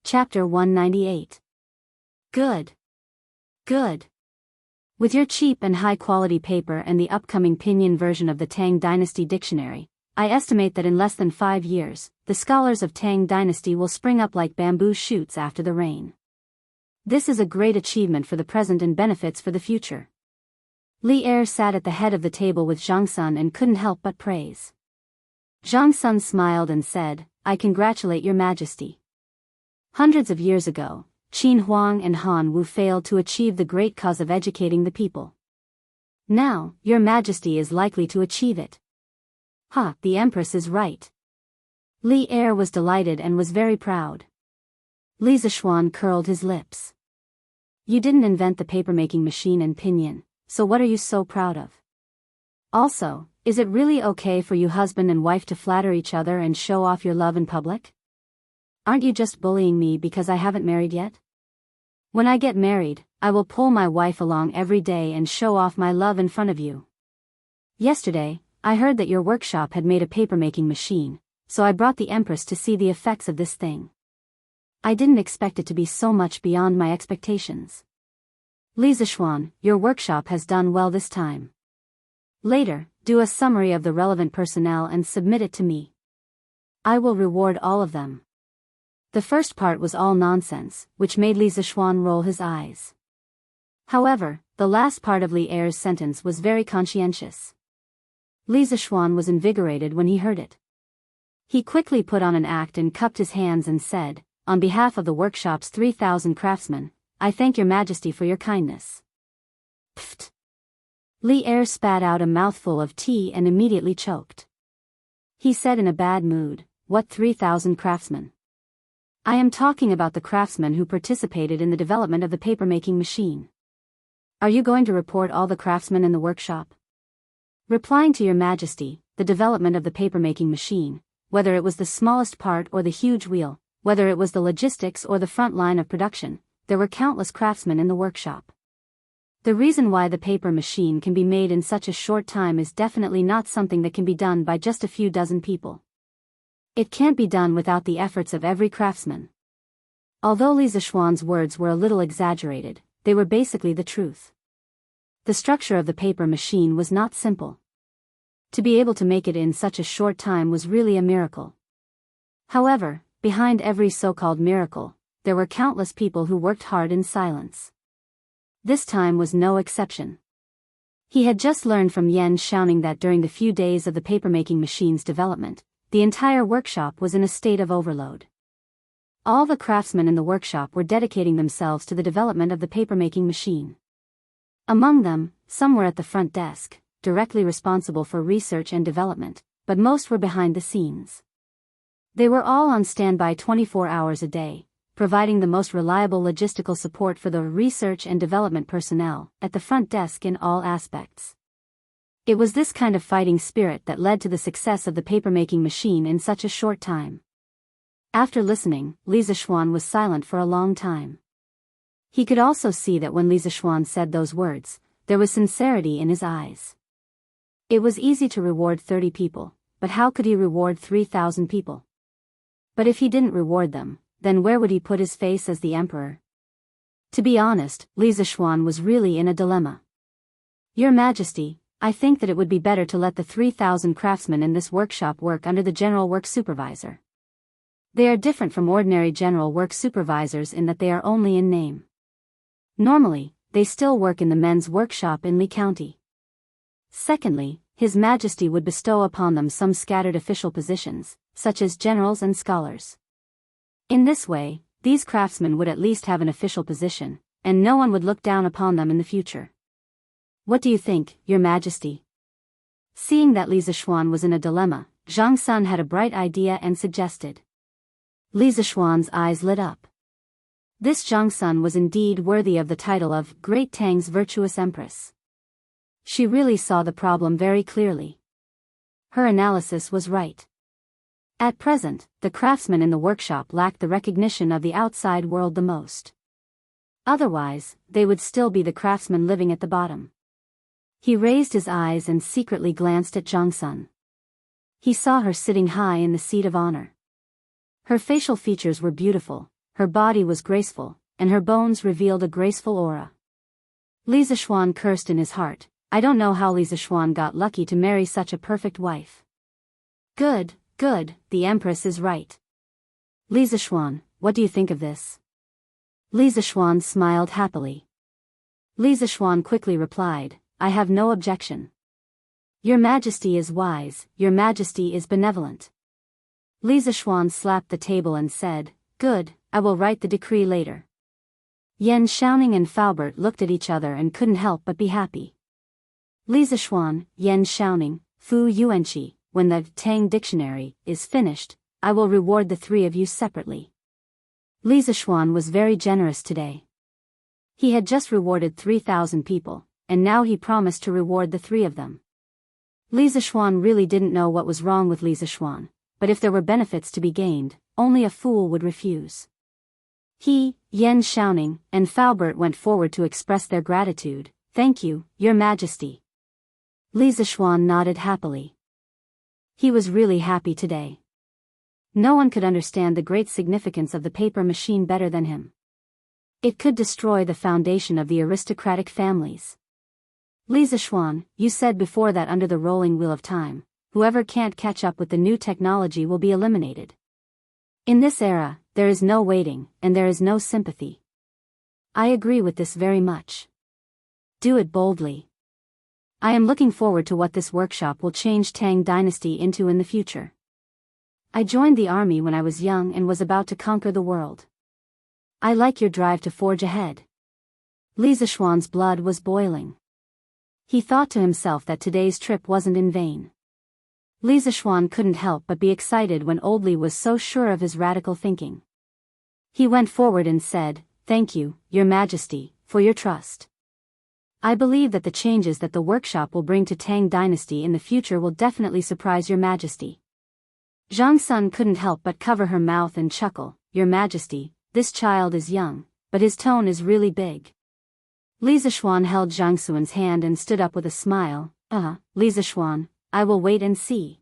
Chapter 198. Good. Good. With your cheap and high-quality paper and the upcoming Pinyin version of the Tang Dynasty Dictionary, I estimate that in less than 5 years, the scholars of Tang Dynasty will spring up like bamboo shoots after the rain. This is a great achievement for the present and benefits for the future. Li Er sat at the head of the table with Zhang Sun and couldn't help but praise. Zhang Sun smiled and said, "I congratulate your majesty. Hundreds of years ago, Qin Huang and Han Wu failed to achieve the great cause of educating the people. Now, your majesty is likely to achieve it." "Ha, the Empress is right." Li Er was delighted and was very proud. Li Zishuan curled his lips. "You didn't invent the paper-making machine and Pinyin, so what are you so proud of? Also, is it really okay for you husband and wife to flatter each other and show off your love in public? Aren't you just bullying me because I haven't married yet? When I get married, I will pull my wife along every day and show off my love in front of you. Yesterday, I heard that your workshop had made a paper-making machine, so I brought the Empress to see the effects of this thing. I didn't expect it to be so much beyond my expectations. Li Zishuan, your workshop has done well this time. Later, do a summary of the relevant personnel and submit it to me. I will reward all of them." The first part was all nonsense, which made Li Zishuan roll his eyes. However, the last part of Li Er's sentence was very conscientious. Li Zishuan was invigorated when he heard it. He quickly put on an act and cupped his hands and said, "On behalf of the workshop's 3,000 craftsmen, I thank your majesty for your kindness." Pfft! Li Er spat out a mouthful of tea and immediately choked. He said in a bad mood, "What 3,000 craftsmen? I am talking about the craftsmen who participated in the development of the paper-making machine. Are you going to report all the craftsmen in the workshop?" "Replying to your majesty, the development of the paper-making machine, whether it was the smallest part or the huge wheel, whether it was the logistics or the front line of production, there were countless craftsmen in the workshop. The reason why the paper machine can be made in such a short time is definitely not something that can be done by just a few dozen people. It can't be done without the efforts of every craftsman." Although Li Zishuan's words were a little exaggerated, they were basically the truth. The structure of the paper machine was not simple. To be able to make it in such a short time was really a miracle. However, behind every so-called miracle, there were countless people who worked hard in silence. This time was no exception. He had just learned from Yan Xiaoning that during the few days of the paper-making machine's development, the entire workshop was in a state of overload. All the craftsmen in the workshop were dedicating themselves to the development of the paper-making machine. Among them, some were at the front desk, directly responsible for research and development, but most were behind the scenes. They were all on standby 24 hours a day, providing the most reliable logistical support for the research and development personnel at the front desk in all aspects. It was this kind of fighting spirit that led to the success of the paper-making machine in such a short time. After listening, Li Zishuan was silent for a long time. He could also see that when Li Zishuan said those words, there was sincerity in his eyes. It was easy to reward 30 people, but how could he reward 3,000 people? But if he didn't reward them, then where would he put his face as the emperor? To be honest, Li Zishuan was really in a dilemma. "Your Majesty, I think that it would be better to let the 3,000 craftsmen in this workshop work under the general work supervisor. They are different from ordinary general work supervisors in that they are only in name. Normally, they still work in the men's workshop in Li County. Secondly, His Majesty would bestow upon them some scattered official positions, such as generals and scholars. In this way, these craftsmen would at least have an official position, and no one would look down upon them in the future. What do you think, Your Majesty?" Seeing that Li Zishuan was in a dilemma, Zhang Sun had a bright idea and suggested. Li Zishuan's eyes lit up. This Zhang Sun was indeed worthy of the title of Great Tang's Virtuous Empress. She really saw the problem very clearly. Her analysis was right. At present, the craftsmen in the workshop lacked the recognition of the outside world the most. Otherwise, they would still be the craftsmen living at the bottom. He raised his eyes and secretly glanced at Zhang Sun. He saw her sitting high in the seat of honor. Her facial features were beautiful, her body was graceful, and her bones revealed a graceful aura. Li Zishuan cursed in his heart. I don't know how Li Zishuan got lucky to marry such a perfect wife. Good, good, the Empress is right. Li Zishuan, what do you think of this? Li Zishuan smiled happily. Li Zishuan quickly replied, I have no objection. Your Majesty is wise, Your Majesty is benevolent. Li Zishuan slapped the table and said, Good, I will write the decree later. Yan Xiaoning and Faubert looked at each other and couldn't help but be happy. Li Zishuan, Yan Xiaoning, Fu Yuanqi, when the Tang dictionary is finished, I will reward the three of you separately. Li Zishuan was very generous today. He had just rewarded 3,000 people, and now he promised to reward the three of them. Li Zishuan really didn't know what was wrong with Li Zishuan, but if there were benefits to be gained, only a fool would refuse. He, Yan Xiaoning, and Faubert went forward to express their gratitude. Thank you, Your Majesty. Li Zishuan nodded happily. He was really happy today. No one could understand the great significance of the paper machine better than him. It could destroy the foundation of the aristocratic families. Li Zishuan, you said before that under the rolling wheel of time, whoever can't catch up with the new technology will be eliminated. In this era, there is no waiting, and there is no sympathy. I agree with this very much. Do it boldly. I am looking forward to what this workshop will change Tang Dynasty into in the future. I joined the army when I was young and was about to conquer the world. I like your drive to forge ahead. Li Zishuan's blood was boiling. He thought to himself that today's trip wasn't in vain. Li Zishuan couldn't help but be excited when old Li was so sure of his radical thinking. He went forward and said, Thank you, Your Majesty, for your trust. I believe that the changes that the workshop will bring to Tang Dynasty in the future will definitely surprise Your Majesty. Zhang Sun couldn't help but cover her mouth and chuckle, Your Majesty, this child is young, but his tone is really big. Li Zishuan held Zhang Sun's hand and stood up with a smile. Li Zishuan, I will wait and see.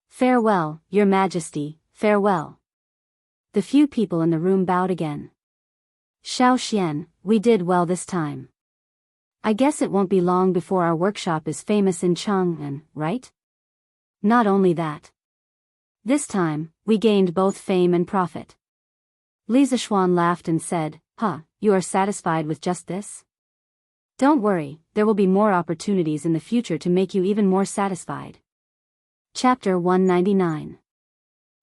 Farewell, Your Majesty, farewell. The few people in the room bowed again. Xiao Xian, we did well this time. I guess it won't be long before our workshop is famous in Chang'an, right? Not only that. This time, we gained both fame and profit. Li Zishuan laughed and said, You are satisfied with just this? Don't worry, there will be more opportunities in the future to make you even more satisfied. Chapter 199.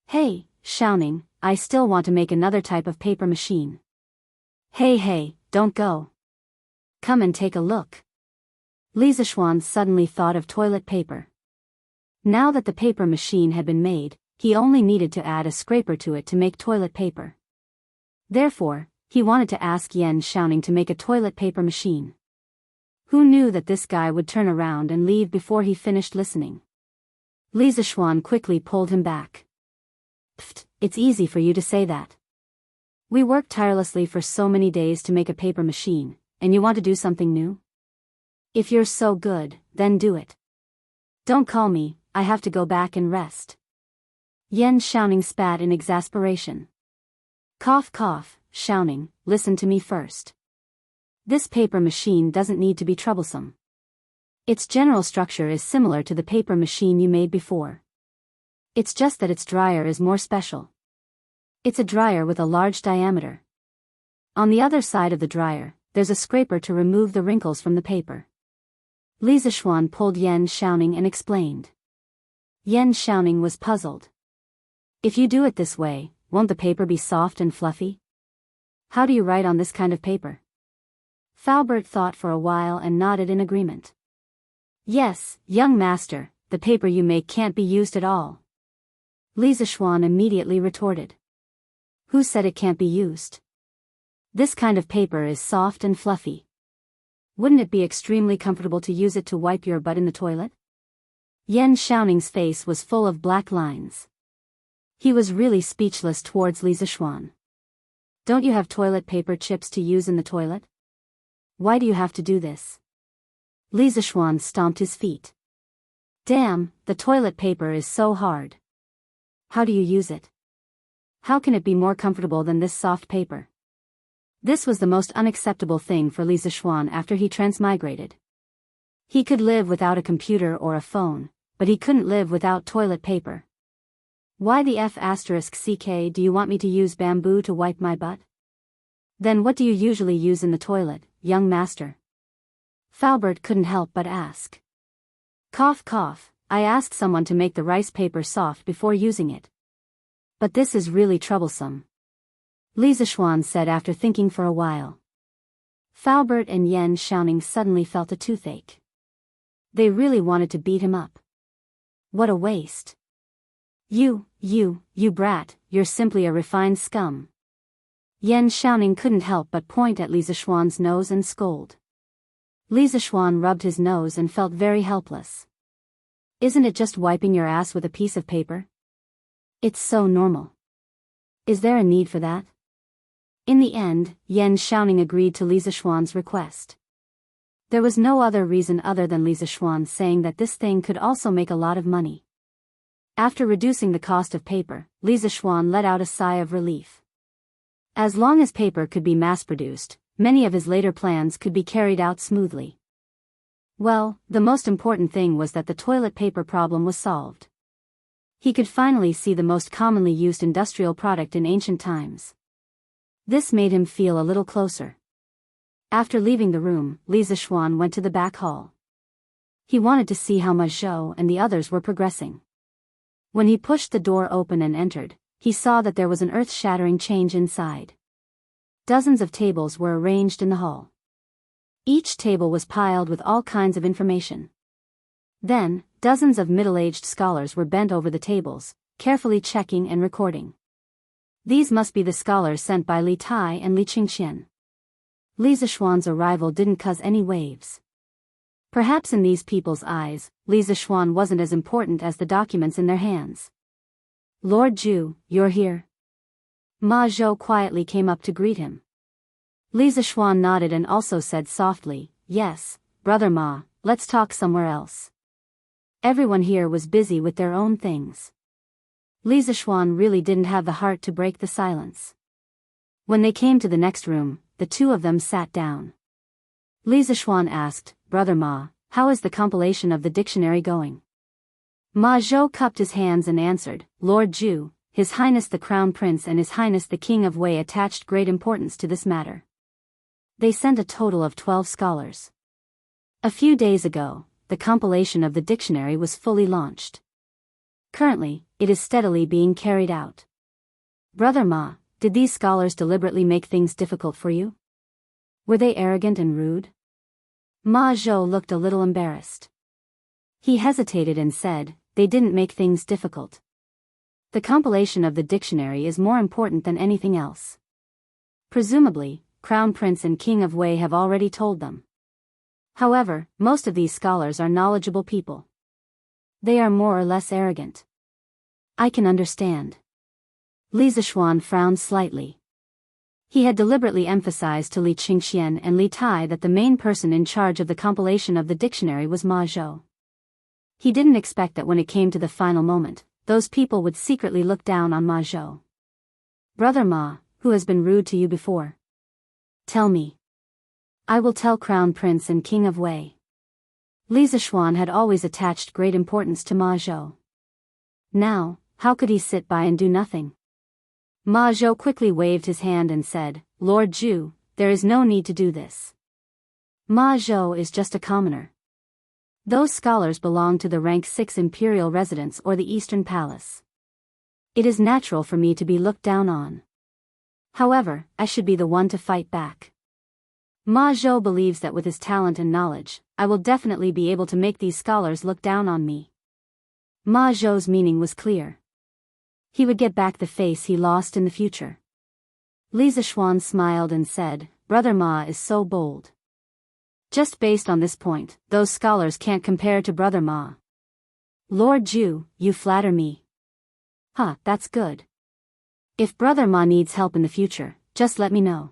Hey, Xiaoning, I still want to make another type of paper machine. Hey, don't go. Come and take a look. Li Zishuan suddenly thought of toilet paper. Now that the paper machine had been made, he only needed to add a scraper to it to make toilet paper. Therefore, he wanted to ask Yan Xiaoning to make a toilet paper machine. Who knew that this guy would turn around and leave before he finished listening? Li Zishuan quickly pulled him back. Pfft, it's easy for you to say that. We worked tirelessly for so many days to make a paper machine, and you want to do something new? If you're so good, then do it. Don't call me, I have to go back and rest. Yan Xiaoning spat in exasperation. Cough, Xiaoning, listen to me first. This paper machine doesn't need to be troublesome. Its general structure is similar to the paper machine you made before. It's just that its dryer is more special. It's a dryer with a large diameter. On the other side of the dryer, there's a scraper to remove the wrinkles from the paper. Li Zishuan pulled Yan Xiaoning and explained. Yan Xiaoning was puzzled. If you do it this way, won't the paper be soft and fluffy? How do you write on this kind of paper? Faubert thought for a while and nodded in agreement. Yes, young master, the paper you make can't be used at all. Li Zishuan immediately retorted. Who said it can't be used? This kind of paper is soft and fluffy. Wouldn't it be extremely comfortable to use it to wipe your butt in the toilet? Yan Xiaoning's face was full of black lines. He was really speechless towards Li Zishuan. Don't you have toilet paper chips to use in the toilet? Why do you have to do this? Li Zishuan stomped his feet. Damn, the toilet paper is so hard. How do you use it? how can it be more comfortable than this soft paper? This was the most unacceptable thing for Li Zixuan after he transmigrated. He could live without a computer or a phone, but he couldn't live without toilet paper. Why the F***ck do you want me to use bamboo to wipe my butt? Then what do you usually use in the toilet, young master? Faubert couldn't help but ask. Cough cough, I asked someone to make the rice paper soft before using it. But this is really troublesome, Li Zixuan said after thinking for a while. Faubert and Yan Xiaoning suddenly felt a toothache. They really wanted to beat him up. What a waste. You brat, you're simply a refined scum. Yan Xiaoning couldn't help but point at Li Zixuan's nose and scold. Li Zixuan rubbed his nose and felt very helpless. Isn't it just wiping your ass with a piece of paper? It's so normal. Is there a need for that? In the end, Yan Xiaoning agreed to Li Zixuan's request. There was no other reason other than Li Zixuan saying that this thing could also make a lot of money. After reducing the cost of paper, Li Zixuan let out a sigh of relief. As long as paper could be mass-produced, many of his later plans could be carried out smoothly. Well, the most important thing was that the toilet paper problem was solved. He could finally see the most commonly used industrial product in ancient times. This made him feel a little closer. After leaving the room, Li Zixuan went to the back hall. He wanted to see how Ma Zhou and the others were progressing. When he pushed the door open and entered, he saw that there was an earth-shattering change inside. Dozens of tables were arranged in the hall. Each table was piled with all kinds of information. Then, dozens of middle-aged scholars were bent over the tables, carefully checking and recording. These must be the scholars sent by Li Tai and Li Qingxian. Li Zixuan's arrival didn't cause any waves. Perhaps in these people's eyes, Li Zixuan wasn't as important as the documents in their hands. Lord Zhu, you're here? Ma Zhou quietly came up to greet him. Li Zixuan nodded and also said softly, yes, Brother Ma, let's talk somewhere else. Everyone here was busy with their own things. Li Zixuan really didn't have the heart to break the silence. When they came to the next room, the two of them sat down. Li Zixuan asked, Brother Ma, how is the compilation of the dictionary going? Ma Zhou cupped his hands and answered, Lord Zhu, His Highness the Crown Prince and His Highness the King of Wei attached great importance to this matter. They sent a total of 12 scholars. A few days ago, the compilation of the dictionary was fully launched. Currently, it is steadily being carried out. Brother Ma, did these scholars deliberately make things difficult for you? Were they arrogant and rude? Ma Zhou looked a little embarrassed. He hesitated and said, they didn't make things difficult. The compilation of the dictionary is more important than anything else. Presumably, Crown Prince and King of Wei have already told them. However, most of these scholars are knowledgeable people. They are more or less arrogant. I can understand. Li Zixuan frowned slightly. He had deliberately emphasized to Li Qingxian and Li Tai that the main person in charge of the compilation of the dictionary was Ma Zhou. He didn't expect that when it came to the final moment, those people would secretly look down on Ma Zhou. Brother Ma, who has been rude to you before? Tell me. I will tell Crown Prince and King of Wei. Li Zixuan had always attached great importance to Ma Zhou. Now, how could he sit by and do nothing? Ma Zhou quickly waved his hand and said, Lord Zhu, there is no need to do this. Ma Zhou is just a commoner. Those scholars belong to the rank 6 imperial residence or the Eastern Palace. It is natural for me to be looked down on. However, I should be the one to fight back. Ma Zhou believes that with his talent and knowledge, I will definitely be able to make these scholars look down on me. Ma Zhou's meaning was clear. He would get back the face he lost in the future. Li Zixuan smiled and said, Brother Ma is so bold. Just based on this point, those scholars can't compare to Brother Ma. Lord Zhu, you flatter me. Huh, that's good. If Brother Ma needs help in the future, just let me know.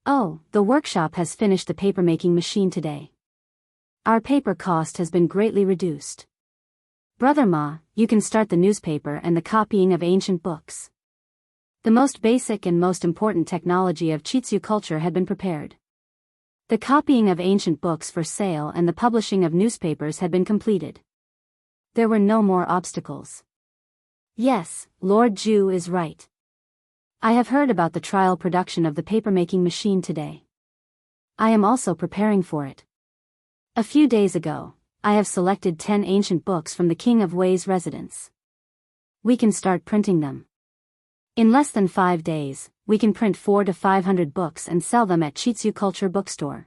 Oh, the workshop has finished the paper-making machine today. Our paper cost has been greatly reduced. Brother Ma, you can start the newspaper and the copying of ancient books. The most basic and most important technology of Chitsu culture had been prepared. The copying of ancient books for sale and the publishing of newspapers had been completed. There were no more obstacles. Yes, Lord Ju is right. I have heard about the trial production of the papermaking machine today. I am also preparing for it. A few days ago, I have selected 10 ancient books from the King of Wei's residence. We can start printing them. In less than 5 days, we can print 400 to 500 books and sell them at Chitsu Culture Bookstore.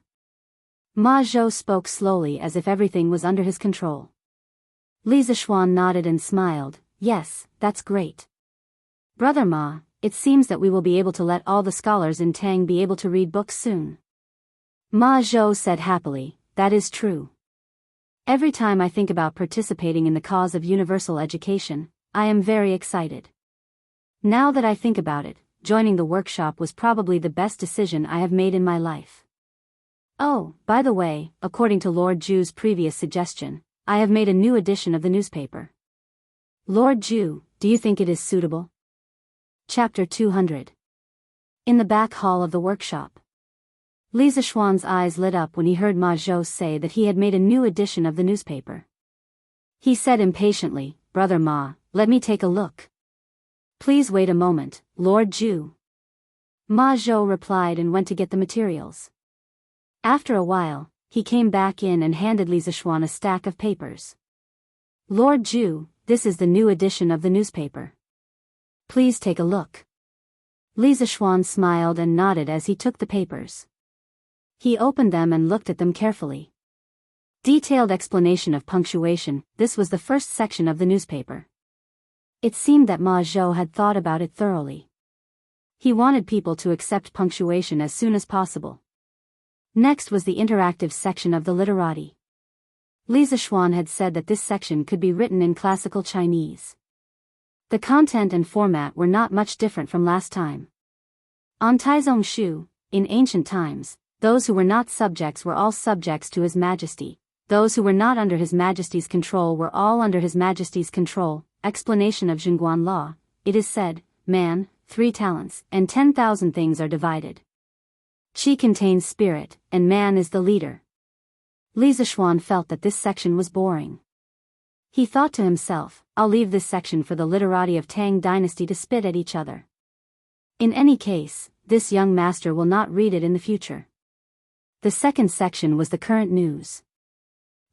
Ma Zhou spoke slowly as if everything was under his control. Li Zishuan nodded and smiled. Yes, that's great. Brother Ma, it seems that we will be able to let all the scholars in Tang be able to read books soon. Ma Zhou said happily, that is true. Every time I think about participating in the cause of universal education, I am very excited. Now that I think about it, joining the workshop was probably the best decision I have made in my life. Oh, by the way, according to Lord Ju's previous suggestion, I have made a new edition of the newspaper. Lord Ju, do you think it is suitable? Chapter 200. In the back hall of the workshop. Li Zishuan's eyes lit up when he heard Ma Zhou say that he had made a new edition of the newspaper. He said impatiently, Brother Ma, let me take a look. Please wait a moment, Lord Ju. Ma Zhou replied and went to get the materials. After a while, he came back in and handed Li Zishuan a stack of papers. Lord Ju, this is the new edition of the newspaper. Please take a look. Li Zishuan smiled and nodded as he took the papers. He opened them and looked at them carefully. Detailed explanation of punctuation, this was the first section of the newspaper. It seemed that Ma Zhou had thought about it thoroughly. He wanted people to accept punctuation as soon as possible. Next was the interactive section of the literati. Li Zishuan had said that this section could be written in classical Chinese. The content and format were not much different from last time. On Taizong Shu, in ancient times, those who were not subjects were all subjects to His Majesty. Those who were not under His Majesty's control were all under His Majesty's control. Explanation of Zhongguan law. It is said, man, 3 talents, and 10,000 things are divided. Qi contains spirit, and man is the leader. Li Zishuan felt that this section was boring. He thought to himself, I'll leave this section for the literati of Tang dynasty to spit at each other. In any case, this young master will not read it in the future. The second section was the current news.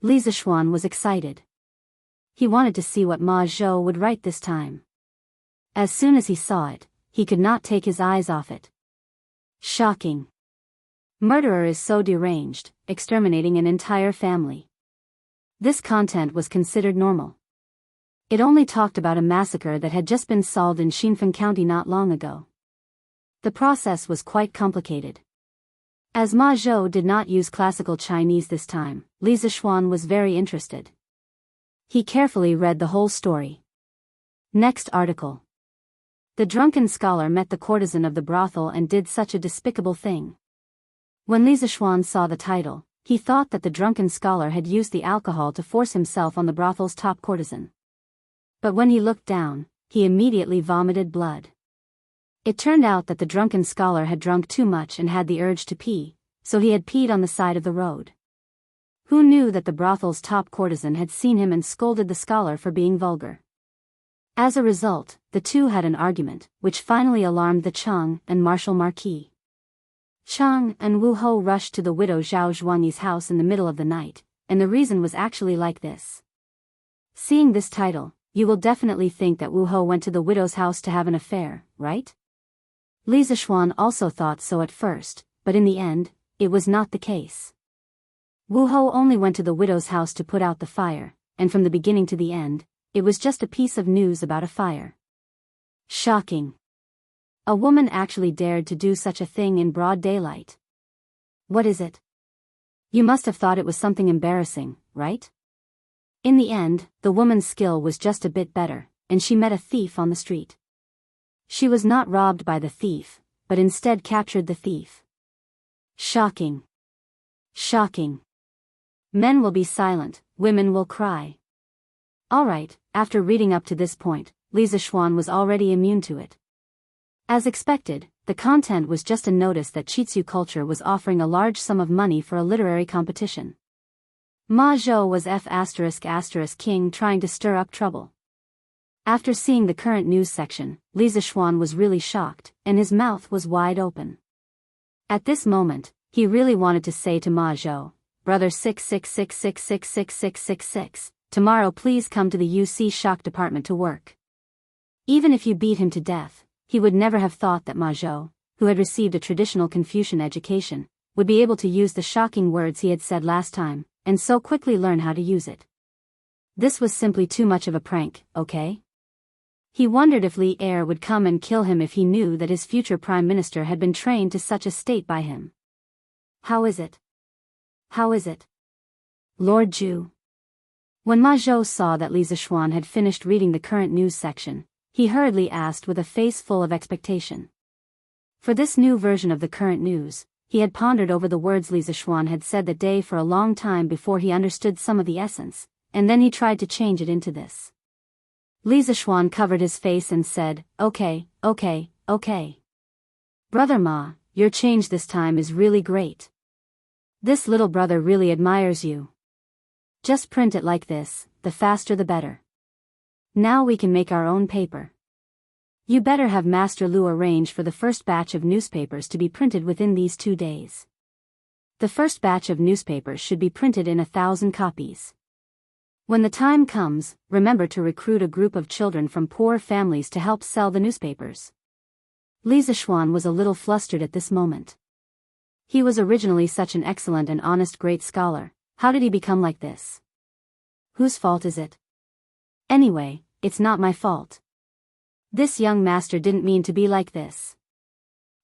Li Zishuan was excited. He wanted to see what Ma Zhou would write this time. As soon as he saw it, he could not take his eyes off it. Shocking. Murderer is so deranged, exterminating an entire family. This content was considered normal. It only talked about a massacre that had just been solved in Xinfeng County not long ago. The process was quite complicated. As Ma Zhou did not use classical Chinese this time, Li Zishuan was very interested. He carefully read the whole story. Next article. The drunken scholar met the courtesan of the brothel and did such a despicable thing. When Li Zishuan saw the title, he thought that the drunken scholar had used the alcohol to force himself on the brothel's top courtesan. But when he looked down, he immediately vomited blood. It turned out that the drunken scholar had drunk too much and had the urge to pee, so he had peed on the side of the road. Who knew that the brothel's top courtesan had seen him and scolded the scholar for being vulgar? As a result, the two had an argument, which finally alarmed the Cheng and Marshal Marquis. Cheng and Wu Ho rushed to the widow Zhao Zhuangyi's house in the middle of the night, and the reason was actually like this. Seeing this title, you will definitely think that Wu Ho went to the widow's house to have an affair, right? Li Zishuan also thought so at first, but in the end, it was not the case. Wu Ho only went to the widow's house to put out the fire, and from the beginning to the end, it was just a piece of news about a fire. Shocking. A woman actually dared to do such a thing in broad daylight. What is it? You must have thought it was something embarrassing, right? In the end, the woman's skill was just a bit better, and she met a thief on the street. She was not robbed by the thief, but instead captured the thief. Shocking. Shocking. Men will be silent, women will cry. Alright, after reading up to this point, Li Zishuan was already immune to it. As expected, the content was just a notice that Chitsu Culture was offering a large sum of money for a literary competition. Ma Zhou was King trying to stir up trouble. After seeing the current news section, Li Zixuan was really shocked, and his mouth was wide open. At this moment, he really wanted to say to Ma Zhou, "Brother 666666666, tomorrow please come to the UC Shock department to work." Even if you beat him to death, he would never have thought that Ma Zhou, who had received a traditional Confucian education, would be able to use the shocking words he had said last time, and so quickly learn how to use it. This was simply too much of a prank, okay? He wondered if Li Er would come and kill him if he knew that his future prime minister had been trained to such a state by him. How is it? How is it? Lord Zhu. When Ma Zhou saw that Li Zixuan had finished reading the current news section, he hurriedly asked with a face full of expectation. For this new version of the current news, he had pondered over the words Li Zixuan had said that day for a long time before he understood some of the essence, and then he tried to change it into this. Li Zixuan covered his face and said, "Okay. Brother Ma, your change this time is really great. This little brother really admires you. Just print it like this, the faster the better. Now we can make our own paper. You better have Master Lu arrange for the first batch of newspapers to be printed within these 2 days. The first batch of newspapers should be printed in 1,000 copies. When the time comes, remember to recruit a group of children from poor families to help sell the newspapers." Li Zixuan was a little flustered at this moment. He was originally such an excellent and honest great scholar. How did he become like this? Whose fault is it? Anyway, it's not my fault. This young master didn't mean to be like this.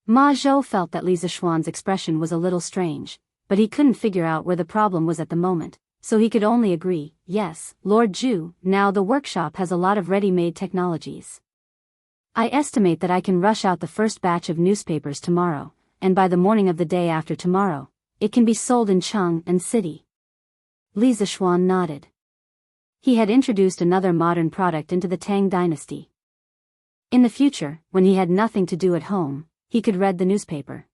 Ma Zhou felt that Li Zixuan's expression was a little strange, but he couldn't figure out where the problem was at the moment, so he could only agree, "Yes, Lord Zhu, now the workshop has a lot of ready-made technologies. I estimate that I can rush out the first batch of newspapers tomorrow, and by the morning of the day after tomorrow, it can be sold in Chang'an City." Li Zixuan nodded. He had introduced another modern product into the Tang dynasty. In the future, when he had nothing to do at home, he could read the newspaper.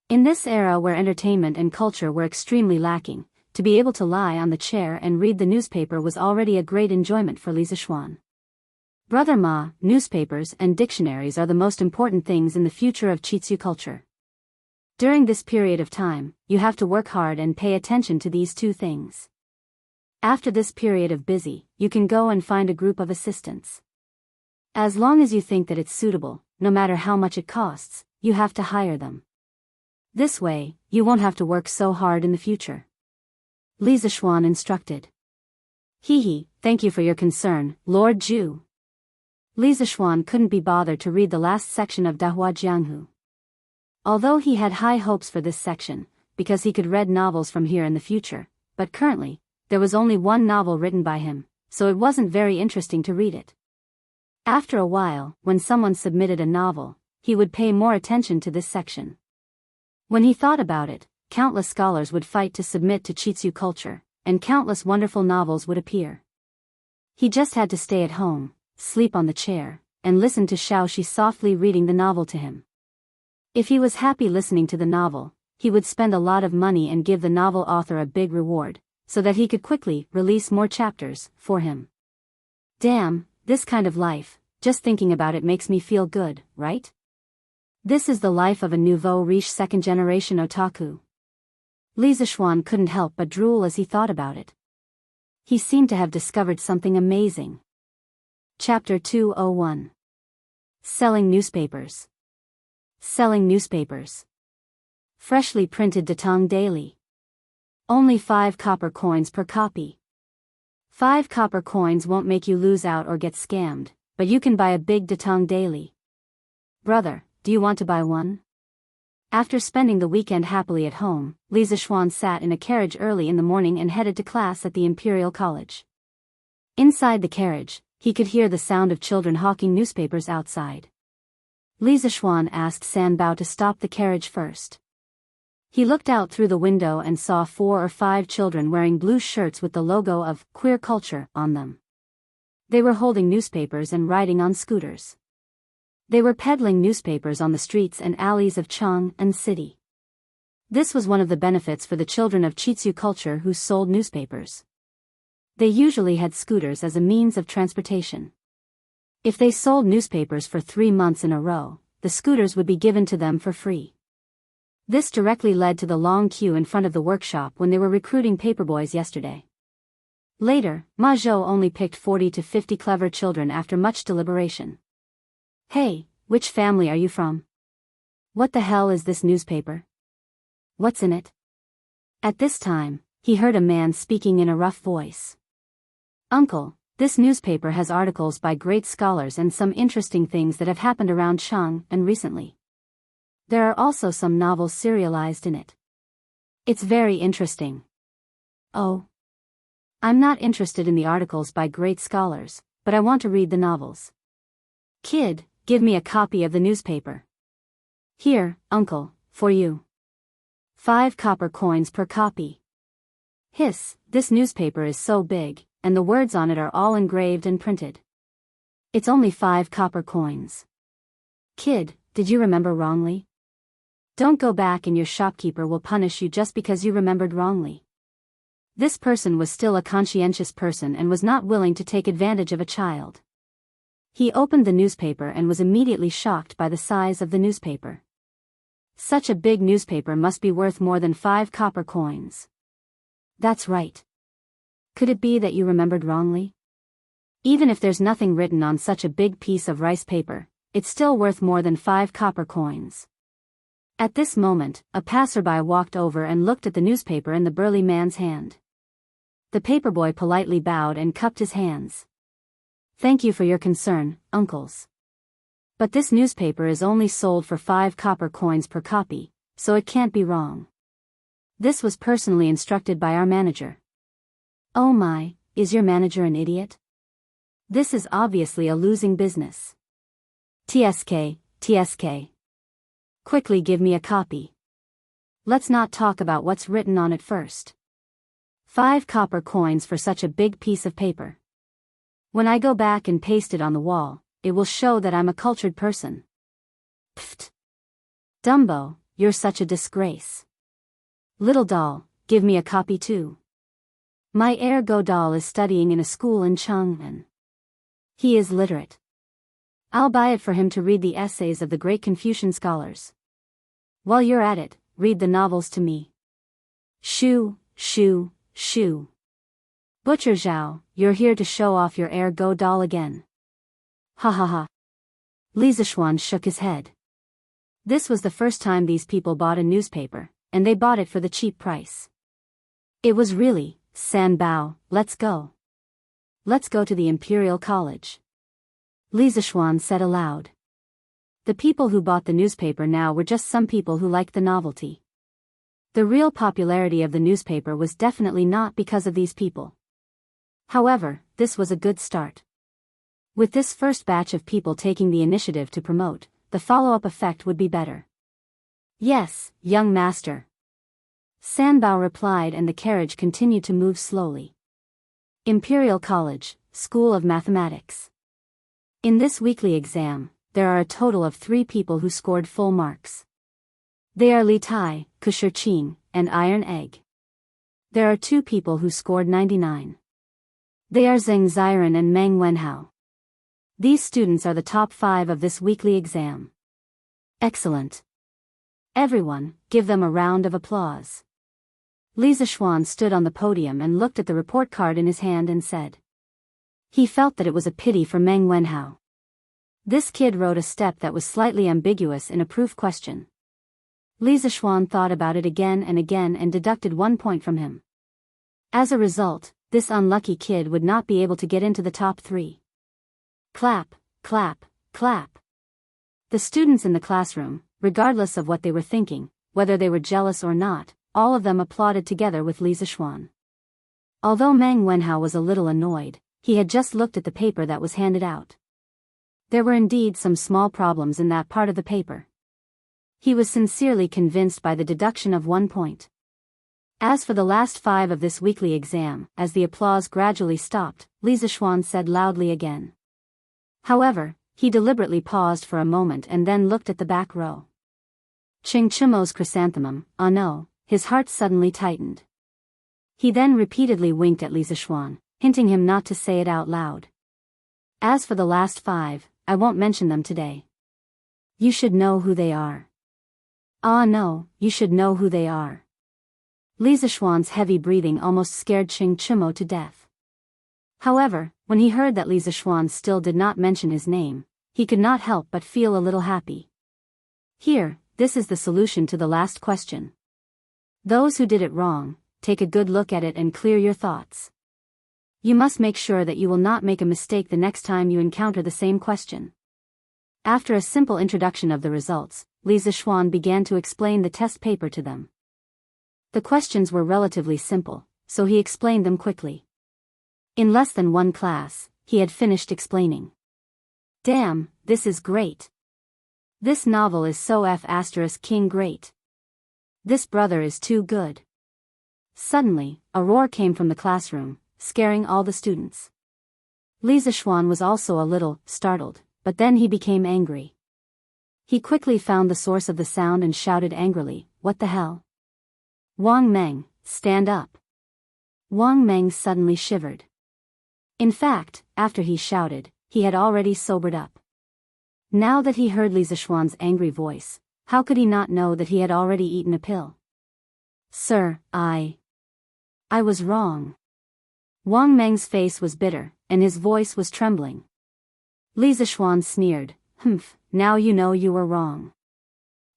In this era where entertainment and culture were extremely lacking, to be able to lie on the chair and read the newspaper was already a great enjoyment for Li Zixuan. Brother Ma, newspapers and dictionaries are the most important things in the future of Chitsu culture. During this period of time, you have to work hard and pay attention to these 2 things. After this period of busy, you can go and find a group of assistants. As long as you think that it's suitable, no matter how much it costs, you have to hire them. This way, you won't have to work so hard in the future. Li Zixuan instructed. Thank you for your concern, Lord Zhu." Li Zixuan couldn't be bothered to read the last section of Dahua Jianghu. Although he had high hopes for this section, because he could read novels from here in the future, but currently, there was only one novel written by him, so it wasn't very interesting to read it. After a while, when someone submitted a novel, he would pay more attention to this section. When he thought about it, countless scholars would fight to submit to Chitsu culture, and countless wonderful novels would appear. He just had to stay at home, sleep on the chair, and listen to Xiaoxi softly reading the novel to him. If he was happy listening to the novel, he would spend a lot of money and give the novel author a big reward, so that he could quickly release more chapters for him. Damn, this kind of life, just thinking about it makes me feel good, right? This is the life of a nouveau riche second-generation otaku. Li Zixuan couldn't help but drool as he thought about it. He seemed to have discovered something amazing. Chapter 201. Selling newspapers. Selling newspapers. Freshly printed Datang daily. Only 5 copper coins per copy. 5 copper coins won't make you lose out or get scammed, but you can buy a big Datang daily. Brother, do you want to buy one? After spending the weekend happily at home, Li Zixuan sat in a carriage early in the morning and headed to class at the Imperial College. Inside the carriage, he could hear the sound of children hawking newspapers outside. Li Zixuan asked San Bao to stop the carriage first. He looked out through the window and saw 4 or 5 children wearing blue shirts with the logo of Queer Culture on them. They were holding newspapers and riding on scooters. They were peddling newspapers on the streets and alleys of Chang'an City. This was one of the benefits for the children of Chitsu culture who sold newspapers. They usually had scooters as a means of transportation. If they sold newspapers for 3 months in a row, the scooters would be given to them for free. This directly led to the long queue in front of the workshop when they were recruiting paperboys yesterday. Later, Ma Zhou only picked 40 to 50 clever children after much deliberation. Hey, which family are you from? What the hell is this newspaper? What's in it? At this time, he heard a man speaking in a rough voice. Uncle, this newspaper has articles by great scholars and some interesting things that have happened around Chang'an recently. There are also some novels serialized in it. It's very interesting. Oh. I'm not interested in the articles by great scholars, but I want to read the novels. Kid, give me a copy of the newspaper. Here, uncle, for you. 5 copper coins per copy. Hiss, this newspaper is so big, and the words on it are all engraved and printed. It's only 5 copper coins. Kid, did you remember wrongly? Don't go back and your shopkeeper will punish you just because you remembered wrongly. This person was still a conscientious person and was not willing to take advantage of a child. He opened the newspaper and was immediately shocked by the size of the newspaper. Such a big newspaper must be worth more than 5 copper coins. That's right. Could it be that you remembered wrongly? Even if there's nothing written on such a big piece of rice paper, it's still worth more than 5 copper coins. At this moment, a passerby walked over and looked at the newspaper in the burly man's hand. The paperboy politely bowed and cupped his hands. Thank you for your concern, uncles. But this newspaper is only sold for 5 copper coins per copy, so it can't be wrong. This was personally instructed by our manager. Oh my, is your manager an idiot? This is obviously a losing business. TSK. Quickly give me a copy. Let's not talk about what's written on it first. 5 copper coins for such a big piece of paper. When I go back and paste it on the wall, it will show that I'm a cultured person. Pfft. Dumbo, you're such a disgrace. Little doll, give me a copy too. My ergo doll is studying in a school in Chang'an. He is literate. I'll buy it for him to read the essays of the great Confucian scholars. While you're at it, read the novels to me. Shoo. Butcher Zhao, you're here to show off your ergo doll again. Ha ha ha. Li Zishuan shook his head. This was the first time these people bought a newspaper, and they bought it for the cheap price. It was really, San Bao, let's go. Let's go to the Imperial College. Li Zishuan said aloud. The people who bought the newspaper now were just some people who liked the novelty. The real popularity of the newspaper was definitely not because of these people. However, this was a good start. With this first batch of people taking the initiative to promote, the follow-up effect would be better. Yes, young master. Sanbao replied, and the carriage continued to move slowly. Imperial College, School of Mathematics. In this weekly exam, there are a total of 3 people who scored full marks. They are Li Tai, Kusher Qing, and Iron Egg. There are 2 people who scored 99. They are Zheng Ziren and Meng Wenhao. These students are the top 5 of this weekly exam. Excellent. Everyone, give them a round of applause. Li Zishuan stood on the podium and looked at the report card in his hand and said. He felt that it was a pity for Meng Wenhao. This kid wrote a step that was slightly ambiguous in a proof question. Li Zishuan thought about it again and deducted 1 point from him. As a result, this unlucky kid would not be able to get into the top 3. Clap, clap, clap. The students in the classroom, regardless of what they were thinking, whether they were jealous or not, all of them applauded together with Li Zishuan. Although Meng Wenhao was a little annoyed, he had just looked at the paper that was handed out. There were indeed some small problems in that part of the paper. He was sincerely convinced by the deduction of 1 point. As for the last 5 of this weekly exam, as the applause gradually stopped, Li Zishuan said loudly again. However, He deliberately paused for a moment and then looked at the back row. Ching Chimo's chrysanthemum, oh no, his heart suddenly tightened. He then repeatedly winked at Li Zishuan, hinting him not to say it out loud. As for the last 5, I won't mention them today. You should know who they are. Ah no, you should know who they are. Li Zishuan's heavy breathing almost scared Ching Chimo to death. However, when he heard that Li Zishuan still did not mention his name, he could not help but feel a little happy. Here, this is the solution to the last question. Those who did it wrong, take a good look at it and clear your thoughts. You must make sure that you will not make a mistake the next time you encounter the same question. After a simple introduction of the results, Li Zishuan began to explain the test paper to them. The questions were relatively simple, so he explained them quickly. In less than one class, he had finished explaining. Damn, this is great. This novel is so F***ing great. This brother is too good. Suddenly, a roar came from the classroom, scaring all the students. Li Zishuan was also a little startled, but then he became angry. He quickly found the source of the sound and shouted angrily, "What the hell? Wang Meng, stand up." Wang Meng suddenly shivered. In fact, after he shouted, he had already sobered up. Now that he heard Li Zishuan's angry voice, how could he not know that he had already eaten a pill? Sir, I was wrong. Wang Meng's face was bitter, and his voice was trembling. Li Zishuan sneered, "Humph, now you know you were wrong.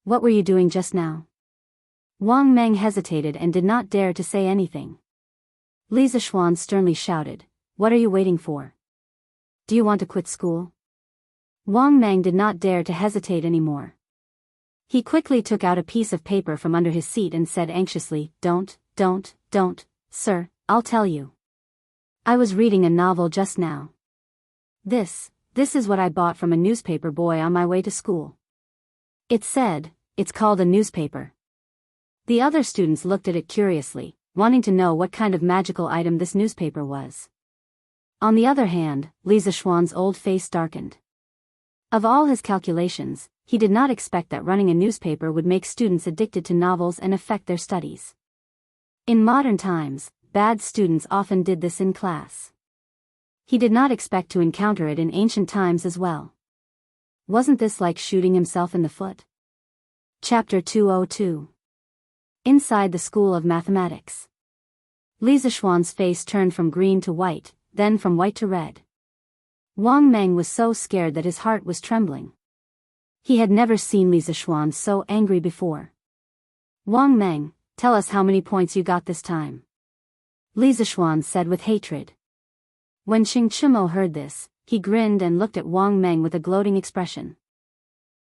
What were you doing just now?" Wang Meng hesitated and did not dare to say anything. Li Zishuan sternly shouted, "What are you waiting for? Do you want to quit school?" Wang Meng did not dare to hesitate anymore. He quickly took out a piece of paper from under his seat and said anxiously, Don't, sir, I'll tell you. I was reading a novel just now. This is what I bought from a newspaper boy on my way to school. It said, it's called a newspaper. The other students looked at it curiously, wanting to know what kind of magical item this newspaper was. On the other hand, Li Zishuan's old face darkened. Of all his calculations, he did not expect that running a newspaper would make students addicted to novels and affect their studies. In modern times, bad students often did this in class. He did not expect to encounter it in ancient times as well. Wasn't this like shooting himself in the foot? Chapter 202. Inside the School of Mathematics. Li Zishuan's face turned from green to white, then from white to red. Wang Meng was so scared that his heart was trembling. He had never seen Li Zishuan so angry before. "Wang Meng, tell us how many points you got this time," Li Zishuan said with hatred. When Ching Chimo heard this, he grinned and looked at Wang Meng with a gloating expression.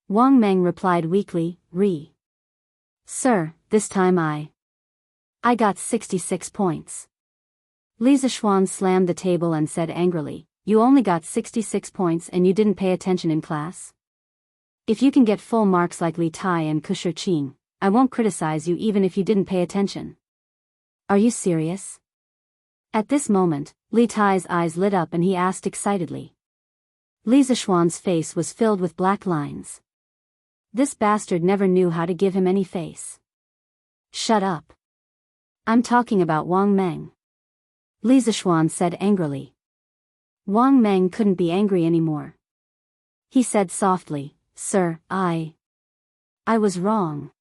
Wang Meng replied weakly, Sir, this time I got 66 points. Li Zishuan slammed the table and said angrily, "You only got 66 points and you didn't pay attention in class? If you can get full marks like Li Tai and Kusher Qing, I won't criticize you even if you didn't pay attention. Are you serious?" At this moment, Li Tai's eyes lit up and he asked excitedly. Li Zishuan's face was filled with black lines. This bastard never knew how to give him any face. "Shut up. I'm talking about Wang Meng," Li Zishuan said angrily. Wang Meng couldn't be angry anymore. He said softly, "Sir, I was wrong.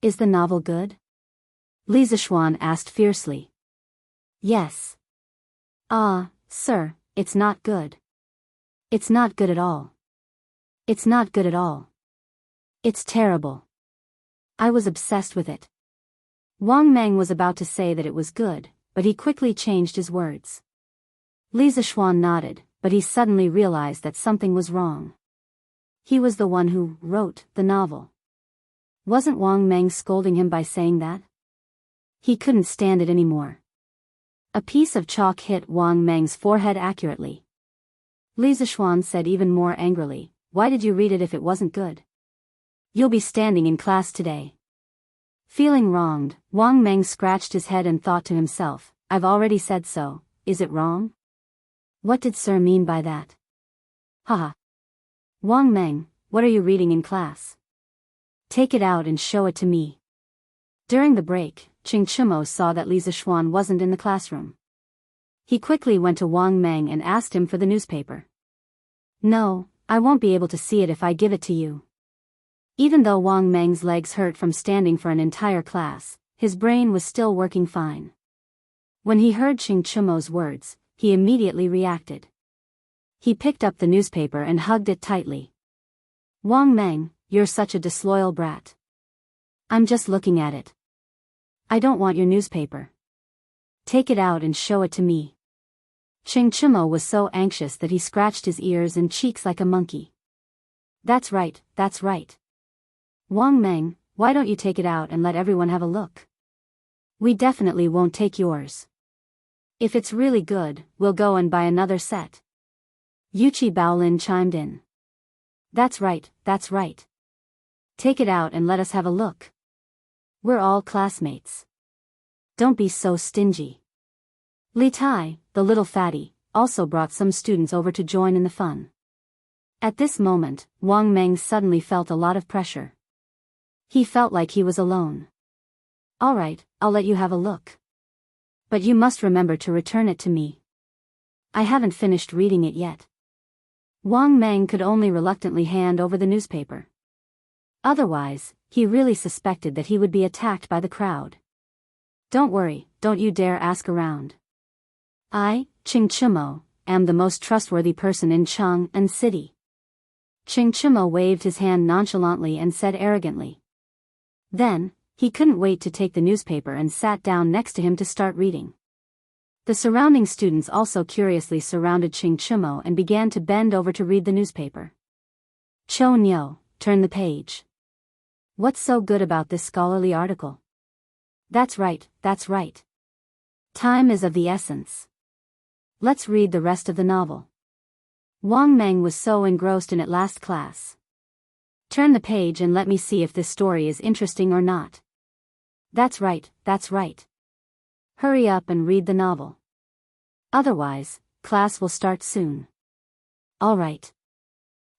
Is the novel good?" Li Zishuan asked fiercely. "Yes." Sir, it's not good. It's not good at all. It's not good at all. It's terrible. I was obsessed with it." Wang Meng was about to say that it was good, but he quickly changed his words. Li Zishuan nodded, but he suddenly realized that something was wrong. He was the one who wrote the novel. Wasn't Wang Meng scolding him by saying that? He couldn't stand it anymore. A piece of chalk hit Wang Meng's forehead accurately. Li Zishuan said even more angrily, "Why did you read it if it wasn't good? You'll be standing in class today." Feeling wronged, Wang Meng scratched his head and thought to himself, "I've already said so, is it wrong? What did Sir mean by that? Haha." Wang Meng, what are you reading in class? Take it out and show it to me. During the break, Qing Chimo saw that Li Zishuan wasn't in the classroom. He quickly went to Wang Meng and asked him for the newspaper. No, I won't be able to see it if I give it to you. Even though Wang Meng's legs hurt from standing for an entire class, his brain was still working fine. When he heard Qing Chimo's words, he immediately reacted. He picked up the newspaper and hugged it tightly. Wang Meng, you're such a disloyal brat. I'm just looking at it. I don't want your newspaper. Take it out and show it to me. Qing Chimo was so anxious that he scratched his ears and cheeks like a monkey. That's right, that's right. Wang Meng, why don't you take it out and let everyone have a look? We definitely won't take yours. If it's really good, we'll go and buy another set. Yuchi Baolin chimed in. That's right, that's right. Take it out and let us have a look. We're all classmates. Don't be so stingy. Li Tai, the little fatty, also brought some students over to join in the fun. At this moment, Wang Meng suddenly felt a lot of pressure. He felt like he was alone. All right, I'll let you have a look. But you must remember to return it to me. I haven't finished reading it yet. Wang Meng could only reluctantly hand over the newspaper. Otherwise, he really suspected that he would be attacked by the crowd. Don't worry, don't you dare ask around. I, Qing Chimo, am the most trustworthy person in Chang'an City. Qing Chimo waved his hand nonchalantly and said arrogantly. Then, he couldn't wait to take the newspaper and sat down next to him to start reading. The surrounding students also curiously surrounded Qing Chimo and began to bend over to read the newspaper. Cho Nyo, turn the page. What's so good about this scholarly article? That's right, that's right. Time is of the essence. Let's read the rest of the novel. Wang Meng was so engrossed in it last class. Turn the page and let me see if this story is interesting or not. That's right, that's right. Hurry up and read the novel. Otherwise, class will start soon. All right.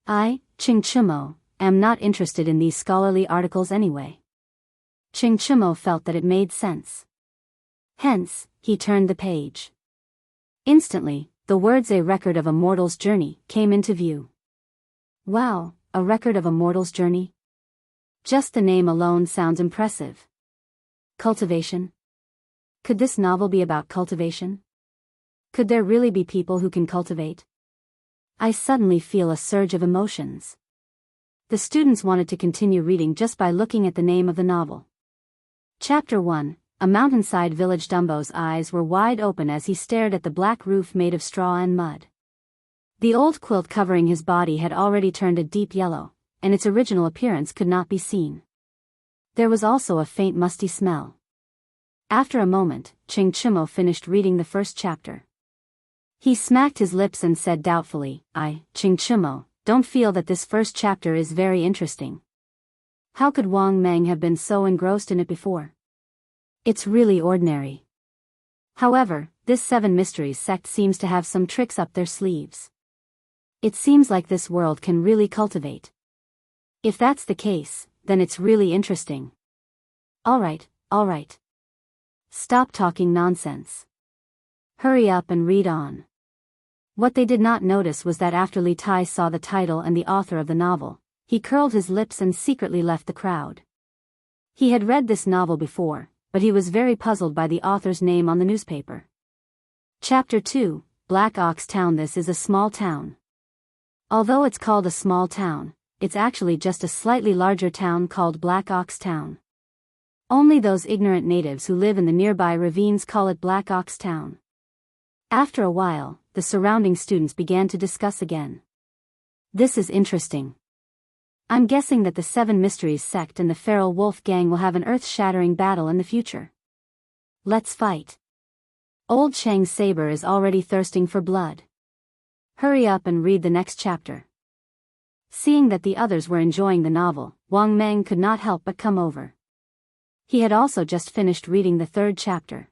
I, Qing Chimo, am not interested in these scholarly articles anyway. Qing Chimo felt that it made sense. Hence, he turned the page. Instantly, the words "A Record of a Mortal's Journey" came into view. Wow, a record of a mortal's journey? Just the name alone sounds impressive. Cultivation? Could this novel be about cultivation? Could there really be people who can cultivate? I suddenly feel a surge of emotions. The students wanted to continue reading just by looking at the name of the novel. Chapter 1, A Mountainside Village. Dumbo's eyes were wide open as he stared at the black roof made of straw and mud. The old quilt covering his body had already turned a deep yellow, and its original appearance could not be seen. There was also a faint musty smell. After a moment, Qing Chimo finished reading the first chapter. He smacked his lips and said doubtfully, I, Qing Chimo, don't feel that this first chapter is very interesting. How could Wang Meng have been so engrossed in it before? It's really ordinary. However, this Seven Mysteries sect seems to have some tricks up their sleeves. It seems like this world can really cultivate. If that's the case, then it's really interesting. All right. Stop talking nonsense. Hurry up and read on. What they did not notice was that after Li Tai saw the title and the author of the novel, he curled his lips and secretly left the crowd. He had read this novel before, but he was very puzzled by the author's name on the newspaper. Chapter 2, Black Ox Town. This is a small town. Although it's called a small town, it's actually just a slightly larger town called Black Ox Town. Only those ignorant natives who live in the nearby ravines call it Black Ox Town. After a while, the surrounding students began to discuss again. This is interesting. I'm guessing that the Seven Mysteries sect and the Feral Wolf gang will have an earth-shattering battle in the future. Let's fight. Old Chang's saber is already thirsting for blood. Hurry up and read the next chapter. Seeing that the others were enjoying the novel, Wang Meng could not help but come over. He had also just finished reading the third chapter.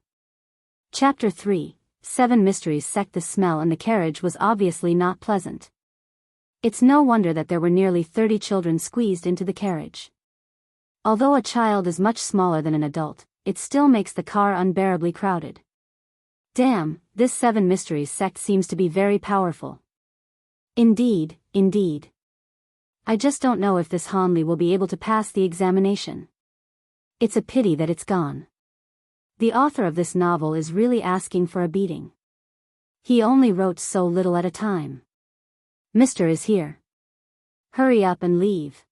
Chapter 3, Seven Mysteries sect. The smell in the carriage was obviously not pleasant. It's no wonder that there were nearly 30 children squeezed into the carriage. Although a child is much smaller than an adult, it still makes the car unbearably crowded. Damn, this Seven Mysteries sect seems to be very powerful. Indeed, indeed. I just don't know if this Hanli will be able to pass the examination. It's a pity that it's gone. The author of this novel is really asking for a beating. He only wrote so little at a time. Mr. is here. Hurry up and leave.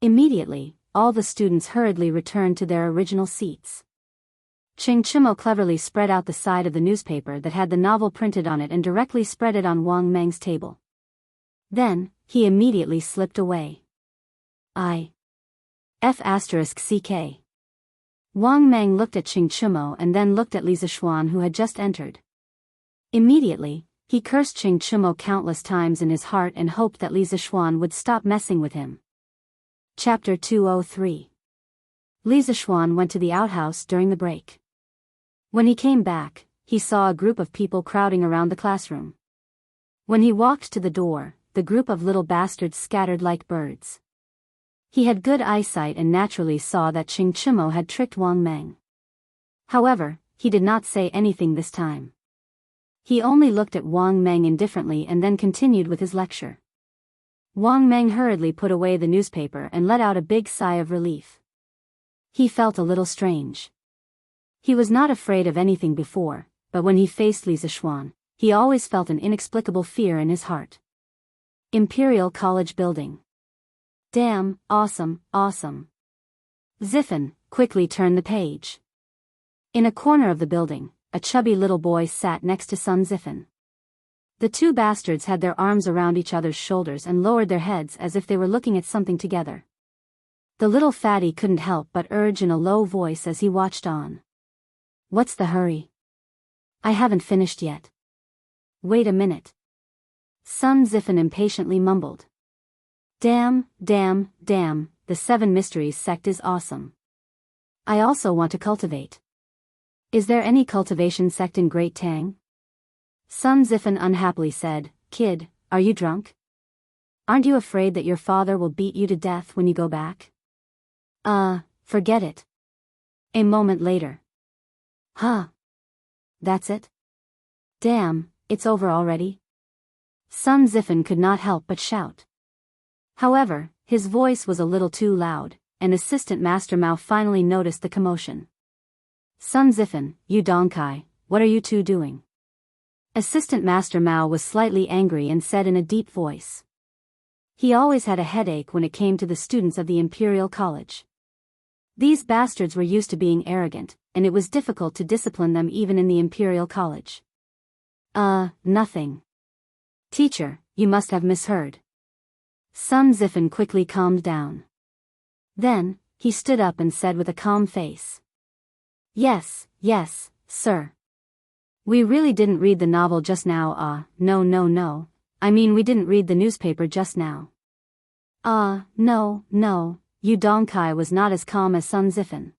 Immediately, all the students hurriedly returned to their original seats. Chimo cleverly spread out the side of the newspaper that had the novel printed on it and directly spread it on Wang Meng's table. Then, he immediately slipped away. F***CK. Wang Meng looked at Chimo and then looked at Li Zixuan, who had just entered. Immediately, he cursed Chimo countless times in his heart and hoped that Li Zixuan would stop messing with him. Chapter 203. Li Zixuan went to the outhouse during the break. When he came back, he saw a group of people crowding around the classroom. When he walked to the door, the group of little bastards scattered like birds. He had good eyesight and naturally saw that Chimo had tricked Wang Meng. However, he did not say anything this time. He only looked at Wang Meng indifferently and then continued with his lecture. Wang Meng hurriedly put away the newspaper and let out a big sigh of relief. He felt a little strange. He was not afraid of anything before, but when he faced Li Zixuan, he always felt an inexplicable fear in his heart. Imperial College Building. Damn, awesome, awesome. Ziffin quickly turned the page. In a corner of the building, a chubby little boy sat next to Sun Ziffin. The two bastards had their arms around each other's shoulders and lowered their heads as if they were looking at something together. The little fatty couldn't help but urge in a low voice as he watched on. What's the hurry? I haven't finished yet. Wait a minute. Sun Ziffin impatiently mumbled. Damn, damn, damn, the Seven Mysteries sect is awesome. I also want to cultivate. Is there any cultivation sect in Great Tang? Sun Ziffin unhappily said, Kid, are you drunk? Aren't you afraid that your father will beat you to death when you go back? Forget it. A moment later. Huh. That's it? Damn, it's over already? Sun Ziffin could not help but shout. However, his voice was a little too loud, and Assistant Master Mao finally noticed the commotion. Sun Ziffin, you Dongkai, what are you two doing? Assistant Master Mao was slightly angry and said in a deep voice. He always had a headache when it came to the students of the Imperial College. These bastards were used to being arrogant, and it was difficult to discipline them even in the Imperial College. Nothing. Teacher, you must have misheard. Sun Ziffin quickly calmed down. Then, he stood up and said with a calm face. Yes, sir. We really didn't read the novel just now, no. I mean we didn't read the newspaper just now. No, Yu Dongkai was not as calm as Sun Ziffin.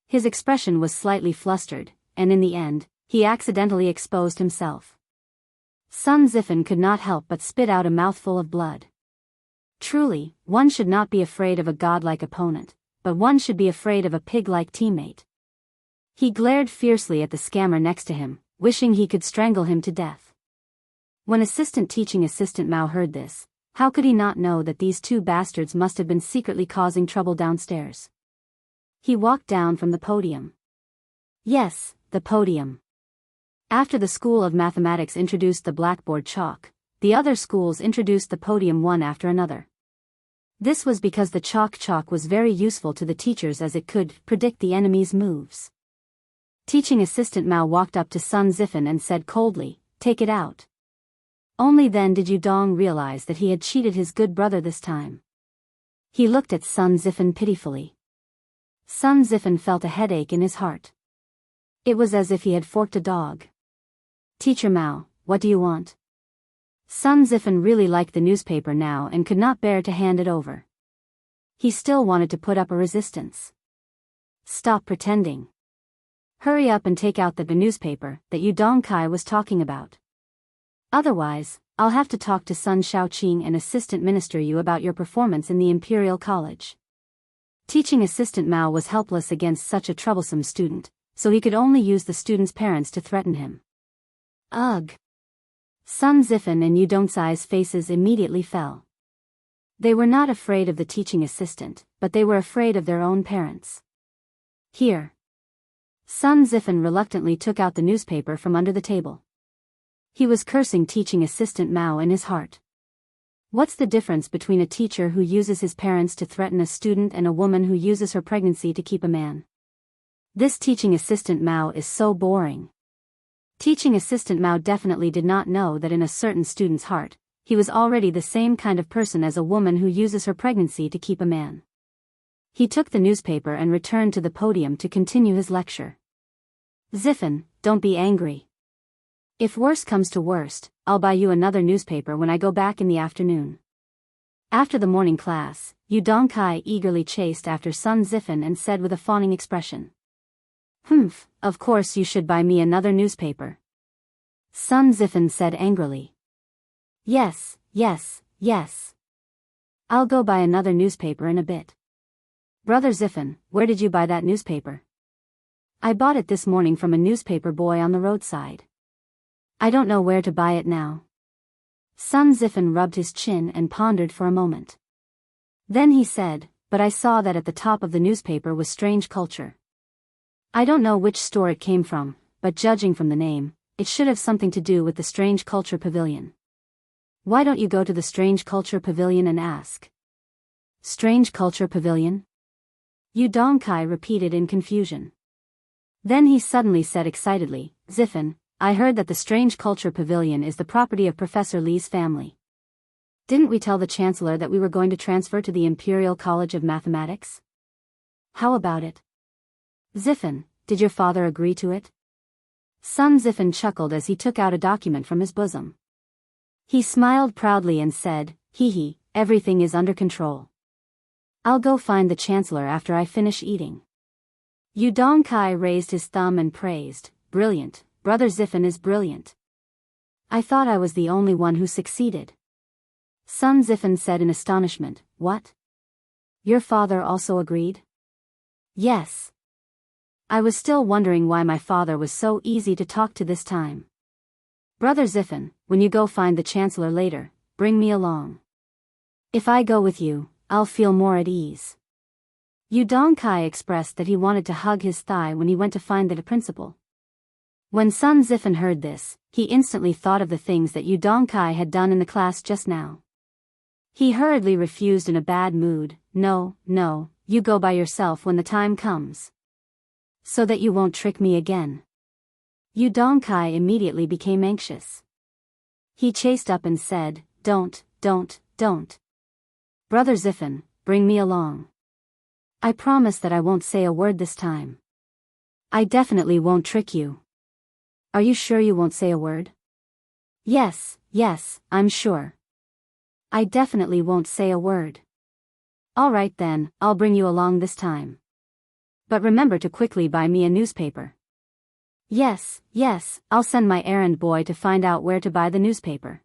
His expression was slightly flustered, and in the end, he accidentally exposed himself. Sun Ziffin could not help but spit out a mouthful of blood. Truly, one should not be afraid of a godlike opponent, but one should be afraid of a pig-like teammate. He glared fiercely at the scammer next to him, wishing he could strangle him to death. When Assistant Teaching Assistant Mao heard this, how could he not know that these two bastards must have been secretly causing trouble downstairs? He walked down from the podium. Yes, the podium. After the School of Mathematics introduced the blackboard chalk, the other schools introduced the podium one after another. This was because the chalk was very useful to the teachers as it could predict the enemy's moves. Teaching Assistant Mao walked up to Sun Ziffin and said coldly, "Take it out." Only then did Yu Dong realize that he had cheated his good brother this time. He looked at Sun Ziffin pitifully. Sun Ziffin felt a headache in his heart. It was as if he had forked a dog. "Teacher Mao, what do you want?" Sun Ziffin really liked the newspaper now and could not bear to hand it over. He still wanted to put up a resistance. "Stop pretending. Hurry up and take out the newspaper that Yu Dongkai was talking about. Otherwise, I'll have to talk to Sun Shaoqing and Assistant Minister Yu about your performance in the Imperial College. Teaching assistant Mao was helpless against such a troublesome student, so he could only use the student's parents to threaten him. Ugh! Sun Zifen and Yu Dongcai's faces immediately fell. They were not afraid of the teaching assistant, but they were afraid of their own parents. Here. Sun Zifen reluctantly took out the newspaper from under the table. He was cursing teaching assistant Mao in his heart. What's the difference between a teacher who uses his parents to threaten a student and a woman who uses her pregnancy to keep a man? This teaching assistant Mao is so boring. Teaching assistant Mao definitely did not know that in a certain student's heart, he was already the same kind of person as a woman who uses her pregnancy to keep a man. He took the newspaper and returned to the podium to continue his lecture. Zifen, don't be angry. If worst comes to worst, I'll buy you another newspaper when I go back in the afternoon. After the morning class, Yu Dongcai eagerly chased after Sun Zifen and said with a fawning expression. Humph, of course you should buy me another newspaper. Sun Zifen said angrily. Yes, yes, yes. I'll go buy another newspaper in a bit. Brother Zifen, where did you buy that newspaper? I bought it this morning from a newspaper boy on the roadside. I don't know where to buy it now. Sun Zifen rubbed his chin and pondered for a moment. Then he said, but I saw that at the top of the newspaper was Strange Culture. I don't know which store it came from, but judging from the name, it should have something to do with the Strange Culture Pavilion. Why don't you go to the Strange Culture Pavilion and ask? Strange Culture Pavilion? Yu Dongcai repeated in confusion. Then he suddenly said excitedly, Zifen, I heard that the Strange Culture Pavilion is the property of Professor Li's family. Didn't we tell the Chancellor that we were going to transfer to the Imperial College of Mathematics? How about it? Zifen, did your father agree to it? Sun Zifen chuckled as he took out a document from his bosom. He smiled proudly and said, hee, everything is under control. I'll go find the Chancellor after I finish eating. Yu Dongcai raised his thumb and praised, brilliant, Brother Zifen is brilliant. I thought I was the only one who succeeded. Sun Zifen said in astonishment, what? Your father also agreed? Yes. I was still wondering why my father was so easy to talk to this time. Brother Zifen, when you go find the Chancellor later, bring me along. If I go with you, I'll feel more at ease. Yu Dongcai expressed that he wanted to hug his thigh when he went to find the principal. When Sun Zifen heard this, he instantly thought of the things that Yu Dongcai had done in the class just now. He hurriedly refused in a bad mood, no, you go by yourself when the time comes. So that you won't trick me again. Yu Dongcai immediately became anxious. He chased up and said, don't. Brother Zifen, bring me along. I promise that I won't say a word this time. I definitely won't trick you. Are you sure you won't say a word? Yes, I'm sure. I definitely won't say a word. All right then, I'll bring you along this time. But remember to quickly buy me a newspaper. Yes, I'll send my errand boy to find out where to buy the newspaper.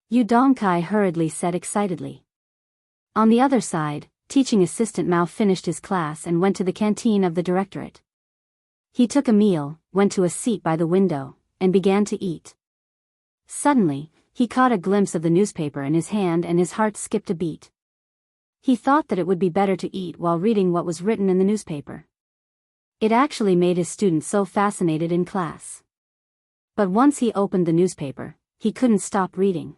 Yu Dongcai hurriedly said excitedly. On the other side, teaching assistant Mao finished his class and went to the canteen of the directorate. He took a meal, went to a seat by the window, and began to eat. Suddenly, he caught a glimpse of the newspaper in his hand and his heart skipped a beat. He thought that it would be better to eat while reading what was written in the newspaper. It actually made his students so fascinated in class. But once he opened the newspaper, he couldn't stop reading.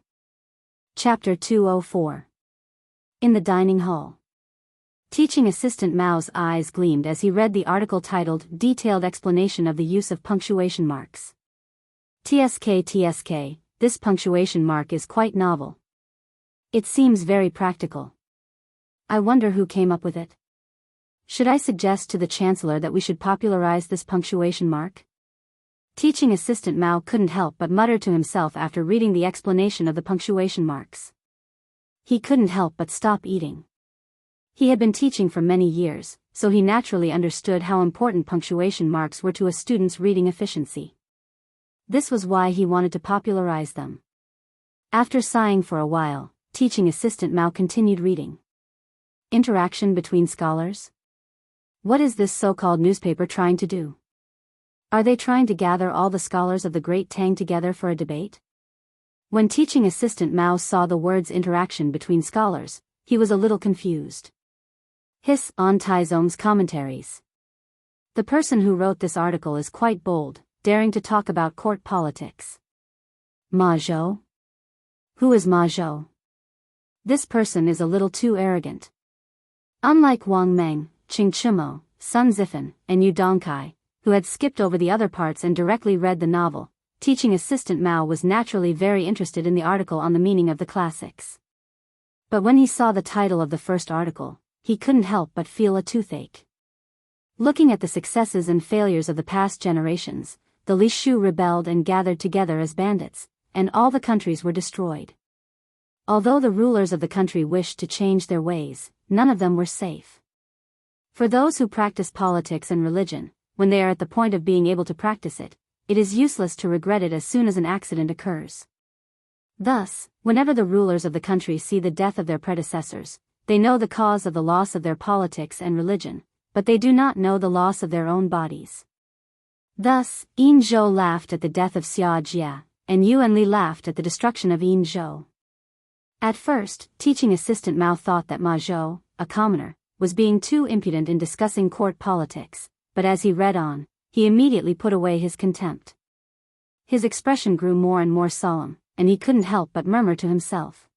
Chapter 204. In the dining hall. Teaching assistant Mao's eyes gleamed as he read the article titled Detailed Explanation of the Use of Punctuation Marks. TSK, this punctuation mark is quite novel. It seems very practical. I wonder who came up with it. Should I suggest to the Chancellor that we should popularize this punctuation mark? Teaching assistant Mao couldn't help but mutter to himself after reading the explanation of the punctuation marks. He couldn't help but stop eating. He had been teaching for many years, so he naturally understood how important punctuation marks were to a student's reading efficiency. This was why he wanted to popularize them. After sighing for a while, teaching assistant Mao continued reading. Interaction between scholars? What is this so-called newspaper trying to do? Are they trying to gather all the scholars of the Great Tang together for a debate? When teaching assistant Mao saw the words interaction between scholars, he was a little confused. Hiss on Taizong's commentaries. The person who wrote this article is quite bold, daring to talk about court politics. Ma Zhou? Who is Ma Zhou? This person is a little too arrogant. Unlike Wang Meng, Qing Chimo, Sun Zifan, and Yu Dongkai, who had skipped over the other parts and directly read the novel, teaching assistant Mao was naturally very interested in the article on the meaning of the classics. But when he saw the title of the first article, he couldn't help but feel a toothache. Looking at the successes and failures of the past generations, the Li Shu rebelled and gathered together as bandits, and all the countries were destroyed. Although the rulers of the country wished to change their ways, none of them were safe. For those who practice politics and religion, when they are at the point of being able to practice it, it is useless to regret it as soon as an accident occurs. Thus, whenever the rulers of the country see the death of their predecessors, they know the cause of the loss of their politics and religion, but they do not know the loss of their own bodies. Thus, Yin Zhou laughed at the death of Xia Jia, and Yuan Li laughed at the destruction of Yin Zhou. At first, teaching assistant Mao thought that Ma Zhou, a commoner, was being too impudent in discussing court politics, but as he read on, he immediately put away his contempt. His expression grew more and more solemn, and he couldn't help but murmur to himself.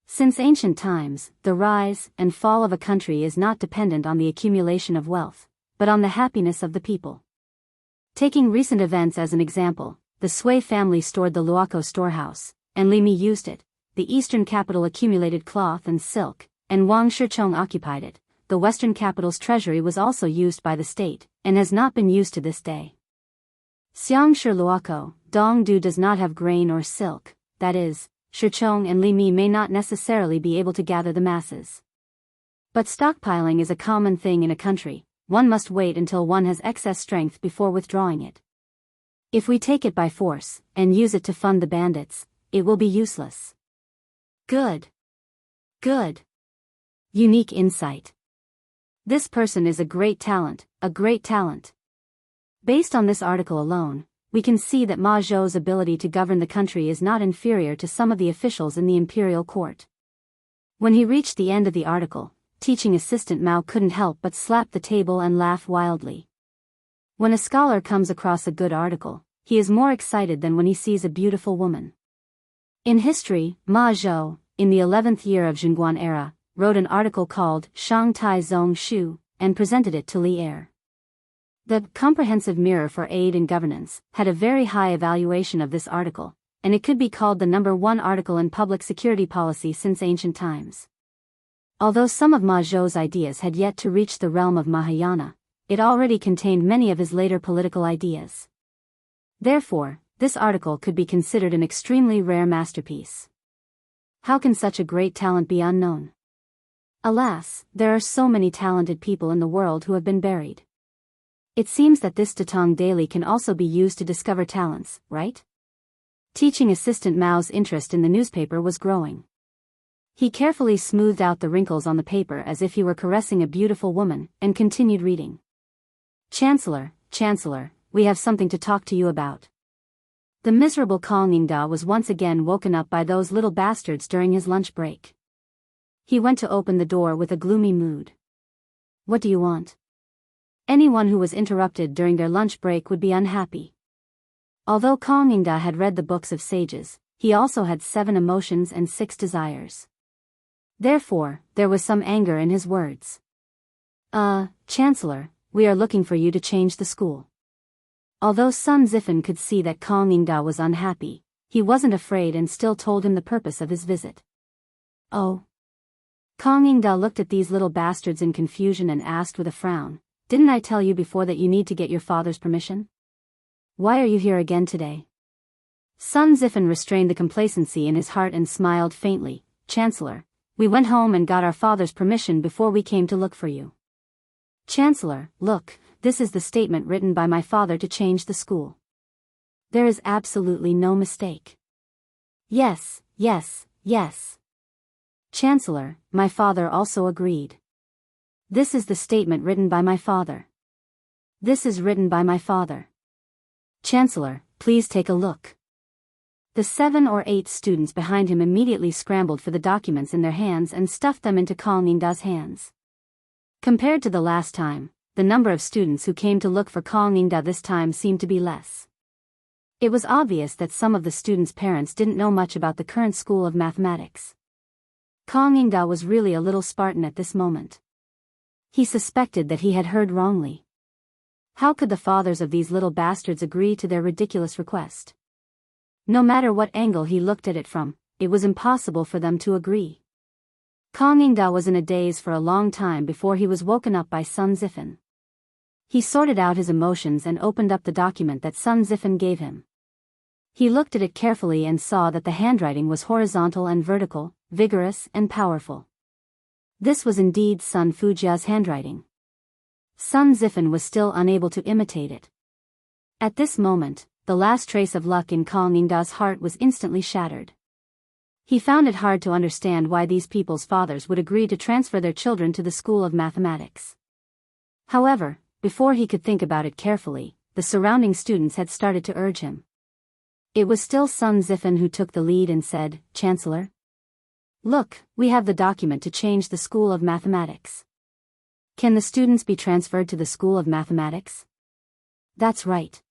Since ancient times, the rise and fall of a country is not dependent on the accumulation of wealth, but on the happiness of the people. Taking recent events as an example, the Sui family stored the Luoco storehouse, and Li Mi used it, the eastern capital accumulated cloth and silk, and Wang Shichong occupied it. The western capital's treasury was also used by the state, and has not been used to this day. Xiangshi Luoco, Dongdu does not have grain or silk, that is, Shichong and Li Mi may not necessarily be able to gather the masses. But stockpiling is a common thing in a country, one must wait until one has excess strength before withdrawing it. If we take it by force, and use it to fund the bandits, it will be useless. Good. Good. Unique insight. This person is a great talent, a great talent. Based on this article alone, we can see that Ma Zhou's ability to govern the country is not inferior to some of the officials in the imperial court. When he reached the end of the article, teaching assistant Mao couldn't help but slap the table and laugh wildly. When a scholar comes across a good article, he is more excited than when he sees a beautiful woman. In history, Ma Zhou, in the 11th year of Zhenguan era, wrote an article called Shang Tai Zong Shu, and presented it to Li Er. The Comprehensive Mirror for Aid in Governance had a very high evaluation of this article, and it could be called the #1 article in public security policy since ancient times. Although some of Ma Zhou's ideas had yet to reach the realm of Mahayana, it already contained many of his later political ideas. Therefore, this article could be considered an extremely rare masterpiece. How can such a great talent be unknown? Alas, there are so many talented people in the world who have been buried. It seems that this Datong daily can also be used to discover talents, right? Teaching assistant Mao's interest in the newspaper was growing. He carefully smoothed out the wrinkles on the paper as if he were caressing a beautiful woman, and continued reading. Chancellor, we have something to talk to you about. The miserable Kong Yingda was once again woken up by those little bastards during his lunch break. He went to open the door with a gloomy mood. What do you want? Anyone who was interrupted during their lunch break would be unhappy. Although Kong Yingda had read the books of sages, he also had 7 emotions and 6 desires. Therefore, there was some anger in his words. Chancellor, we are looking for you to change the school. Although Sun Zifan could see that Kong Yingda was unhappy, he wasn't afraid and still told him the purpose of his visit. Oh. Kong Yingda looked at these little bastards in confusion and asked with a frown, "Didn't I tell you before that you need to get your father's permission? Why are you here again today?" Sun Zifan restrained the complacency in his heart and smiled faintly. "Chancellor, we went home and got our father's permission before we came to look for you." "Chancellor, look, this is the statement written by my father to change the school. There is absolutely no mistake." "Yes, yes, yes. Chancellor, my father also agreed. This is the statement written by my father. This is written by my father. Chancellor, please take a look. The 7 or 8 students behind him immediately scrambled for the documents in their hands and stuffed them into Kang Ningda's hands. Compared to the last time, the number of students who came to look for Kang Ningda this time seemed to be less. It was obvious that some of the students' parents didn't know much about the current school of mathematics. Kang Ningda was really a little Spartan at this moment. He suspected that he had heard wrongly. How could the fathers of these little bastards agree to their ridiculous request? No matter what angle he looked at it from, it was impossible for them to agree. Kang Ningda was in a daze for a long time before he was woken up by Sun Zifen. He sorted out his emotions and opened up the document that Sun Zifen gave him. He looked at it carefully and saw that the handwriting was horizontal and vertical, vigorous and powerful. This was indeed Sun Fujia's handwriting. Sun Zifen was still unable to imitate it. At this moment, the last trace of luck in Kang Ningda's heart was instantly shattered. He found it hard to understand why these people's fathers would agree to transfer their children to the school of mathematics. However, before he could think about it carefully, the surrounding students had started to urge him. It was still Sun Zifen who took the lead and said, Chancellor? Look, we have the document to change the school of mathematics. Can the students be transferred to the school of mathematics? That's right.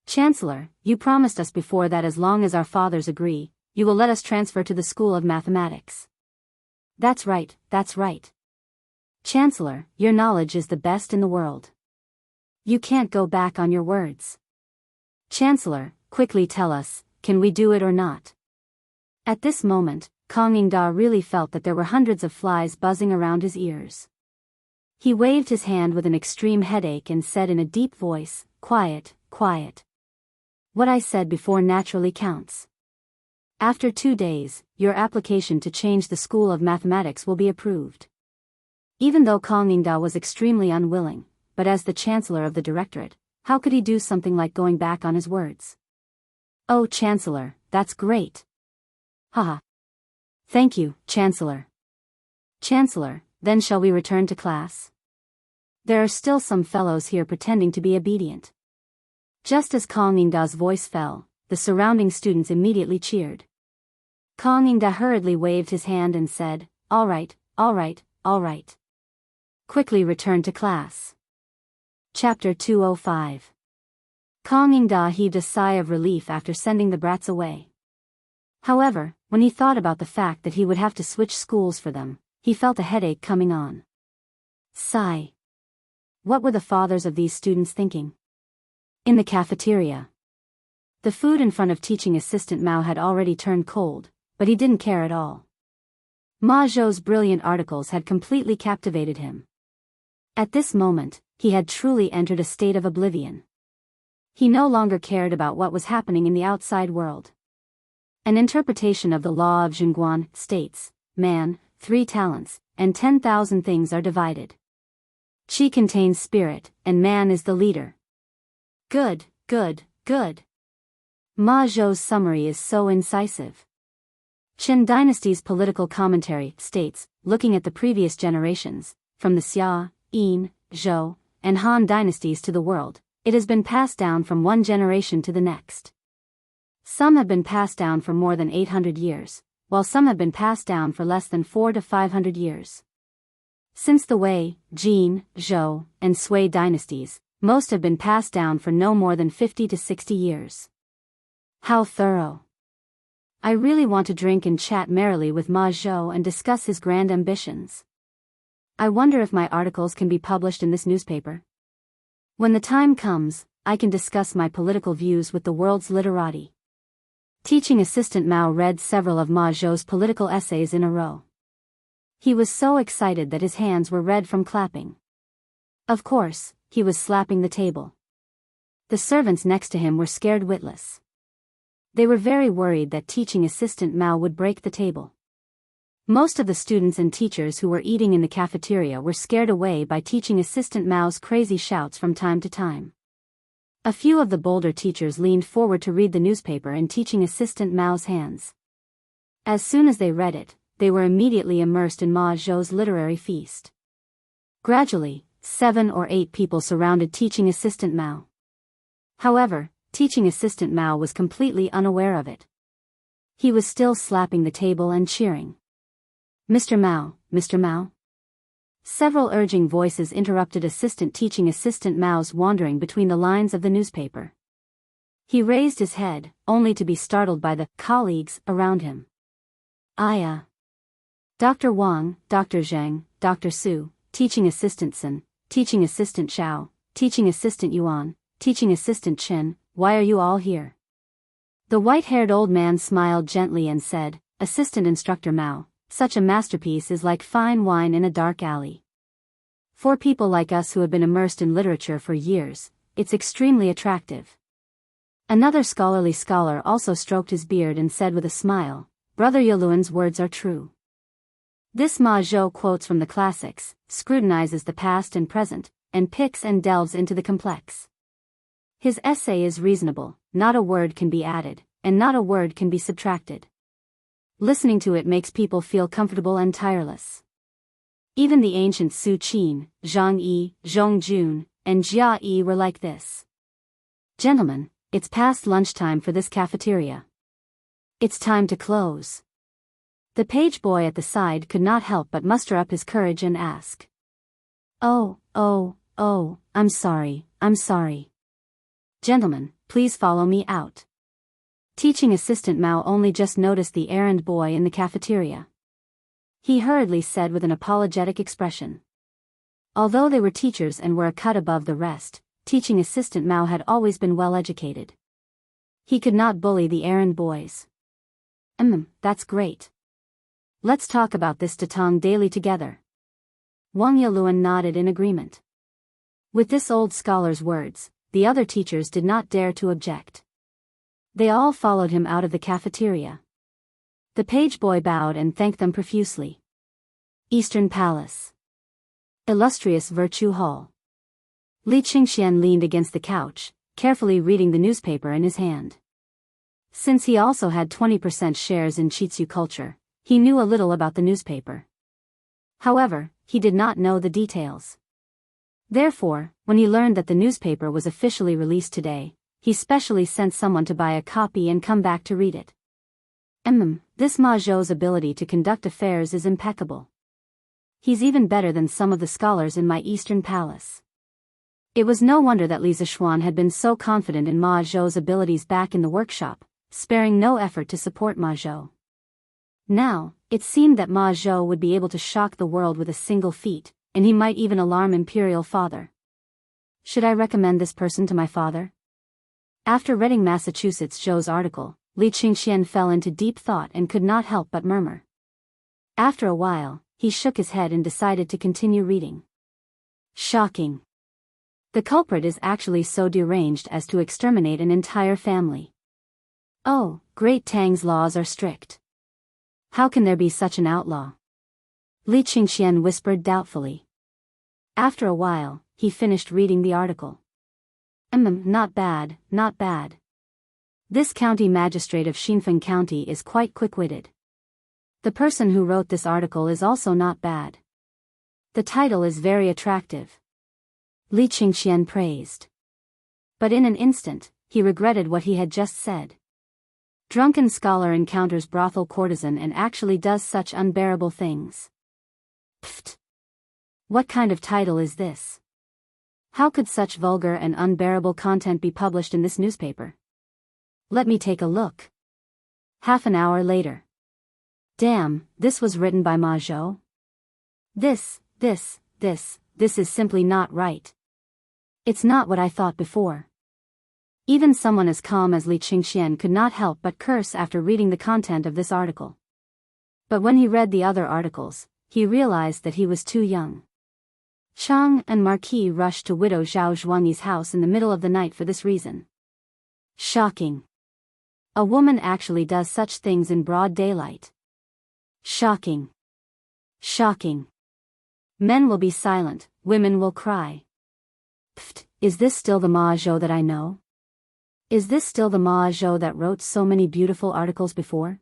Chancellor, you promised us before that as long as our fathers agree, you will let us transfer to the school of mathematics. That's right, that's right. Chancellor, your knowledge is the best in the world. You can't go back on your words. Chancellor, quickly tell us, can we do it or not? At this moment, Kang Ningda really felt that there were hundreds of flies buzzing around his ears. He waved his hand with an extreme headache and said in a deep voice, Quiet, quiet. What I said before naturally counts. After 2 days, your application to change the school of mathematics will be approved. Even though Kang Ningda was extremely unwilling, but as the chancellor of the directorate, how could he do something like going back on his words? Oh, Chancellor, that's great. Haha. Thank you, Chancellor. Chancellor, then shall we return to class? There are still some fellows here pretending to be obedient. Just as Kang Ningda's voice fell, the surrounding students immediately cheered. Kang Ningda hurriedly waved his hand and said, All right, all right, all right. Quickly return to class. Chapter 205. Kang Ningda heaved a sigh of relief after sending the brats away. However, when he thought about the fact that he would have to switch schools for them, he felt a headache coming on. Sigh. What were the fathers of these students thinking? In the cafeteria. The food in front of teaching assistant Mao had already turned cold, but he didn't care at all. Ma Zhou's brilliant articles had completely captivated him. At this moment, he had truly entered a state of oblivion. He no longer cared about what was happening in the outside world. An interpretation of the law of Jianghu states, man, 3 talents, and 10,000 things are divided. Qi contains spirit, and man is the leader. Good, good, good. Ma Zhou's summary is so incisive. Qin dynasty's political commentary states, looking at the previous generations, from the Xia, Yin, Zhou, and Han dynasties to the world, it has been passed down from one generation to the next. Some have been passed down for more than 800 years, while some have been passed down for less than 400 to 500 years. Since the Wei, Jin, Zhou, and Sui dynasties, most have been passed down for no more than 50 to 60 years. How thorough. I really want to drink and chat merrily with Ma Zhou and discuss his grand ambitions. I wonder if my articles can be published in this newspaper. When the time comes, I can discuss my political views with the world's literati. Teaching assistant Mao read several of Ma Zhou's political essays in a row. He was so excited that his hands were red from clapping. Of course, he was slapping the table. The servants next to him were scared witless. They were very worried that teaching assistant Mao would break the table. Most of the students and teachers who were eating in the cafeteria were scared away by teaching assistant Mao's crazy shouts from time to time. A few of the bolder teachers leaned forward to read the newspaper in teaching assistant Mao's hands. As soon as they read it, they were immediately immersed in Ma Zhou's literary feast. Gradually, 7 or 8 people surrounded teaching assistant Mao. However, teaching assistant Mao was completely unaware of it. He was still slapping the table and cheering. "Mr. Mao, Mr. Mao." Several urging voices interrupted teaching assistant Mao's wandering between the lines of the newspaper. He raised his head, only to be startled by the colleagues around him. "Aya. Dr. Wang, Dr. Zheng, Dr. Su, teaching assistant Sun, teaching assistant Xiao, teaching assistant Yuan, teaching assistant Chen, why are you all here?" The white-haired old man smiled gently and said, "Assistant Instructor Mao, such a masterpiece is like fine wine in a dark alley. For people like us who have been immersed in literature for years, it's extremely attractive." Another scholarly scholar also stroked his beard and said with a smile, "Brother Yaluan's words are true." This Ma Zhou quotes from the classics, scrutinizes the past and present, and picks and delves into the complex. His essay is reasonable, not a word can be added, and not a word can be subtracted. Listening to it makes people feel comfortable and tireless. Even the ancient Su Qin, Zhang Yi, Zhong Jun, and Jia Yi were like this. "Gentlemen, it's past lunchtime for this cafeteria. It's time to close." The page boy at the side could not help but muster up his courage and ask. Oh, I'm sorry. Gentlemen, please follow me out." Teaching assistant Mao only just noticed the errand boy in the cafeteria. He hurriedly said with an apologetic expression. Although they were teachers and were a cut above the rest, teaching assistant Mao had always been well educated. He could not bully the errand boys. That's great. Let's talk about this Datong daily together." Wang Yaluan nodded in agreement. With this old scholar's words, the other teachers did not dare to object. They all followed him out of the cafeteria. The page boy bowed and thanked them profusely. Eastern Palace. Illustrious Virtue Hall. Li Qingxian leaned against the couch, carefully reading the newspaper in his hand. Since he also had 20% shares in Chitsu culture, he knew a little about the newspaper. However, he did not know the details. Therefore, when he learned that the newspaper was officially released today, he specially sent someone to buy a copy and come back to read it. This Ma Zhou's ability to conduct affairs is impeccable. He's even better than some of the scholars in my Eastern Palace. It was no wonder that Li Zishuan had been so confident in Ma Zhou's abilities back in the workshop, sparing no effort to support Ma Zhou. Now, it seemed that Ma Zhou would be able to shock the world with a single feat, and he might even alarm Imperial Father. Should I recommend this person to my father? After reading Massachusetts Zhou's article, Li Qingxian fell into deep thought and could not help but murmur. After a while, he shook his head and decided to continue reading. Shocking. The culprit is actually so deranged as to exterminate an entire family. Oh, Great Tang's laws are strict. How can there be such an outlaw? Li Qingxian whispered doubtfully. After a while, he finished reading the article. Not bad. This county magistrate of Xinfeng County is quite quick-witted. The person who wrote this article is also not bad. The title is very attractive. Li Qingxian praised. But in an instant, he regretted what he had just said. Drunken scholar encounters brothel courtesan and actually does such unbearable things. Pfft! What kind of title is this? How could such vulgar and unbearable content be published in this newspaper? Let me take a look. Half an hour later. Damn, this was written by Ma Zhou? This is simply not right. It's not what I thought before. Even someone as calm as Li Qingxian could not help but curse after reading the content of this article. But when he read the other articles, he realized that he was too young. Chang and Marquis rushed to Widow Zhao Zhuangyi's house in the middle of the night for this reason. Shocking. A woman actually does such things in broad daylight. Shocking. Men will be silent, women will cry. Pfft, is this still the Ma Zhou that I know? Is this still the Ma Zhou that wrote so many beautiful articles before?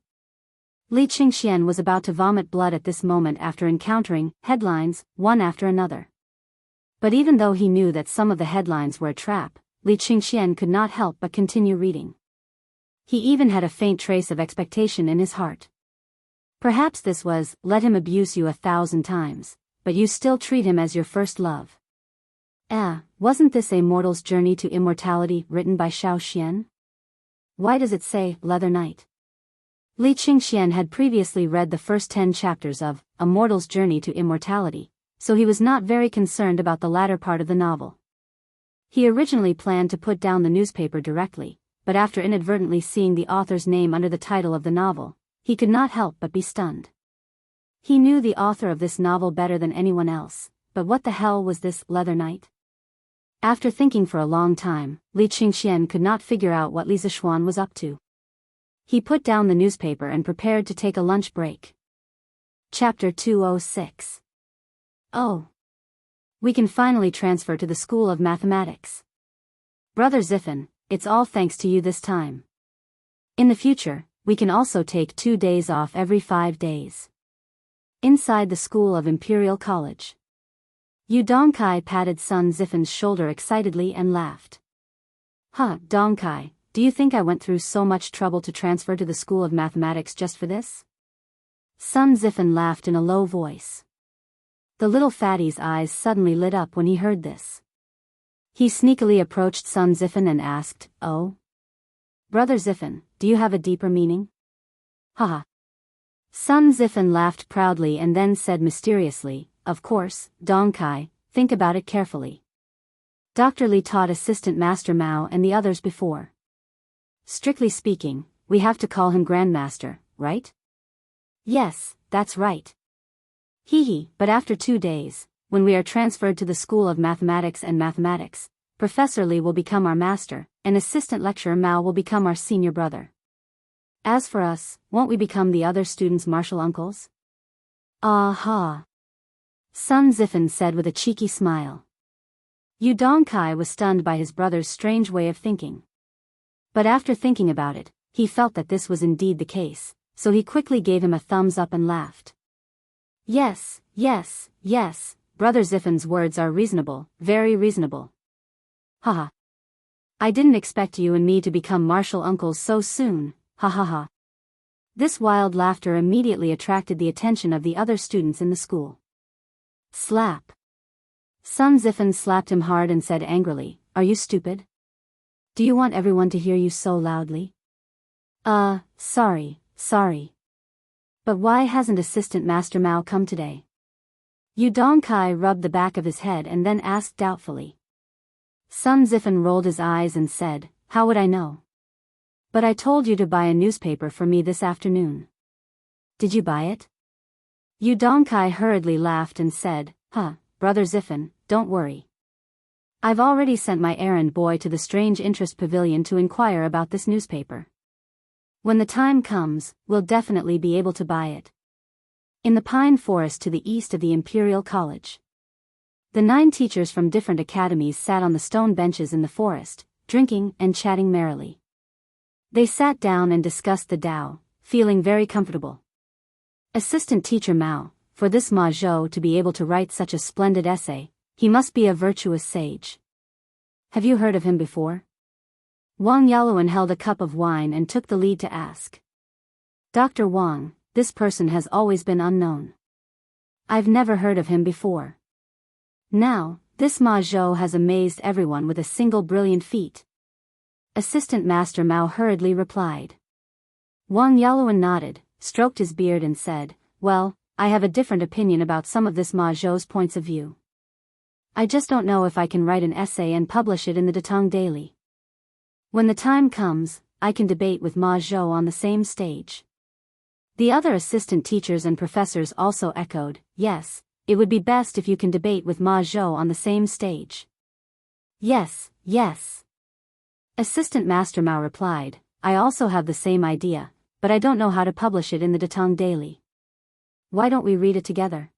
Li Qingxian was about to vomit blood at this moment after encountering headlines, one after another. But even though he knew that some of the headlines were a trap, Li Qingxian could not help but continue reading. He even had a faint trace of expectation in his heart. Perhaps this was, let him abuse you 1,000 times, but you still treat him as your first love. Wasn't this A Mortal's Journey to Immortality written by Xiao Xian? Why does it say, Leather Knight? Li Qingxian had previously read the first 10 chapters of A Mortal's Journey to Immortality, so he was not very concerned about the latter part of the novel. He originally planned to put down the newspaper directly, but after inadvertently seeing the author's name under the title of the novel, he could not help but be stunned. He knew the author of this novel better than anyone else, but what the hell was this Leather Knight? After thinking for a long time, Li Qingxian could not figure out what Li Zishuan was up to. He put down the newspaper and prepared to take a lunch break. Chapter 206. Oh. We can finally transfer to the School of Mathematics. Brother Ziffin, it's all thanks to you this time. In the future, we can also take 2 days off every 5 days. Inside the School of Imperial College. Yu Dongkai patted Sun Ziffin's shoulder excitedly and laughed. Dongkai, do you think I went through so much trouble to transfer to the School of Mathematics just for this? Sun Ziffin laughed in a low voice. The little fatty's eyes suddenly lit up when he heard this. He sneakily approached Sun Ziffin and asked, Oh? Brother Ziffin, do you have a deeper meaning? Haha. Sun Ziffin laughed proudly and then said mysteriously, Of course, Dongkai, think about it carefully. Dr. Li taught Assistant Master Mao and the others before. Strictly speaking, we have to call him Grandmaster, right? Yes, that's right. But after 2 days, when we are transferred to the School of Mathematics and Mathematics, Professor Li will become our master, and Assistant Lecturer Mao will become our senior brother. As for us, won't we become the other students' martial uncles? Aha! Sun Ziffin said with a cheeky smile. Yu Dongkai was stunned by his brother's strange way of thinking. But after thinking about it, he felt that this was indeed the case, so he quickly gave him a thumbs up and laughed. Yes, Brother Ziffin's words are reasonable, very reasonable. Haha. I didn't expect you and me to become martial uncles so soon, ha ha ha. This wild laughter immediately attracted the attention of the other students in the school. Slap. Sun Ziffin slapped him hard and said angrily, Are you stupid? Do you want everyone to hear you so loudly? Sorry. But why hasn't Assistant Master Mao come today? Yu Dongkai rubbed the back of his head and then asked doubtfully. Sun Ziffin rolled his eyes and said, How would I know? But I told you to buy a newspaper for me this afternoon. Did you buy it? Yu Dongkai hurriedly laughed and said, Brother Ziffin, don't worry. I've already sent my errand boy to the Strange Interest Pavilion to inquire about this newspaper. When the time comes, we'll definitely be able to buy it. In the pine forest to the east of the Imperial College. The 9 teachers from different academies sat on the stone benches in the forest, drinking and chatting merrily. They sat down and discussed the Tao, feeling very comfortable. Assistant Teacher Mao, for this Ma Zhou to be able to write such a splendid essay, he must be a virtuous sage. Have you heard of him before? Wang Yaluan held a cup of wine and took the lead to ask. Dr. Wang, this person has always been unknown. I've never heard of him before. Now, this Ma Zhou has amazed everyone with a single brilliant feat. Assistant Master Mao hurriedly replied. Wang Yaluan nodded, stroked his beard and said, Well, I have a different opinion about some of this Ma Zhou's points of view. I just don't know if I can write an essay and publish it in the Datong Daily. When the time comes, I can debate with Ma Zhou on the same stage. The other assistant teachers and professors also echoed, Yes, it would be best if you can debate with Ma Zhou on the same stage. Yes. Assistant Master Mao replied, I also have the same idea, but I don't know how to publish it in the Datong Daily. Why don't we read it together?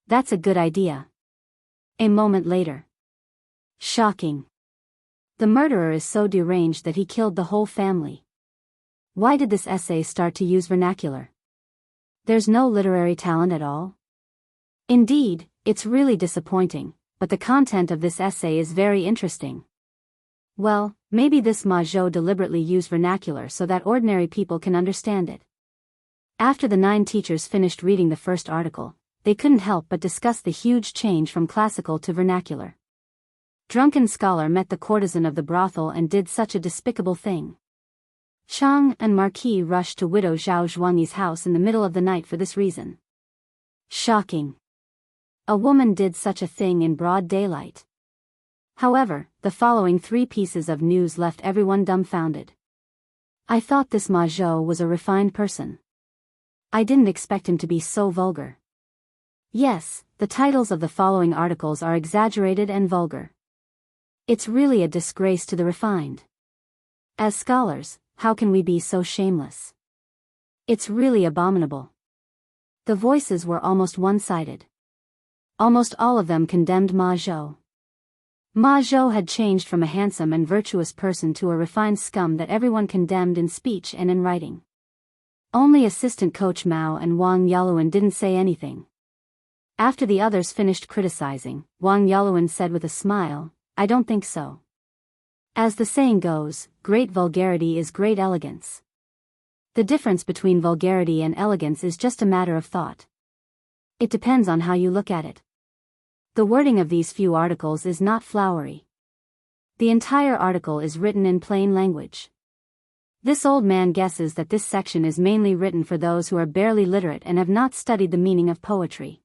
That's a good idea. A moment later. Shocking. The murderer is so deranged that he killed the whole family. Why did this essay start to use vernacular? There's no literary talent at all? Indeed, it's really disappointing, but the content of this essay is very interesting. Well, maybe this Ma Zhou deliberately used vernacular so that ordinary people can understand it. After the 9 teachers finished reading the first article, they couldn't help but discuss the huge change from classical to vernacular. Drunken scholar met the courtesan of the brothel and did such a despicable thing. Chang and Marquis rushed to widow Zhao Zhuangyi's house in the middle of the night for this reason. Shocking. A woman did such a thing in broad daylight. However, the following 3 pieces of news left everyone dumbfounded. I thought this Ma Zhou was a refined person. I didn't expect him to be so vulgar. Yes, the titles of the following articles are exaggerated and vulgar. It's really a disgrace to the refined. As scholars, how can we be so shameless? It's really abominable. The voices were almost one-sided. Almost all of them condemned Ma Zhou. Ma Zhou had changed from a handsome and virtuous person to a refined scum that everyone condemned in speech and in writing. Only assistant coach Mao and Wang Yaluan didn't say anything. After the others finished criticizing, Wang Yaluan said with a smile, I don't think so. As the saying goes, great vulgarity is great elegance. The difference between vulgarity and elegance is just a matter of thought. It depends on how you look at it. The wording of these few articles is not flowery. The entire article is written in plain language. This old man guesses that this section is mainly written for those who are barely literate and have not studied the meaning of poetry.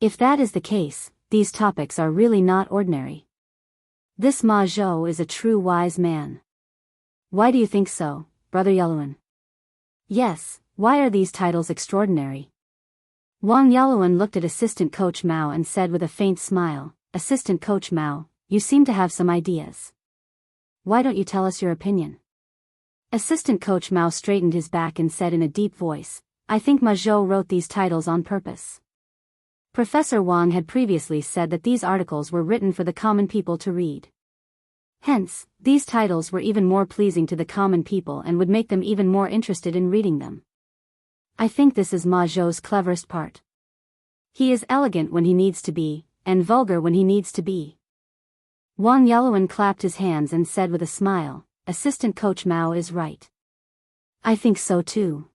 If that is the case, these topics are really not ordinary. This Ma Zhou is a true wise man. Why do you think so, Brother Yaluan? Yes, why are these titles extraordinary? Wang Yaluan looked at assistant coach Mao and said with a faint smile, Assistant coach Mao, you seem to have some ideas. Why don't you tell us your opinion? Assistant coach Mao straightened his back and said in a deep voice, I think Ma Zhou wrote these titles on purpose. Professor Wang had previously said that these articles were written for the common people to read. Hence, these titles were even more pleasing to the common people and would make them even more interested in reading them. I think this is Ma Zhou's cleverest part. He is elegant when he needs to be, and vulgar when he needs to be. Wang Yaluan clapped his hands and said with a smile, Assistant coach Mao is right. I think so too.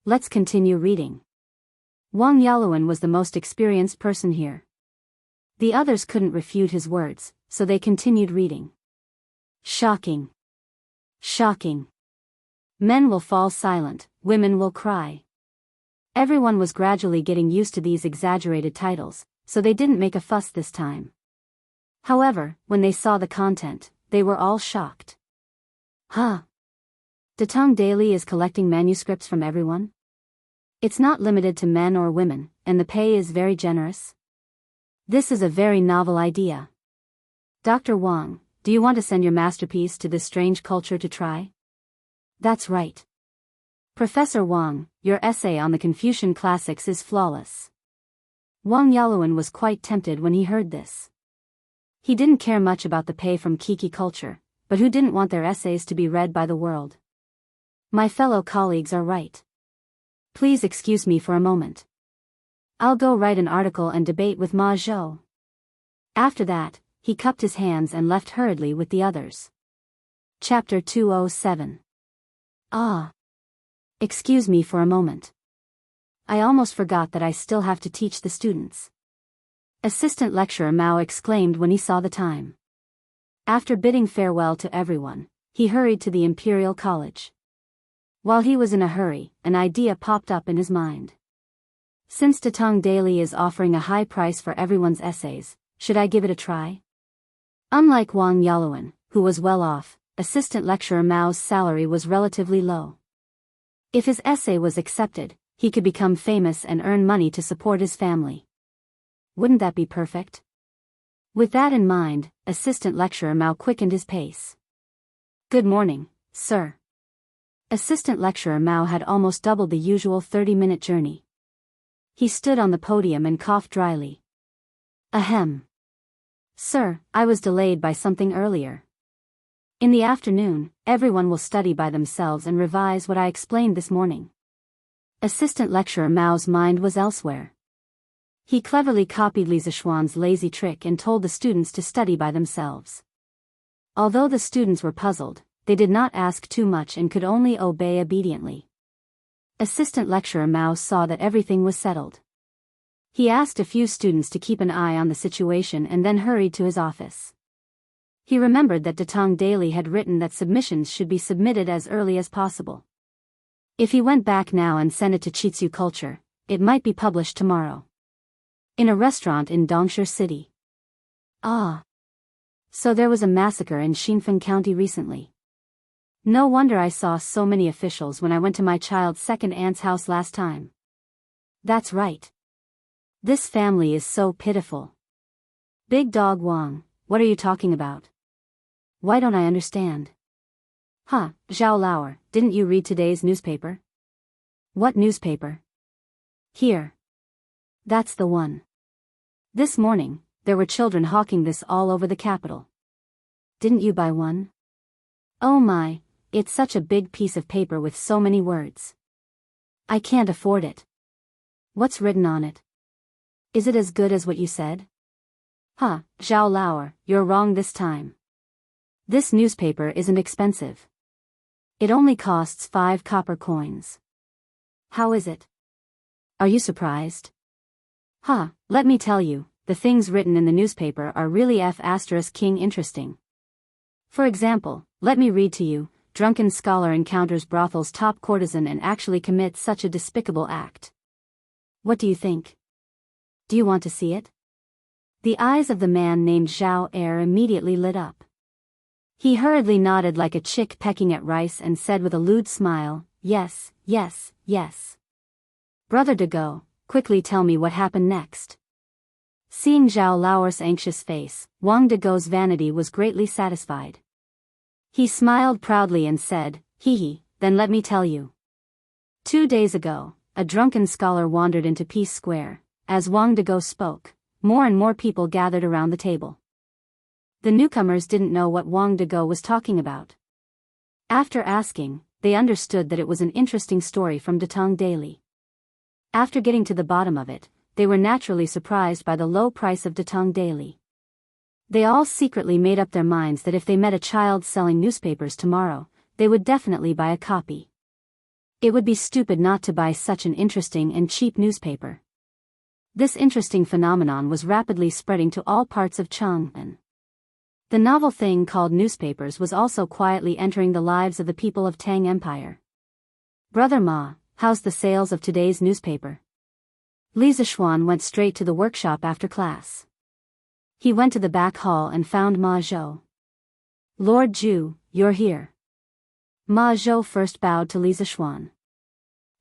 Let's continue reading. Wang Yaluan was the most experienced person here. The others couldn't refute his words, so they continued reading. Shocking. Shocking. Men will fall silent, women will cry. Everyone was gradually getting used to these exaggerated titles, so they didn't make a fuss this time. However, when they saw the content, they were all shocked. Huh? Datong Daily is collecting manuscripts from everyone? It's not limited to men or women, and the pay is very generous. This is a very novel idea. Dr. Wang, do you want to send your masterpiece to this strange culture to try? That's right. Professor Wang, your essay on the Confucian classics is flawless. Wang Yaluan was quite tempted when he heard this. He didn't care much about the pay from Kiki culture, but who didn't want their essays to be read by the world? My fellow colleagues are right. Please excuse me for a moment. I'll go write an article and debate with Ma Zhou. After that, he cupped his hands and left hurriedly with the others. Chapter 207. Ah. Excuse me for a moment. I almost forgot that I still have to teach the students. Assistant lecturer Mao exclaimed when he saw the time. After bidding farewell to everyone, he hurried to the Imperial College. While he was in a hurry, an idea popped up in his mind. Since Datong Daily is offering a high price for everyone's essays, should I give it a try? Unlike Wang Yaluan, who was well off, assistant lecturer Mao's salary was relatively low. If his essay was accepted, he could become famous and earn money to support his family. Wouldn't that be perfect? With that in mind, assistant lecturer Mao quickened his pace. Good morning, sir. Assistant lecturer Mao had almost doubled the usual 30-minute journey. He stood on the podium and coughed dryly. Ahem. Sir, I was delayed by something earlier. In the afternoon, everyone will study by themselves and revise what I explained this morning. Assistant lecturer Mao's mind was elsewhere. He cleverly copied Li Zishuan's lazy trick and told the students to study by themselves. Although the students were puzzled, they did not ask too much and could only obey obediently. Assistant lecturer Mao saw that everything was settled. He asked a few students to keep an eye on the situation and then hurried to his office. He remembered that Datong Daily had written that submissions should be submitted as early as possible. If he went back now and sent it to Chitsu Culture, it might be published tomorrow. In a restaurant in Dongshu City. Ah. So there was a massacre in Xinfeng County recently. No wonder I saw so many officials when I went to my child's second aunt's house last time. That's right. This family is so pitiful. Big Dog Wang, what are you talking about? Why don't I understand? Huh, Zhao Lauer, didn't you read today's newspaper? What newspaper? Here. That's the one. This morning, there were children hawking this all over the capital. Didn't you buy one? Oh my, it's such a big piece of paper with so many words. I can't afford it. What's written on it? Is it as good as what you said? Huh, Zhao Lauer, you're wrong this time. This newspaper isn't expensive. It only costs 5 copper coins. How is it? Are you surprised? Huh, let me tell you, the things written in the newspaper are really King interesting. For example, let me read to you, drunken scholar encounters brothel's top courtesan and actually commits such a despicable act. What do you think? Do you want to see it? The eyes of the man named Zhao Er immediately lit up. He hurriedly nodded like a chick pecking at rice and said with a lewd smile, yes, yes, yes. Brother Dago, quickly tell me what happened next. Seeing Zhao Lauer's anxious face, Wang Dago's vanity was greatly satisfied. He smiled proudly and said, hee, then let me tell you. 2 days ago, a drunken scholar wandered into Peace Square. As Wang Dago spoke, more and more people gathered around the table. The newcomers didn't know what Wang Dago was talking about. After asking, they understood that it was an interesting story from Datong Daily. After getting to the bottom of it, they were naturally surprised by the low price of Datong Daily. They all secretly made up their minds that if they met a child selling newspapers tomorrow, they would definitely buy a copy. It would be stupid not to buy such an interesting and cheap newspaper. This interesting phenomenon was rapidly spreading to all parts of Chang'an. The novel thing called newspapers was also quietly entering the lives of the people of Tang Empire. Brother Ma, how's the sales of today's newspaper? Li Zishuan went straight to the workshop after class. He went to the back hall and found Ma Zhou. Lord Zhu, you're here. Ma Zhou first bowed to Li Zishuan.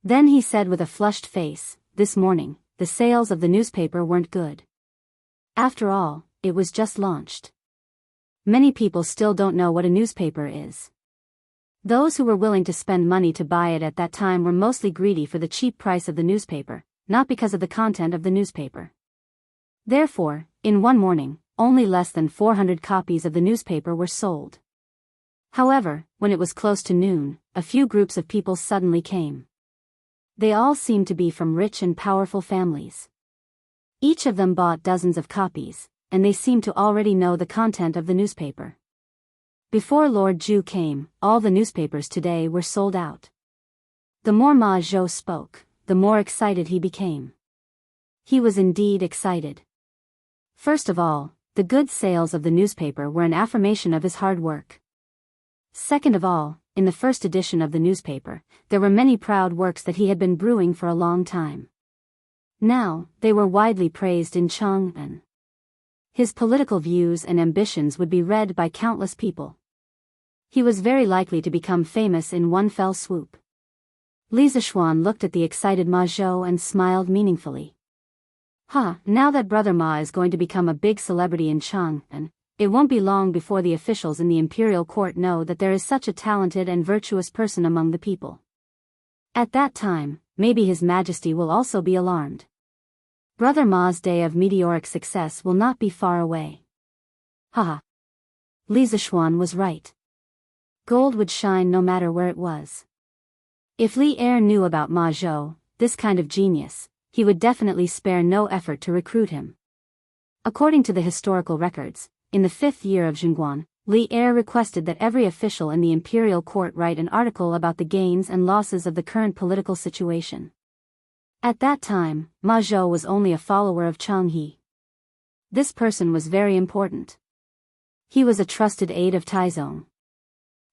Then he said with a flushed face, this morning, the sales of the newspaper weren't good. After all, it was just launched. Many people still don't know what a newspaper is. Those who were willing to spend money to buy it at that time were mostly greedy for the cheap price of the newspaper, not because of the content of the newspaper. Therefore, in one morning, only less than 400 copies of the newspaper were sold. However, when it was close to noon, a few groups of people suddenly came. They all seemed to be from rich and powerful families. Each of them bought dozens of copies, and they seemed to already know the content of the newspaper. Before Lord Zhu came, all the newspapers today were sold out. The more Ma Zhou spoke, the more excited he became. He was indeed excited. First of all, the good sales of the newspaper were an affirmation of his hard work. Second of all, in the first edition of the newspaper, there were many proud works that he had been brewing for a long time. Now, they were widely praised in Chang'an. His political views and ambitions would be read by countless people. He was very likely to become famous in one fell swoop. Li Zishuan looked at the excited Ma Zhou and smiled meaningfully. Now that Brother Ma is going to become a big celebrity in Chang'an, it won't be long before the officials in the imperial court know that there is such a talented and virtuous person among the people. At that time, maybe His Majesty will also be alarmed. Brother Ma's day of meteoric success will not be far away. Li Zishuan was right. Gold would shine no matter where it was. If Li Er knew about Ma Zhou, this kind of genius, he would definitely spare no effort to recruit him. According to the historical records, in the 5th year of Zhongguan, Li Er requested that every official in the imperial court write an article about the gains and losses of the current political situation. At that time, Ma Zhou was only a follower of Chang He. This person was very important. He was a trusted aide of Taizong.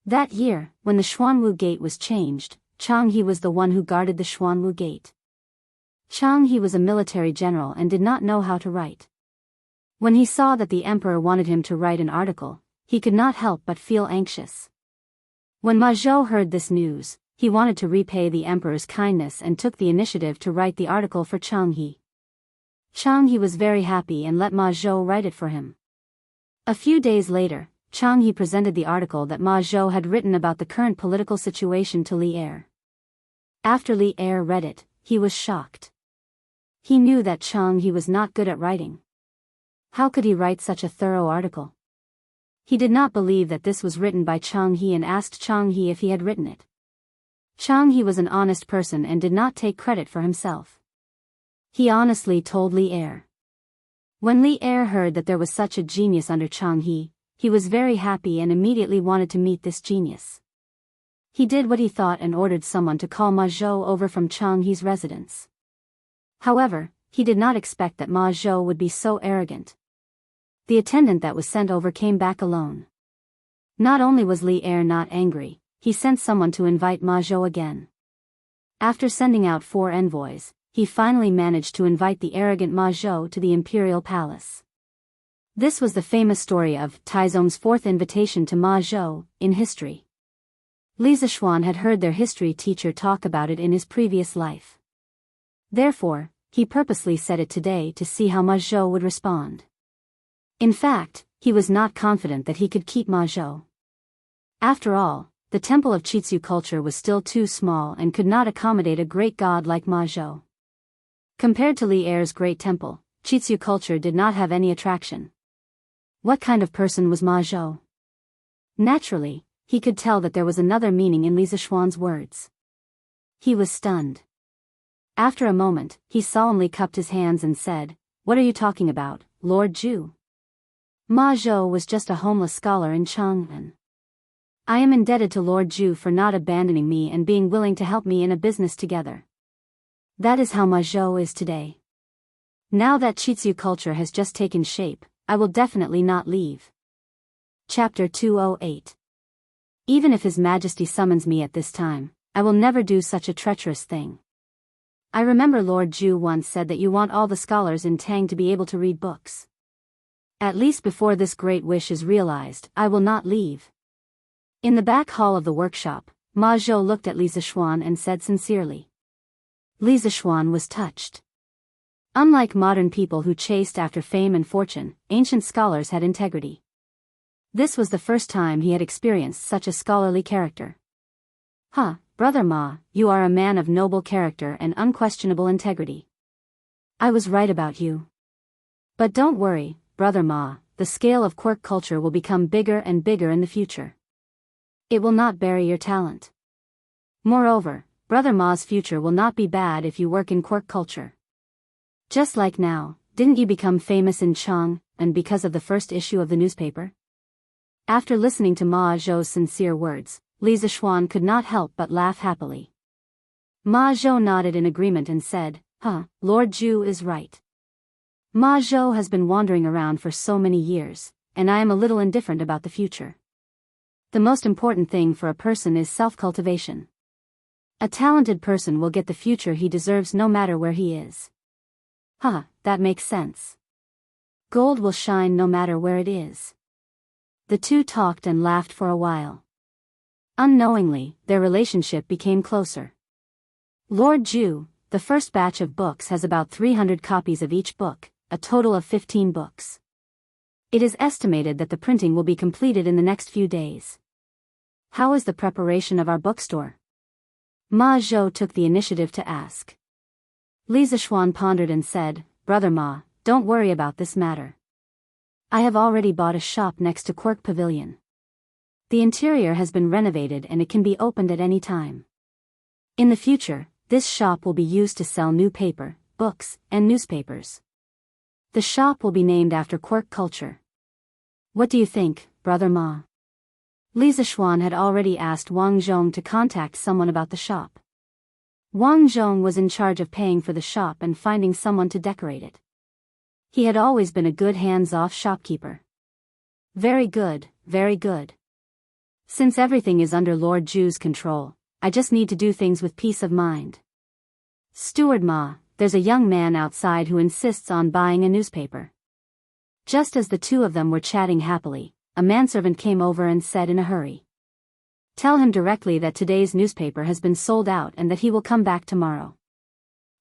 That year, when the Xuanwu Gate was changed, Chang He was the one who guarded the Xuanwu Gate. Chang He was a military general and did not know how to write. When he saw that the emperor wanted him to write an article, he could not help but feel anxious. When Ma Zhou heard this news, he wanted to repay the emperor's kindness and took the initiative to write the article for Chang He. Chang He was very happy and let Ma Zhou write it for him. A few days later, Chang He presented the article that Ma Zhou had written about the current political situation to Li Er. After Li Er read it, he was shocked. He knew that Chang He was not good at writing. How could he write such a thorough article? He did not believe that this was written by Chang He and asked Chang He if he had written it. Chang He was an honest person and did not take credit for himself. He honestly told Li Er. When Li Er heard that there was such a genius under Chang He was very happy and immediately wanted to meet this genius. He did what he thought and ordered someone to call Ma Zhou over from Chang He's residence. However, he did not expect that Ma Zhou would be so arrogant. The attendant that was sent over came back alone. Not only was Li Er not angry, he sent someone to invite Ma Zhou again. After sending out 4 envoys, he finally managed to invite the arrogant Ma Zhou to the imperial palace. This was the famous story of Taizong's 4th invitation to Ma Zhou in history. Li Zishuan had heard their history teacher talk about it in his previous life. Therefore, he purposely said it today to see how Ma Zhou would respond. In fact, he was not confident that he could keep Ma Zhou. After all, the temple of Qitsu culture was still too small and could not accommodate a great god like Ma Zhou. Compared to Li Er's great temple, Qitsu culture did not have any attraction. What kind of person was Ma Zhou? Naturally, he could tell that there was another meaning in Li Zishuan's words. He was stunned. After a moment, he solemnly cupped his hands and said, "What are you talking about, Lord Zhu?" Ma Zhou was just a homeless scholar in Chang'an. I am indebted to Lord Zhu for not abandoning me and being willing to help me in a business together. That is how Ma Zhou is today. Now that Qitsu culture has just taken shape, I will definitely not leave. Chapter 208. Even if His Majesty summons me at this time, I will never do such a treacherous thing. I remember Lord Zhu once said that you want all the scholars in Tang to be able to read books. At least before this great wish is realized, I will not leave. In the back hall of the workshop, Ma Zhou looked at Li Zishuan and said sincerely. Li Zishuan was touched. Unlike modern people who chased after fame and fortune, ancient scholars had integrity. This was the first time he had experienced such a scholarly character. Brother Ma, you are a man of noble character and unquestionable integrity. I was right about you. But don't worry, Brother Ma, the scale of quirk culture will become bigger and bigger in the future. It will not bury your talent. Moreover, Brother Ma's future will not be bad if you work in quirk culture. Just like now, didn't you become famous in Chang, and because of the first issue of the newspaper? After listening to Ma Zhou's sincere words, Li Zishuan could not help but laugh happily. Ma Zhou nodded in agreement and said, Lord Zhu is right. Ma Zhou has been wandering around for so many years, and I am a little indifferent about the future. The most important thing for a person is self-cultivation. A talented person will get the future he deserves no matter where he is. That makes sense. Gold will shine no matter where it is. The two talked and laughed for a while. Unknowingly, their relationship became closer. Lord Zhu, the first batch of books has about 300 copies of each book, a total of 15 books. It is estimated that the printing will be completed in the next few days. How is the preparation of our bookstore? Ma Zhou took the initiative to ask. Li Zishuan pondered and said, Brother Ma, don't worry about this matter. I have already bought a shop next to Quirk Pavilion. The interior has been renovated and it can be opened at any time. In the future, This shop will be used to sell new paper, books, and newspapers. The shop will be named after quirk culture. What do you think, Brother Ma? Li Zishuan had already asked Wang Zhong to contact someone about the shop. Wang Zhong was in charge of paying for the shop and finding someone to decorate it. He had always been a good hands-off shopkeeper. Very good, very good. Since everything is under Lord Ju's control, I just need to do things with peace of mind. Steward Ma, there's a young man outside who insists on buying a newspaper. Just as the two of them were chatting happily, a manservant came over and said in a hurry. Tell him directly that today's newspaper has been sold out and that he will come back tomorrow.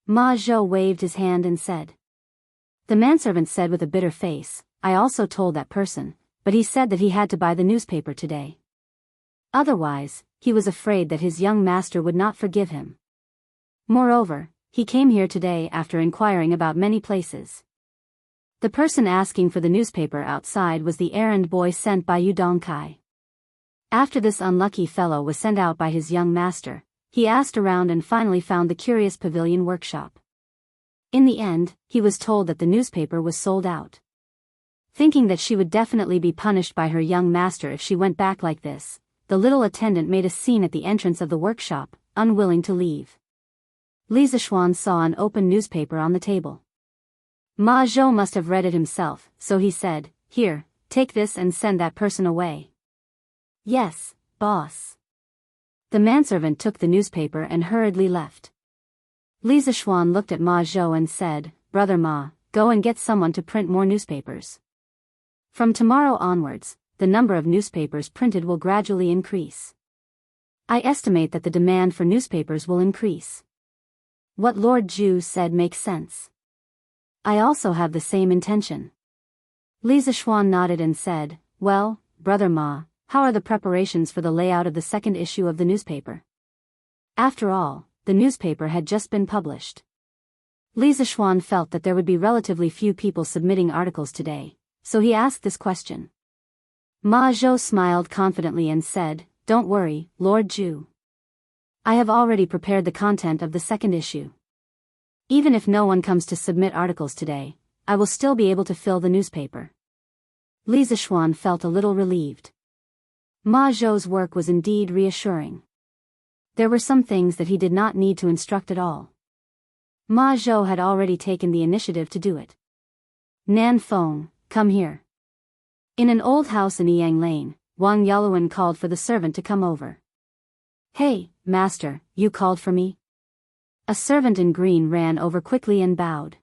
Ma Zhou waved his hand and said. The manservant said with a bitter face, I also told that person, but he said that he had to buy the newspaper today. Otherwise, he was afraid that his young master would not forgive him. Moreover, he came here today after inquiring about many places. The person asking for the newspaper outside was the errand boy sent by Yu Dongkai. After this unlucky fellow was sent out by his young master, he asked around and finally found the curious pavilion workshop. In the end, he was told that the newspaper was sold out. Thinking that she would definitely be punished by her young master if she went back like this, the little attendant made a scene at the entrance of the workshop, unwilling to leave. Li Zishuan saw an open newspaper on the table. Ma Zhou must have read it himself, so he said, Here, take this and send that person away. Yes, boss. The manservant took the newspaper and hurriedly left. Li Zishuan looked at Ma Zhou and said, Brother Ma, go and get someone to print more newspapers. From tomorrow onwards, the number of newspapers printed will gradually increase. I estimate that the demand for newspapers will increase. What Lord Ju said makes sense. I also have the same intention. Li Zishuan nodded and said, Well, Brother Ma, how are the preparations for the layout of the second issue of the newspaper? After all, the newspaper had just been published. Li Zishuan felt that there would be relatively few people submitting articles today, so he asked this question. Ma Zhou smiled confidently and said, Don't worry, Lord Ju. I have already prepared the content of the second issue. Even if no one comes to submit articles today, I will still be able to fill the newspaper. Li Zishuan felt a little relieved. Ma Zhou's work was indeed reassuring. There were some things that he did not need to instruct at all. Ma Zhou had already taken the initiative to do it. Nan Feng, come here. In an old house in Yang Lane, Wang Yaluan called for the servant to come over. Hey, master, you called for me? A servant in green ran over quickly and bowed.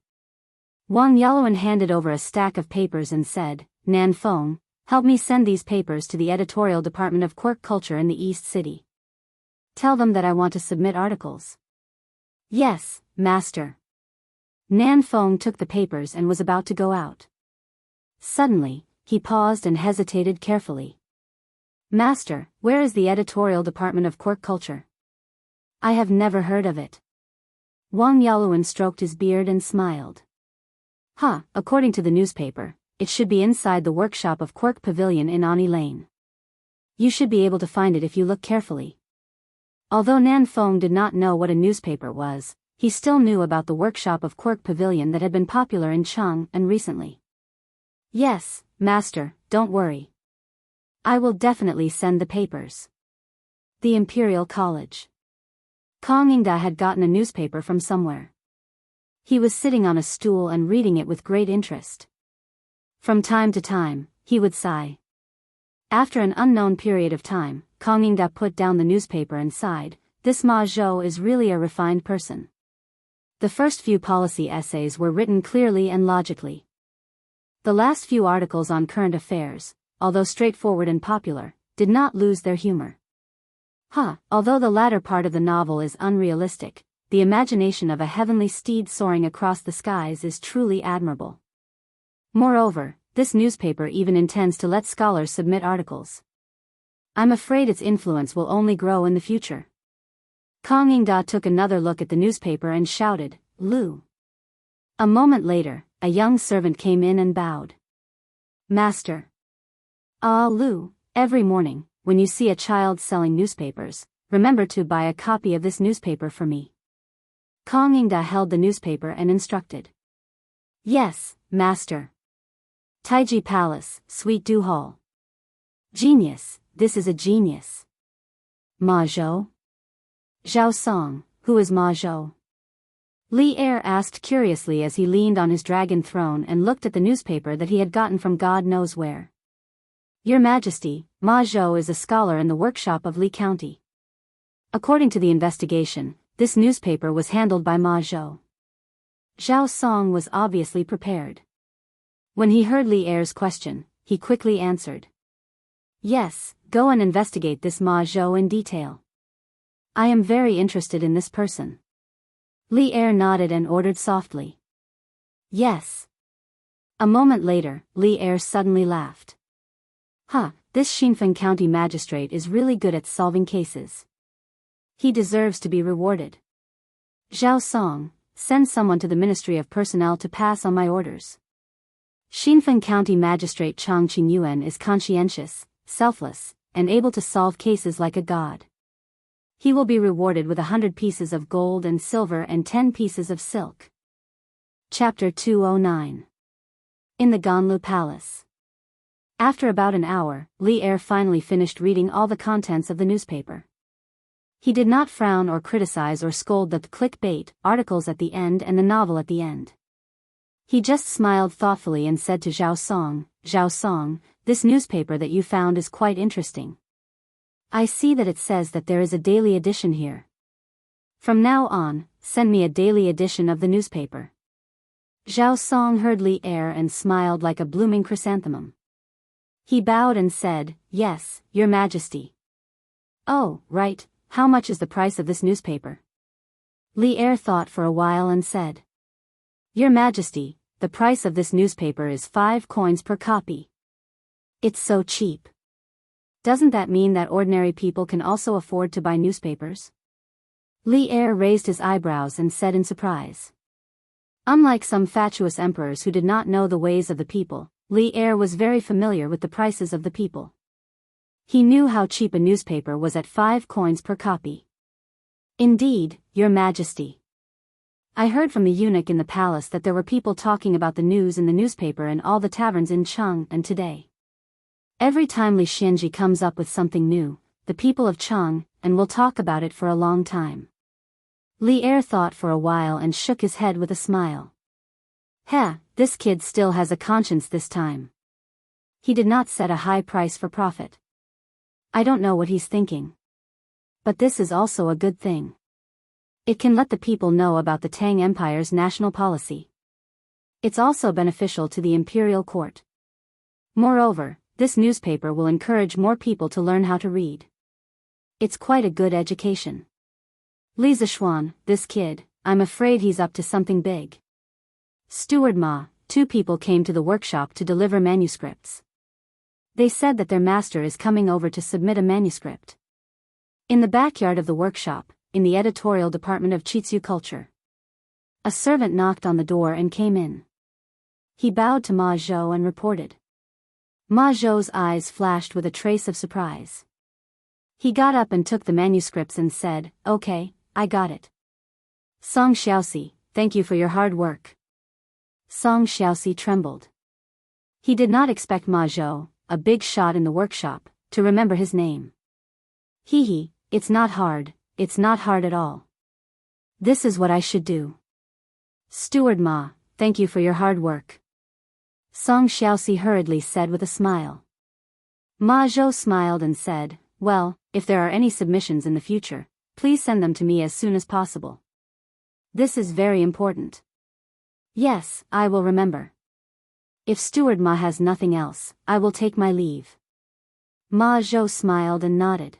Wang Yaluan handed over a stack of papers and said, Nan Feng, help me send these papers to the editorial department of Quirk Culture in the East City. Tell them that I want to submit articles. Yes, master. Nan Feng took the papers and was about to go out. Suddenly, he paused and hesitated carefully. Master, where is the editorial department of Quirk Culture? I have never heard of it. Wang Yaluan stroked his beard and smiled. According to the newspaper, it should be inside the workshop of Quirk Pavilion in Ani Lane. You should be able to find it if you look carefully. Although Nan Feng did not know what a newspaper was, he still knew about the workshop of Quirk Pavilion that had been popular in Chang and recently. Yes, master, don't worry. I will definitely send the papers. The Imperial College. Kong Yingda had gotten a newspaper from somewhere. He was sitting on a stool and reading it with great interest. From time to time, he would sigh. After an unknown period of time, Kong Yingda put down the newspaper and sighed, This Ma Zhou is really a refined person. The first few policy essays were written clearly and logically. The last few articles on current affairs, although straightforward and popular, did not lose their humor. Although the latter part of the novel is unrealistic, the imagination of a heavenly steed soaring across the skies is truly admirable. Moreover, this newspaper even intends to let scholars submit articles. I'm afraid its influence will only grow in the future. Kong Yingda took another look at the newspaper and shouted, Lu. A moment later, a young servant came in and bowed. Master. Lu, every morning, when you see a child selling newspapers, remember to buy a copy of this newspaper for me. Kong Yingda held the newspaper and instructed. Yes, master. Taiji Palace, Sweet Dew Hall. Genius, this is a genius. Ma Zhou? Zhao Song, who is Ma Zhou? Li Er asked curiously as he leaned on his dragon throne and looked at the newspaper that he had gotten from God knows where. Your Majesty, Ma Zhou is a scholar in the workshop of Li County. According to the investigation, this newspaper was handled by Ma Zhou. Zhao Song was obviously prepared. When he heard Li Er's question, he quickly answered. Yes, go and investigate this Ma Zhou in detail. I am very interested in this person. Li Er nodded and ordered softly. Yes. A moment later, Li Er suddenly laughed. This Xinfeng County magistrate is really good at solving cases. He deserves to be rewarded. Zhao Song, send someone to the Ministry of Personnel to pass on my orders. Xinfeng County Magistrate Chang Qingyuan is conscientious, selfless, and able to solve cases like a god. He will be rewarded with 100 pieces of gold and silver and 10 pieces of silk. Chapter 209. In the Ganlu Palace. After about an hour, Li Er finally finished reading all the contents of the newspaper. He did not frown or criticize or scold the clickbait articles at the end and the novel at the end. He just smiled thoughtfully and said to Zhao Song, this newspaper that you found is quite interesting. I see that it says that there is a daily edition here. From now on, send me a daily edition of the newspaper. Zhao Song heard Li Er and smiled like a blooming chrysanthemum. He bowed and said, Yes, Your Majesty. Oh, right, how much is the price of this newspaper? Li Er thought for a while and said. Your Majesty, the price of this newspaper is 5 coins per copy. It's so cheap. Doesn't that mean that ordinary people can also afford to buy newspapers? Li Er raised his eyebrows and said in surprise. Unlike some fatuous emperors who did not know the ways of the people, Li Er was very familiar with the prices of the people. He knew how cheap a newspaper was at 5 coins per copy. Indeed, Your Majesty. I heard from the eunuch in the palace that there were people talking about the news in the newspaper in all the taverns in Chang and today. Every time Li Xianji comes up with something new, the people of Chang and will talk about it for a long time. Li Er thought for a while and shook his head with a smile. This kid still has a conscience this time. He did not set a high price for profit. I don't know what he's thinking. But this is also a good thing. It can let the people know about the Tang Empire's national policy. It's also beneficial to the imperial court. Moreover, this newspaper will encourage more people to learn how to read. It's quite a good education. Li Zishuan, this kid, I'm afraid he's up to something big. Steward Ma, 2 people came to the workshop to deliver manuscripts. They said that their master is coming over to submit a manuscript. In the backyard of the workshop, in the editorial department of Chitsu culture. A servant knocked on the door and came in. He bowed to Ma Zhou and reported. Ma Zhou's eyes flashed with a trace of surprise. He got up and took the manuscripts and said, Okay, I got it. Song Xiaoxi, thank you for your hard work. Song Xiaoxi trembled. He did not expect Ma Zhou, a big shot in the workshop, to remember his name. It's not hard at all. This is what I should do. Steward Ma, thank you for your hard work. Song Xiaoxi hurriedly said with a smile. Ma Zhou smiled and said, Well, if there are any submissions in the future, please send them to me as soon as possible. This is very important. Yes, I will remember. If Steward Ma has nothing else, I will take my leave. Ma Zhou smiled and nodded.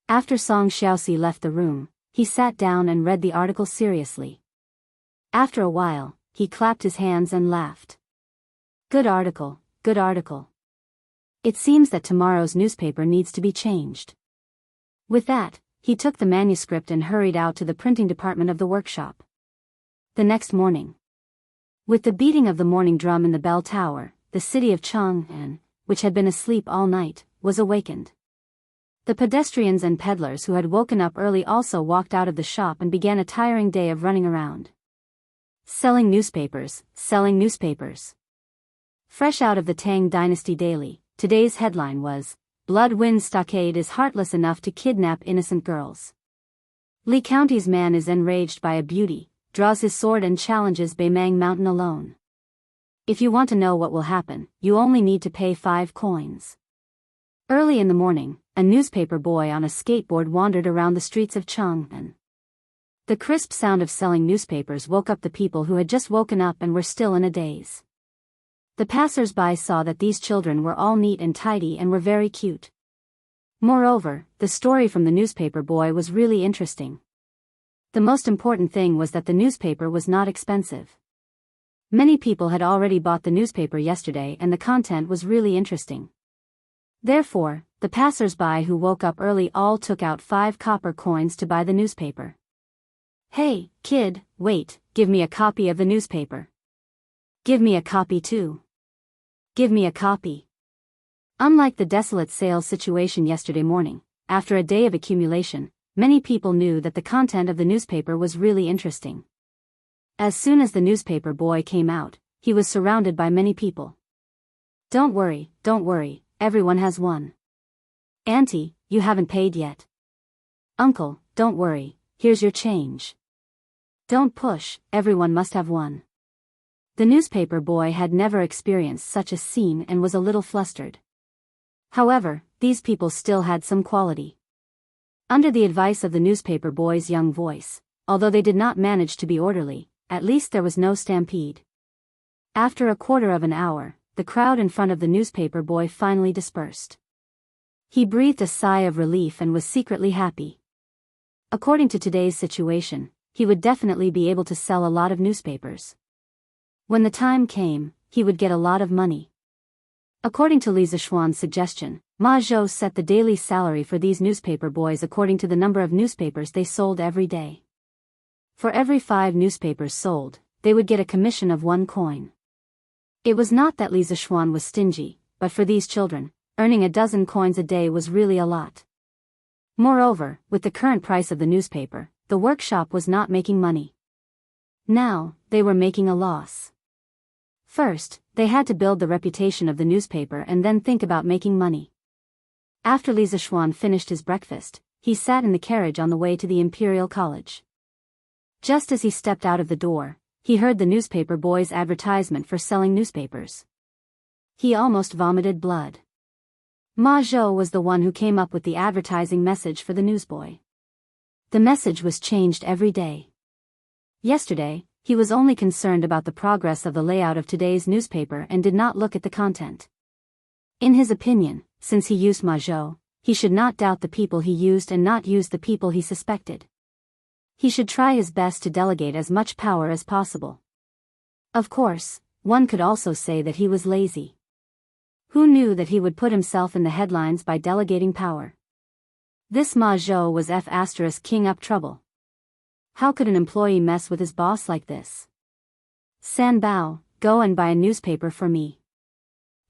After Song Xiaoxi left the room, he sat down and read the article seriously. After a while, he clapped his hands and laughed. Good article, good article. It seems that tomorrow's newspaper needs to be changed. With that, he took the manuscript and hurried out to the printing department of the workshop. The next morning. With the beating of the morning drum in the bell tower, the city of Chang'an, which had been asleep all night, was awakened. The pedestrians and peddlers who had woken up early also walked out of the shop and began a tiring day of running around. Selling newspapers, selling newspapers. Fresh out of the Tang Dynasty Daily, today's headline was, Blood-Wind Stockade is heartless enough to kidnap innocent girls. Li County's man is enraged by a beauty, draws his sword and challenges Beimang Mountain alone. If you want to know what will happen, you only need to pay 5 coins. Early in the morning, a newspaper boy on a skateboard wandered around the streets of Chang'an. The crisp sound of selling newspapers woke up the people who had just woken up and were still in a daze. The passers-by saw that these children were all neat and tidy and were very cute. Moreover, the story from the newspaper boy was really interesting. The most important thing was that the newspaper was not expensive. Many people had already bought the newspaper yesterday and the content was really interesting. Therefore, the passers-by who woke up early all took out 5 copper coins to buy the newspaper. Hey, kid, wait, give me a copy of the newspaper. Give me a copy too. Give me a copy. Unlike the desolate sales situation yesterday morning, after a day of accumulation, many people knew that the content of the newspaper was really interesting. As soon as the newspaper boy came out, he was surrounded by many people. Don't worry, everyone has one. Auntie, you haven't paid yet. Uncle, don't worry, here's your change. Don't push, everyone must have one. The newspaper boy had never experienced such a scene and was a little flustered. However, these people still had some quality. Under the advice of the newspaper boy's young voice, although they did not manage to be orderly, at least there was no stampede. After a quarter of an hour, the crowd in front of the newspaper boy finally dispersed. He breathed a sigh of relief and was secretly happy. According to today's situation, he would definitely be able to sell a lot of newspapers. When the time came, he would get a lot of money. According to Li Zishuan's suggestion, Ma Zhou set the daily salary for these newspaper boys according to the number of newspapers they sold every day. For every 5 newspapers sold, they would get a commission of 1 coin. It was not that Li Zishuan was stingy, but for these children, earning a dozen coins a day was really a lot. Moreover, with the current price of the newspaper, the workshop was not making money. Now, they were making a loss. First, they had to build the reputation of the newspaper and then think about making money. After Li Zishuan finished his breakfast, he sat in the carriage on the way to the Imperial College. Just as he stepped out of the door, he heard the newspaper boy's advertisement for selling newspapers. He almost vomited blood. Ma Zhou was the one who came up with the advertising message for the newsboy. The message was changed every day. Yesterday, he was only concerned about the progress of the layout of today's newspaper and did not look at the content. In his opinion, since he used Ma Zhou, he should not doubt the people he used and not use the people he suspected. He should try his best to delegate as much power as possible. Of course, one could also say that he was lazy. Who knew that he would put himself in the headlines by delegating power? This Ma Zhou was King up trouble. How could an employee mess with his boss like this? San Bao, go and buy a newspaper for me.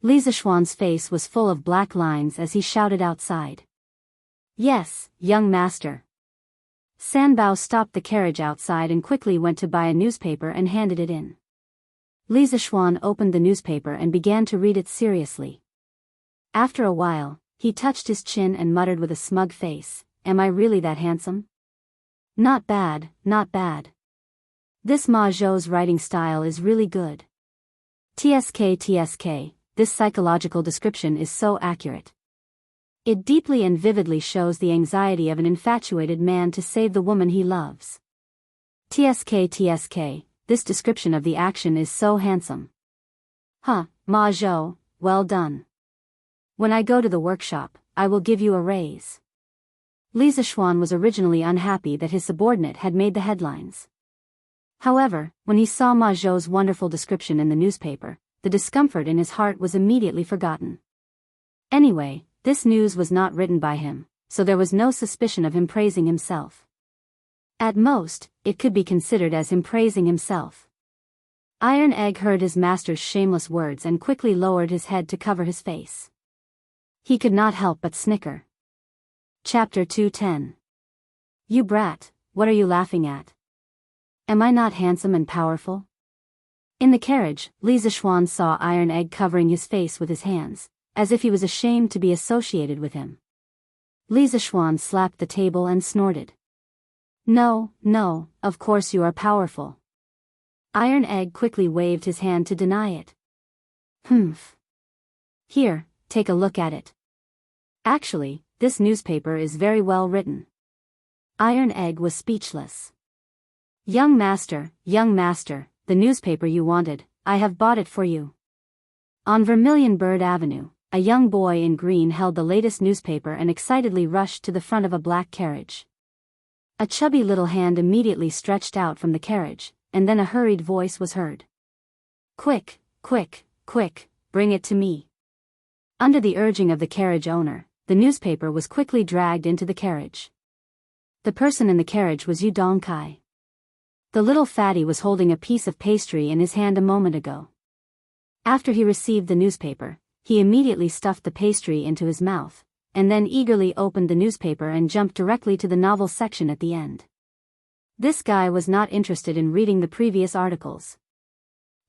Li Zishuan's face was full of black lines as he shouted outside. Yes, young master. San Bao stopped the carriage outside and quickly went to buy a newspaper and handed it in. Li Zishuan opened the newspaper and began to read it seriously. After a while, he touched his chin and muttered with a smug face, "Am I really that handsome? Not bad, not bad. This Ma Zhou's writing style is really good. TSK, this psychological description is so accurate. It deeply and vividly shows the anxiety of an infatuated man to save the woman he loves. TSK, this description of the action is so handsome. Huh, Ma Zhou, well done. When I go to the workshop, I will give you a raise." Li Zishuan was originally unhappy that his subordinate had made the headlines. However, when he saw Ma Zhou's wonderful description in the newspaper, the discomfort in his heart was immediately forgotten. Anyway, this news was not written by him, so there was no suspicion of him praising himself. At most, it could be considered as him praising himself. Iron Egg heard his master's shameless words and quickly lowered his head to cover his face. He could not help but snicker. Chapter 210. You brat, what are you laughing at? Am I not handsome and powerful? In the carriage, Li Zixuan saw Iron Egg covering his face with his hands, as if he was ashamed to be associated with him. Li Zixuan slapped the table and snorted. No, no, of course you are powerful. Iron Egg quickly waved his hand to deny it. Humph. Here, take a look at it. Actually, this newspaper is very well written. Iron Egg was speechless. Young master, the newspaper you wanted, I have bought it for you. On Vermilion Bird Avenue, a young boy in green held the latest newspaper and excitedly rushed to the front of a black carriage. A chubby little hand immediately stretched out from the carriage, and then a hurried voice was heard. Quick, quick, quick, bring it to me. Under the urging of the carriage owner, the newspaper was quickly dragged into the carriage. The person in the carriage was Yu Dongkai. The little fatty was holding a piece of pastry in his hand a moment ago. After he received the newspaper, he immediately stuffed the pastry into his mouth, and then eagerly opened the newspaper and jumped directly to the novel section at the end. This guy was not interested in reading the previous articles.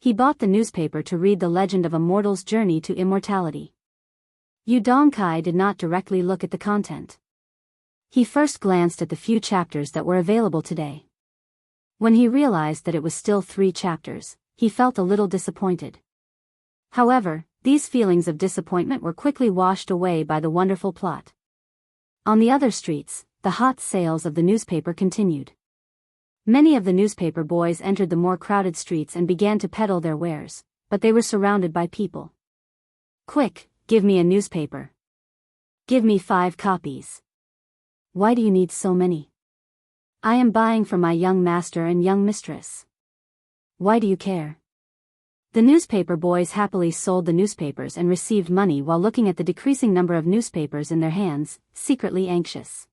He bought the newspaper to read the legend of a mortal's journey to immortality. Yu Dongkai did not directly look at the content. He first glanced at the few chapters that were available today. When he realized that it was still 3 chapters, he felt a little disappointed. However, these feelings of disappointment were quickly washed away by the wonderful plot. On the other streets, the hot sales of the newspaper continued. Many of the newspaper boys entered the more crowded streets and began to peddle their wares, but they were surrounded by people. Quick, give me a newspaper. Give me 5 copies. Why do you need so many? I am buying for my young master and young mistress. Why do you care? The newspaper boys happily sold the newspapers and received money while looking at the decreasing number of newspapers in their hands, secretly anxious.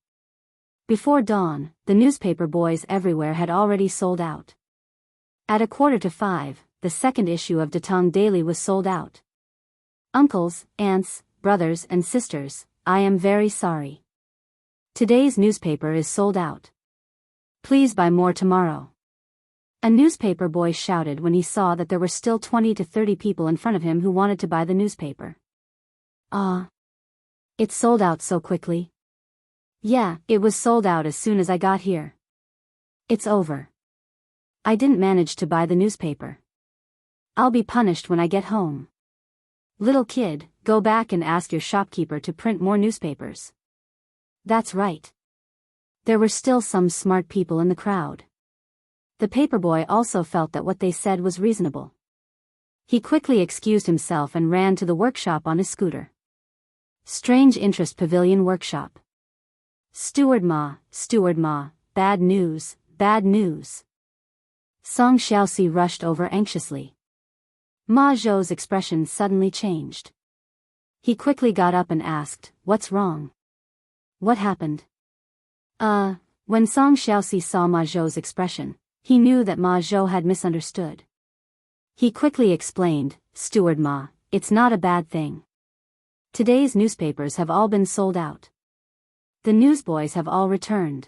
Before dawn, the newspaper boys everywhere had already sold out. At 4:45, the second issue of Datong Daily was sold out. Uncles, aunts, brothers and sisters, I am very sorry. Today's newspaper is sold out. Please buy more tomorrow. A newspaper boy shouted when he saw that there were still 20 to 30 people in front of him who wanted to buy the newspaper. It sold out so quickly. Yeah, it was sold out as soon as I got here. It's over. I didn't manage to buy the newspaper. I'll be punished when I get home. Little kid, go back and ask your shopkeeper to print more newspapers. That's right. There were still some smart people in the crowd. The paperboy also felt that what they said was reasonable. He quickly excused himself and ran to the workshop on his scooter. Strange Interest Pavilion Workshop. Steward Ma, bad news, bad news. Song Xiaoxi rushed over anxiously. Ma Zhou's expression suddenly changed. He quickly got up and asked, what's wrong? What happened? When Song Xiaoxi saw Ma Zhou's expression, he knew that Ma Zhou had misunderstood. He quickly explained, Steward Ma, it's not a bad thing. Today's newspapers have all been sold out. The newsboys have all returned.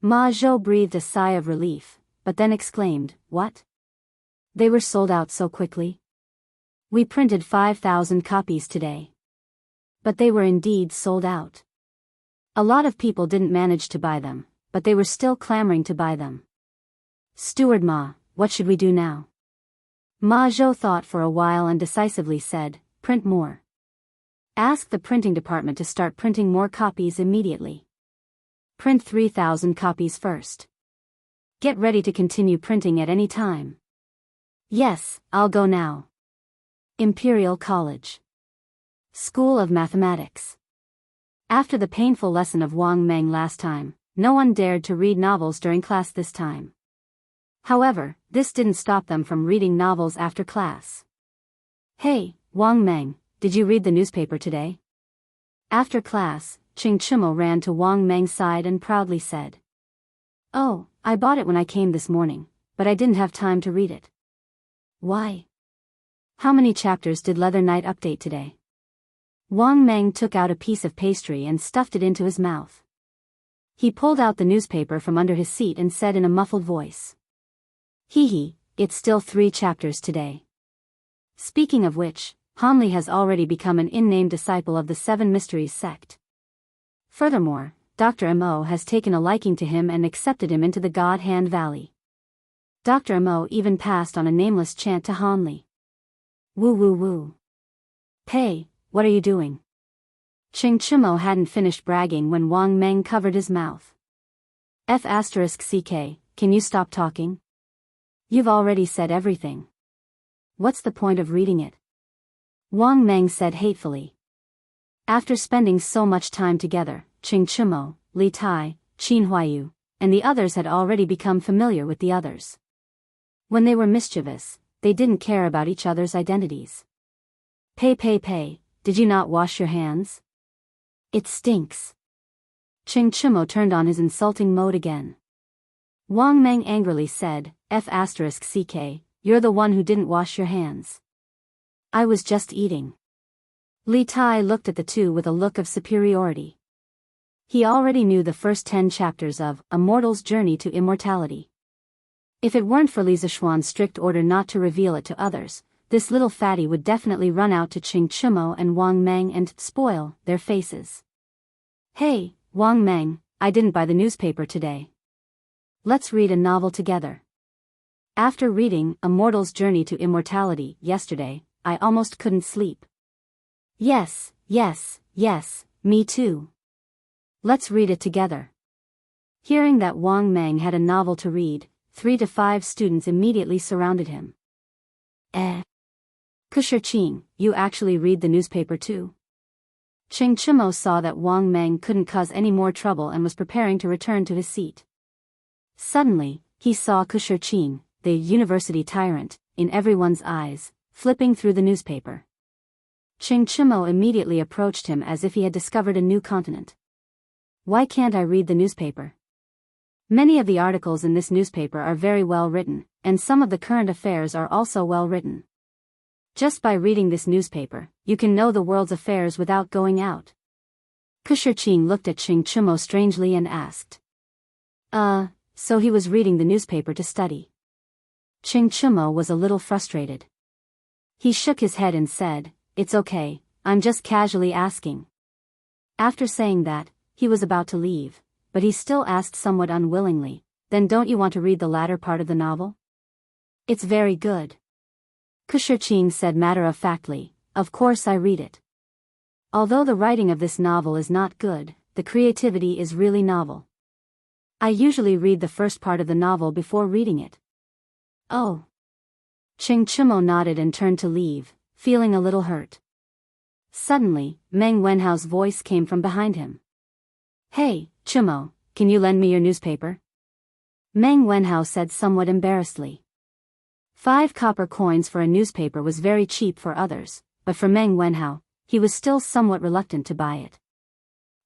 Ma Zhou breathed a sigh of relief, but then exclaimed, what? They were sold out so quickly? We printed 5,000 copies today. But they were indeed sold out. A lot of people didn't manage to buy them, but they were still clamoring to buy them. Steward Ma, what should we do now? Ma Zhou thought for a while and decisively said, print more. Ask the printing department to start printing more copies immediately. Print 3,000 copies first. Get ready to continue printing at any time. Yes, I'll go now. Imperial College. School of Mathematics. After the painful lesson of Wang Meng last time, no one dared to read novels during class this time. However, this didn't stop them from reading novels after class. Hey, Wang Meng, did you read the newspaper today? After class, Qing Chimo ran to Wang Meng's side and proudly said. Oh, I bought it when I came this morning, but I didn't have time to read it. Why? How many chapters did Leather Knight update today? Wang Meng took out a piece of pastry and stuffed it into his mouth. He pulled out the newspaper from under his seat and said in a muffled voice. Hee, it's still 3 chapters today. Speaking of which, Hanli has already become an in-name disciple of the 7 Mysteries sect. Furthermore, Dr. Mo has taken a liking to him and accepted him into the God Hand Valley. Dr. Mo even passed on a nameless chant to Hanli. Woo woo woo. Pei, what are you doing? Ching Chimo hadn't finished bragging when Wang Meng covered his mouth. F***ck, can you stop talking? You've already said everything. What's the point of reading it? Wang Meng said hatefully. After spending so much time together, Ching Chimo, Li Tai, Qin Huayu, and the others had already become familiar with the others. When they were mischievous, they didn't care about each other's identities. Pei, did you not wash your hands? It stinks. Ching Chimo turned on his insulting mode again. Wang Meng angrily said, F***ck, you're the one who didn't wash your hands. I was just eating. Li Tai looked at the two with a look of superiority. He already knew the first 10 chapters of A Mortal's Journey to Immortality. If it weren't for Li Zishuan's strict order not to reveal it to others, this little fatty would definitely run out to Ching Chimo and Wang Meng and spoil their faces. Hey, Wang Meng, I didn't buy the newspaper today. Let's read a novel together. After reading A Mortal's Journey to Immortality yesterday, I almost couldn't sleep. Yes, me too. Let's read it together. Hearing that Wang Meng had a novel to read, 3 to 5 students immediately surrounded him. Kushirqing, you actually read the newspaper too? Ching Chimo saw that Wang Meng couldn't cause any more trouble and was preparing to return to his seat. Suddenly, he saw Kushirqing, the university tyrant, in everyone's eyes, flipping through the newspaper. Ching Chimo immediately approached him as if he had discovered a new continent. Why can't I read the newspaper? Many of the articles in this newspaper are very well written, and some of the current affairs are also well written. Just by reading this newspaper, you can know the world's affairs without going out. Kushirqing looked at Ching Chimo strangely and asked. So he was reading the newspaper to study. Ching Chimo was a little frustrated. He shook his head and said, It's okay, I'm just casually asking. After saying that, he was about to leave, but he still asked somewhat unwillingly, Then don't you want to read the latter part of the novel? It's very good. Kushirqing said matter-of-factly, Of course I read it. Although the writing of this novel is not good, the creativity is really novel. I usually read the first part of the novel before reading it. Oh. Ching Chimo nodded and turned to leave, feeling a little hurt. Suddenly, Meng Wenhao's voice came from behind him. Hey, Chimo, can you lend me your newspaper? Meng Wenhao said somewhat embarrassedly. 5 copper coins for a newspaper was very cheap for others, but for Meng Wenhao, he was still somewhat reluctant to buy it.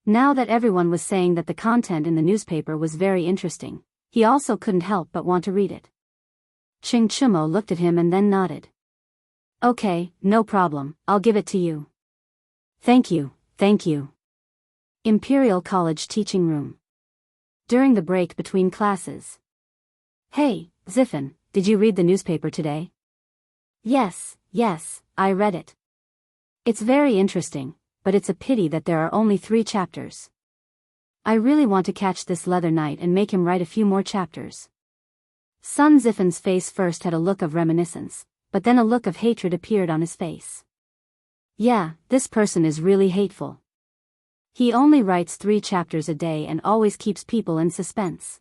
Now that everyone was saying that the content in the newspaper was very interesting, he also couldn't help but want to read it. Ching Chimo looked at him and then nodded. Okay, no problem, I'll give it to you. Thank you. Imperial College Teaching Room. During the break between classes. Hey, Ziffin, did you read the newspaper today? Yes, I read it. It's very interesting, but it's a pity that there are only 3 chapters. I really want to catch this leather knight and make him write a few more chapters. Sun Ziffin's face first had a look of reminiscence, but then a look of hatred appeared on his face. Yeah, this person is really hateful. He only writes 3 chapters a day and always keeps people in suspense.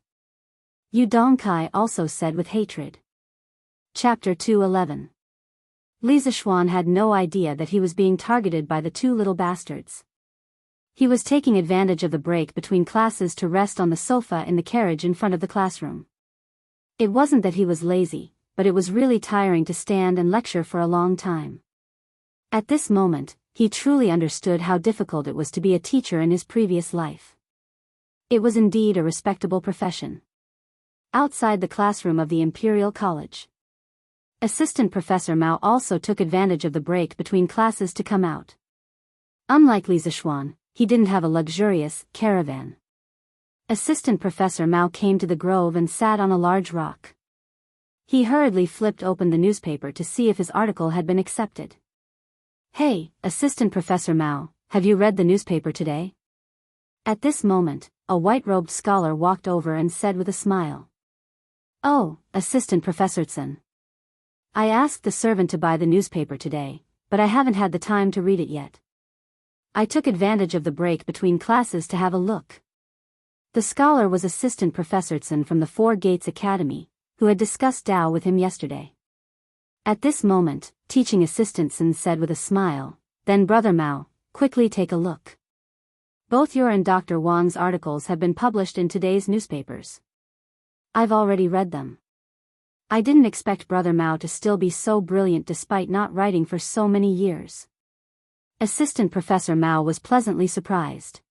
Yu Dongkai also said with hatred. Chapter 211. Li Zishuan had no idea that he was being targeted by the 2 little bastards. He was taking advantage of the break between classes to rest on the sofa in the carriage in front of the classroom. It wasn't that he was lazy, but it was really tiring to stand and lecture for a long time. At this moment, he truly understood how difficult it was to be a teacher in his previous life. It was indeed a respectable profession. Outside the classroom of the Imperial College, Assistant Professor Mao also took advantage of the break between classes to come out. Unlike Li Zishuan, he didn't have a luxurious caravan. Assistant Professor Mao came to the grove and sat on a large rock. He hurriedly flipped open the newspaper to see if his article had been accepted. "Hey, Assistant Professor Mao, have you read the newspaper today?" At this moment, a white-robed scholar walked over and said with a smile. "Oh, Assistant Professor Tsen. I asked the servant to buy the newspaper today, but I haven't had the time to read it yet. I took advantage of the break between classes to have a look." The scholar was Assistant Professor Tsen from the Four Gates Academy, who had discussed Dao with him yesterday. At this moment, teaching assistant Tsen said with a smile, "Then Brother Mao, quickly take a look. Both your and Dr. Wang's articles have been published in today's newspapers. I've already read them. I didn't expect Brother Mao to still be so brilliant despite not writing for so many years." Assistant Professor Mao was pleasantly surprised.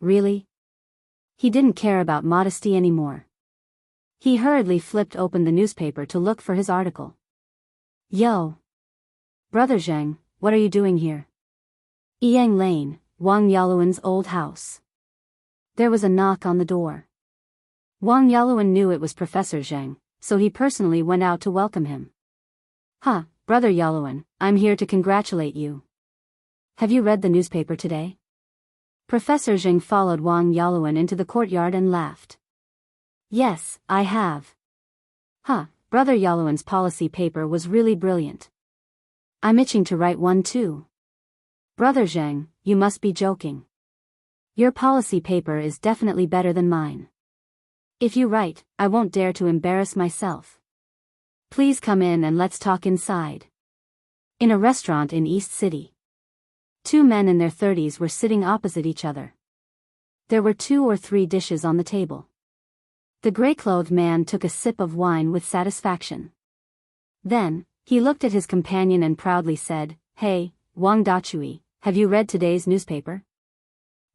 Really? He didn't care about modesty anymore. He hurriedly flipped open the newspaper to look for his article. "Yo! Brother Zheng, what are you doing here?" Yang Lane, Wang Yaluan's old house. There was a knock on the door. Wang Yaluan knew it was Professor Zheng, so he personally went out to welcome him. "Huh, Brother Yaluan, I'm here to congratulate you. Have you read the newspaper today?" Professor Zheng followed Wang Yaluan into the courtyard and laughed. "Yes, I have." "Huh, Brother Yaluan's policy paper was really brilliant. I'm itching to write one too." "Brother Zheng, you must be joking. Your policy paper is definitely better than mine. If you write, I won't dare to embarrass myself. Please come in and let's talk inside." In a restaurant in East City. Two men in their 30s were sitting opposite each other. There were 2 or 3 dishes on the table. The gray-clothed man took a sip of wine with satisfaction. Then, he looked at his companion and proudly said, "Hey, Wang Dachui, have you read today's newspaper?"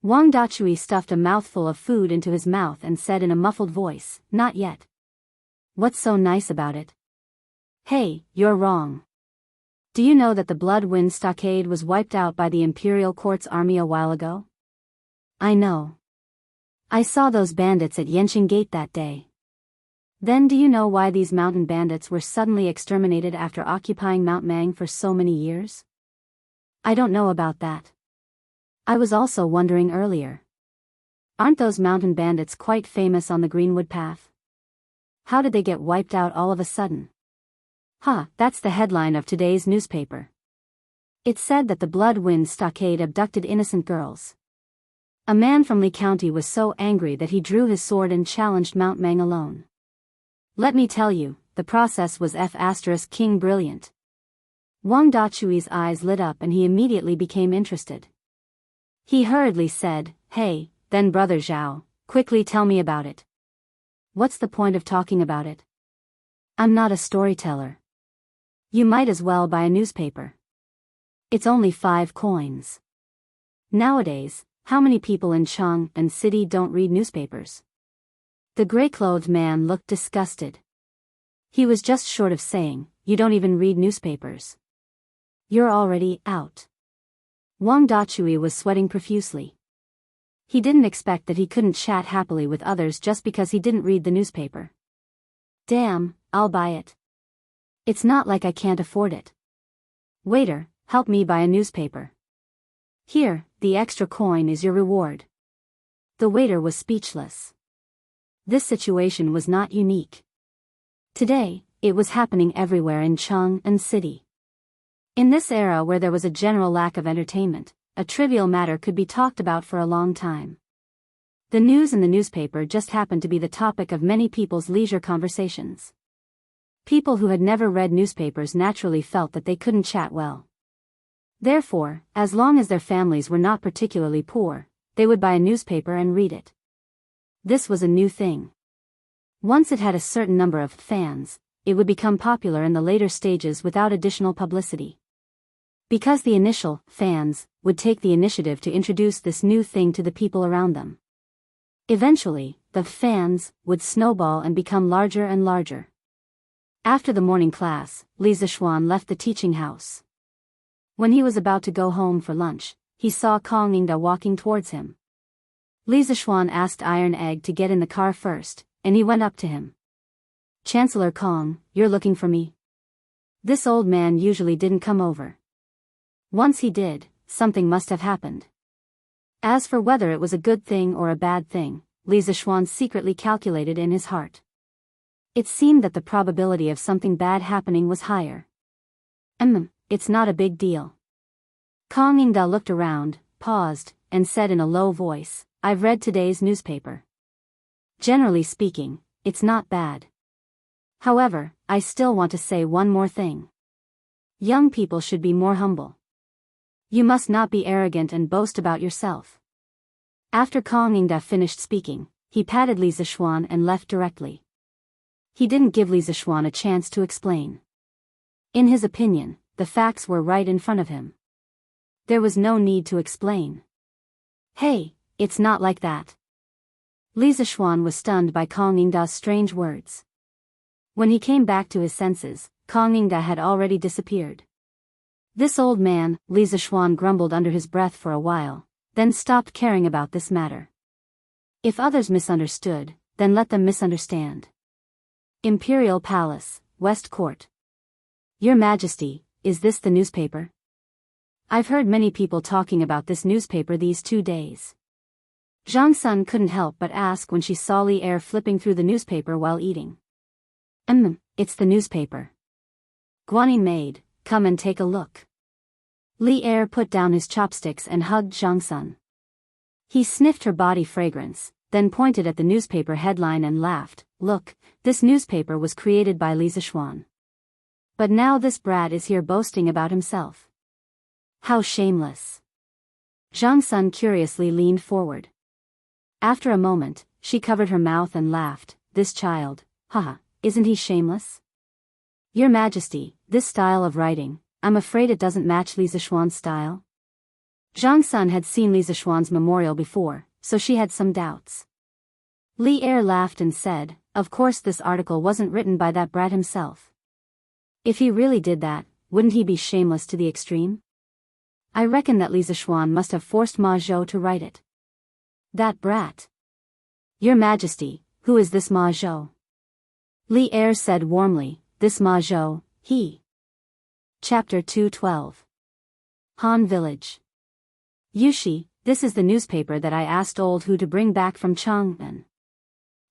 Wang Dachui stuffed a mouthful of food into his mouth and said in a muffled voice, "Not yet." "What's so nice about it?" "Hey, you're wrong. Do you know that the Blood-Wind Stockade was wiped out by the Imperial Court's army a while ago?" "I know. I saw those bandits at Yenqing Gate that day." "Then do you know why these mountain bandits were suddenly exterminated after occupying Mount Mang for so many years?" "I don't know about that. I was also wondering earlier. Aren't those mountain bandits quite famous on the Greenwood Path? How did they get wiped out all of a sudden?" "Huh, that's the headline of today's newspaper. It said that the Blood-Wind Stockade abducted innocent girls. A man from Li County was so angry that he drew his sword and challenged Mount Mang alone. Let me tell you, the process was King brilliant." Wang Dachui's eyes lit up and he immediately became interested. He hurriedly said, "Hey, then Brother Zhao, quickly tell me about it." "What's the point of talking about it? I'm not a storyteller. You might as well buy a newspaper. It's only 5 coins. Nowadays, how many people in Chang and City don't read newspapers?" The gray-clothed man looked disgusted. He was just short of saying, "You don't even read newspapers. You're already out." Wang Dachui was sweating profusely. He didn't expect that he couldn't chat happily with others just because he didn't read the newspaper. "Damn, I'll buy it. It's not like I can't afford it. Waiter, help me buy a newspaper. Here, the extra coin is your reward." The waiter was speechless. This situation was not unique. Today, it was happening everywhere in Chang and City. In this era where there was a general lack of entertainment, a trivial matter could be talked about for a long time. The news in the newspaper just happened to be the topic of many people's leisure conversations. People who had never read newspapers naturally felt that they couldn't chat well. Therefore, as long as their families were not particularly poor, they would buy a newspaper and read it. This was a new thing. Once it had a certain number of fans, it would become popular in the later stages without additional publicity. Because the initial fans would take the initiative to introduce this new thing to the people around them. Eventually, the fans would snowball and become larger and larger. After the morning class, Li Zishuan left the teaching house. When he was about to go home for lunch, he saw Kong Yingda walking towards him. Li Zixuan asked Iron Egg to get in the car first, and he went up to him. Chancellor Kong, you're looking for me? This old man usually didn't come over. Once he did, something must have happened. As for whether it was a good thing or a bad thing, Li Zixuan secretly calculated in his heart. It seemed that the probability of something bad happening was higher. It's not a big deal. Kong Yingda looked around, paused, and said in a low voice, I've read today's newspaper. Generally speaking, it's not bad. However, I still want to say one more thing. Young people should be more humble. You must not be arrogant and boast about yourself. After Kong Yingda finished speaking, he patted Li Zixuan and left directly. He didn't give Li Zixuan a chance to explain. In his opinion, the facts were right in front of him. There was no need to explain. Hey, it's not like that. Li Zixuan was stunned by Kong Yingda's strange words. When he came back to his senses, Kong Yingda had already disappeared. This old man, Li Zixuan grumbled under his breath for a while, then stopped caring about this matter. If others misunderstood, then let them misunderstand. Imperial Palace, West Court. Your Majesty, is this the newspaper? I've heard many people talking about this newspaper these 2 days. Zhang Sun couldn't help but ask when she saw Li Er flipping through the newspaper while eating. It's the newspaper. Guanyin maid, come and take a look. Li Er put down his chopsticks and hugged Zhang Sun. He sniffed her body fragrance, then pointed at the newspaper headline and laughed. Look, this newspaper was created by Li Zixuan. But now this brat is here boasting about himself. How shameless. Zhang Sun curiously leaned forward. After a moment, she covered her mouth and laughed. This child, haha, isn't he shameless? Your Majesty, this style of writing, I'm afraid it doesn't match Li Zixuan's style. Zhang Sun had seen Li Zixuan's memorial before, so she had some doubts. Li Er laughed and said, of course this article wasn't written by that brat himself. If he really did that, wouldn't he be shameless to the extreme? I reckon that Li Zixuan must have forced Ma Zhou to write it. That brat. Your Majesty, who is this Ma Zhou? Li Er said warmly, this Ma Zhou, he. Chapter 212. Han Village. Yushi, this is the newspaper that I asked old Hu to bring back from Chang'an.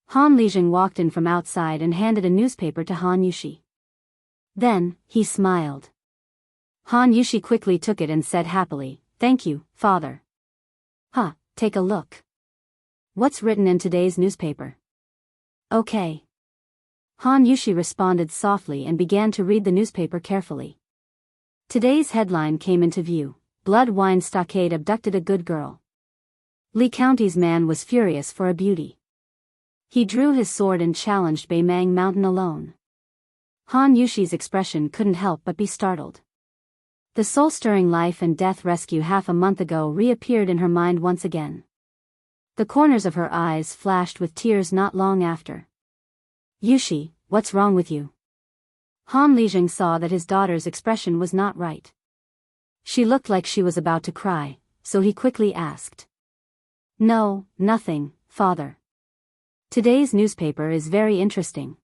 Han Lijing walked in from outside and handed a newspaper to Han Yushi. Then, he smiled. Han Yushi quickly took it and said happily, thank you, father. Take a look. What's written in today's newspaper? Okay. Han Yushi responded softly and began to read the newspaper carefully. Today's headline came into view. Blood Wine Stockade abducted a good girl. Li County's man was furious for a beauty. He drew his sword and challenged Beimang Mountain alone. Han Yushi's expression couldn't help but be startled. The soul-stirring life and death rescue half a month ago reappeared in her mind once again. The corners of her eyes flashed with tears not long after. Yushi, what's wrong with you? Han Lijing saw that his daughter's expression was not right. She looked like she was about to cry, so he quickly asked. No, nothing, father. Today's newspaper is very interesting.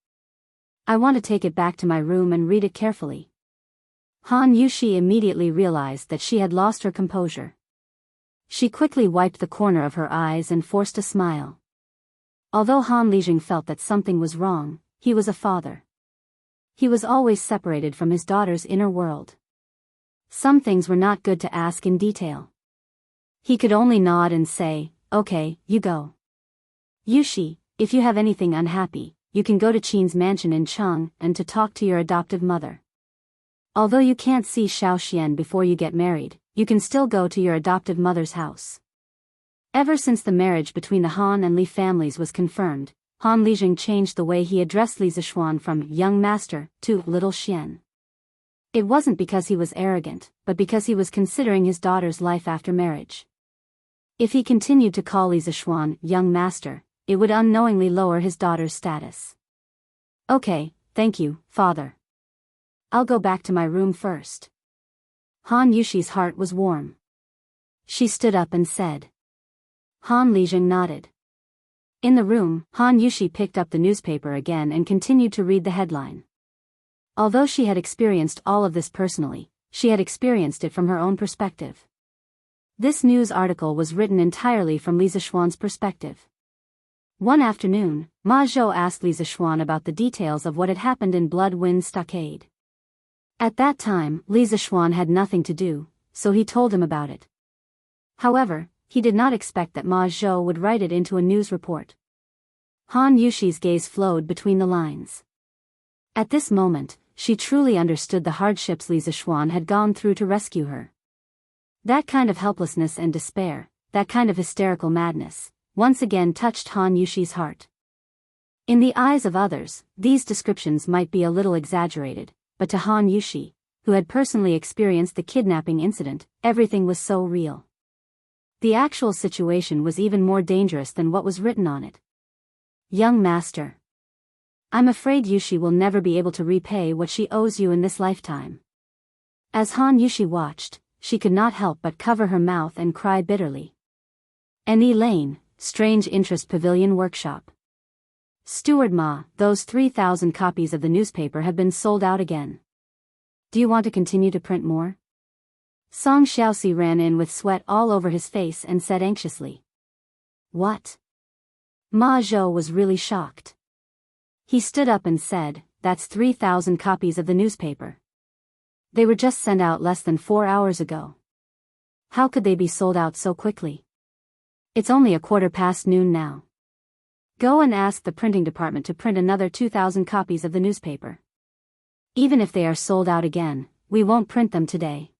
I want to take it back to my room and read it carefully. Han Yushi immediately realized that she had lost her composure. She quickly wiped the corner of her eyes and forced a smile. Although Han Lijing felt that something was wrong, he was a father. He was always separated from his daughter's inner world. Some things were not good to ask in detail. He could only nod and say, okay, you go. Yushi, if you have anything unhappy, you can go to Qin's mansion in Chang and to talk to your adoptive mother. Although you can't see Xiao Xian before you get married, you can still go to your adoptive mother's house. Ever since the marriage between the Han and Li families was confirmed, Han Lijing changed the way he addressed Li Zixuan from young master to little Xian. It wasn't because he was arrogant, but because he was considering his daughter's life after marriage. If he continued to call Li Zixuan young master, it would unknowingly lower his daughter's status. Okay, thank you, father. I'll go back to my room first. Han Yushi's heart was warm. She stood up and said. Han Lijing nodded. In the room, Han Yushi picked up the newspaper again and continued to read the headline. Although she had experienced all of this personally, she had experienced it from her own perspective. This news article was written entirely from Li Zixuan's perspective. One afternoon, Ma Zhou asked Li Zixuan about the details of what had happened in Blood Wind Stockade. At that time, Li Zixuan had nothing to do, so he told him about it. However, he did not expect that Ma Zhou would write it into a news report. Han Yushi's gaze flowed between the lines. At this moment, she truly understood the hardships Li Zixuan had gone through to rescue her. That kind of helplessness and despair, that kind of hysterical madness, once again touched Han Yushi's heart. In the eyes of others, these descriptions might be a little exaggerated, but to Han Yushi, who had personally experienced the kidnapping incident, everything was so real. The actual situation was even more dangerous than what was written on it. Young master. I'm afraid Yushi will never be able to repay what she owes you in this lifetime. As Han Yushi watched, she could not help but cover her mouth and cry bitterly. N.E. Lane, Strange Interest Pavilion Workshop. Steward Ma, those 3,000 copies of the newspaper have been sold out again. Do you want to continue to print more? Song Xiaoxi ran in with sweat all over his face and said anxiously. What? Ma Zhou was really shocked. He stood up and said, that's 3,000 copies of the newspaper. They were just sent out less than 4 hours ago. How could they be sold out so quickly? It's only 1:15 noon now. Go and ask the printing department to print another 2,000 copies of the newspaper. Even if they are sold out again, we won't print them today.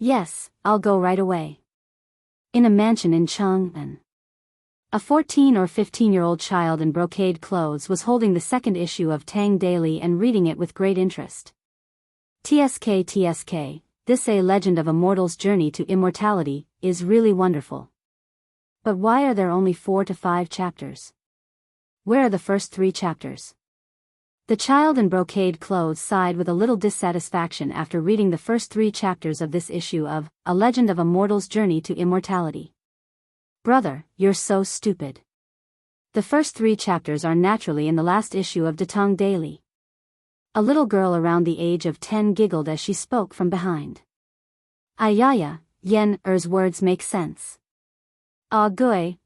Yes, I'll go right away. In a mansion in Chang'an. A 14 or 15-year-old child in brocade clothes was holding the second issue of Tang Daily and reading it with great interest. TSK, this A Legend of a Mortal's Journey to Immortality, is really wonderful. But why are there only 4 to 5 chapters? Where are the first 3 chapters? The child in brocade clothes sighed with a little dissatisfaction after reading the first 3 chapters of this issue of A Legend of a Mortal's Journey to Immortality. Brother, you're so stupid. The first 3 chapters are naturally in the last issue of Datang Daily. A little girl around the age of 10 giggled as she spoke from behind. Ayaya, Er's words make sense. Ah Gui,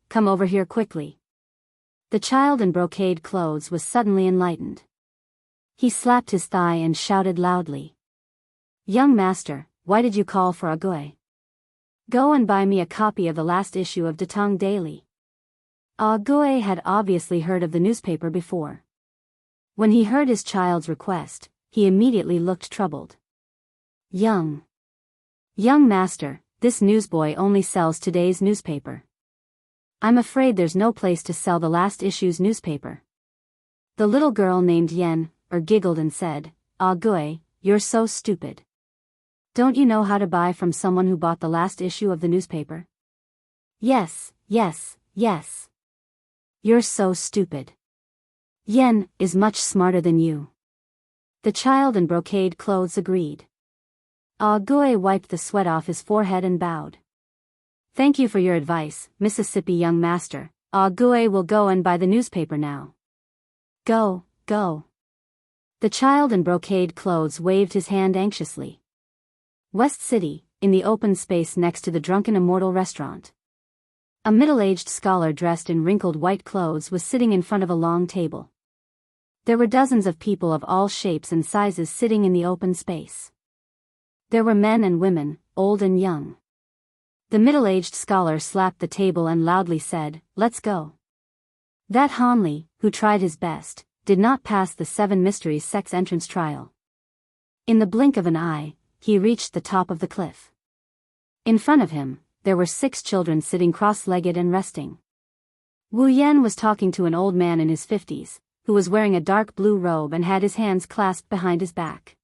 come over here quickly. The child in brocade clothes was suddenly enlightened. He slapped his thigh and shouted loudly. Young master, why did you call for Agui? Go and buy me a copy of the last issue of Datang Daily. Agui had obviously heard of the newspaper before. When he heard his child's request, he immediately looked troubled. Young master, this newsboy only sells today's newspaper. I'm afraid there's no place to sell the last issue's newspaper. The little girl named giggled and said, Agui, you're so stupid. Don't you know how to buy from someone who bought the last issue of the newspaper? Yes. You're so stupid. Yen is much smarter than you. The child in brocade clothes agreed. Agui wiped the sweat off his forehead and bowed. Thank you for your advice, Mississippi young master. Agui will go and buy the newspaper now. Go. The child in brocade clothes waved his hand anxiously. West City, in the open space next to the Drunken Immortal restaurant. A middle-aged scholar dressed in wrinkled white clothes was sitting in front of a long table. There were dozens of people of all shapes and sizes sitting in the open space. There were men and women, old and young. The middle-aged scholar slapped the table and loudly said, Let's go. That Hanli, who tried his best, did not pass the 7 Mysteries sex entrance trial. In the blink of an eye, he reached the top of the cliff. In front of him, there were 6 children sitting cross-legged and resting. Wu Yan was talking to an old man in his 50s, who was wearing a dark blue robe and had his hands clasped behind his back.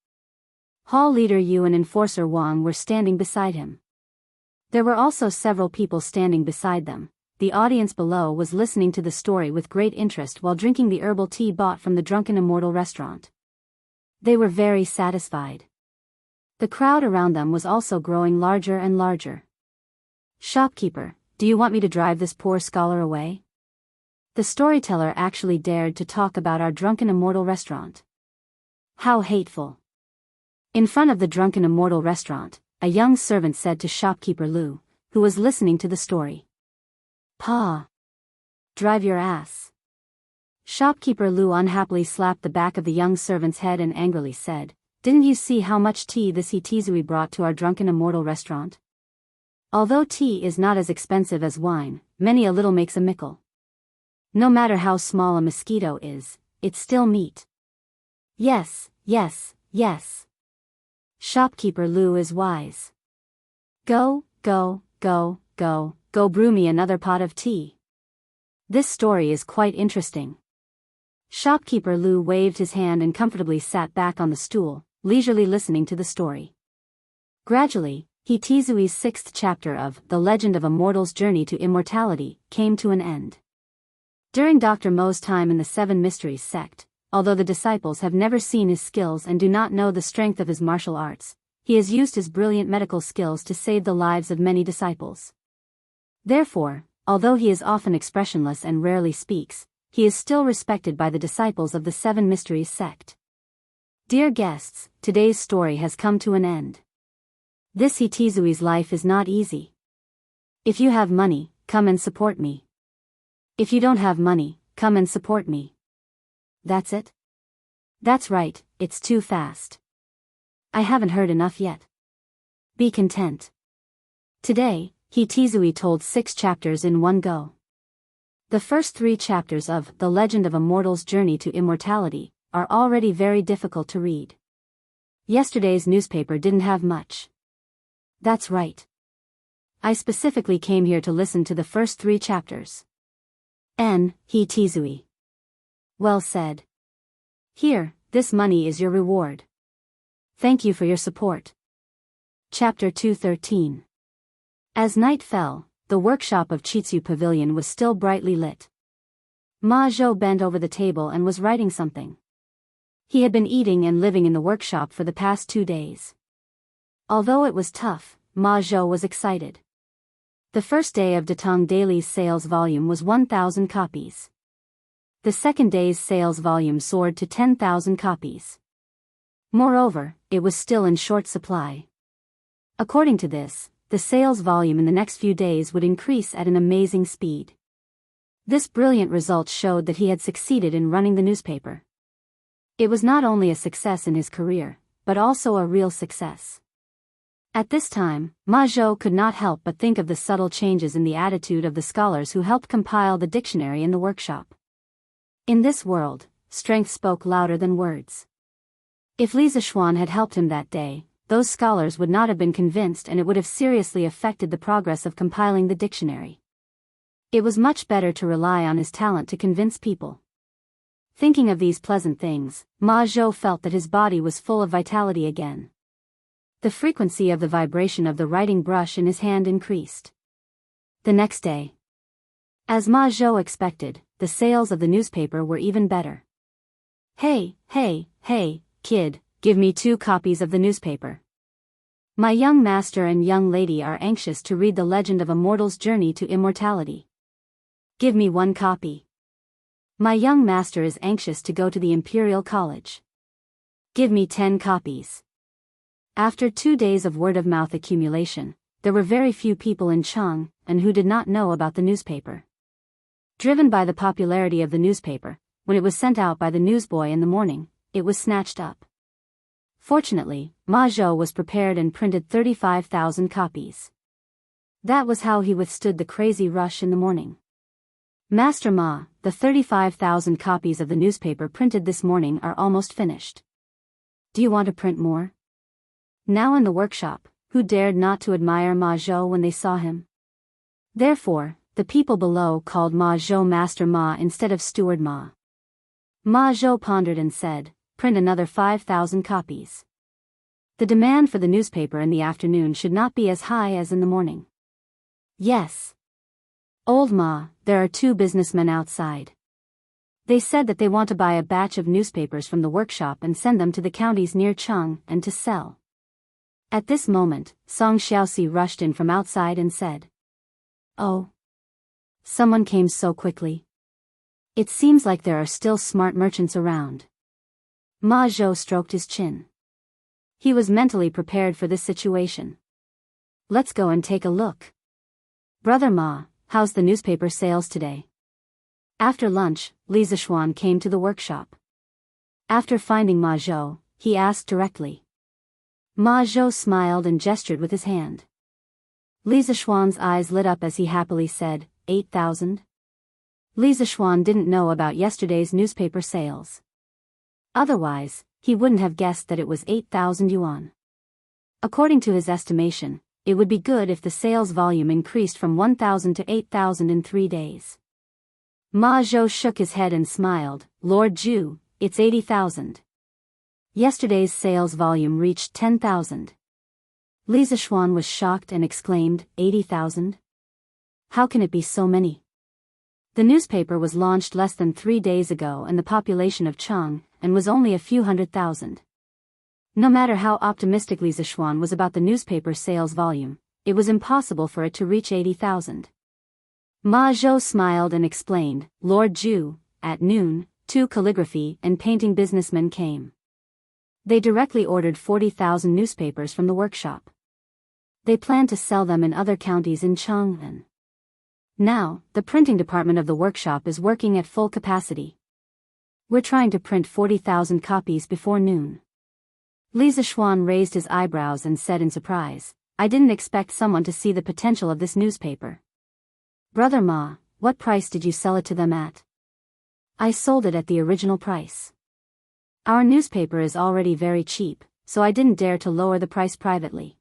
Hall leader Yu and enforcer Wang were standing beside him. There were also several people standing beside them. The audience below was listening to the story with great interest while drinking the herbal tea bought from the Drunken Immortal restaurant. They were very satisfied. The crowd around them was also growing larger and larger. "Shopkeeper, do you want me to drive this poor scholar away?" The storyteller actually dared to talk about our drunken immortal restaurant. How hateful. In front of the drunken immortal restaurant, a young servant said to shopkeeper Lu, who was listening to the story. "Pa. Drive your ass." Shopkeeper Lu unhappily slapped the back of the young servant's head and angrily said, "Didn't you see how much tea this Hitizui brought to our drunken immortal restaurant? Although tea is not as expensive as wine, many a little makes a mickle. No matter how small a mosquito is, it's still meat." Yes, yes, yes. Shopkeeper Lu is wise. Go, go, go, go, go brew me another pot of tea. This story is quite interesting. Shopkeeper Lu waved his hand and comfortably sat back on the stool, leisurely listening to the story. Gradually, Hitizui's 6th chapter of The Legend of a Mortal's Journey to Immortality came to an end. During Dr. Mo's time in the Seven Mysteries sect, although the disciples have never seen his skills and do not know the strength of his martial arts, he has used his brilliant medical skills to save the lives of many disciples. Therefore, although he is often expressionless and rarely speaks, he is still respected by the disciples of the Seven Mysteries sect. Dear guests, today's story has come to an end. This Hitizui's life is not easy. If you have money, come and support me. If you don't have money, come and support me. That's it? That's right, it's too fast. I haven't heard enough yet. Be content. Today, Hitizui told 6 chapters in one go. The first 3 chapters of The Legend of a Mortal's Journey to Immortality are already very difficult to read. Yesterday's newspaper didn't have much. That's right. I specifically came here to listen to the first 3 chapters. Hitizui. Well said. Here, this money is your reward. Thank you for your support. Chapter 213. As night fell, the workshop of Chitsu Pavilion was still brightly lit. Ma Zhou bent over the table and was writing something. He had been eating and living in the workshop for the past 2 days. Although it was tough, Ma Zhou was excited. The first day of Datong Daily's sales volume was 1,000 copies. The second day's sales volume soared to 10,000 copies. Moreover, it was still in short supply. According to this, the sales volume in the next few days would increase at an amazing speed. This brilliant result showed that he had succeeded in running the newspaper. It was not only a success in his career, but also a real success. At this time, Ma Zhou could not help but think of the subtle changes in the attitude of the scholars who helped compile the dictionary in the workshop. In this world, strength spoke louder than words. If Li Zishuan had helped him that day, those scholars would not have been convinced and it would have seriously affected the progress of compiling the dictionary. It was much better to rely on his talent to convince people. Thinking of these pleasant things, Ma Zhou felt that his body was full of vitality again. The frequency of the vibration of the writing brush in his hand increased. The next day, as Ma Zhou expected, the sales of the newspaper were even better. Hey, kid, give me 2 copies of the newspaper. My young master and young lady are anxious to read The Legend of a Mortal's Journey to Immortality. Give me 1 copy. My young master is anxious to go to the Imperial College. Give me 10 copies. After 2 days of word-of-mouth accumulation, there were very few people in Chang and who did not know about the newspaper. Driven by the popularity of the newspaper, when it was sent out by the newsboy in the morning, it was snatched up. Fortunately, Ma Zhou was prepared and printed 35,000 copies. That was how he withstood the crazy rush in the morning. Master Ma, the 35,000 copies of the newspaper printed this morning are almost finished. Do you want to print more? Now in the workshop, who dared not to admire Ma Zhou when they saw him? Therefore, the people below called Ma Zhou Master Ma instead of Steward Ma. Ma Zhou pondered and said, print another 5,000 copies. The demand for the newspaper in the afternoon should not be as high as in the morning. Yes. Old Ma, there are 2 businessmen outside. They said that they want to buy a batch of newspapers from the workshop and send them to the counties near Cheng and to sell. At this moment, Song Xiaoxi rushed in from outside and said, "Oh. Someone came so quickly. It seems like there are still smart merchants around." Ma Zhou stroked his chin. He was mentally prepared for this situation. "Let's go and take a look. Brother Ma, how's the newspaper sales today?" After lunch, Li Zixuan came to the workshop. After finding Ma Zhou, he asked directly. Ma Zhou smiled and gestured with his hand. Li Zixuan's eyes lit up as he happily said, 8,000? Li Zixuan didn't know about yesterday's newspaper sales. Otherwise, he wouldn't have guessed that it was 8,000 yuan. According to his estimation, it would be good if the sales volume increased from 1,000 to 8,000 in 3 days. Ma Zhou shook his head and smiled, "Lord Zhu, it's 80,000. Yesterday's sales volume reached 10,000. Li Zixuan was shocked and exclaimed, 80,000? How can it be so many? The newspaper was launched less than 3 days ago and the population of Chang and was only a few 100,000. No matter how optimistic Li Zixuan was about the newspaper sales volume, it was impossible for it to reach 80,000. Ma Zhou smiled and explained, "Lord Zhu, at noon, 2 calligraphy and painting businessmen came. They directly ordered 40,000 newspapers from the workshop. They plan to sell them in other counties in Chang'an. Now, the printing department of the workshop is working at full capacity. We're trying to print 40,000 copies before noon." Li Zixuan raised his eyebrows and said in surprise, "I didn't expect someone to see the potential of this newspaper. Brother Ma, what price did you sell it to them at?" "I sold it at the original price. Our newspaper is already very cheap, so I didn't dare to lower the price privately.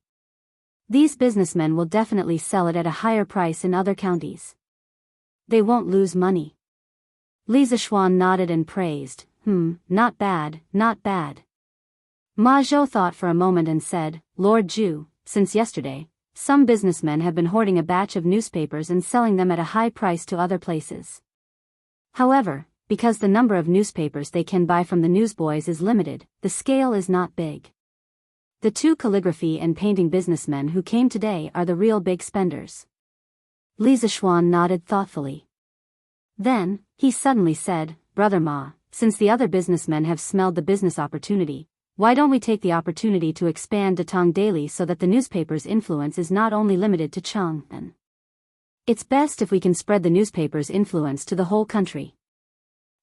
These businessmen will definitely sell it at a higher price in other counties. They won't lose money." Li Zixuan nodded and praised, "Not bad, not bad." Ma Zhou thought for a moment and said, "Lord Zhu, since yesterday, some businessmen have been hoarding a batch of newspapers and selling them at a high price to other places. However, because the number of newspapers they can buy from the newsboys is limited, the scale is not big. The 2 calligraphy and painting businessmen who came today are the real big spenders." Li Zixuan nodded thoughtfully. Then, he suddenly said, "Brother Ma, since the other businessmen have smelled the business opportunity, why don't we take the opportunity to expand Datong Daily so that the newspaper's influence is not only limited to Chang'an? It's best if we can spread the newspaper's influence to the whole country."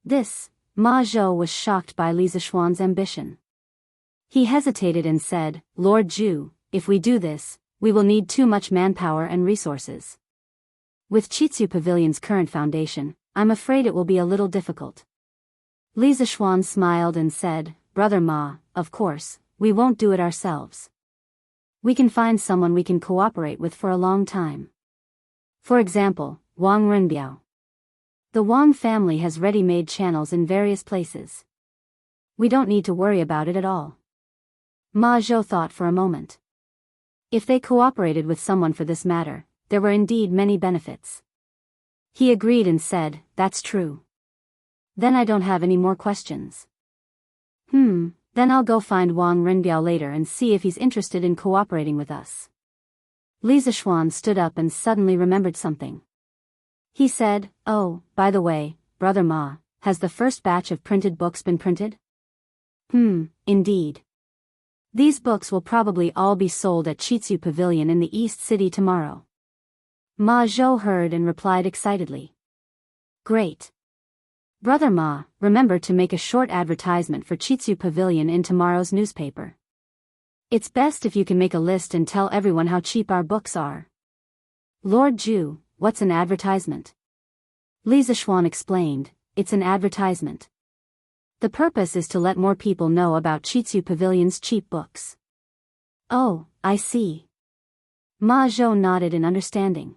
This, Ma Zhou was shocked by Li Zixuan's ambition. He hesitated and said, "Lord Zhu, if we do this, we will need too much manpower and resources. With Chitsu Pavilion's current foundation, I'm afraid it will be a little difficult." Li Zixuan smiled and said, "Brother Ma, of course, we won't do it ourselves. We can find someone we can cooperate with for a long time. For example, Wang Renbiao. The Wang family has ready-made channels in various places. We don't need to worry about it at all." Ma Zhou thought for a moment. If they cooperated with someone for this matter, there were indeed many benefits. He agreed and said, "That's true. Then I don't have any more questions. Then I'll go find Wang Renbiao later and see if he's interested in cooperating with us." Li Zixuan stood up and suddenly remembered something. He said, "Oh, by the way, Brother Ma, has the first batch of printed books been printed?" Indeed. These books will probably all be sold at Chitsu Pavilion in the East City tomorrow." Ma Zhou heard and replied excitedly. "Great. Brother Ma, remember to make a short advertisement for Chitsu Pavilion in tomorrow's newspaper. It's best if you can make a list and tell everyone how cheap our books are." "Lord Zhu, what's an advertisement?" Li Zixuan explained, "It's an advertisement. The purpose is to let more people know about Chitsu Pavilion's cheap books." "Oh, I see." Ma Zhou nodded in understanding.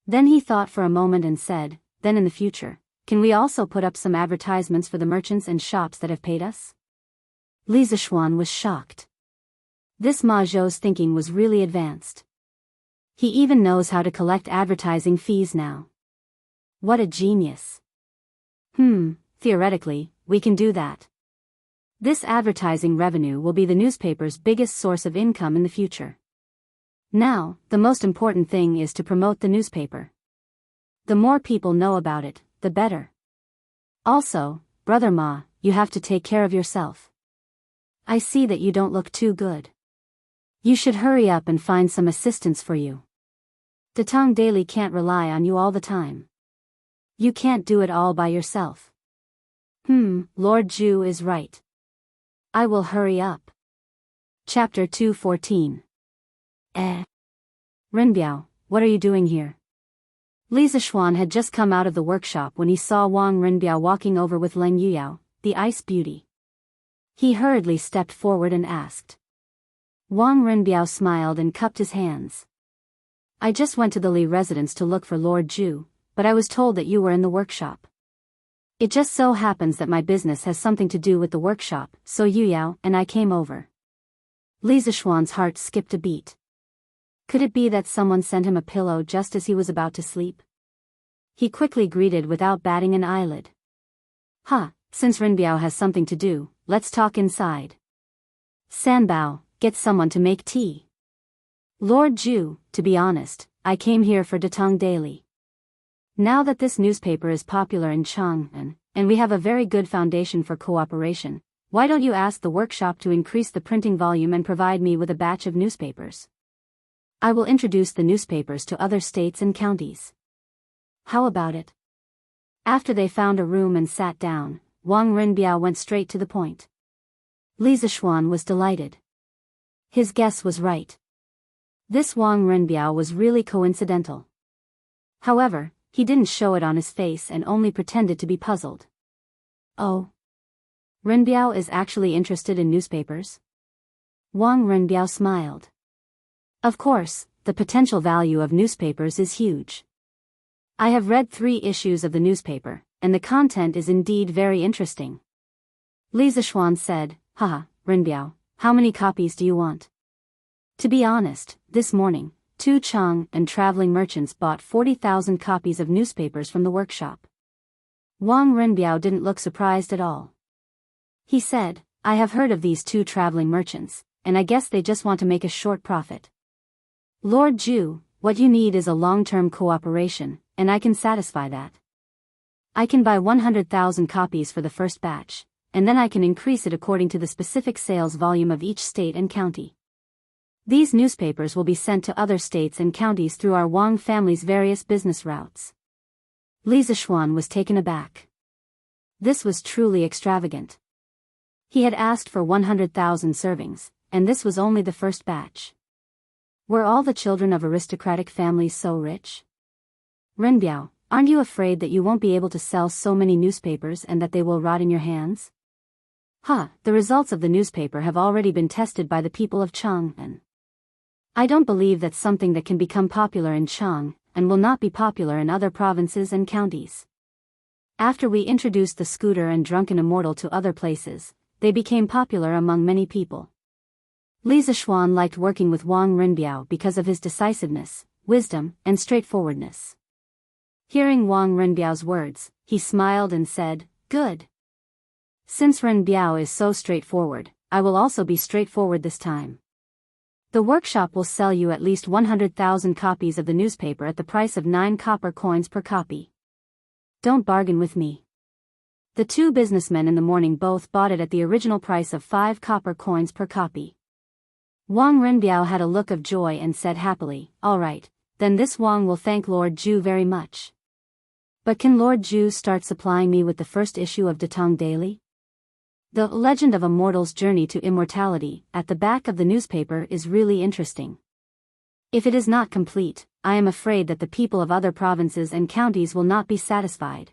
Then he thought for a moment and said, "Then in the future, can we also put up some advertisements for the merchants and shops that have paid us?" Li Zixuan was shocked. This Ma Zhou's thinking was really advanced. He even knows how to collect advertising fees now. What a genius. Theoretically, we can do that. This advertising revenue will be the newspaper's biggest source of income in the future. Now, the most important thing is to promote the newspaper. The more people know about it, the better. Also, Brother Ma, you have to take care of yourself. I see that you don't look too good. You should hurry up and find some assistance for you. Datong Daily can't rely on you all the time. You can't do it all by yourself. Lord Zhu is right. I will hurry up. Chapter 214. Renbiao, what are you doing here? Li Zishuan had just come out of the workshop when he saw Wang Renbiao walking over with Leng Yuyao, the ice beauty. He hurriedly stepped forward and asked. Wang Renbiao smiled and cupped his hands. I just went to the Li residence to look for Lord Zhu, but I was told that you were in the workshop. It just so happens that my business has something to do with the workshop, so Yuyao and I came over. Li Zishuan's heart skipped a beat. Could it be that someone sent him a pillow just as he was about to sleep? He quickly greeted without batting an eyelid. Since Renbiao has something to do, let's talk inside. Sanbao, get someone to make tea. Lord Zhu, to be honest, I came here for Datong Daily. Now that this newspaper is popular in Chang'an, and we have a very good foundation for cooperation, why don't you ask the workshop to increase the printing volume and provide me with a batch of newspapers? I will introduce the newspapers to other states and counties. How about it? After they found a room and sat down, Wang Renbiao went straight to the point. Li Zishuan was delighted. His guess was right. This Wang Renbiao was really coincidental. However, he didn't show it on his face and only pretended to be puzzled. Oh. Renbiao is actually interested in newspapers? Wang Renbiao smiled. Of course, the potential value of newspapers is huge. I have read 3 issues of the newspaper, and the content is indeed very interesting. Li Zishuan said, Renbiao, how many copies do you want? To be honest, this morning, 2 Chang and traveling merchants bought 40,000 copies of newspapers from the workshop. Wang Renbiao didn't look surprised at all. He said, I have heard of these 2 traveling merchants, and I guess they just want to make a short profit. Lord Zhu, what you need is a long-term cooperation, and I can satisfy that. I can buy 100,000 copies for the first batch, and then I can increase it according to the specific sales volume of each state and county. These newspapers will be sent to other states and counties through our Wang family's various business routes. Li Zishuan was taken aback. This was truly extravagant. He had asked for 100,000 servings, and this was only the first batch. Were all the children of aristocratic families so rich? Renbiao, aren't you afraid that you won't be able to sell so many newspapers and that they will rot in your hands? The results of the newspaper have already been tested by the people of Chang'an. I don't believe that's something that can become popular in Chang, and will not be popular in other provinces and counties. After we introduced the scooter and Drunken Immortal to other places, they became popular among many people. Li Zishuan liked working with Wang Renbiao because of his decisiveness, wisdom, and straightforwardness. Hearing Wang Renbiao's words, he smiled and said, Good. Since Renbiao is so straightforward, I will also be straightforward this time. The workshop will sell you at least 100,000 copies of the newspaper at the price of 9 copper coins per copy. Don't bargain with me. The 2 businessmen in the morning both bought it at the original price of 5 copper coins per copy. Wang Renbiao had a look of joy and said happily, All right, then this Wang will thank Lord Zhu very much. But can Lord Zhu start supplying me with the first issue of Datong Daily? The Legend of a Mortal's Journey to Immortality at the back of the newspaper is really interesting. If it is not complete, I am afraid that the people of other provinces and counties will not be satisfied.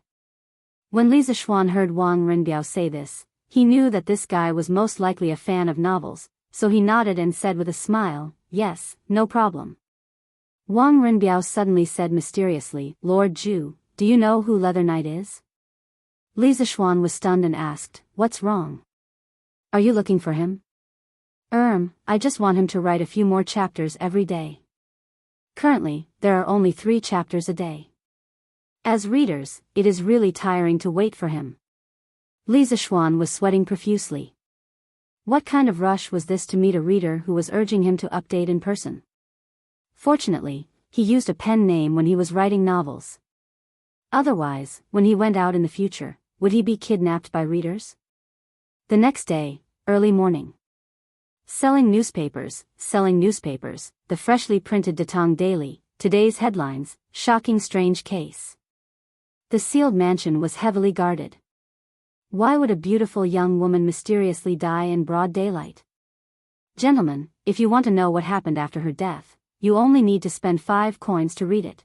When Li Zishuan heard Wang Renbiao say this, he knew that this guy was most likely a fan of novels, so he nodded and said with a smile, Yes, no problem. Wang Renbiao suddenly said mysteriously, Lord Zhu, do you know who Leather Knight is? Li Zishuan was stunned and asked, What's wrong? Are you looking for him? I just want him to write a few more chapters every day. Currently, there are only 3 chapters a day. As readers, it is really tiring to wait for him. Li Zishuan was sweating profusely. What kind of rush was this to meet a reader who was urging him to update in person? Fortunately, he used a pen name when he was writing novels. Otherwise, when he went out in the future, would he be kidnapped by readers? The next day, early morning. Selling newspapers, the freshly printed Datang Daily, today's headlines, shocking strange case. The sealed mansion was heavily guarded. Why would a beautiful young woman mysteriously die in broad daylight? Gentlemen, if you want to know what happened after her death, you only need to spend 5 coins to read it.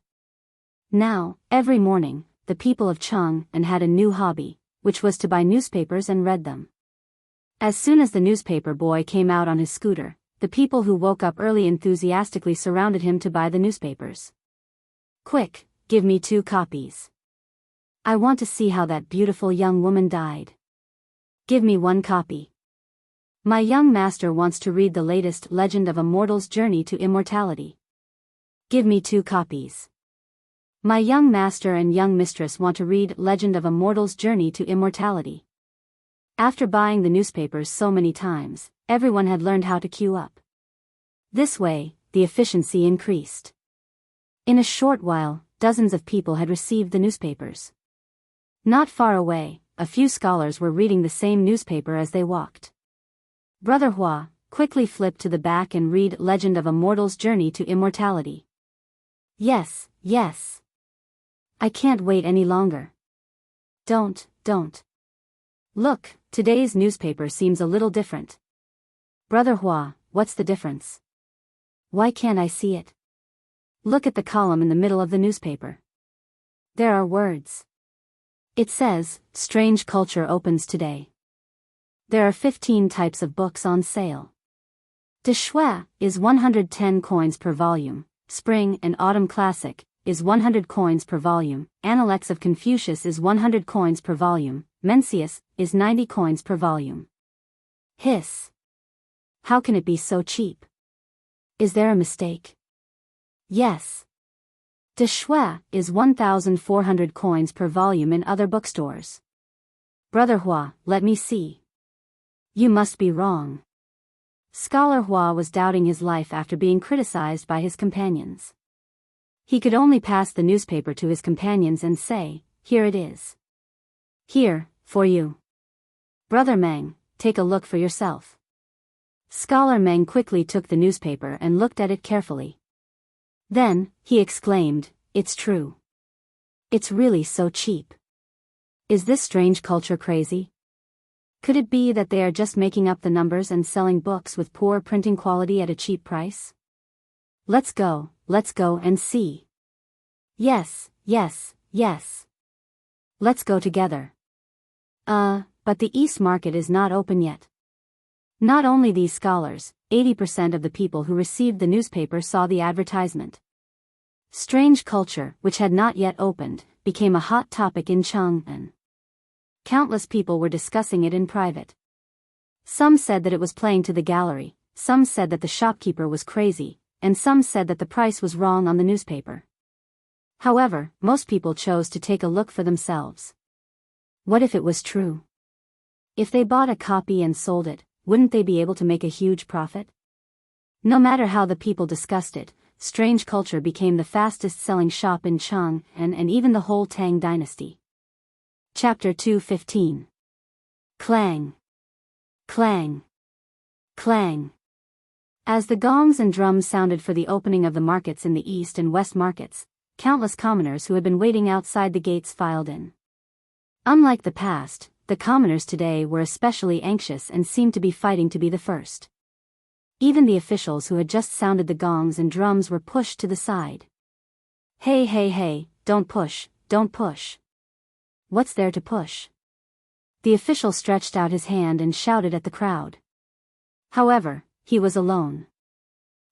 Now, every morning, the people of Chang'an had a new hobby, which was to buy newspapers and read them. As soon as the newspaper boy came out on his scooter, the people who woke up early enthusiastically surrounded him to buy the newspapers. Quick, give me 2 copies. I want to see how that beautiful young woman died. Give me 1 copy. My young master wants to read the latest Legend of a Mortal's Journey to Immortality. Give me 2 copies. My young master and young mistress want to read Legend of a Mortal's Journey to Immortality. After buying the newspapers so many times, everyone had learned how to queue up. This way, the efficiency increased. In a short while, dozens of people had received the newspapers. Not far away, a few scholars were reading the same newspaper as they walked. Brother Hua, quickly flip to the back and read Legend of a Mortal's Journey to Immortality. Yes. I can't wait any longer. Don't. Look, today's newspaper seems a little different. Brother Hua, what's the difference? Why can't I see it? Look at the column in the middle of the newspaper. There are words. It says, Strange Culture opens today. There are 15 types of books on sale. De Shui is 110 coins per volume, Spring and Autumn Classic is 100 coins per volume, Analects of Confucius is 100 coins per volume, Mencius is 90 coins per volume. Hiss. How can it be so cheap? Is there a mistake? Yes. De Shui is 1,400 coins per volume in other bookstores. Brother Hua, let me see. You must be wrong. Scholar Hua was doubting his life after being criticized by his companions. He could only pass the newspaper to his companions and say, Here it is. Here, for you. Brother Meng, take a look for yourself. Scholar Meng quickly took the newspaper and looked at it carefully. Then, he exclaimed, It's true. It's really so cheap. Is this strange culture crazy? Could it be that they are just making up the numbers and selling books with poor printing quality at a cheap price? Let's go and see. Yes. Let's go together. But the East Market is not open yet. Not only these scholars, 80% of the people who received the newspaper saw the advertisement. Strange culture, which had not yet opened, became a hot topic in Chang'an. Countless people were discussing it in private. Some said that it was playing to the gallery, some said that the shopkeeper was crazy, and some said that the price was wrong on the newspaper. However, most people chose to take a look for themselves. What if it was true? If they bought a copy and sold it, wouldn't they be able to make a huge profit? No matter how the people discussed it, Strange Culture became the fastest-selling shop in Chang'an and even the whole Tang dynasty. Chapter 2:15. Clang. Clang. Clang. As the gongs and drums sounded for the opening of the markets in the East and West markets, countless commoners who had been waiting outside the gates filed in. Unlike the past, the commoners today were especially anxious and seemed to be fighting to be the first. Even the officials who had just sounded the gongs and drums were pushed to the side. Hey, don't push. What's there to push? The official stretched out his hand and shouted at the crowd. However, he was alone.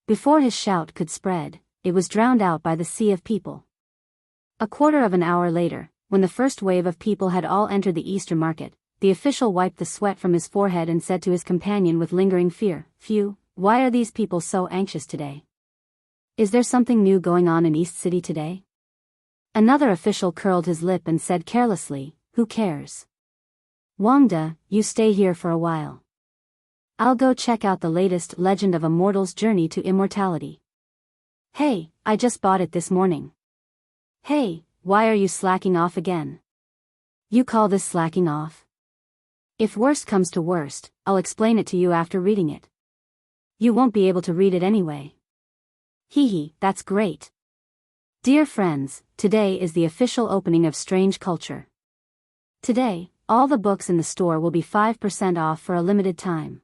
Before his shout could spread, it was drowned out by the sea of people. A quarter of an hour later, when the first wave of people had all entered the Eastern market, the official wiped the sweat from his forehead and said to his companion with lingering fear, Phew, why are these people so anxious today? Is there something new going on in East City today? Another official curled his lip and said carelessly, Who cares? Wang De, you stay here for a while. I'll go check out the latest Legend of a Mortal's Journey to Immortality. Hey, I just bought it this morning. Hey, why are you slacking off again? You call this slacking off? If worst comes to worst, I'll explain it to you after reading it. You won't be able to read it anyway. Hee hee, that's great. Dear friends, today is the official opening of Strange Culture. Today, all the books in the store will be 5% off for a limited time.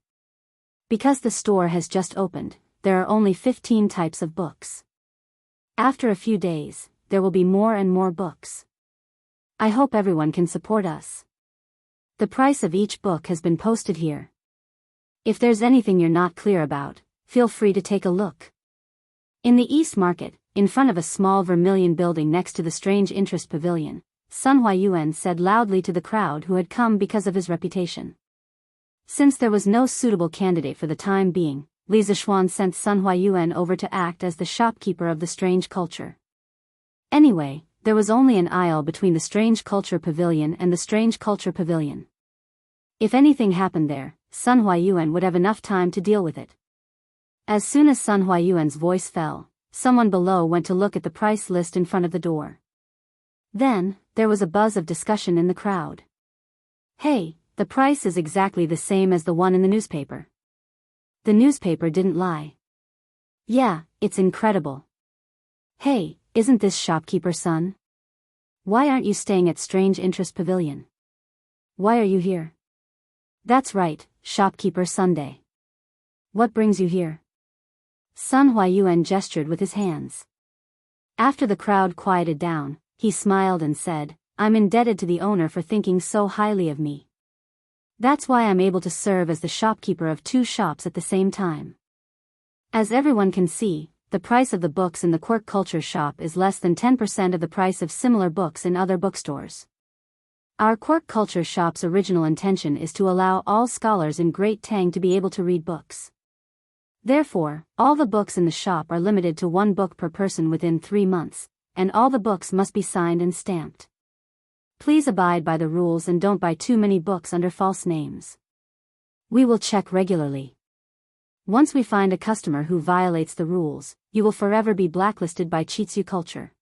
Because the store has just opened, there are only 15 types of books. After a few days, there will be more and more books. I hope everyone can support us. The price of each book has been posted here. If there's anything you're not clear about, feel free to take a look. In the East Market, in front of a small vermilion building next to the Strange Interest Pavilion, Sun Huayuan said loudly to the crowd who had come because of his reputation. Since there was no suitable candidate for the time being, Li Zixuan sent Sun Huayuan over to act as the shopkeeper of the Strange Culture. Anyway, there was only an aisle between the Strange Culture Pavilion and the Strange Culture Pavilion. If anything happened there, Sun Huayuan would have enough time to deal with it. As soon as Sun Huayuan's voice fell, someone below went to look at the price list in front of the door. Then, there was a buzz of discussion in the crowd. Hey, the price is exactly the same as the one in the newspaper. The newspaper didn't lie. Yeah, it's incredible. Hey, isn't this shopkeeper Sun? Why aren't you staying at Strange Interest Pavilion? Why are you here? That's right, shopkeeper Sunday. What brings you here? Sun Huayuan gestured with his hands. After the crowd quieted down, he smiled and said, I'm indebted to the owner for thinking so highly of me. That's why I'm able to serve as the shopkeeper of 2 shops at the same time. As everyone can see, the price of the books in the Quirk Culture shop is less than 10% of the price of similar books in other bookstores. Our Quirk Culture shop's original intention is to allow all scholars in Great Tang to be able to read books. Therefore, all the books in the shop are limited to 1 book per person within 3 months, and all the books must be signed and stamped. Please abide by the rules and don't buy too many books under false names. We will check regularly. Once we find a customer who violates the rules, you will forever be blacklisted by Chitsu Culture.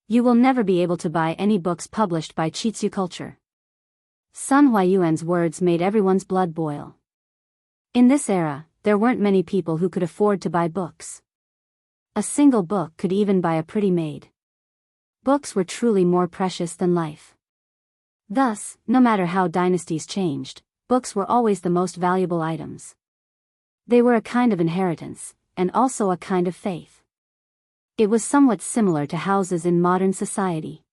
You will never be able to buy any books published by Chitsu Culture. Sun Huayuan's words made everyone's blood boil. In this era, there weren't many people who could afford to buy books. A single book could even buy a pretty maid. Books were truly more precious than life. Thus, no matter how dynasties changed, books were always the most valuable items. They were a kind of inheritance, and also a kind of faith. It was somewhat similar to houses in modern society.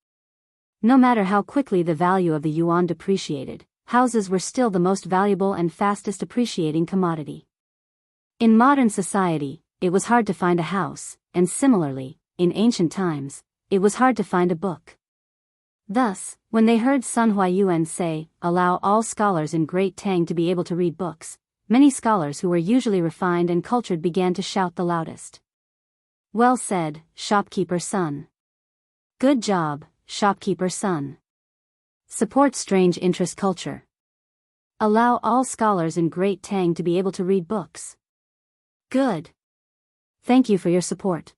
No matter how quickly the value of the yuan depreciated, houses were still the most valuable and fastest appreciating commodity. In modern society, it was hard to find a house, and similarly, in ancient times, it was hard to find a book. Thus, when they heard Sun Huayuan say, allow all scholars in Great Tang to be able to read books, many scholars who were usually refined and cultured began to shout the loudest. Well said, shopkeeper Sun. Good job, shopkeeper Sun. Support Strange Interest Culture. Allow all scholars in Great Tang to be able to read books. Good. Thank you for your support.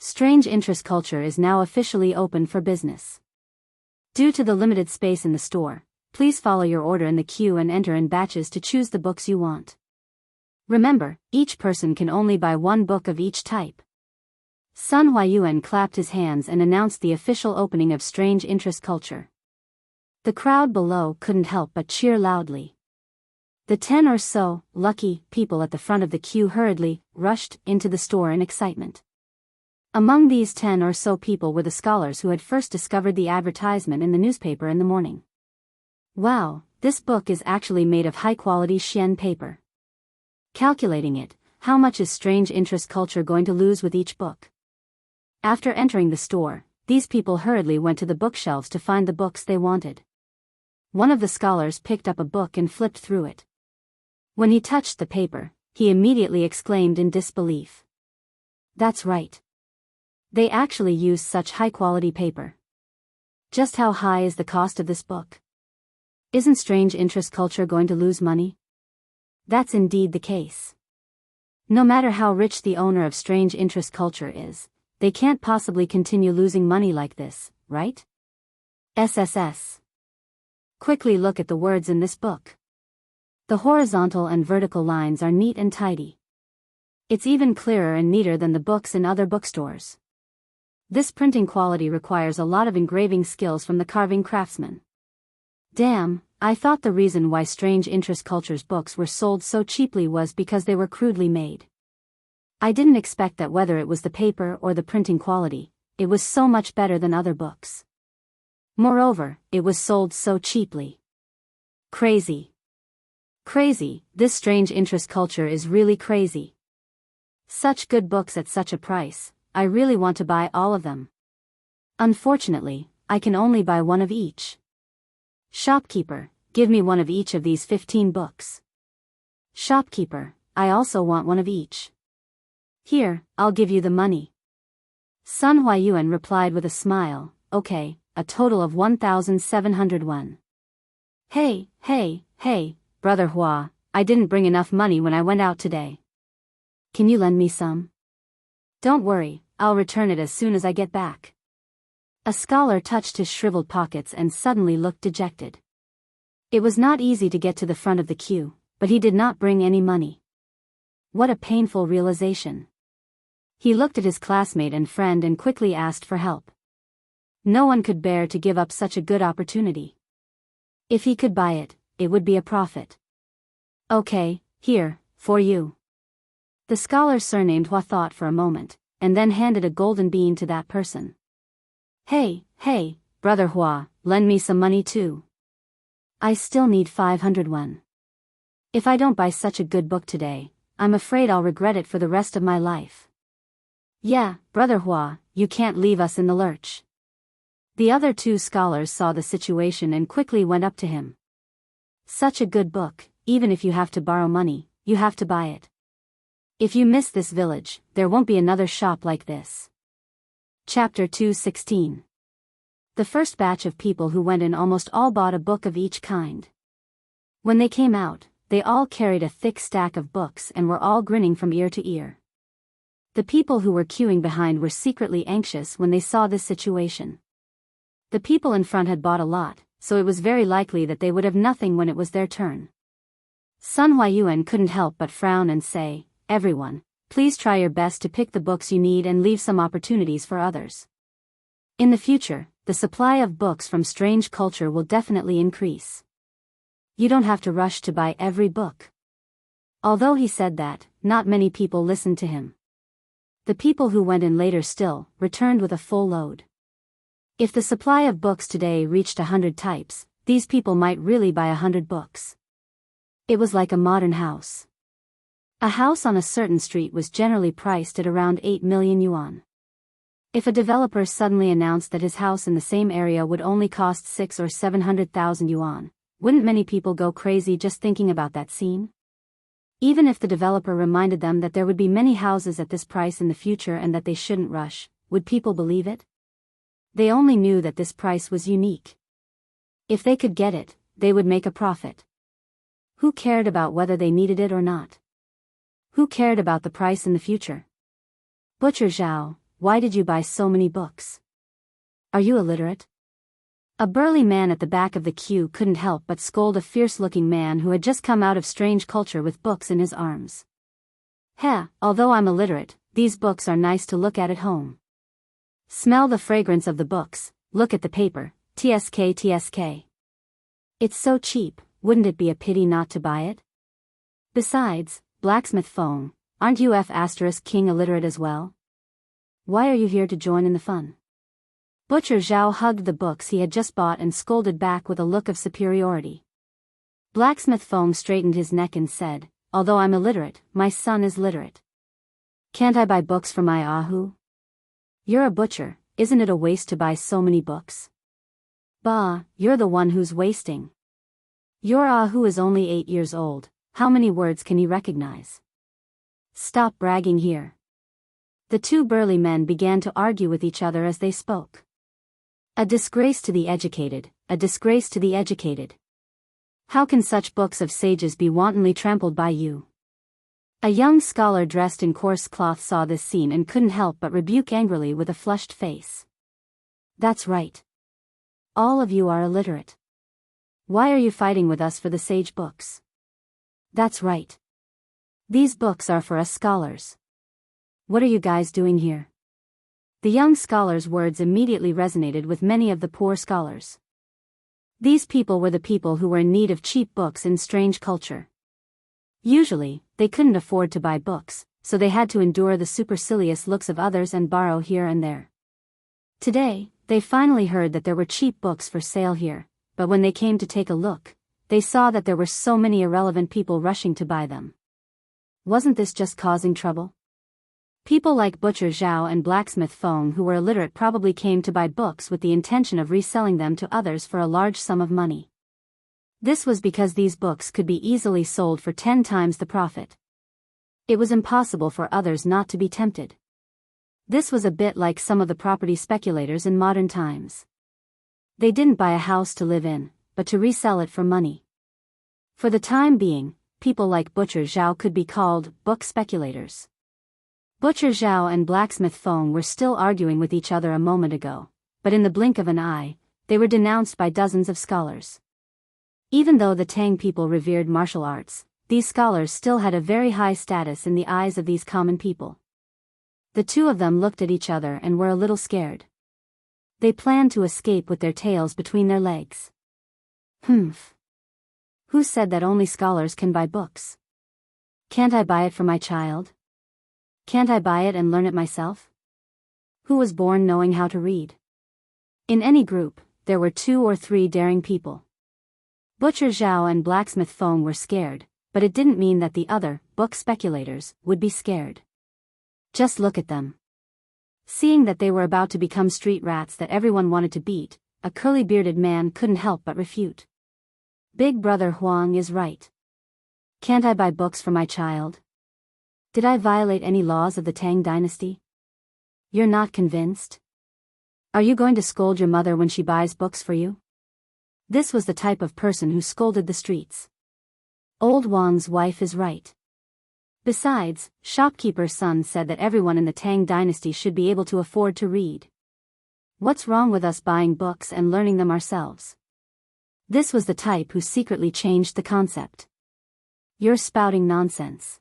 Strange Interest Culture is now officially open for business. Due to the limited space in the store, please follow your order in the queue and enter in batches to choose the books you want. Remember, each person can only buy 1 book of each type. Sun Huayuan clapped his hands and announced the official opening of Strange Interest Culture. The crowd below couldn't help but cheer loudly. The 10 or so lucky people at the front of the queue hurriedly rushed into the store in excitement. Among these 10 or so people were the scholars who had first discovered the advertisement in the newspaper in the morning. Wow, this book is actually made of high-quality Xian paper. Calculating it, how much is Strange Interest Culture going to lose with each book? After entering the store, these people hurriedly went to the bookshelves to find the books they wanted. One of the scholars picked up a book and flipped through it. When he touched the paper, he immediately exclaimed in disbelief. That's right. They actually used such high-quality paper. Just how high is the cost of this book? Isn't Strange Interest Culture going to lose money? That's indeed the case. No matter how rich the owner of strange interest culture is, they can't possibly continue losing money like this, right? SSS. Quickly look at the words in this book. The horizontal and vertical lines are neat and tidy. It's even clearer and neater than the books in other bookstores. This printing quality requires a lot of engraving skills from the carving craftsman. Damn, I thought the reason why Strange Interest Culture's books were sold so cheaply was because they were crudely made. I didn't expect that whether it was the paper or the printing quality, it was so much better than other books. Moreover, it was sold so cheaply. Crazy. Crazy, this Strange Interest Culture is really crazy. Such good books at such a price, I really want to buy all of them. Unfortunately, I can only buy one of each. Shopkeeper, give me one of each of these 15 books. Shopkeeper, I also want one of each. Here, I'll give you the money. Sun Huayuan replied with a smile, okay, a total of 1,701. Hey, Brother Hua, I didn't bring enough money when I went out today. Can you lend me some? Don't worry, I'll return it as soon as I get back. A scholar touched his shriveled pockets and suddenly looked dejected. It was not easy to get to the front of the queue, but he did not bring any money. What a painful realization. He looked at his classmate and friend and quickly asked for help. No one could bear to give up such a good opportunity. If he could buy it, it would be a profit. Okay, here, for you. The scholar surnamed Hua thought for a moment, and then handed a golden bean to that person. Hey, Brother Hua, lend me some money too. I still need 500 won. If I don't buy such a good book today, I'm afraid I'll regret it for the rest of my life. Yeah, Brother Hua, you can't leave us in the lurch. The other two scholars saw the situation and quickly went up to him. Such a good book, even if you have to borrow money, you have to buy it. If you miss this village, there won't be another shop like this. Chapter 216. The first batch of people who went in almost all bought a book of each kind. When they came out, they all carried a thick stack of books and were all grinning from ear to ear. The people who were queuing behind were secretly anxious when they saw this situation. The people in front had bought a lot, so it was very likely that they would have nothing when it was their turn. Sun Huayuan couldn't help but frown and say, everyone, please try your best to pick the books you need and leave some opportunities for others. In the future, the supply of books from Strange Culture will definitely increase. You don't have to rush to buy every book. Although he said that, not many people listened to him. The people who went in later still returned with a full load. If the supply of books today reached 100 types, these people might really buy 100 books. It was like a modern house. A house on a certain street was generally priced at around 8 million yuan. If a developer suddenly announced that his house in the same area would only cost 600,000 or 700,000 yuan, wouldn't many people go crazy just thinking about that scene? Even if the developer reminded them that there would be many houses at this price in the future and that they shouldn't rush, would people believe it? They only knew that this price was unique. If they could get it, they would make a profit. Who cared about whether they needed it or not? Who cared about the price in the future? Butcher Zhao, why did you buy so many books? Are you illiterate? A burly man at the back of the queue couldn't help but scold a fierce-looking man who had just come out of Strange Culture with books in his arms. Although I'm illiterate, these books are nice to look at home. Smell the fragrance of the books, look at the paper, tsk. It's so cheap, wouldn't it be a pity not to buy it? Besides, Blacksmith Feng, aren't you King illiterate as well? Why are you here to join in the fun? Butcher Zhao hugged the books he had just bought and scolded back with a look of superiority. Blacksmith Feng straightened his neck and said, although I'm illiterate, my son is literate. Can't I buy books for my Ahu? You're a butcher, isn't it a waste to buy so many books? Bah, you're the one who's wasting. Your Ahu is only 8 years old. How many words can he recognize? Stop bragging here. The two burly men began to argue with each other as they spoke. A disgrace to the educated, a disgrace to the educated. How can such books of sages be wantonly trampled by you? A young scholar dressed in coarse cloth saw this scene and couldn't help but rebuke angrily with a flushed face. That's right. All of you are illiterate. Why are you fighting with us for the sage books? That's right. These books are for us scholars. What are you guys doing here? The young scholar's words immediately resonated with many of the poor scholars. These people were the people who were in need of cheap books in strange culture. Usually, they couldn't afford to buy books, so they had to endure the supercilious looks of others and borrow here and there. Today, they finally heard that there were cheap books for sale here, but when they came to take a look, they saw that there were so many irrelevant people rushing to buy them. Wasn't this just causing trouble? People like Butcher Zhao and Blacksmith Feng who were illiterate probably came to buy books with the intention of reselling them to others for a large sum of money. This was because these books could be easily sold for 10 times the profit. It was impossible for others not to be tempted. This was a bit like some of the property speculators in modern times. They didn't buy a house to live in, but to resell it for money. For the time being, people like Butcher Zhao could be called book speculators. Butcher Zhao and Blacksmith Feng were still arguing with each other a moment ago, but in the blink of an eye, they were denounced by dozens of scholars. Even though the Tang people revered martial arts, these scholars still had a very high status in the eyes of these common people. The two of them looked at each other and were a little scared. They planned to escape with their tails between their legs. Humph. Who said that only scholars can buy books? Can't I buy it for my child? Can't I buy it and learn it myself? Who was born knowing how to read? In any group, there were 2 or 3 daring people. Butcher Zhao and Blacksmith Feng were scared, but it didn't mean that the other, book speculators, would be scared. Just look at them. Seeing that they were about to become street rats that everyone wanted to beat, a curly-bearded man couldn't help but refute. Big Brother Huang is right. Can't I buy books for my child? Did I violate any laws of the Tang dynasty? You're not convinced? Are you going to scold your mother when she buys books for you? This was the type of person who scolded the streets. Old Wang's wife is right. Besides, shopkeeper's son said that everyone in the Tang dynasty should be able to afford to read. What's wrong with us buying books and learning them ourselves? This was the type who secretly changed the concept. You're spouting nonsense.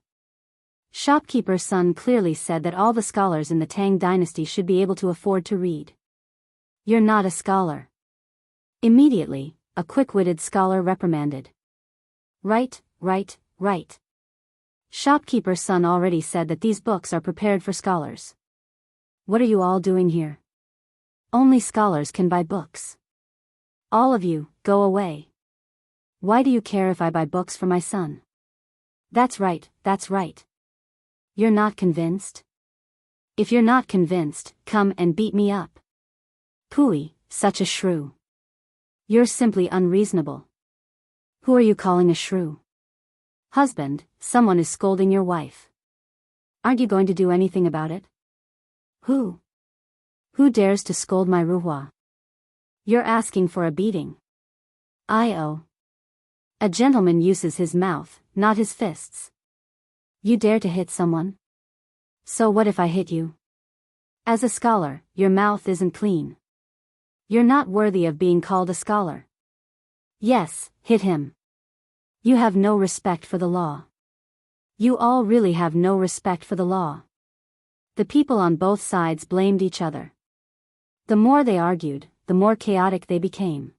Shopkeeper's son clearly said that all the scholars in the Tang dynasty should be able to afford to read. You're not a scholar. Immediately, a quick-witted scholar reprimanded. Right. Shopkeeper's son already said that these books are prepared for scholars. What are you all doing here? Only scholars can buy books. All of you, go away. Why do you care if I buy books for my son? That's right. You're not convinced? If you're not convinced, come and beat me up. Pooey, such a shrew. You're simply unreasonable. Who are you calling a shrew? Husband, someone is scolding your wife. Aren't you going to do anything about it? Who? Who dares to scold my ruhua? You're asking for a beating. I-oh. A gentleman uses his mouth, not his fists. You dare to hit someone? So what if I hit you? As a scholar, your mouth isn't clean. You're not worthy of being called a scholar. Yes, hit him. You have no respect for the law. You all really have no respect for the law. The people on both sides blamed each other. The more they argued, the more chaotic they became.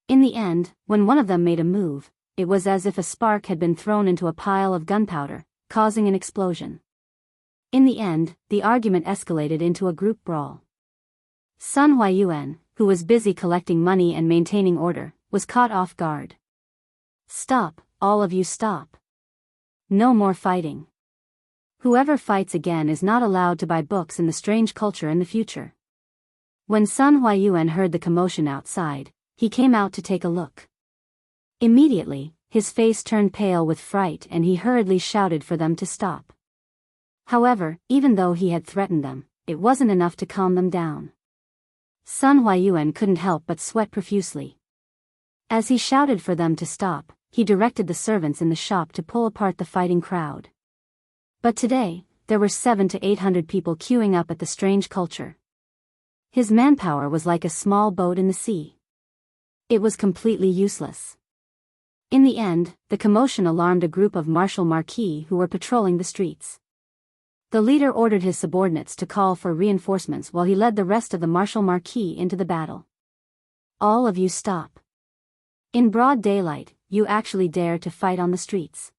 In the end, when one of them made a move, it was as if a spark had been thrown into a pile of gunpowder, causing an explosion. In the end, the argument escalated into a group brawl. Sun Huayuan, who was busy collecting money and maintaining order, was caught off guard. Stop, all of you stop. No more fighting. Whoever fights again is not allowed to buy books in the strange culture in the future. When Sun Huayuan heard the commotion outside, he came out to take a look. Immediately, his face turned pale with fright and he hurriedly shouted for them to stop. However, even though he had threatened them, it wasn't enough to calm them down. Sun Huayuan couldn't help but sweat profusely. As he shouted for them to stop, he directed the servants in the shop to pull apart the fighting crowd. But today, there were 700 to 800 people queuing up at the strange culture. His manpower was like a small boat in the sea. It was completely useless. In the end, the commotion alarmed a group of martial marquis who were patrolling the streets. The leader ordered his subordinates to call for reinforcements while he led the rest of the martial marquis into the battle. All of you stop. In broad daylight, you actually dare to fight on the streets.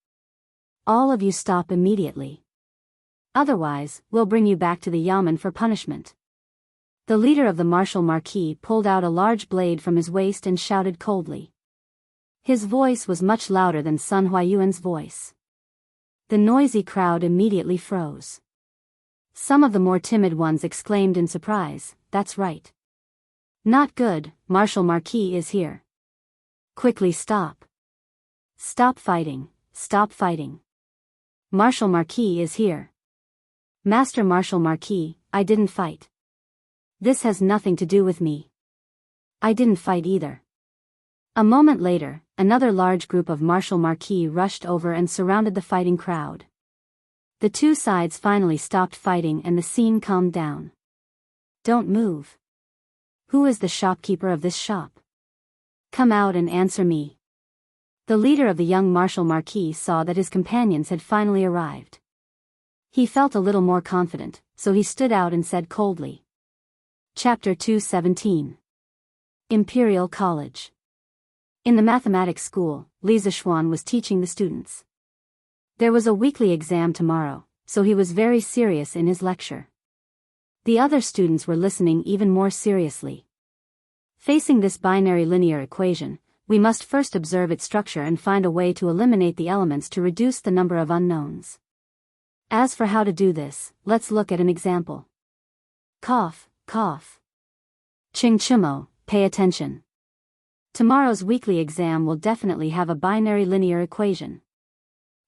All of you stop immediately. Otherwise, we'll bring you back to the yamen for punishment. The leader of the martial marquis pulled out a large blade from his waist and shouted coldly. His voice was much louder than Sun Huayuan's voice. The noisy crowd immediately froze. Some of the more timid ones exclaimed in surprise, "That's right. Not good, Martial Marquis is here. Quickly stop. Stop fighting, stop fighting. Martial Marquis is here. Master Martial Marquis, I didn't fight. This has nothing to do with me. I didn't fight either." A moment later, another large group of martial marquis rushed over and surrounded the fighting crowd. The two sides finally stopped fighting and the scene calmed down. "Don't move. Who is the shopkeeper of this shop? Come out and answer me." The leader of the young martial marquis saw that his companions had finally arrived. He felt a little more confident, so he stood out and said coldly. Chapter 217. Imperial College. In the mathematics school, Li Zixuan was teaching the students. There was a weekly exam tomorrow, so he was very serious in his lecture. The other students were listening even more seriously. Facing this binary linear equation, we must first observe its structure and find a way to eliminate the elements to reduce the number of unknowns. As for how to do this, let's look at an example. Cough, cough. Chingchimo, pay attention. Tomorrow's weekly exam will definitely have a binary linear equation.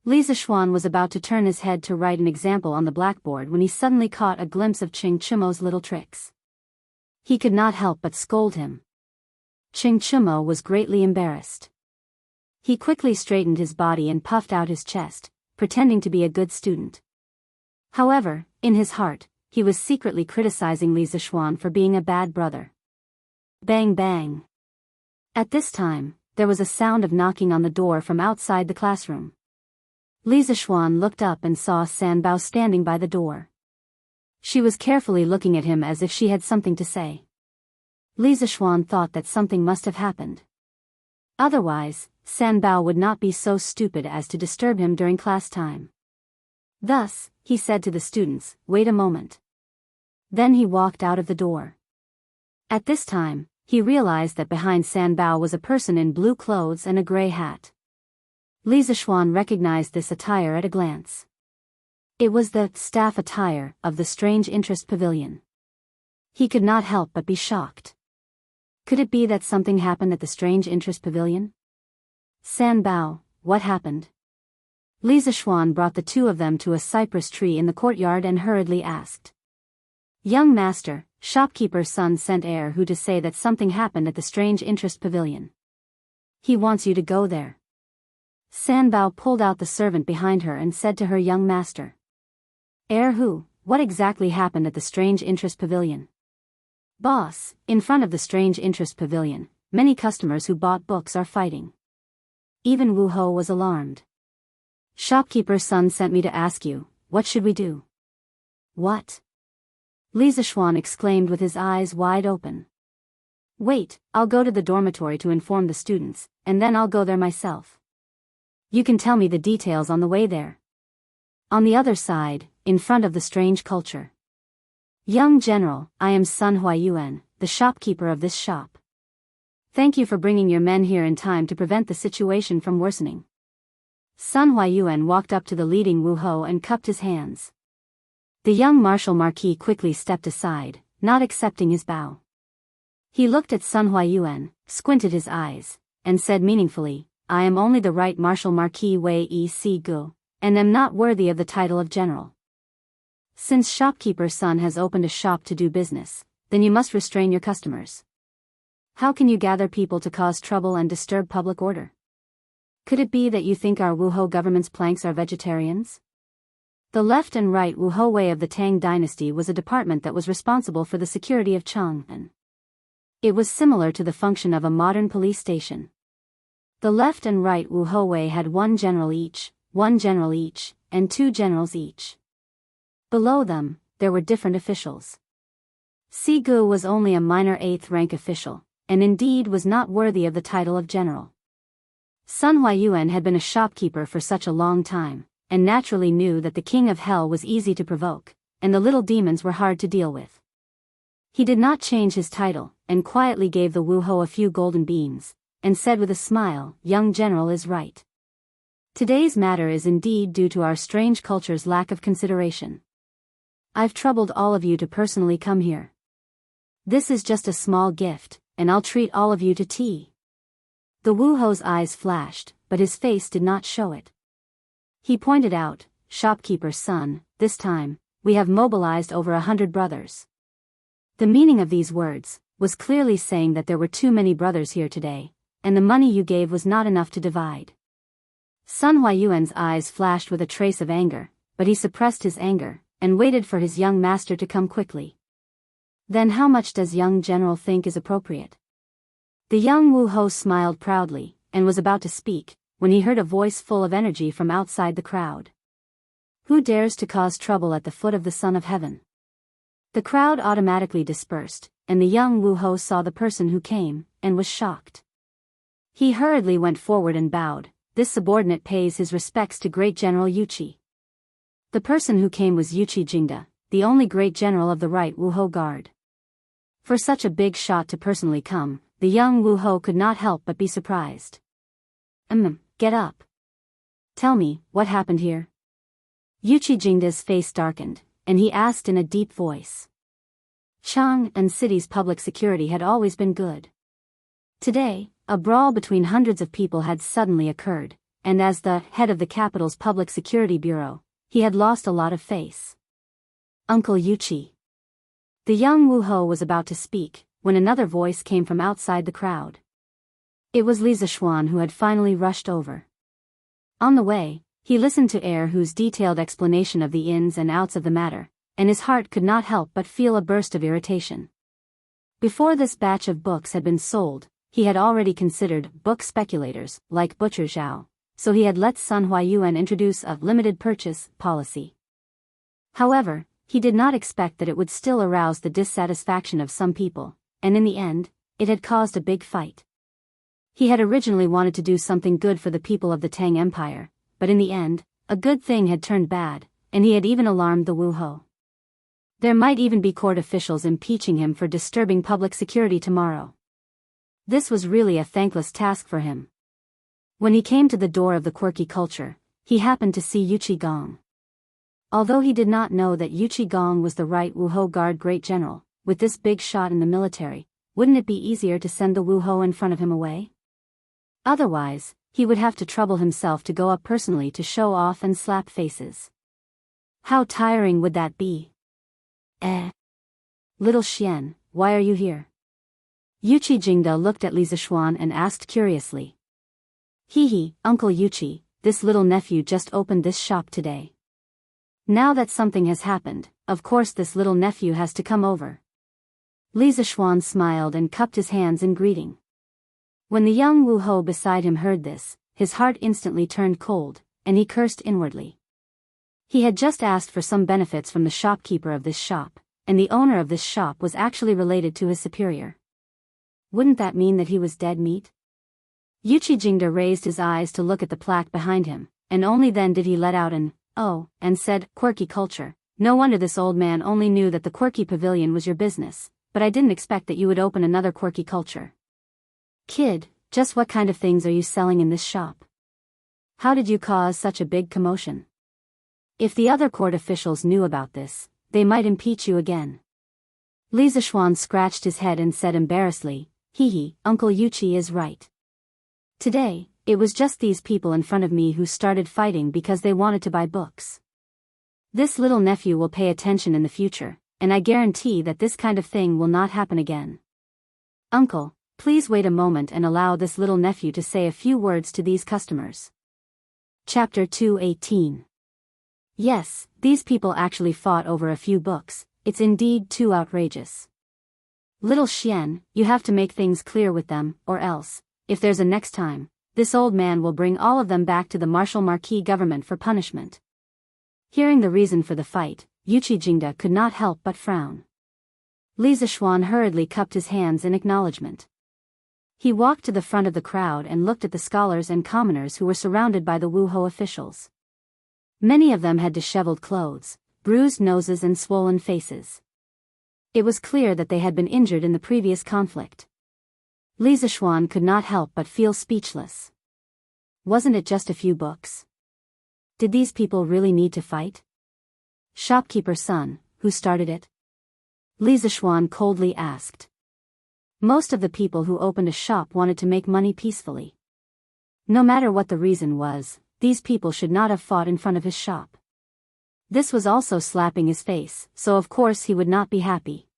Li Zixuan was about to turn his head to write an example on the blackboard when he suddenly caught a glimpse of Chingchimo's little tricks. He could not help but scold him. Chingchimo was greatly embarrassed. He quickly straightened his body and puffed out his chest, pretending to be a good student. However, in his heart, he was secretly criticizing Li Zixuan for being a bad brother. Bang bang. At this time, there was a sound of knocking on the door from outside the classroom. Li Zixuan looked up and saw Sanbao standing by the door. She was carefully looking at him as if she had something to say. Li Zixuan thought that something must have happened. Otherwise, Sanbao would not be so stupid as to disturb him during class time. Thus, he said to the students, "Wait a moment." Then he walked out of the door. At this time, he realized that behind Sanbao was a person in blue clothes and a gray hat. Li Zixuan recognized this attire at a glance. It was the staff attire of the Strange Interest Pavilion. He could not help but be shocked. Could it be that something happened at the Strange Interest Pavilion? Sanbao, what happened? Li Zixuan brought the two of them to a cypress tree in the courtyard and hurriedly asked. "Young master, shopkeeper's son sent Erhu to say that something happened at the Strange Interest Pavilion. He wants you to go there." Sanbao pulled out the servant behind her and said to her young master. "Erhu, what exactly happened at the Strange Interest Pavilion?" "Boss, in front of the Strange Interest Pavilion, many customers who bought books are fighting." Even Wu Ho was alarmed. "Shopkeeper's son sent me to ask you, what should we do?" "What?" Li Zixuan exclaimed with his eyes wide open. "Wait, I'll go to the dormitory to inform the students, and then I'll go there myself. You can tell me the details on the way there." On the other side, in front of the strange culture. "Young General, I am Sun Huayuan, the shopkeeper of this shop. Thank you for bringing your men here in time to prevent the situation from worsening." Sun Huayuan walked up to the leading Wu Ho and cupped his hands. The young martial marquis quickly stepped aside, not accepting his bow. He looked at Sun Huayuan, squinted his eyes, and said meaningfully, "I am only the right martial marquis Wei Yi Si Gu, and am not worthy of the title of general. Since shopkeeper's son has opened a shop to do business, then you must restrain your customers." How can you gather people to cause trouble and disturb public order? Could it be that you think our Wuhou government's planks are vegetarians? The left and right Wuhou Wei of the Tang dynasty was a department that was responsible for the security of Chang'an. It was similar to the function of a modern police station. The left and right Wuhou Wei had one general each, and two generals each. Below them, there were different officials. Si Gu was only a minor 8th rank official, and indeed was not worthy of the title of general. Sun Huayuan had been a shopkeeper for such a long time, and naturally knew that the king of hell was easy to provoke, and the little demons were hard to deal with. He did not change his title, and quietly gave the Wuhou a few golden beans, and said with a smile, "Young general is right. Today's matter is indeed due to our strange culture's lack of consideration. I've troubled all of you to personally come here. This is just a small gift, and I'll treat all of you to tea." The Wuhou's eyes flashed, but his face did not show it. He pointed out, "Shopkeeper's son, this time, we have mobilized over 100 brothers." The meaning of these words was clearly saying that there were too many brothers here today, and the money you gave was not enough to divide. Sun Huayuan's eyes flashed with a trace of anger, but he suppressed his anger, and waited for his young master to come quickly. "Then how much does young general think is appropriate?" The young Wuhou smiled proudly, and was about to speak, when he heard a voice full of energy from outside the crowd. "Who dares to cause trouble at the foot of the Son of Heaven?" The crowd automatically dispersed, and the young Wuhou saw the person who came, and was shocked. He hurriedly went forward and bowed. "This subordinate pays his respects to Great General Yuqi." The person who came was Yuqi Jingda, the only great general of the right Wuhou Guard. For such a big shot to personally come, the young Wuhou could not help but be surprised. Get up. Tell me, what happened here?" Yuqi Jingda's face darkened, and he asked in a deep voice. Chang'an City's public security had always been good. Today, a brawl between hundreds of people had suddenly occurred, and as the head of the capital's public security bureau, he had lost a lot of face. "Uncle Yuqi." The young Wuhou was about to speak, when another voice came from outside the crowd. It was Li Zishuan who had finally rushed over. On the way, he listened to Erhu's detailed explanation of the ins and outs of the matter, and his heart could not help but feel a burst of irritation. Before this batch of books had been sold, he had already considered book speculators, like Butcher Zhao, so he had let Sun Huayuan introduce a limited purchase policy. However, he did not expect that it would still arouse the dissatisfaction of some people, and in the end, it had caused a big fight. He had originally wanted to do something good for the people of the Tang Empire, but in the end, a good thing had turned bad, and he had even alarmed the Wuhou. There might even be court officials impeaching him for disturbing public security tomorrow. This was really a thankless task for him. When he came to the door of the quirky culture, he happened to see Yuqi Gong. Although he did not know that Yuqi Gong was the right Wuhou Guard Great General, with this big shot in the military, wouldn't it be easier to send the Wuhou in front of him away? Otherwise, he would have to trouble himself to go up personally to show off and slap faces. How tiring would that be? Little Xian, why are you here?" Yuqi Jingda looked at Li Zishuan and asked curiously. Uncle Yuqi, this little nephew just opened this shop today. Now that something has happened, of course this little nephew has to come over." Li Zishuan smiled and cupped his hands in greeting. When the young Wuhou beside him heard this, his heart instantly turned cold, and he cursed inwardly. He had just asked for some benefits from the shopkeeper of this shop, and the owner of this shop was actually related to his superior. Wouldn't that mean that he was dead meat? Yuqi Jingda raised his eyes to look at the plaque behind him, and only then did he let out an "oh," and said, "Quirky culture. No wonder this old man only knew that the quirky pavilion was your business, but I didn't expect that you would open another quirky culture. Kid, just what kind of things are you selling in this shop? How did you cause such a big commotion? If the other court officials knew about this, they might impeach you again." Li Zishuan scratched his head and said embarrassedly, Uncle Yuqi is right. Today, it was just these people in front of me who started fighting because they wanted to buy books. This little nephew will pay attention in the future, and I guarantee that this kind of thing will not happen again. Uncle, Please wait a moment and allow this little nephew to say a few words to these customers. Chapter 218. Yes, these people actually fought over a few books. It's indeed too outrageous. Little Xian, you have to make things clear with them, or else, if there's a next time, this old man will bring all of them back to the martial marquis government for punishment. Hearing the reason for the fight, Wuxia Xianxia could not help but frown. Li Zishuan hurriedly cupped his hands in acknowledgement. He walked to the front of the crowd and looked at the scholars and commoners who were surrounded by the Wuhou officials. Many of them had disheveled clothes, bruised noses and swollen faces. It was clear that they had been injured in the previous conflict. Li Zishuan could not help but feel speechless. Wasn't it just a few books? Did these people really need to fight? Shopkeeper's son, who started it? Li Zishuan coldly asked. Most of the people who opened a shop wanted to make money peacefully. No matter what the reason was, these people should not have fought in front of his shop. This was also slapping his face, so of course he would not be happy.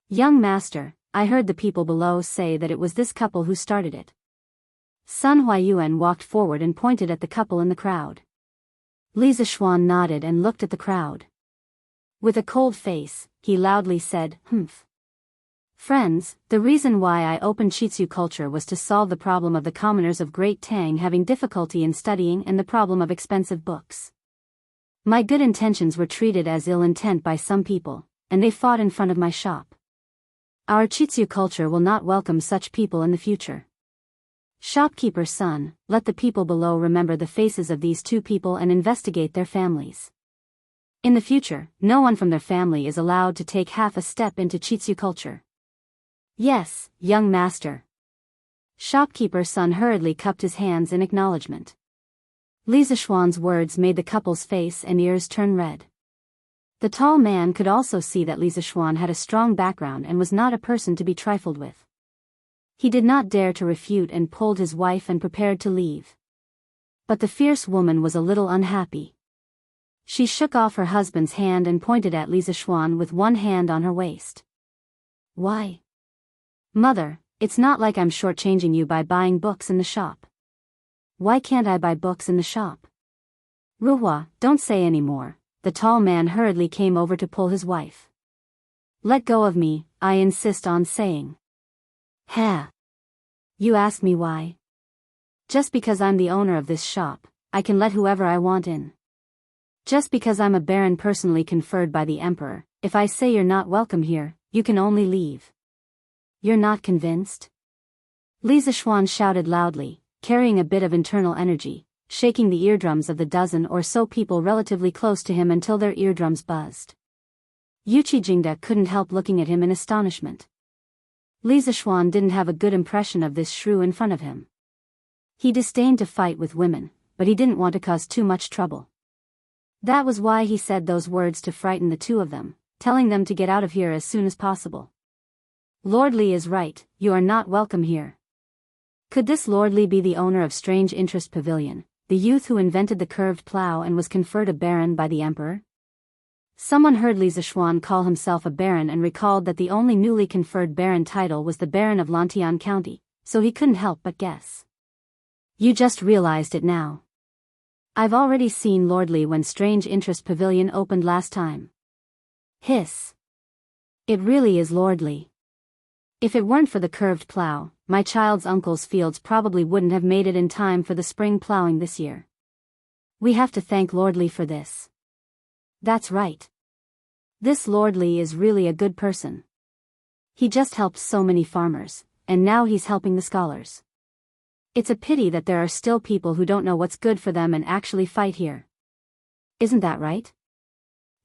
Young master, I heard the people below say that it was this couple who started it. Sun Huayuan walked forward and pointed at the couple in the crowd. Li Zishuan nodded and looked at the crowd. With a cold face, he loudly said, "Humph. Friends, the reason why I opened Shitsu culture was to solve the problem of the commoners of Great Tang having difficulty in studying and the problem of expensive books. My good intentions were treated as ill intent by some people, and they fought in front of my shop. Our Shitsu culture will not welcome such people in the future. Shopkeeper's son, let the people below remember the faces of these two people and investigate their families. In the future, no one from their family is allowed to take half a step into Shitsu culture." "Yes, young master." Shopkeeper's son hurriedly cupped his hands in acknowledgement. Li Zishuan's words made the couple's face and ears turn red. The tall man could also see that Li Zishuan had a strong background and was not a person to be trifled with. He did not dare to refute and pulled his wife and prepared to leave. But the fierce woman was a little unhappy. She shook off her husband's hand and pointed at Li Zishuan with one hand on her waist. "Why? Mother, it's not like I'm shortchanging you by buying books in the shop. Why can't I buy books in the shop?" "Ruhua, don't say any more." The tall man hurriedly came over to pull his wife. "Let go of me, I insist on saying." "Ha! You ask me why? Just because I'm the owner of this shop, I can let whoever I want in. Just because I'm a baron personally conferred by the emperor, if I say you're not welcome here, you can only leave. You're not convinced?" Li Zishuan shouted loudly, carrying a bit of internal energy, shaking the eardrums of the dozen or so people relatively close to him until their eardrums buzzed. Wuxia Xianxia couldn't help looking at him in astonishment. Li Zishuan didn't have a good impression of this shrew in front of him. He disdained to fight with women, but he didn't want to cause too much trouble. That was why he said those words to frighten the two of them, telling them to get out of here as soon as possible. "Lord Li is right, you are not welcome here." Could this Lord Li be the owner of Strange Interest Pavilion, the youth who invented the curved plow and was conferred a baron by the emperor? Someone heard Li Zishuan call himself a baron and recalled that the only newly conferred baron title was the Baron of Lantian County, so he couldn't help but guess. "You just realized it now. I've already seen Lord Li when Strange Interest Pavilion opened last time." Hiss. "It really is Lord Li. If it weren't for the curved plow, my child's uncle's fields probably wouldn't have made it in time for the spring plowing this year. We have to thank Lord Li for this." "That's right. This Lord Li is really a good person. He just helped so many farmers, and now he's helping the scholars. It's a pity that there are still people who don't know what's good for them and actually fight here. Isn't that right?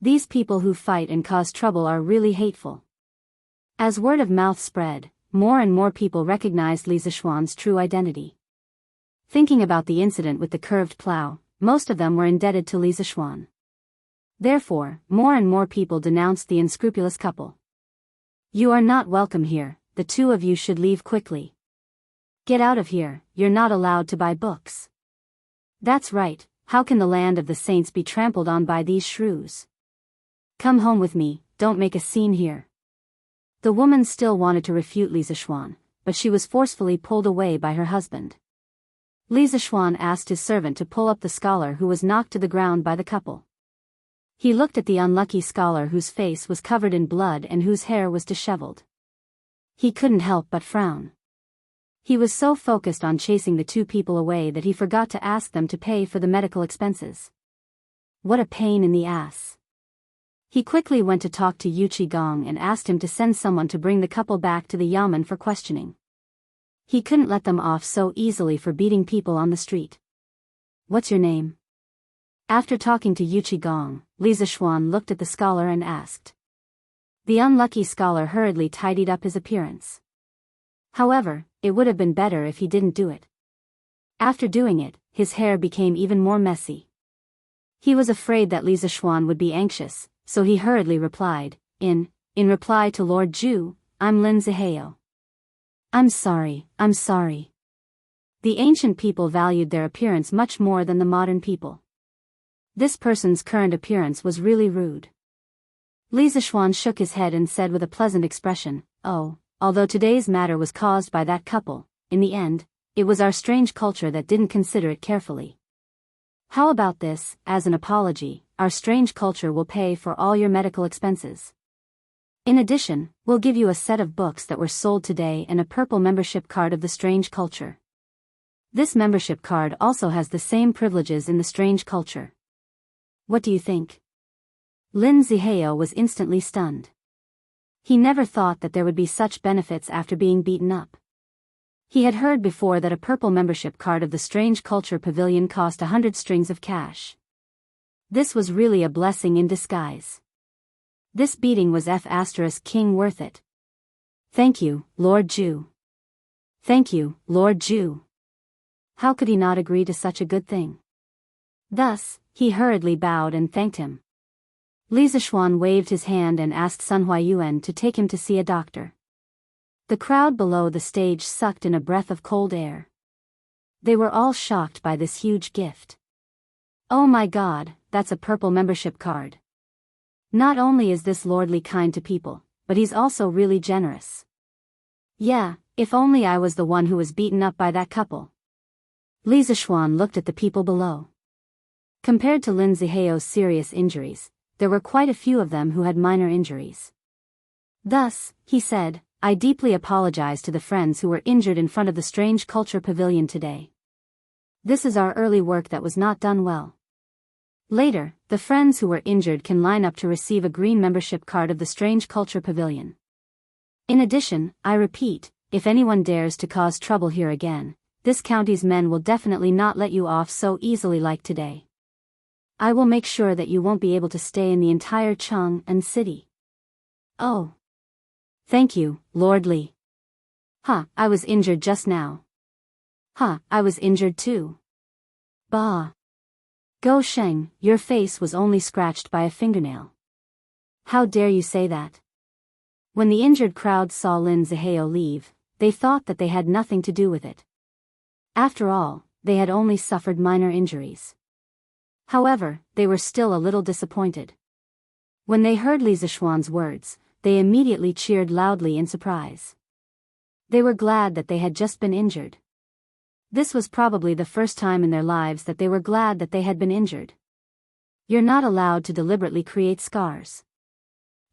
These people who fight and cause trouble are really hateful." As word of mouth spread, more and more people recognized Li Zishuan's true identity. Thinking about the incident with the curved plow, most of them were indebted to Li Zishuan. Therefore, more and more people denounced the unscrupulous couple. "You are not welcome here, the two of you should leave quickly. Get out of here, you're not allowed to buy books." "That's right, how can the land of the saints be trampled on by these shrews? Come home with me, don't make a scene here." The woman still wanted to refute Li Zishuan, but she was forcefully pulled away by her husband. Li Zishuan asked his servant to pull up the scholar who was knocked to the ground by the couple. He looked at the unlucky scholar whose face was covered in blood and whose hair was disheveled. He couldn't help but frown. He was so focused on chasing the two people away that he forgot to ask them to pay for the medical expenses. What a pain in the ass. He quickly went to talk to Yu Qigong and asked him to send someone to bring the couple back to the yamen for questioning. He couldn't let them off so easily for beating people on the street. What's your name? After talking to Yu Qigong, Li Zishuan looked at the scholar and asked. The unlucky scholar hurriedly tidied up his appearance. However, it would have been better if he didn't do it. After doing it, his hair became even more messy. He was afraid that Li Zishuan would be anxious, so he hurriedly replied, In reply to Lord Zhu, I'm Lin Zihao. I'm sorry. The ancient people valued their appearance much more than the modern people. This person's current appearance was really rude. Li Zishuan shook his head and said with a pleasant expression, although today's matter was caused by that couple, in the end, it was our strange culture that didn't consider it carefully. How about this, as an apology, our strange culture will pay for all your medical expenses. In addition, we'll give you a set of books that were sold today and a purple membership card of the strange culture. This membership card also has the same privileges in the strange culture. What do you think? Lin Zihao was instantly stunned. He never thought that there would be such benefits after being beaten up. He had heard before that a purple membership card of the strange culture pavilion cost 100 strings of cash. This was really a blessing in disguise. This beating was F*King worth it. Thank you, Lord Zhu. Thank you, Lord Zhu. How could he not agree to such a good thing? Thus, he hurriedly bowed and thanked him. Li Zishuan waved his hand and asked Sun Huayuan to take him to see a doctor. The crowd below the stage sucked in a breath of cold air. They were all shocked by this huge gift. Oh my God, that's a purple membership card. Not only is this lordly kind to people, but he's also really generous. Yeah, if only I was the one who was beaten up by that couple. Li Zishuan looked at the people below. Compared to Lin Zihao's serious injuries, there were quite a few of them who had minor injuries. Thus, he said, I deeply apologize to the friends who were injured in front of the strange culture pavilion today. This is our early work that was not done well. Later, the friends who were injured can line up to receive a green membership card of the strange culture pavilion. In addition, I repeat, if anyone dares to cause trouble here again, this county's men will definitely not let you off so easily like today. I will make sure that you won't be able to stay in the entire Chang'an city. Oh. Thank you, Lord Li. I was injured just now. I was injured too. Bah. Go Sheng, your face was only scratched by a fingernail. How dare you say that? When the injured crowd saw Lin Zihao leave, they thought that they had nothing to do with it. After all, they had only suffered minor injuries. However, they were still a little disappointed. When they heard Li Zishuan's words, they immediately cheered loudly in surprise. They were glad that they had just been injured. This was probably the first time in their lives that they were glad that they had been injured. You're not allowed to deliberately create scars.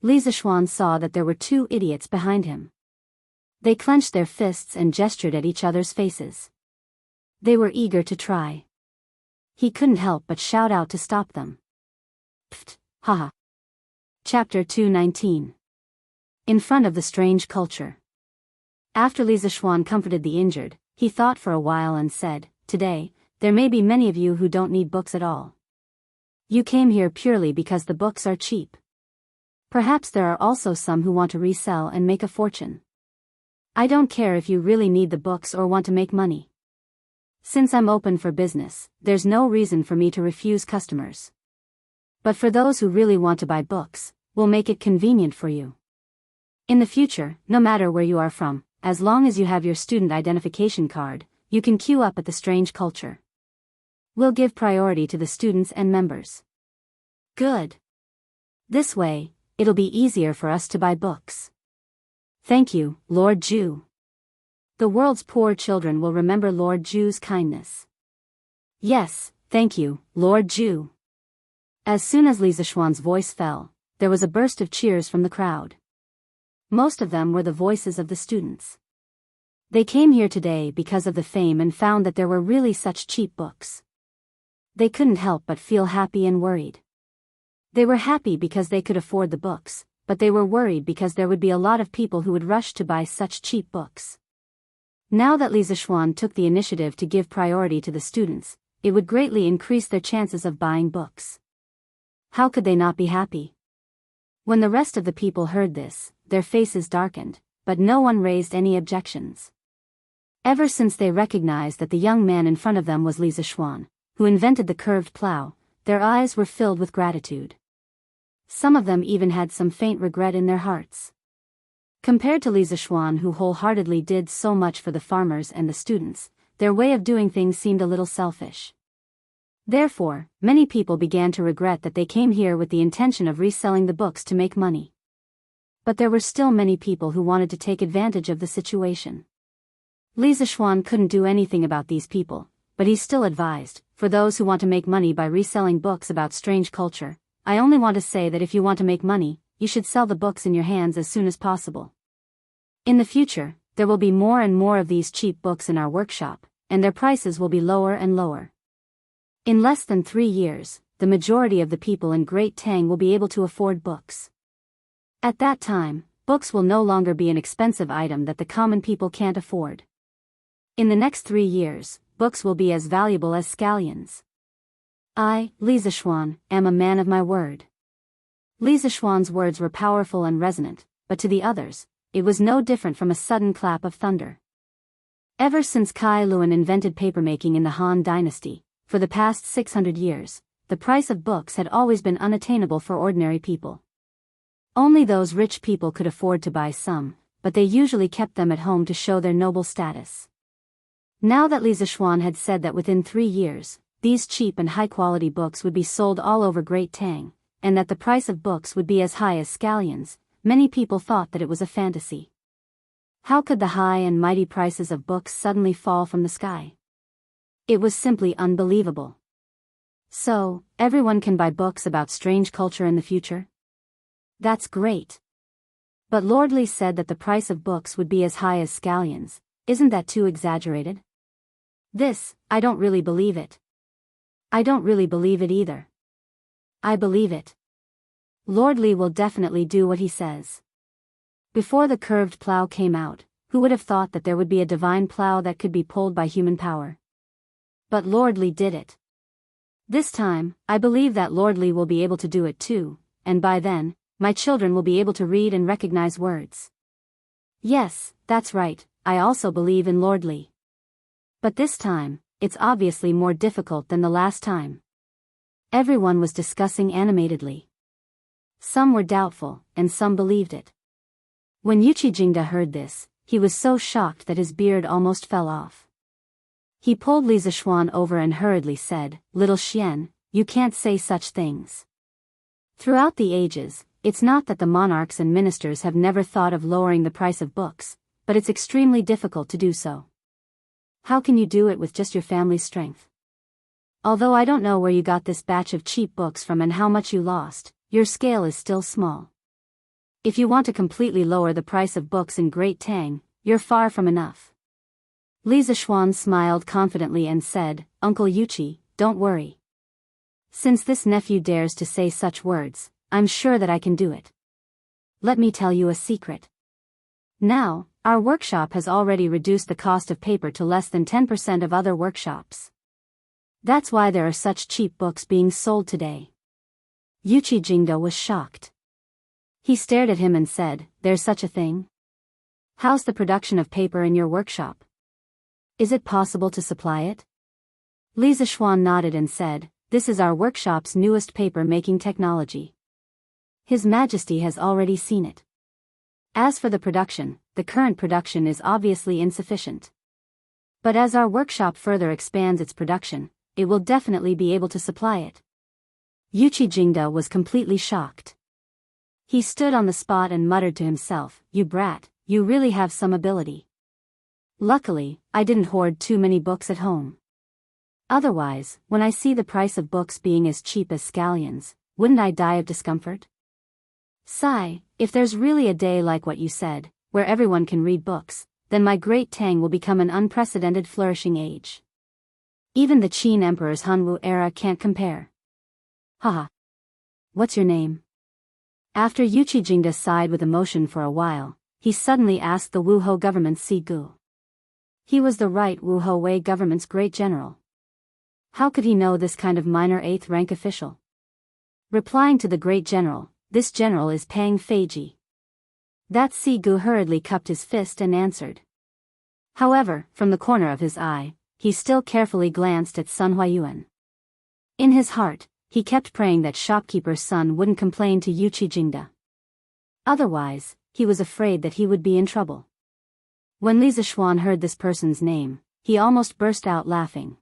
Li Zishuan saw that there were two idiots behind him. They clenched their fists and gestured at each other's faces. They were eager to try. He couldn't help but shout out to stop them. Pfft, haha. Chapter 219. In front of the strange culture. After Li Zishuan comforted the injured, he thought for a while and said, Today, there may be many of you who don't need books at all. You came here purely because the books are cheap. Perhaps there are also some who want to resell and make a fortune. I don't care if you really need the books or want to make money. Since I'm open for business, there's no reason for me to refuse customers. But for those who really want to buy books, we'll make it convenient for you. In the future, no matter where you are from, as long as you have your student identification card, you can queue up at the strange culture. We'll give priority to the students and members. Good. This way, it'll be easier for us to buy books. Thank you, Lord Zhu. The world's poor children will remember Lord Ju's kindness. Yes, thank you, Lord Ju. As soon as Li Zishuan's voice fell, there was a burst of cheers from the crowd. Most of them were the voices of the students. They came here today because of the fame and found that there were really such cheap books. They couldn't help but feel happy and worried. They were happy because they could afford the books, but they were worried because there would be a lot of people who would rush to buy such cheap books. Now that Li Zishuan took the initiative to give priority to the students, it would greatly increase their chances of buying books. How could they not be happy? When the rest of the people heard this, their faces darkened, but no one raised any objections. Ever since they recognized that the young man in front of them was Li Zishuan, who invented the curved plow, their eyes were filled with gratitude. Some of them even had some faint regret in their hearts. Compared to Li Zishuan, who wholeheartedly did so much for the farmers and the students, their way of doing things seemed a little selfish. Therefore, many people began to regret that they came here with the intention of reselling the books to make money. But there were still many people who wanted to take advantage of the situation. Li Zishuan couldn't do anything about these people, but he still advised, for those who want to make money by reselling books about strange culture, I only want to say that if you want to make money, you should sell the books in your hands as soon as possible. In the future, there will be more and more of these cheap books in our workshop, and their prices will be lower and lower. In less than 3 years, the majority of the people in Great Tang will be able to afford books. At that time, books will no longer be an expensive item that the common people can't afford. In the next 3 years, books will be as valuable as scallions. I, Li Zishuan, am a man of my word. Li Zishuan's words were powerful and resonant, but to the others, it was no different from a sudden clap of thunder. Ever since Kai Luan invented papermaking in the Han Dynasty, for the past 600 years, the price of books had always been unattainable for ordinary people. Only those rich people could afford to buy some, but they usually kept them at home to show their noble status. Now that Li Zishuan had said that within 3 years, these cheap and high-quality books would be sold all over Great Tang, and that the price of books would be as high as scallions, many people thought that it was a fantasy. How could the high and mighty prices of books suddenly fall from the sky? It was simply unbelievable. So, everyone can buy books about strange culture in the future? That's great. But Lord Li said that the price of books would be as high as scallions. Isn't that too exaggerated? I don't really believe it. I don't really believe it either. I believe it. Lord Li will definitely do what he says. Before the curved plow came out, who would have thought that there would be a divine plow that could be pulled by human power? But Lord Li did it. This time, I believe that Lord Li will be able to do it too, and by then, my children will be able to read and recognize words. Yes, that's right, I also believe in Lord Li. But this time, it's obviously more difficult than the last time. Everyone was discussing animatedly. Some were doubtful, and some believed it. When Wuxia Xianxia heard this, he was so shocked that his beard almost fell off. He pulled Li Zishuan over and hurriedly said, "Little Xian, you can't say such things. Throughout the ages, it's not that the monarchs and ministers have never thought of lowering the price of books, but it's extremely difficult to do so. How can you do it with just your family's strength? Although I don't know where you got this batch of cheap books from and how much you lost, your scale is still small. If you want to completely lower the price of books in Great Tang, you're far from enough." Li Zishuan smiled confidently and said, "Uncle Wuxia, don't worry. Since this nephew dares to say such words, I'm sure that I can do it. Let me tell you a secret. Now, our workshop has already reduced the cost of paper to less than 10% of other workshops. That's why there are such cheap books being sold today." Wuxia Xianxia was shocked. He stared at him and said, "There's such a thing? How's the production of paper in your workshop? Is it possible to supply it?" Li Zishuan nodded and said, "This is our workshop's newest paper-making technology. His Majesty has already seen it. As for the production, the current production is obviously insufficient. But as our workshop further expands its production, it will definitely be able to supply it." Wuxia Xianxia was completely shocked. He stood on the spot and muttered to himself, "You brat, you really have some ability. Luckily, I didn't hoard too many books at home. Otherwise, when I see the price of books being as cheap as scallions, wouldn't I die of discomfort? Sigh, if there's really a day like what you said, where everyone can read books, then my great Tang will become an unprecedented flourishing age. Even the Qin Emperor's Hanwu era can't compare. Haha. What's your name? After Yuqi Jingda sighed with emotion for a while, he suddenly asked the Wuhou government's Sigu. He was the right Wuhou Wei government's great general. How could he know this kind of minor 8th rank official? Replying to the great general, this general is Pang Feiji. That Sigu hurriedly cupped his fist and answered. However, from the corner of his eye, he still carefully glanced at Sun Huayuan. In his heart, he kept praying that shopkeeper's son wouldn't complain to Yuqi Jingda. Otherwise, he was afraid that he would be in trouble. When Li Zishuan heard this person's name, he almost burst out laughing.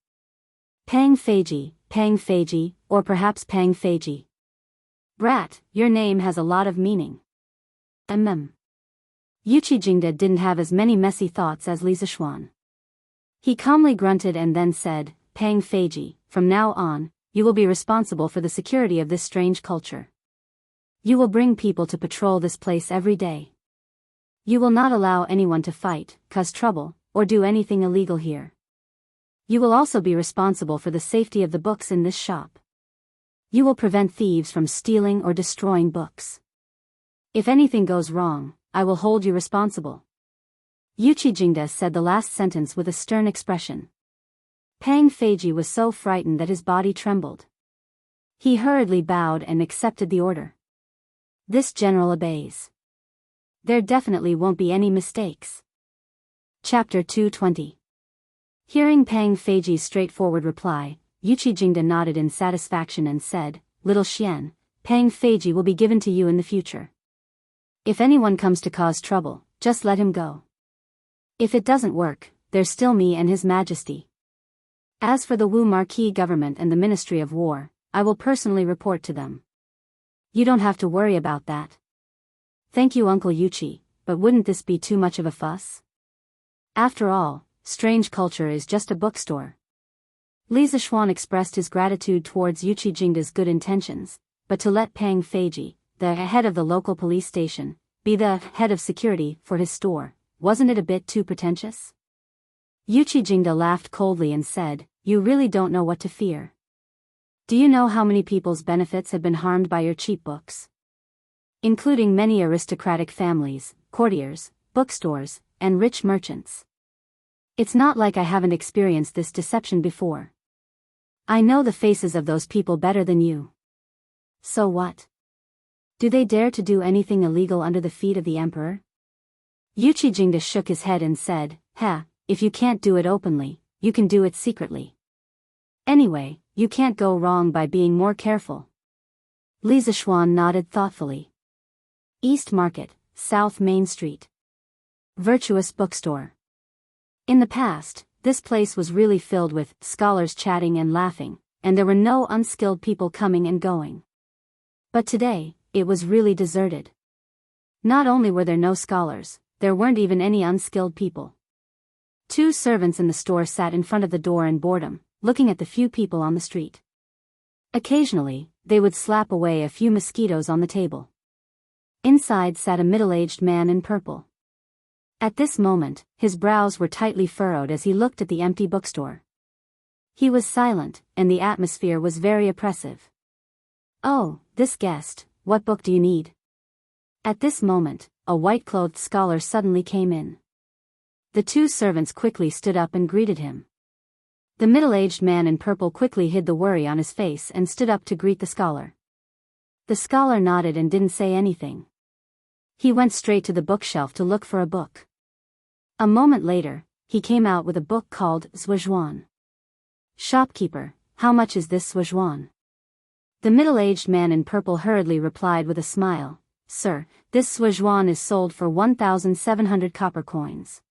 Pang Feiji, or perhaps Pang Feiji. Brat, your name has a lot of meaning. Yuqi Jingda didn't have as many messy thoughts as Li Zishuan. He calmly grunted and then said, Pang Feiji, from now on, you will be responsible for the security of this strange culture. You will bring people to patrol this place every day. You will not allow anyone to fight, cause trouble, or do anything illegal here. You will also be responsible for the safety of the books in this shop. You will prevent thieves from stealing or destroying books. If anything goes wrong, I will hold you responsible. Yuqi Jingda said the last sentence with a stern expression. Pang Feiji was so frightened that his body trembled. He hurriedly bowed and accepted the order. This general obeys. There definitely won't be any mistakes. Chapter 220. Hearing Pang Feiji's straightforward reply, Yuqi Jingda nodded in satisfaction and said, Little Xian, Pang Feiji will be given to you in the future. If anyone comes to cause trouble, just let him go. If it doesn't work, there's still me and His Majesty. As for the Wu Marquis government and the Ministry of War, I will personally report to them. You don't have to worry about that. Thank you, Uncle Yuqi, but wouldn't this be too much of a fuss? After all, Strange Culture is just a bookstore. Li Zishuan expressed his gratitude towards Yuqi Jingda's good intentions, but to let Pang Feiji, the head of the local police station, be the head of security for his store, wasn't it a bit too pretentious? Yuqi Jingda laughed coldly and said, You really don't know what to fear. Do you know how many people's benefits have been harmed by your cheap books? Including many aristocratic families, courtiers, bookstores, and rich merchants. It's not like I haven't experienced this deception before. I know the faces of those people better than you. So what? Do they dare to do anything illegal under the feet of the emperor? Yuqi Jingda shook his head and said, if you can't do it openly, you can do it secretly. Anyway, you can't go wrong by being more careful. Li Zishuan nodded thoughtfully. East Market, South Main Street. Virtuous Bookstore. In the past, this place was really filled with scholars chatting and laughing, and there were no unskilled people coming and going. But today, it was really deserted. Not only were there no scholars, there weren't even any unskilled people. 2 servants in the store sat in front of the door in boredom, looking at the few people on the street. Occasionally, they would slap away a few mosquitoes on the table. Inside sat a middle-aged man in purple. At this moment, his brows were tightly furrowed as he looked at the empty bookstore. He was silent, and the atmosphere was very oppressive. Oh, this guest, what book do you need? At this moment, a white-clothed scholar suddenly came in. The 2 servants quickly stood up and greeted him. The middle-aged man in purple quickly hid the worry on his face and stood up to greet the scholar. The scholar nodded and didn't say anything. He went straight to the bookshelf to look for a book. A moment later, he came out with a book called Zhuan. Shopkeeper, how much is this Zhuan? The middle-aged man in purple hurriedly replied with a smile, Sir, this Zhuan is sold for 1,700 copper coins.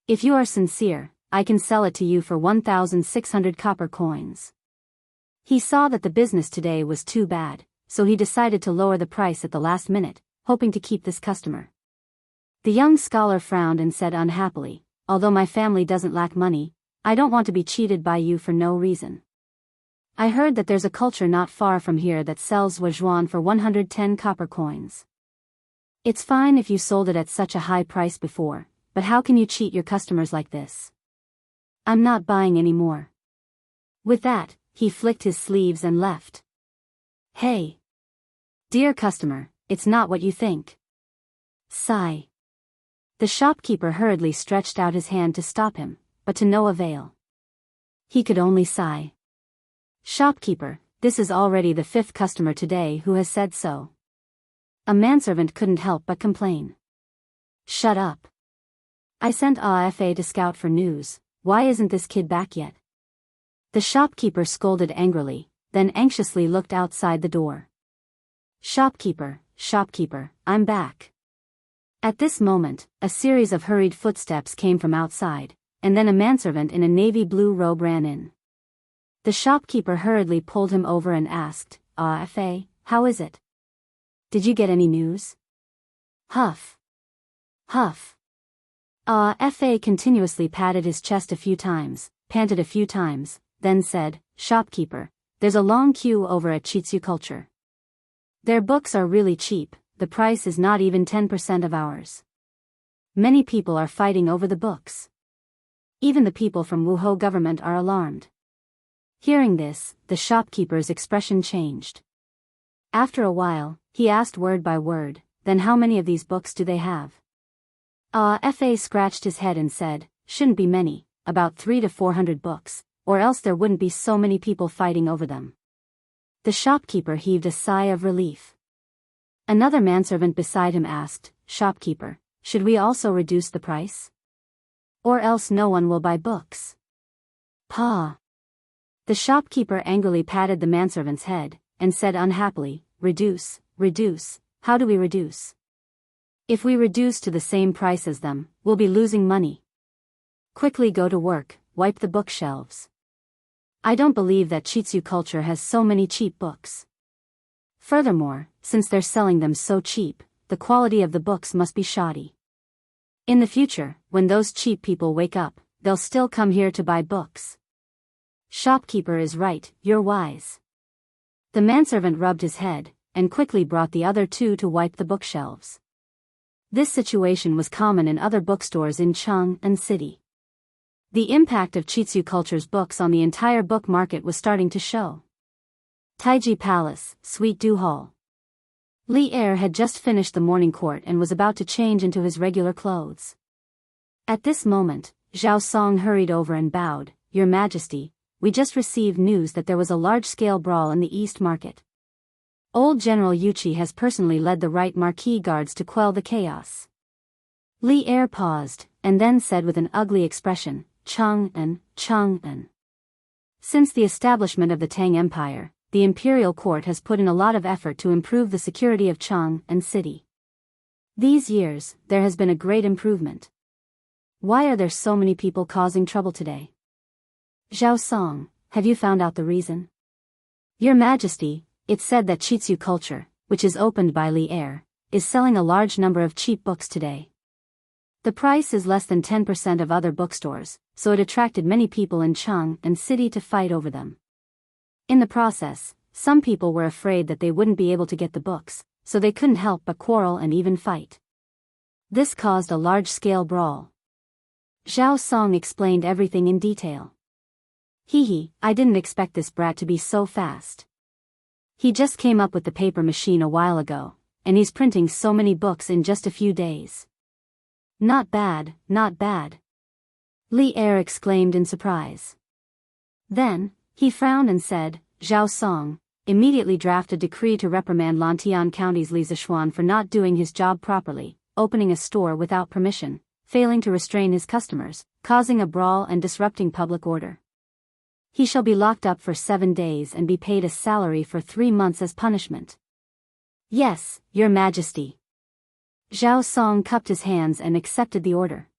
If you are sincere, I can sell it to you for 1,600 copper coins. He saw that the business today was too bad, so he decided to lower the price at the last minute, hoping to keep this customer. The young scholar frowned and said unhappily, although my family doesn't lack money, I don't want to be cheated by you for no reason. I heard that there's a culture not far from here that sells Wujuan for 110 copper coins. It's fine if you sold it at such a high price before, but how can you cheat your customers like this? I'm not buying any more. With that, he flicked his sleeves and left. Hey! Dear customer, it's not what you think. Sigh. The shopkeeper hurriedly stretched out his hand to stop him, but to no avail. He could only sigh. Shopkeeper, this is already the 5th customer today who has said so. A manservant couldn't help but complain. Shut up. I sent AFA to scout for news, why isn't this kid back yet? The shopkeeper scolded angrily, then anxiously looked outside the door. Shopkeeper, I'm back. At this moment, a series of hurried footsteps came from outside, and then a manservant in a navy blue robe ran in. The shopkeeper hurriedly pulled him over and asked, Fa, how is it? Did you get any news? Huff. Huff. Fa continuously patted his chest a few times, panted a few times, then said, Shopkeeper, there's a long queue over at Chitsu Culture. Their books are really cheap, the price is not even 10% of ours. Many people are fighting over the books. Even the people from Wuhou government are alarmed. Hearing this, the shopkeeper's expression changed. After a while, he asked word by word, then how many of these books do they have? Fa scratched his head and said, shouldn't be many, about 300 to 400 books, or else there wouldn't be so many people fighting over them. The shopkeeper heaved a sigh of relief. Another manservant beside him asked, Shopkeeper, should we also reduce the price? Or else no one will buy books. Pa. The shopkeeper angrily patted the manservant's head, and said unhappily, Reduce, how do we reduce? If we reduce to the same price as them, we'll be losing money. Quickly go to work, wipe the bookshelves. I don't believe that Chitsu Culture has so many cheap books. Furthermore, since they're selling them so cheap, the quality of the books must be shoddy. In the future, when those cheap people wake up, they'll still come here to buy books. Shopkeeper is right, you're wise. The manservant rubbed his head, and quickly brought the other two to wipe the bookshelves. This situation was common in other bookstores in Chang'an City. The impact of Chitsu Culture's books on the entire book market was starting to show. Taiji Palace, Suite Du Hall. Li Er had just finished the morning court and was about to change into his regular clothes. At this moment, Zhao Song hurried over and bowed, Your Majesty, we just received news that there was a large-scale brawl in the East Market. Old General Yuchi has personally led the right marquee guards to quell the chaos. Li Er paused, and then said with an ugly expression, Chang'an. Since the establishment of the Tang Empire, the imperial court has put in a lot of effort to improve the security of Chang'an City. These years, there has been a great improvement. Why are there so many people causing trouble today? Zhao Song, have you found out the reason? Your Majesty, it's said that Chitsu Culture, which is opened by Li Er, is selling a large number of cheap books today. The price is less than 10% of other bookstores, so it attracted many people in Chang'an City to fight over them. In the process, some people were afraid that they wouldn't be able to get the books, so they couldn't help but quarrel and even fight. This caused a large-scale brawl. Zhao Song explained everything in detail. I didn't expect this brat to be so fast. He just came up with the paper machine a while ago, and he's printing so many books in just a few days. Not bad. Li Er exclaimed in surprise. Then, he frowned and said, Zhao Song, immediately draft a decree to reprimand Lantian County's Li Zishuan for not doing his job properly, opening a store without permission, failing to restrain his customers, causing a brawl and disrupting public order. He shall be locked up for 7 days and be paid a salary for 3 months as punishment. Yes, Your Majesty. Zhao Song cupped his hands and accepted the order.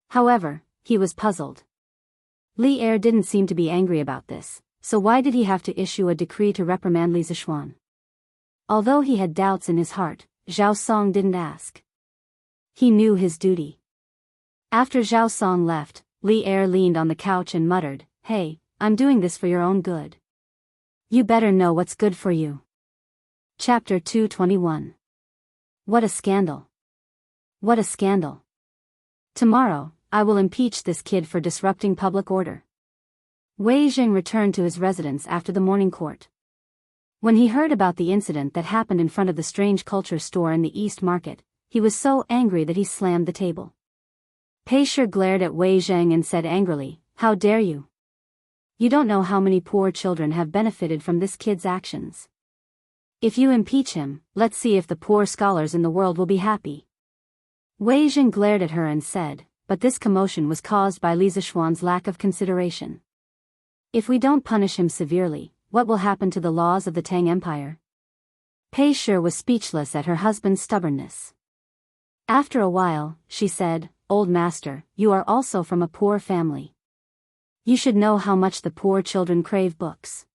However, he was puzzled. Li Er didn't seem to be angry about this, so why did he have to issue a decree to reprimand Li Zishuan? Although he had doubts in his heart, Zhao Song didn't ask. He knew his duty. After Zhao Song left, Li Er leaned on the couch and muttered, "Hey, I'm doing this for your own good. You better know what's good for you." Chapter 221. What a scandal. What a scandal. Tomorrow, I will impeach this kid for disrupting public order. Wei Jing returned to his residence after the morning court. When he heard about the incident that happened in front of the strange culture store in the East Market, he was so angry that he slammed the table. Pei Shi glared at Wei Zheng and said angrily, "How dare you? You don't know how many poor children have benefited from this kid's actions. If you impeach him, let's see if the poor scholars in the world will be happy." Wei Zheng glared at her and said, "But this commotion was caused by Li Zishuan's lack of consideration. If we don't punish him severely, what will happen to the laws of the Tang Empire?" Pei Shi was speechless at her husband's stubbornness. After a while, she said, "Old master, you are also from a poor family. You should know how much the poor children crave books.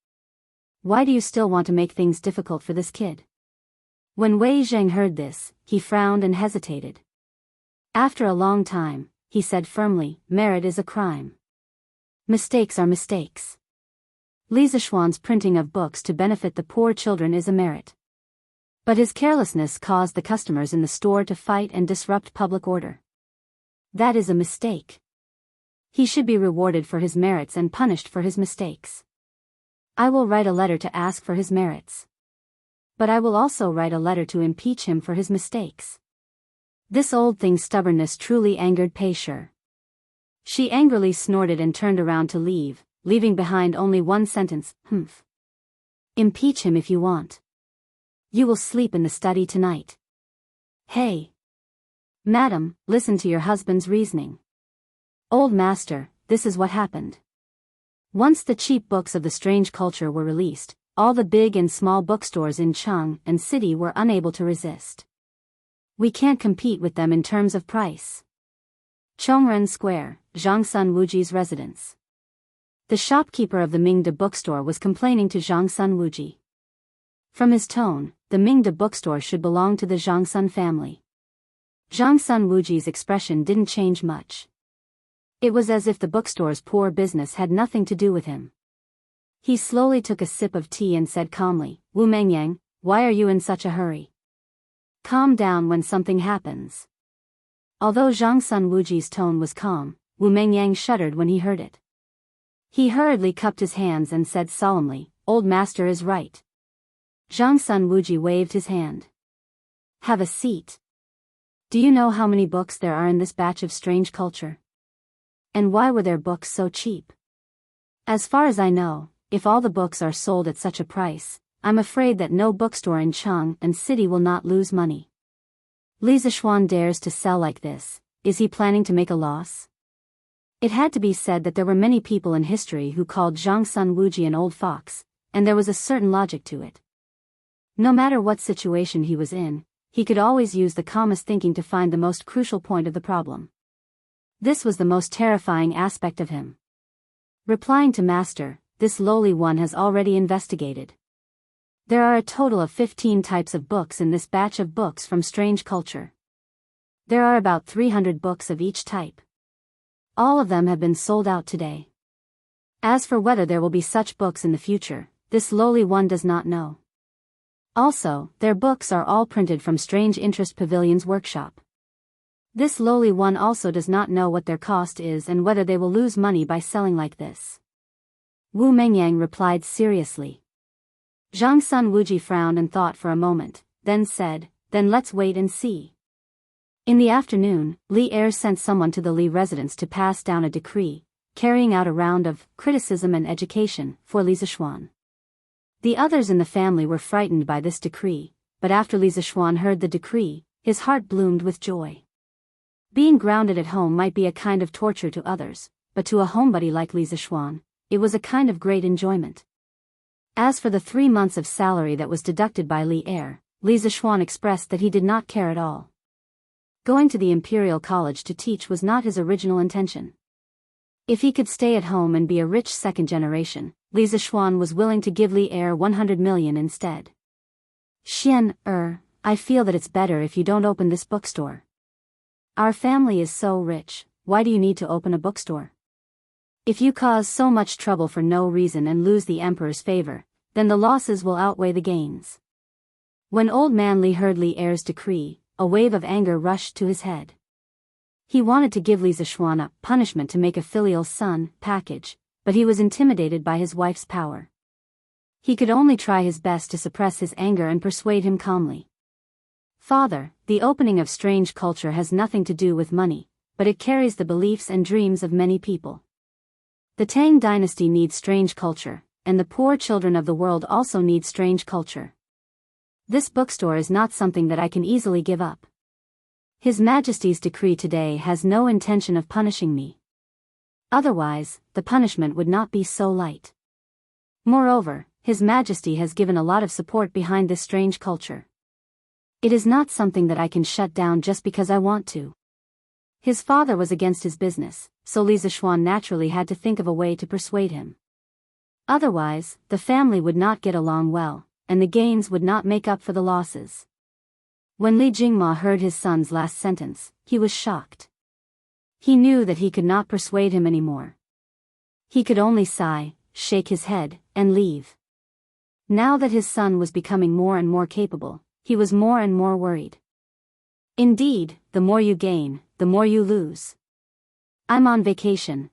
Why do you still want to make things difficult for this kid?" When Wei Zheng heard this, he frowned and hesitated. After a long time, he said firmly, "Merit is a crime. Mistakes are mistakes. Li Zishuan's printing of books to benefit the poor children is a merit. But his carelessness caused the customers in the store to fight and disrupt public order. That is a mistake. He should be rewarded for his merits and punished for his mistakes. I will write a letter to ask for his merits. But I will also write a letter to impeach him for his mistakes." This old thing's stubbornness truly angered Pei Shi. She angrily snorted and turned around to leave, leaving behind only one sentence, "Humph. Impeach him if you want. You will sleep in the study tonight." "Hey. Madam, listen to your husband's reasoning." "Old master, this is what happened. Once the cheap books of the strange culture were released, all the big and small bookstores in Cheng and city were unable to resist. We can't compete with them in terms of price." Chongren Square, Zhangsun Wuji's residence. The shopkeeper of the Mingde bookstore was complaining to Zhangsun Wuji. From his tone, the Mingde bookstore should belong to the Zhangsun family. Zhangsun Wuji's expression didn't change much. It was as if the bookstore's poor business had nothing to do with him. He slowly took a sip of tea and said calmly, "Wu Mengyang, why are you in such a hurry? Calm down when something happens." Although Zhangsun Wuji's tone was calm, Wu Mengyang shuddered when he heard it. He hurriedly cupped his hands and said solemnly, "Old master is right." Zhangsun Wuji waved his hand. "Have a seat. Do you know how many books there are in this batch of strange culture? And why were their books so cheap? As far as I know, if all the books are sold at such a price, I'm afraid that no bookstore in Cheng and city will not lose money. Li Zishuan dares to sell like this. Is he planning to make a loss?" It had to be said that there were many people in history who called Zhangsun Wuji an old fox, and there was a certain logic to it. No matter what situation he was in, he could always use the calmest thinking to find the most crucial point of the problem. This was the most terrifying aspect of him. Replying to Master, this lowly one has already investigated. There are a total of 15 types of books in this batch of books from strange culture. There are about 300 books of each type. All of them have been sold out today. As for whether there will be such books in the future, this lowly one does not know. Also, their books are all printed from Strange Interest Pavilion's workshop. This lowly one also does not know what their cost is and whether they will lose money by selling like this. Wu Mengyang replied seriously. Zhangsun Wuji frowned and thought for a moment, then said, "Then let's wait and see." In the afternoon, Li Er sent someone to the Li residence to pass down a decree, carrying out a round of criticism and education for Li Zishuan. The others in the family were frightened by this decree, but after Li Zishuan heard the decree, his heart bloomed with joy. Being grounded at home might be a kind of torture to others, but to a homebody like Li Zishuan, it was a kind of great enjoyment. As for the 3 months of salary that was deducted by Li Er, Li Zishuan expressed that he did not care at all. Going to the Imperial College to teach was not his original intention. If he could stay at home and be a rich second generation, Li Zishuan was willing to give Li Er 100 million instead. I feel that it's better if you don't open this bookstore. Our family is so rich, why do you need to open a bookstore? If you cause so much trouble for no reason and lose the emperor's favor, then the losses will outweigh the gains. When old man Li heard Li Er's decree, a wave of anger rushed to his head. He wanted to give Li Zishuan a punishment to make a filial son package, but he was intimidated by his wife's power. He could only try his best to suppress his anger and persuade him calmly. Father, the opening of strange culture has nothing to do with money, but it carries the beliefs and dreams of many people. The Tang dynasty needs strange culture, and the poor children of the world also need strange culture. This bookstore is not something that I can easily give up. His Majesty's decree today has no intention of punishing me. Otherwise, the punishment would not be so light. Moreover, His Majesty has given a lot of support behind this strange culture. It is not something that I can shut down just because I want to. His father was against his business, so Li Zishuan naturally had to think of a way to persuade him. Otherwise, the family would not get along well, and the gains would not make up for the losses. When Li Jingma heard his son's last sentence, he was shocked. He knew that he could not persuade him anymore. He could only sigh, shake his head, and leave. Now that his son was becoming more and more capable, he was more and more worried. Indeed, the more you gain, the more you lose. I'm on vacation.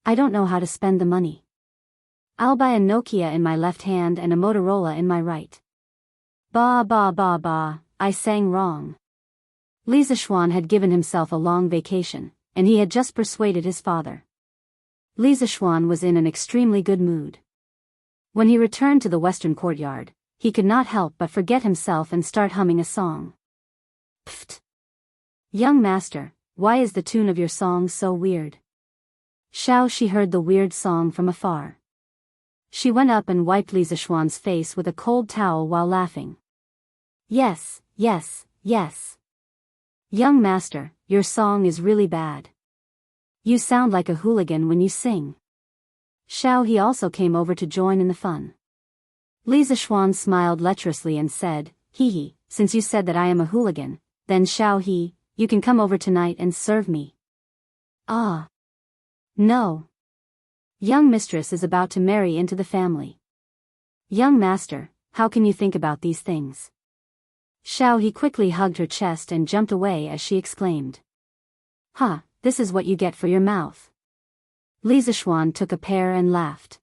I don't know how to spend the money. I'll buy a Nokia in my left hand and a Motorola in my right. I sang wrong. Li Zishuan had given himself a long vacation, and he had just persuaded his father. Li Zishuan was in an extremely good mood. When he returned to the western courtyard, he could not help but forget himself and start humming a song. Pfft! Young master, why is the tune of your song so weird? Xiao Shi heard the weird song from afar. She went up and wiped Li Zishuan's face with a cold towel while laughing. Yes. Young master, your song is really bad. You sound like a hooligan when you sing. Xiao He also came over to join in the fun. Li Zishuan smiled lecherously and said, Hee, since you said that I am a hooligan, then Xiao He, you can come over tonight and serve me. Ah. No. Young mistress is about to marry into the family. Young master, how can you think about these things? Xiao He quickly hugged her chest and jumped away as she exclaimed. Ha, this is what you get for your mouth. Li Zishuan took a pear and laughed.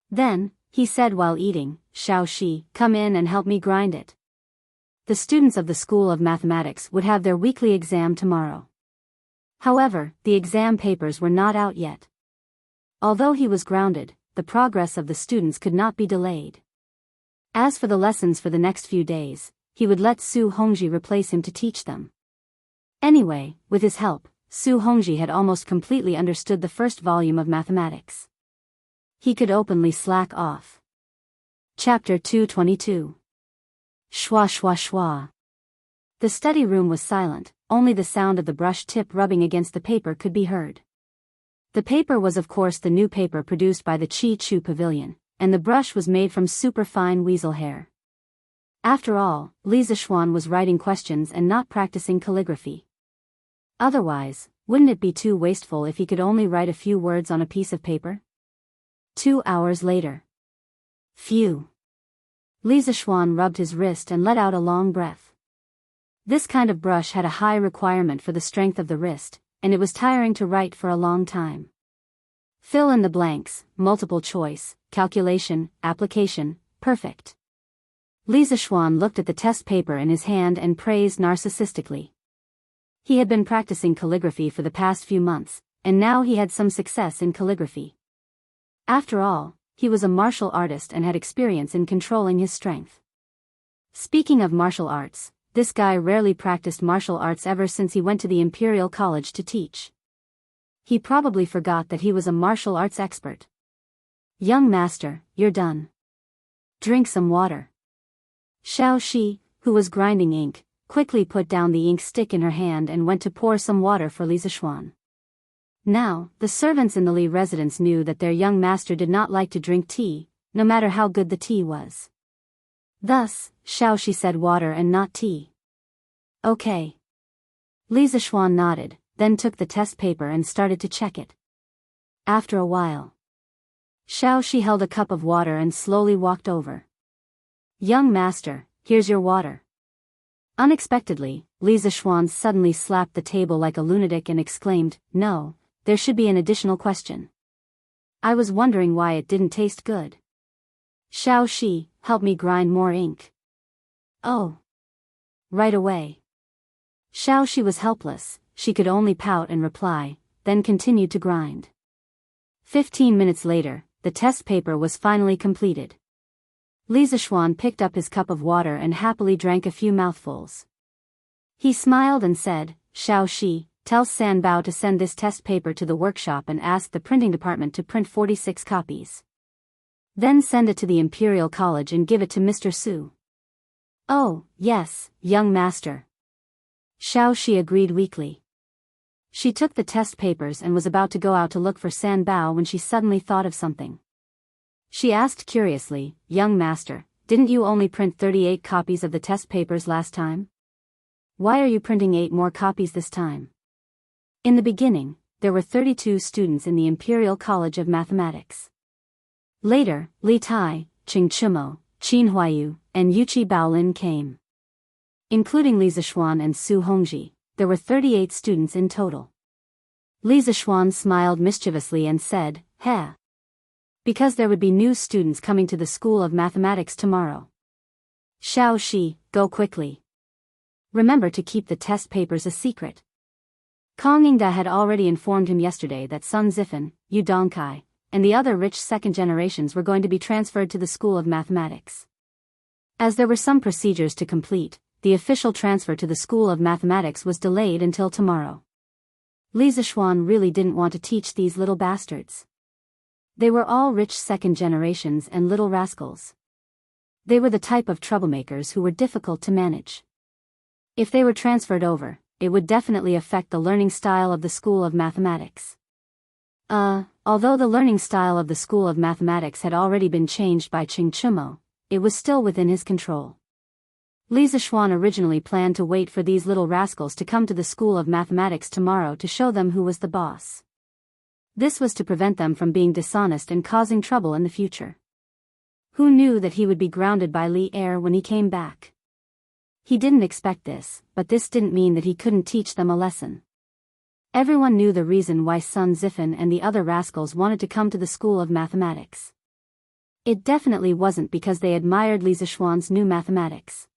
Then, he said while eating, Xiao Shi, come in and help me grind it. The students of the School of Mathematics would have their weekly exam tomorrow. However, the exam papers were not out yet. Although he was grounded, the progress of the students could not be delayed. As for the lessons for the next few days, he would let Su Hongji replace him to teach them. Anyway, with his help, Su Hongji had almost completely understood the first volume of mathematics. He could openly slack off. Chapter 222. Shwa. The study room was silent, only the sound of the brush tip rubbing against the paper could be heard. The paper was of course the new paper produced by the Chi Chu Pavilion, and the brush was made from superfine weasel hair. After all, Li Zishuan was writing questions and not practicing calligraphy. Otherwise, wouldn't it be too wasteful if he could only write a few words on a piece of paper? 2 hours later. Phew. Li Zishuan rubbed his wrist and let out a long breath. This kind of brush had a high requirement for the strength of the wrist, and it was tiring to write for a long time. Fill in the blanks, multiple choice, calculation, application, perfect. Li Zishuan looked at the test paper in his hand and praised narcissistically. He had been practicing calligraphy for the past few months, and now he had some success in calligraphy. After all, he was a martial artist and had experience in controlling his strength. Speaking of martial arts, this guy rarely practiced martial arts ever since he went to the Imperial College to teach. He probably forgot that he was a martial arts expert. Young master, you're done. Drink some water. Xiao Shi, who was grinding ink, quickly put down the ink stick in her hand and went to pour some water for Li Zishuan. Now, the servants in the Li residence knew that their young master did not like to drink tea, no matter how good the tea was. Thus, Xiao Shi said water and not tea. Okay. Li Zixuan nodded, then took the test paper and started to check it. After a while, Xiaoxi held a cup of water and slowly walked over. "Young master, here's your water." Unexpectedly, Li Zixuan suddenly slapped the table like a lunatic and exclaimed, "No, there should be an additional question. I was wondering why it didn't taste good. Xiaoxi, help me grind more ink." "Oh. Right away." Xiaoxi was helpless, she could only pout and reply, then continued to grind. 15 minutes later, the test paper was finally completed. Li Zixuan picked up his cup of water and happily drank a few mouthfuls. He smiled and said, "Xiaoxi, tell San Bao to send this test paper to the workshop and ask the printing department to print 46 copies. Then send it to the Imperial College and give it to Mr. Su." "Oh, yes, young master." Xiaoxi agreed weakly. She took the test papers and was about to go out to look for San Bao when she suddenly thought of something. She asked curiously, "Young master, didn't you only print 38 copies of the test papers last time? Why are you printing 8 more copies this time?" In the beginning, there were 32 students in the Imperial College of Mathematics. Later, Li Tai, Qing Chimo, Qin Huayu, and Yuqi Baolin came. Including Li Zixuan and Su Hongji, there were 38 students in total. Li Zixuan smiled mischievously and said, "Heh. Because there would be new students coming to the School of Mathematics tomorrow. Xiaoxi, go quickly. Remember to keep the test papers a secret." Kong Yingda had already informed him yesterday that Sun Zifan, Yu Dongkai, and the other rich second generations were going to be transferred to the School of Mathematics. As there were some procedures to complete, the official transfer to the School of Mathematics was delayed until tomorrow. Li Zixuan really didn't want to teach these little bastards. They were all rich second generations and little rascals. They were the type of troublemakers who were difficult to manage. If they were transferred over, it would definitely affect the learning style of the School of Mathematics. Although the learning style of the School of Mathematics had already been changed by Qing Chimo, it was still within his control. Li Zixuan originally planned to wait for these little rascals to come to the School of Mathematics tomorrow to show them who was the boss. This was to prevent them from being dishonest and causing trouble in the future. Who knew that he would be grounded by Li Er when he came back? He didn't expect this, but this didn't mean that he couldn't teach them a lesson. Everyone knew the reason why Sun Zifan and the other rascals wanted to come to the School of Mathematics. It definitely wasn't because they admired Li Zixuan's new mathematics.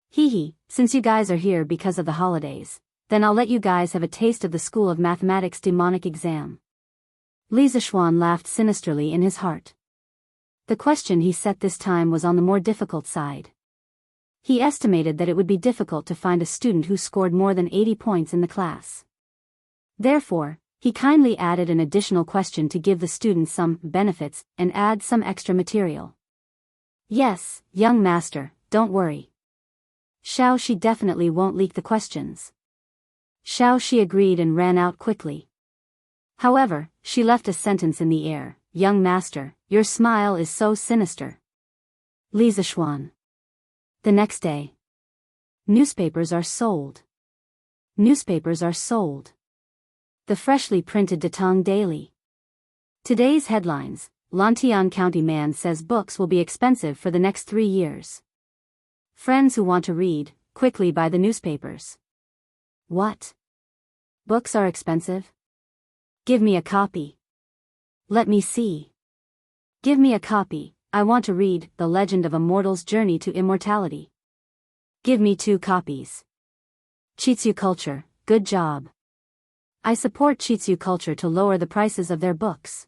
"Hee, since you guys are here because of the holidays, then I'll let you guys have a taste of the School of Mathematics demonic exam." Li Zixuan laughed sinisterly in his heart. The question he set this time was on the more difficult side. He estimated that it would be difficult to find a student who scored more than 80 points in the class. Therefore, he kindly added an additional question to give the students some benefits and add some extra material. "Yes, young master, don't worry. Xiaoxi definitely won't leak the questions." Xiaoxi agreed and ran out quickly. However, she left a sentence in the air, "Young master, your smile is so sinister." Li Zixuan. The next day. Newspapers are sold. Newspapers are sold. The freshly printed Datong Daily. Today's headlines: Lantian County man says books will be expensive for the next 3 years. Friends who want to read, quickly buy the newspapers. What? Books are expensive? Give me a copy. Let me see. Give me a copy, I want to read The Legend of a Mortal's Journey to Immortality. Give me 2 copies. Chitsu Culture, good job. I support Chitsu Culture to lower the prices of their books.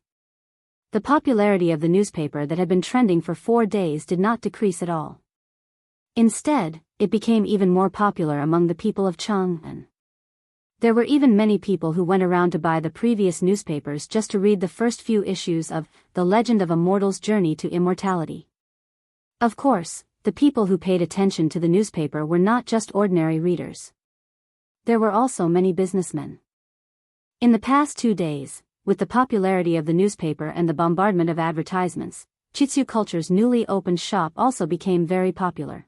The popularity of the newspaper that had been trending for 4 days did not decrease at all. Instead, it became even more popular among the people of Chang'an. There were even many people who went around to buy the previous newspapers just to read the first few issues of The Legend of a Mortal's Journey to Immortality. Of course, the people who paid attention to the newspaper were not just ordinary readers. There were also many businessmen. In the past 2 days, with the popularity of the newspaper and the bombardment of advertisements, Chitsu Culture's newly opened shop also became very popular.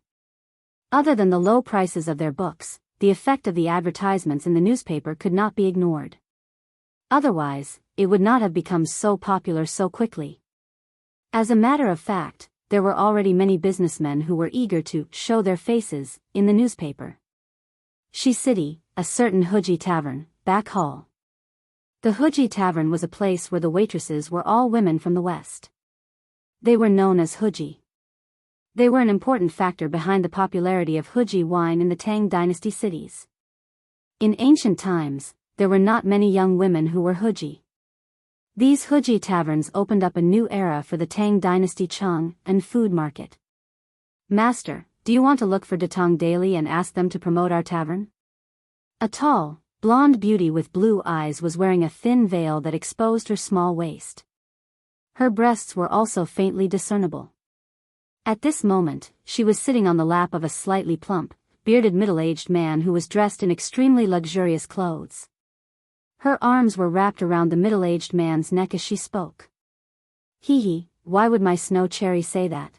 Other than the low prices of their books, the effect of the advertisements in the newspaper could not be ignored. Otherwise, it would not have become so popular so quickly. As a matter of fact, there were already many businessmen who were eager to show their faces in the newspaper. Shi City, a certain Huji tavern, back hall. The Huji tavern was a place where the waitresses were all women from the West. They were known as Huji. They were an important factor behind the popularity of Huji wine in the Tang dynasty cities. In ancient times, there were not many young women who were Huji. These Huji taverns opened up a new era for the Tang dynasty Chang and food market. Master, do you want to look for Datong daily and ask them to promote our tavern? A tall, blonde beauty with blue eyes was wearing a thin veil that exposed her small waist. Her breasts were also faintly discernible. At this moment, she was sitting on the lap of a slightly plump, bearded middle-aged man who was dressed in extremely luxurious clothes. Her arms were wrapped around the middle-aged man's neck as she spoke. Hee, why would my snow cherry say that?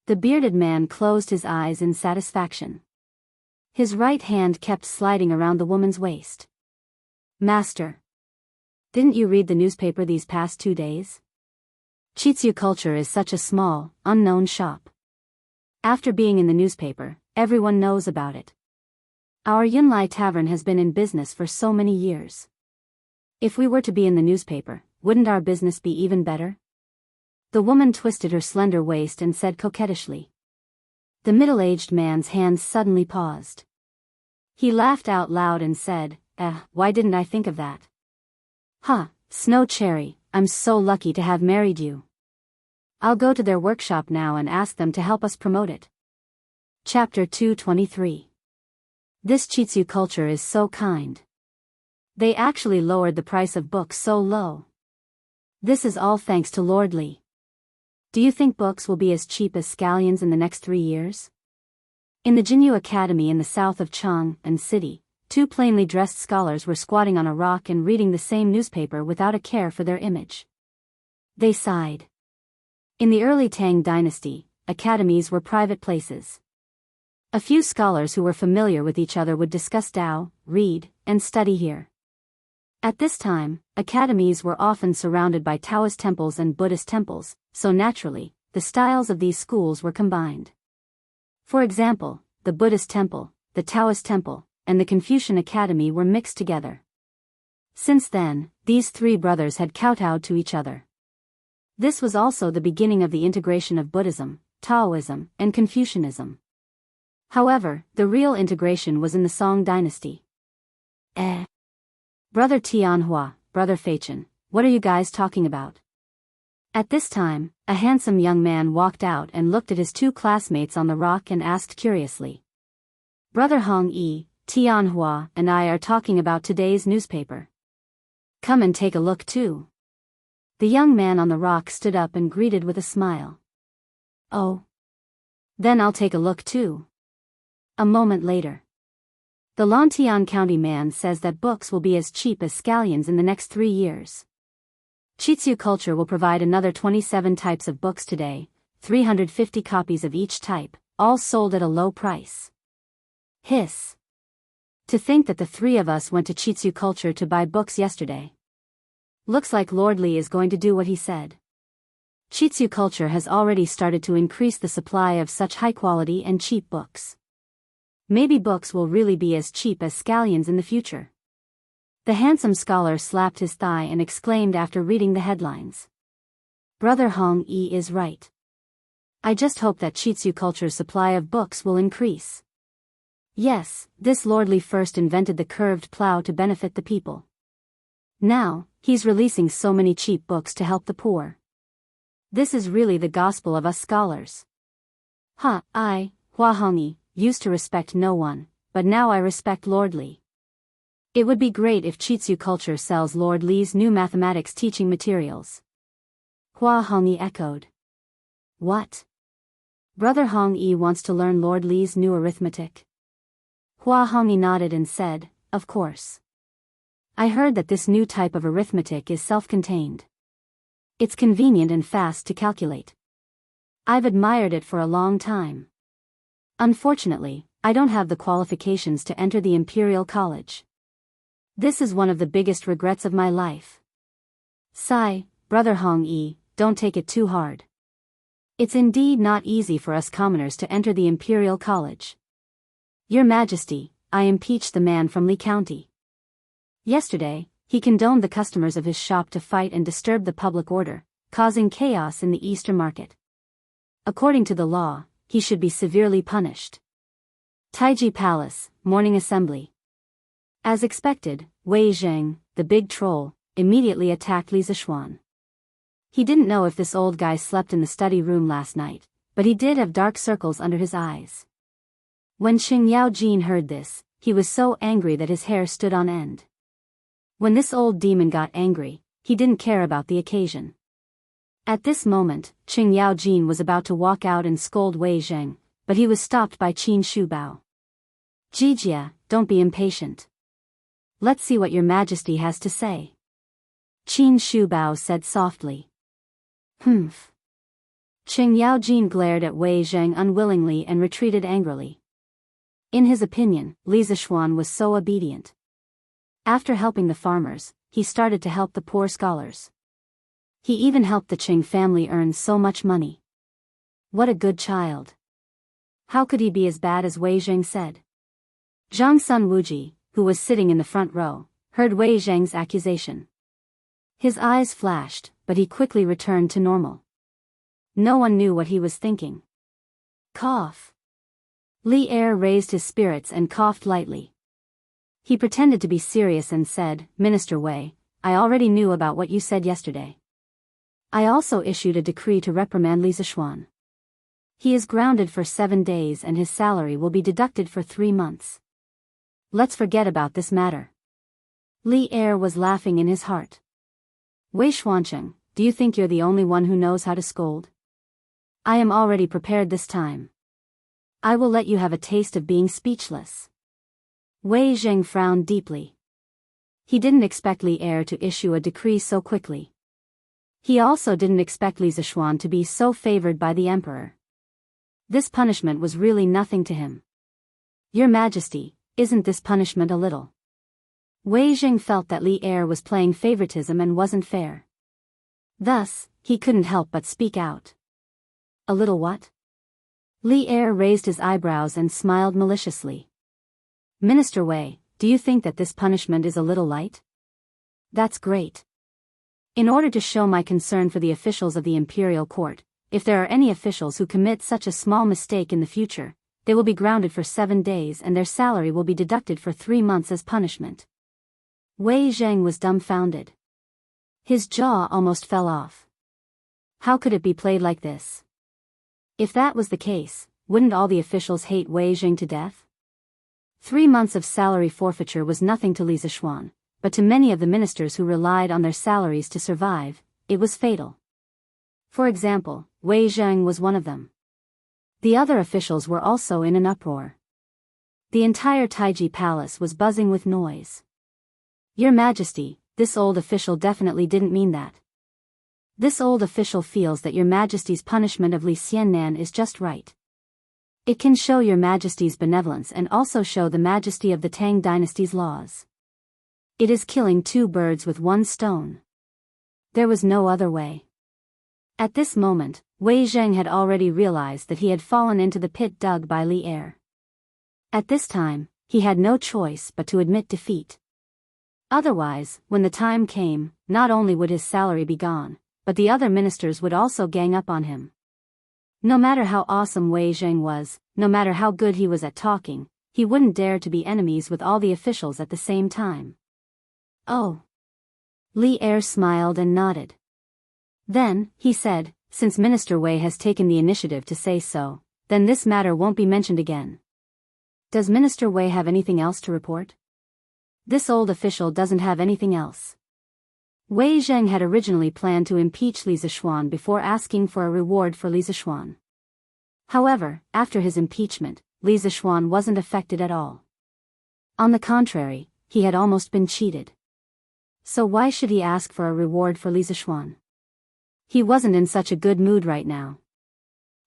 The bearded man closed his eyes in satisfaction. His right hand kept sliding around the woman's waist. Master, didn't you read the newspaper these past 2 days? Chitsu Culture is such a small, unknown shop. After being in the newspaper, everyone knows about it. Our Yunlai Tavern has been in business for so many years. If we were to be in the newspaper, wouldn't our business be even better? The woman twisted her slender waist and said coquettishly. The middle-aged man's hands suddenly paused. He laughed out loud and said, why didn't I think of that? Snow Cherry, I'm so lucky to have married you. I'll go to their workshop now and ask them to help us promote it. Chapter 223. This Chitsu Culture is so kind. They actually lowered the price of books so low. This is all thanks to Lord Li. Do you think books will be as cheap as scallions in the next 3 years? In the Jianghu Academy in the south of Chang and City, 2 plainly dressed scholars were squatting on a rock and reading the same newspaper without a care for their image. They sighed. In the early Tang dynasty, academies were private places. A few scholars who were familiar with each other would discuss Tao, read, and study here. At this time, academies were often surrounded by Taoist temples and Buddhist temples, so naturally, the styles of these schools were combined. For example, the Buddhist temple, the Taoist temple, and the Confucian Academy were mixed together. Since then, these 3 brothers had kowtowed to each other. This was also the beginning of the integration of Buddhism, Taoism, and Confucianism. However, the real integration was in the Song dynasty. Brother Tianhua, Brother Feichen, what are you guys talking about? At this time, a handsome young man walked out and looked at his 2 classmates on the rock and asked curiously. Brother Hong Yi, Tianhua, and I are talking about today's newspaper. Come and take a look too. The young man on the rock stood up and greeted with a smile. Oh. Then I'll take a look too. A moment later. The Lontian County man says that books will be as cheap as scallions in the next 3 years. Chitsu Culture will provide another 27 types of books today, 350 copies of each type, all sold at a low price. Hiss. To think that the 3 of us went to Chitsu Culture to buy books yesterday. Looks like Lord Li is going to do what he said. Chitsu Culture has already started to increase the supply of such high-quality and cheap books. Maybe books will really be as cheap as scallions in the future. The handsome scholar slapped his thigh and exclaimed after reading the headlines. Brother Hong Yi is right. I just hope that Chitsu Culture's supply of books will increase. Yes, this Lord Li first invented the curved plow to benefit the people. Now, he's releasing so many cheap books to help the poor. This is really the gospel of us scholars. I, Hua Hongyi, used to respect no one, but now I respect Lord Li. It would be great if Chitsu Culture sells Lord Li's new mathematics teaching materials. Hua Hongyi echoed. What? Brother Hong Yi wants to learn Lord Li's new arithmetic? Hua Hongyi nodded and said, of course. I heard that this new type of arithmetic is self-contained. It's convenient and fast to calculate. I've admired it for a long time. Unfortunately, I don't have the qualifications to enter the Imperial College. This is one of the biggest regrets of my life. Sigh, Brother Hong Yi, don't take it too hard. It's indeed not easy for us commoners to enter the Imperial College. Your Majesty, I impeached the man from Li County. Yesterday, he condoned the customers of his shop to fight and disturb the public order, causing chaos in the Eastern market. According to the law, he should be severely punished. Taiji Palace, Morning Assembly. As expected, Wei Zheng, the big troll, immediately attacked Li Zixuan. He didn't know if this old guy slept in the study room last night, but he did have dark circles under his eyes. When Qing Yaojin heard this, he was so angry that his hair stood on end. When this old demon got angry, he didn't care about the occasion. At this moment, Qing Yaojin was about to walk out and scold Wei Zheng, but he was stopped by Qin Shubao. Jijia, don't be impatient. Let's see what your Majesty has to say. Qin Shubao said softly. Humph. Qing Yaojin glared at Wei Zheng unwillingly and retreated angrily. In his opinion, Li Zixuan was so obedient. After helping the farmers, he started to help the poor scholars. He even helped the Qing family earn so much money. What a good child. How could he be as bad as Wei Zheng said? Zhang Sun Wuji, who was sitting in the front row, heard Wei Zheng's accusation. His eyes flashed, but he quickly returned to normal. No one knew what he was thinking. Cough. Li Er raised his spirits and coughed lightly. He pretended to be serious and said, Minister Wei, I already knew about what you said yesterday. I also issued a decree to reprimand Li Zixuan. He is grounded for 7 days and his salary will be deducted for 3 months. Let's forget about this matter. Li Er was laughing in his heart. Wei Xuancheng, do you think you're the only one who knows how to scold? I am already prepared this time. I will let you have a taste of being speechless. Wei Zheng frowned deeply. He didn't expect Li Er to issue a decree so quickly. He also didn't expect Li Zixuan to be so favored by the emperor. This punishment was really nothing to him. Your Majesty, isn't this punishment a little? Wei Zheng felt that Li Er was playing favoritism and wasn't fair. Thus, he couldn't help but speak out. A little what? Li Er raised his eyebrows and smiled maliciously. Minister Wei, do you think that this punishment is a little light? That's great. In order to show my concern for the officials of the imperial court, if there are any officials who commit such a small mistake in the future, they will be grounded for 7 days and their salary will be deducted for 3 months as punishment. Wei Zheng was dumbfounded. His jaw almost fell off. How could it be played like this? If that was the case, wouldn't all the officials hate Wei Zheng to death? 3 months of salary forfeiture was nothing to Li Zixuan, but to many of the ministers who relied on their salaries to survive, it was fatal. For example, Wei Zheng was one of them. The other officials were also in an uproar. The entire Taiji Palace was buzzing with noise. Your Majesty, this old official definitely didn't mean that. This old official feels that Your Majesty's punishment of Li Xiannan is just right. It can show Your Majesty's benevolence and also show the majesty of the Tang dynasty's laws. It is killing 2 birds with 1 stone. There was no other way. At this moment, Wei Zheng had already realized that he had fallen into the pit dug by Li Er. At this time, he had no choice but to admit defeat. Otherwise, when the time came, not only would his salary be gone, but the other ministers would also gang up on him. No matter how awesome Wei Zheng was, no matter how good he was at talking, he wouldn't dare to be enemies with all the officials at the same time. Oh. Li Er smiled and nodded. Then, he said, since Minister Wei has taken the initiative to say so, then this matter won't be mentioned again. Does Minister Wei have anything else to report? This old official doesn't have anything else. Wei Zheng had originally planned to impeach Li Zixuan before asking for a reward for Li Zixuan. However, after his impeachment, Li Zixuan wasn't affected at all. On the contrary, he had almost been cheated. So why should he ask for a reward for Li Zixuan? He wasn't in such a good mood right now.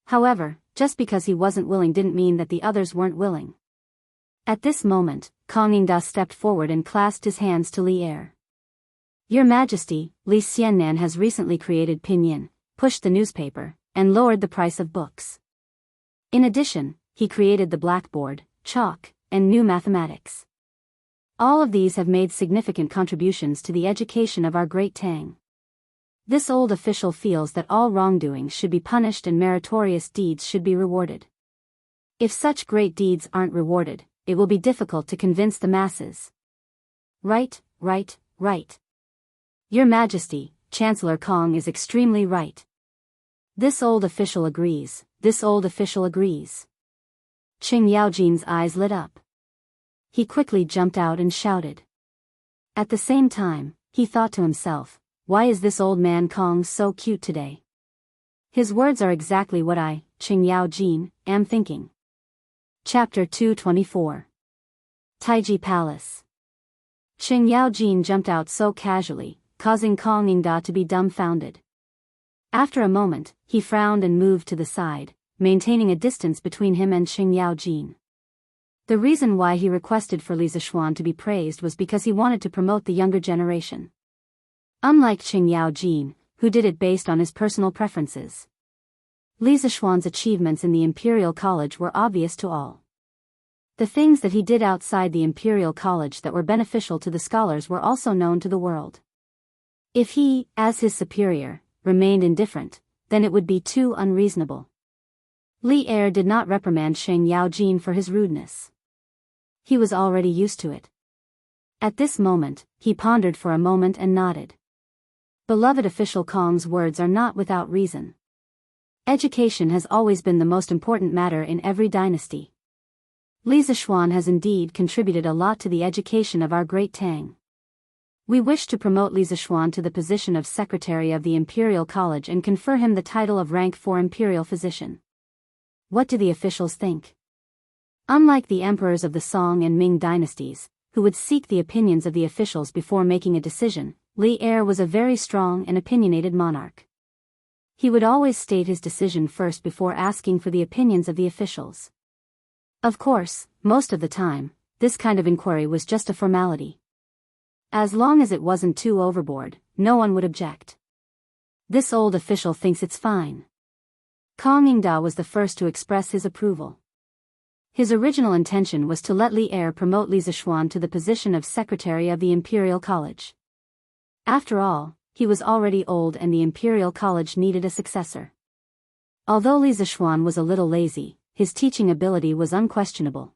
However, just because he wasn't willing didn't mean that the others weren't willing. At this moment, Kong Yingda stepped forward and clasped his hands to Li Er. Your Majesty, Li Xiannan has recently created pinyin, pushed the newspaper, and lowered the price of books. In addition, he created the blackboard, chalk, and new mathematics. All of these have made significant contributions to the education of our great Tang. This old official feels that all wrongdoings should be punished and meritorious deeds should be rewarded. If such great deeds aren't rewarded, it will be difficult to convince the masses. Right. Your Majesty, Chancellor Kong is extremely right. This old official agrees. Qing Yaojin's eyes lit up. He quickly jumped out and shouted. At the same time, he thought to himself, why is this old man Kong so cute today? His words are exactly what I, Qing Yaojin, am thinking. Chapter 224. Taiji Palace. Qing Yaojin jumped out so casually, causing Kong Yingda to be dumbfounded. After a moment, he frowned and moved to the side, maintaining a distance between him and Qing Yaojin. The reason why he requested for Li Zishuan to be praised was because he wanted to promote the younger generation. Unlike Qing Yaojin, who did it based on his personal preferences. Li Zishuan's achievements in the Imperial College were obvious to all. The things that he did outside the Imperial College that were beneficial to the scholars were also known to the world. If he, as his superior, remained indifferent, then it would be too unreasonable. Li Er did not reprimand Qing Yaojin for his rudeness. He was already used to it. At this moment, he pondered for a moment and nodded. Beloved official Kong's words are not without reason. Education has always been the most important matter in every dynasty. Li Zishuan has indeed contributed a lot to the education of our great Tang. We wish to promote Li Zishuan to the position of Secretary of the Imperial College and confer him the title of Rank 4 Imperial Physician. What do the officials think? Unlike the emperors of the Song and Ming dynasties, who would seek the opinions of the officials before making a decision, Li Er was a very strong and opinionated monarch. He would always state his decision first before asking for the opinions of the officials. Of course, most of the time, this kind of inquiry was just a formality. As long as it wasn't too overboard, no one would object. This old official thinks it's fine. Kong Yingda was the first to express his approval. His original intention was to let Li Er promote Li Zishuan to the position of Secretary of the Imperial College. After all, he was already old and the Imperial College needed a successor. Although Li Zishuan was a little lazy, his teaching ability was unquestionable.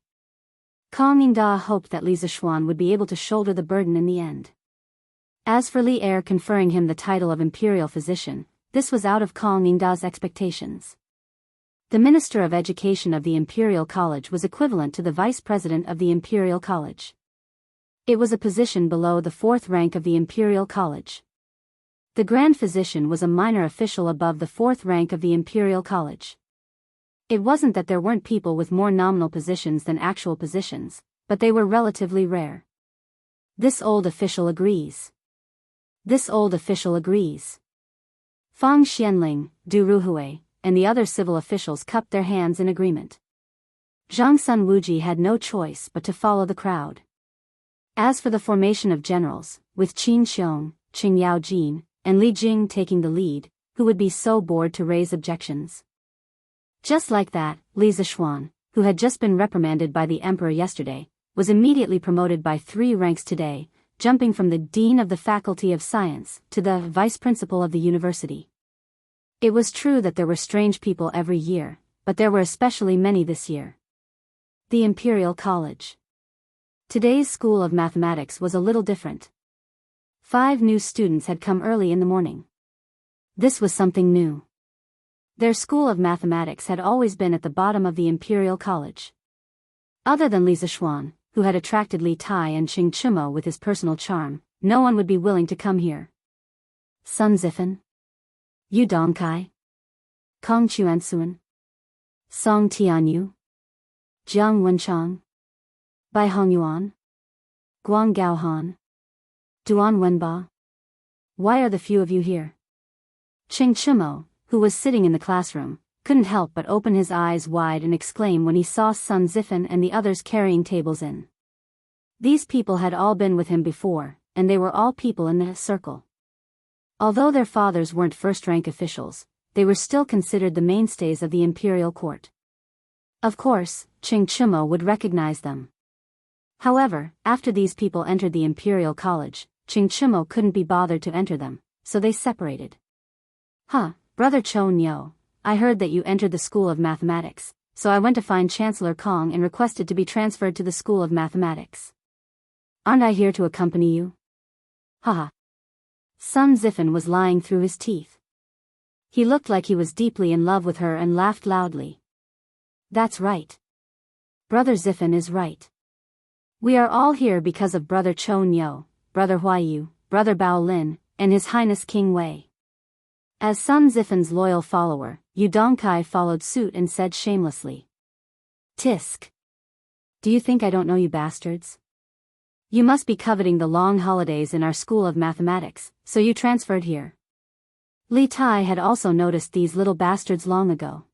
Kong Yingda hoped that Li Zishuan would be able to shoulder the burden in the end. As for Li Er conferring him the title of Imperial Physician, this was out of Kong Yingda's expectations. The Minister of Education of the Imperial College was equivalent to the Vice President of the Imperial College. It was a position below the fourth rank of the Imperial College. The Grand Physician was a minor official above the fourth rank of the Imperial College. It wasn't that there weren't people with more nominal positions than actual positions, but they were relatively rare. This old official agrees. Fang Xianling, Du Ruhui, and the other civil officials cupped their hands in agreement. Zhang Sun Wuji had no choice but to follow the crowd. As for the formation of generals, with Qin Xiong, Qing Yaojin, and Li Jing taking the lead, who would be so bored to raise objections? Just like that, Li Zishuan, who had just been reprimanded by the emperor yesterday, was immediately promoted by 3 ranks today, jumping from the dean of the Faculty of Science to the vice principal of the university. It was true that there were strange people every year, but there were especially many this year. The Imperial College. Today's School of Mathematics was a little different. 5 new students had come early in the morning. This was something new. Their School of Mathematics had always been at the bottom of the Imperial College. Other than Li Zishuan, who had attracted Li Tai and Qing Chumo with his personal charm, no one would be willing to come here. Sun Zifan, Yu Dongkai, Kong Chuansuan, Song Tianyu, Jiang Wenchang, Bai Hongyuan, Guang Gaohan, Duan Wenba. Why are the few of you here? Qing Chumo, who was sitting in the classroom, couldn't help but open his eyes wide and exclaim when he saw Sun Zifen and the others carrying tables in. These people had all been with him before, and they were all people in the circle. Although their fathers weren't first-rank officials, they were still considered the mainstays of the imperial court. Of course, Qing Chimo would recognize them. However, after these people entered the imperial college, Qing Chimo couldn't be bothered to enter them, so they separated. Brother Cho Nyo, I heard that you entered the School of Mathematics, so I went to find Chancellor Kong and requested to be transferred to the School of Mathematics. Aren't I here to accompany you? Sun Zifen was lying through his teeth. He looked like he was deeply in love with her and laughed loudly. That's right. Brother Zifen is right. We are all here because of Brother Cho Nyo, Brother Huayu, Brother Bao Lin, and His Highness King Wei. As Sun Zifen's loyal follower, Yu Dongkai followed suit and said shamelessly. Tisk. Do you think I don't know you bastards? You must be coveting the long holidays in our School of Mathematics, so you transferred here. Li Tai had also noticed these little bastards long ago.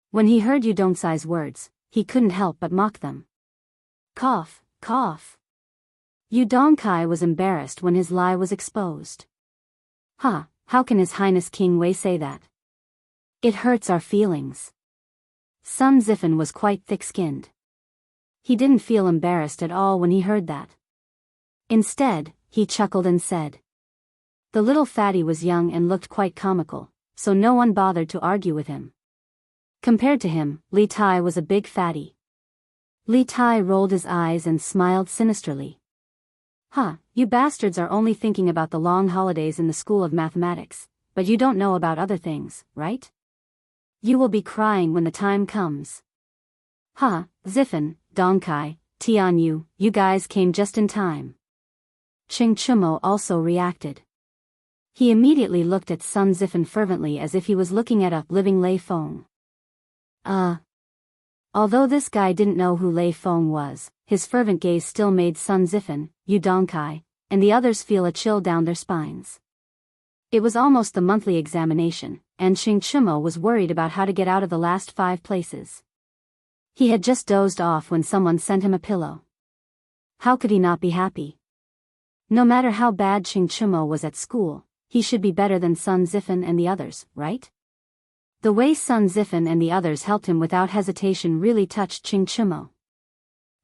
When he heard Yu Dongcai's words, he couldn't help but mock them. Cough, cough. Yu Dongkai was embarrassed when his lie was exposed. How can His Highness King Wei say that? It hurts our feelings. Sun Zifen was quite thick-skinned. He didn't feel embarrassed at all when he heard that. Instead, he chuckled and said. The little fatty was young and looked quite comical, so no one bothered to argue with him. Compared to him, Li Tai was a big fatty. Li Tai rolled his eyes and smiled sinisterly. You bastards are only thinking about the long holidays in the School of Mathematics, but you don't know about other things, right? You will be crying when the time comes. Zifen, Dongkai, Tianyu, you guys came just in time. Qing Chimo also reacted. He immediately looked at Sun Zifen fervently as if he was looking at a living Lei Feng. Although this guy didn't know who Lei Feng was, his fervent gaze still made Sun Zifen, Yu Dongkai, and the others feel a chill down their spines. It was almost the monthly examination, and Qing Chimo was worried about how to get out of the last 5 places. He had just dozed off when someone sent him a pillow. How could he not be happy? No matter how bad Qing Chimo was at school, he should be better than Sun Zifen and the others, right? The way Sun Zifen and the others helped him without hesitation really touched Qing Chimo.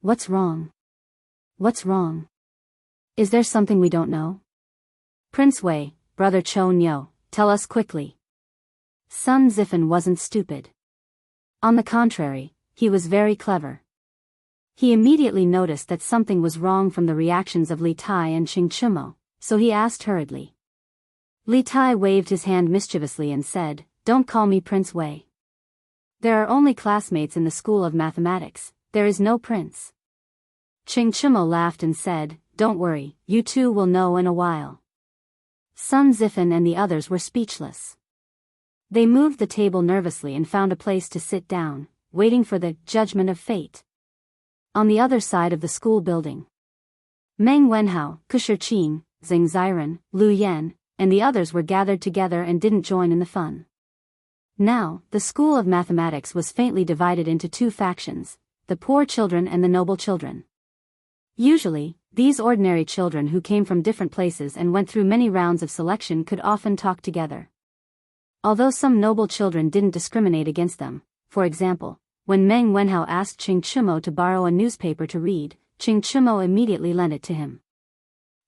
What's wrong? What's wrong? Is there something we don't know? Prince Wei, Brother Cho Nyo, tell us quickly. Sun Zifen wasn't stupid. On the contrary, he was very clever. He immediately noticed that something was wrong from the reactions of Li Tai and Qing Chimo, so he asked hurriedly. Li Tai waved his hand mischievously and said, Don't call me Prince Wei. There are only classmates in the School of Mathematics, there is no prince. Qing Chimo laughed and said, Don't worry, you two will know in a while. Sun Zifen and the others were speechless. They moved the table nervously and found a place to sit down, waiting for the judgment of fate. On the other side of the school building, Meng Wenhao, Kusher Qing, Xing Ziren, Lu Yan, and the others were gathered together and didn't join in the fun. Now, the School of Mathematics was faintly divided into 2 factions, the poor children and the noble children. Usually, these ordinary children who came from different places and went through many rounds of selection could often talk together. Although some noble children didn't discriminate against them, for example, when Meng Wenhao asked Qing Chimo to borrow a newspaper to read, Qing Chimo immediately lent it to him.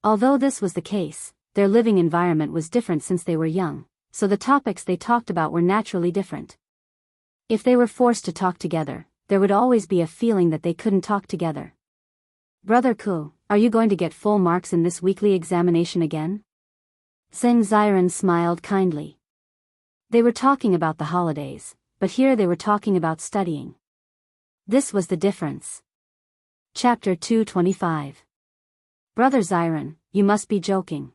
Although this was the case, their living environment was different since they were young, so the topics they talked about were naturally different. If they were forced to talk together, there would always be a feeling that they couldn't talk together. Brother Ku, are you going to get full marks in this weekly examination again? Xing Ziren smiled kindly. They were talking about the holidays, but here they were talking about studying. This was the difference. Chapter 225. Brother Ziren, you must be joking.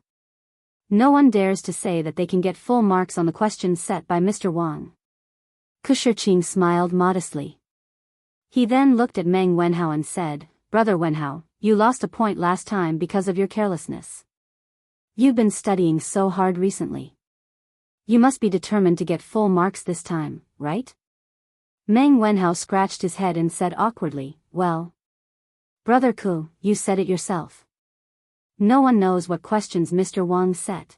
No one dares to say that they can get full marks on the questions set by Mr. Wang. Kusher Qing smiled modestly. He then looked at Meng Wenhao and said, Brother Wenhao, you lost a point last time because of your carelessness. You've been studying so hard recently. You must be determined to get full marks this time, right? Meng Wenhao scratched his head and said awkwardly, well. Brother Ku, you said it yourself. No one knows what questions Mr. Wang set.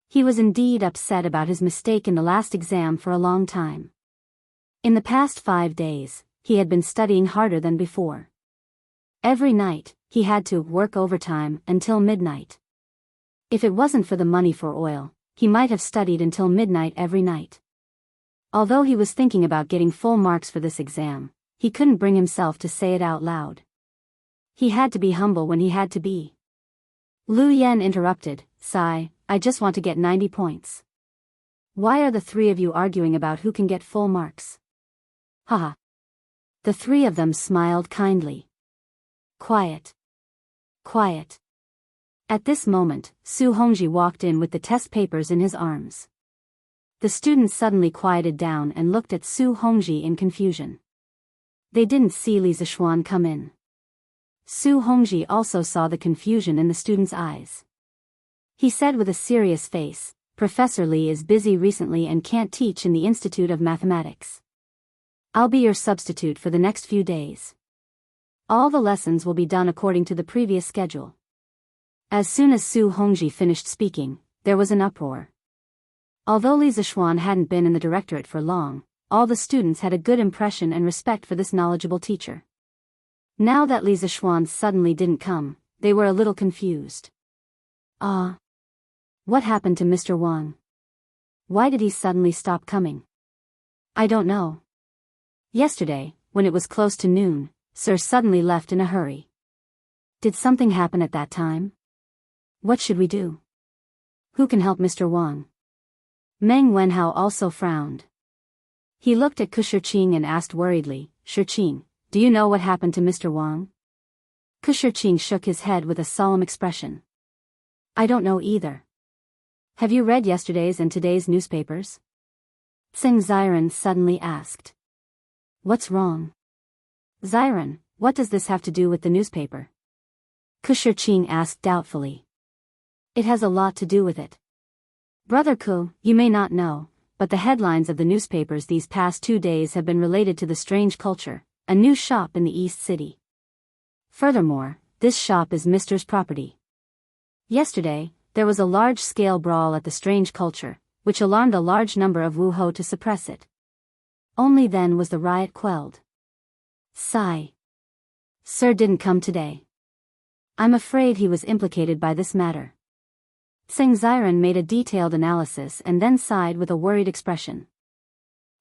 He was indeed upset about his mistake in the last exam for a long time. In the past 5 days, he had been studying harder than before. Every night, he had to work overtime until midnight. If it wasn't for the money for oil, he might have studied until midnight every night. Although he was thinking about getting full marks for this exam, he couldn't bring himself to say it out loud. He had to be humble when he had to be. Lu Yan interrupted, sigh, I just want to get 90 points. Why are the three of you arguing about who can get full marks? Haha. The three of them smiled kindly. Quiet. Quiet. At this moment, Su Hongji walked in with the test papers in his arms. The students suddenly quieted down and looked at Su Hongji in confusion. They didn't see Li Zishuan come in. Su Hongji also saw the confusion in the students' eyes. He said with a serious face, Professor Li is busy recently and can't teach in the Institute of Mathematics. I'll be your substitute for the next few days. All the lessons will be done according to the previous schedule. As soon as Su Hongji finished speaking, there was an uproar. Although Li Zishuan hadn't been in the directorate for long, all the students had a good impression and respect for this knowledgeable teacher. Now that Li Zishuan suddenly didn't come, they were a little confused. What happened to Mr. Wang? Why did he suddenly stop coming? I don't know. Yesterday, when it was close to noon, Sir suddenly left in a hurry. Did something happen at that time? What should we do? Who can help Mr. Wang? Meng Wenhao also frowned. He looked at Ku Shiqing and asked worriedly, Shiqing, do you know what happened to Mr. Wang? Ku Shiqing shook his head with a solemn expression. I don't know either. Have you read yesterday's and today's newspapers? Tsing Ziren suddenly asked. What's wrong? Ziren, what does this have to do with the newspaper? Ku Shiqing asked doubtfully. It has a lot to do with it. Brother Ku, you may not know, but the headlines of the newspapers these past 2 days have been related to the strange culture, a new shop in the East City. Furthermore, this shop is Mister's property. Yesterday, there was a large-scale brawl at the strange culture, which alarmed a large number of Wuho to suppress it. Only then was the riot quelled. Sigh. Sir didn't come today. I'm afraid he was implicated by this matter. Tsing Ziren made a detailed analysis and then sighed with a worried expression.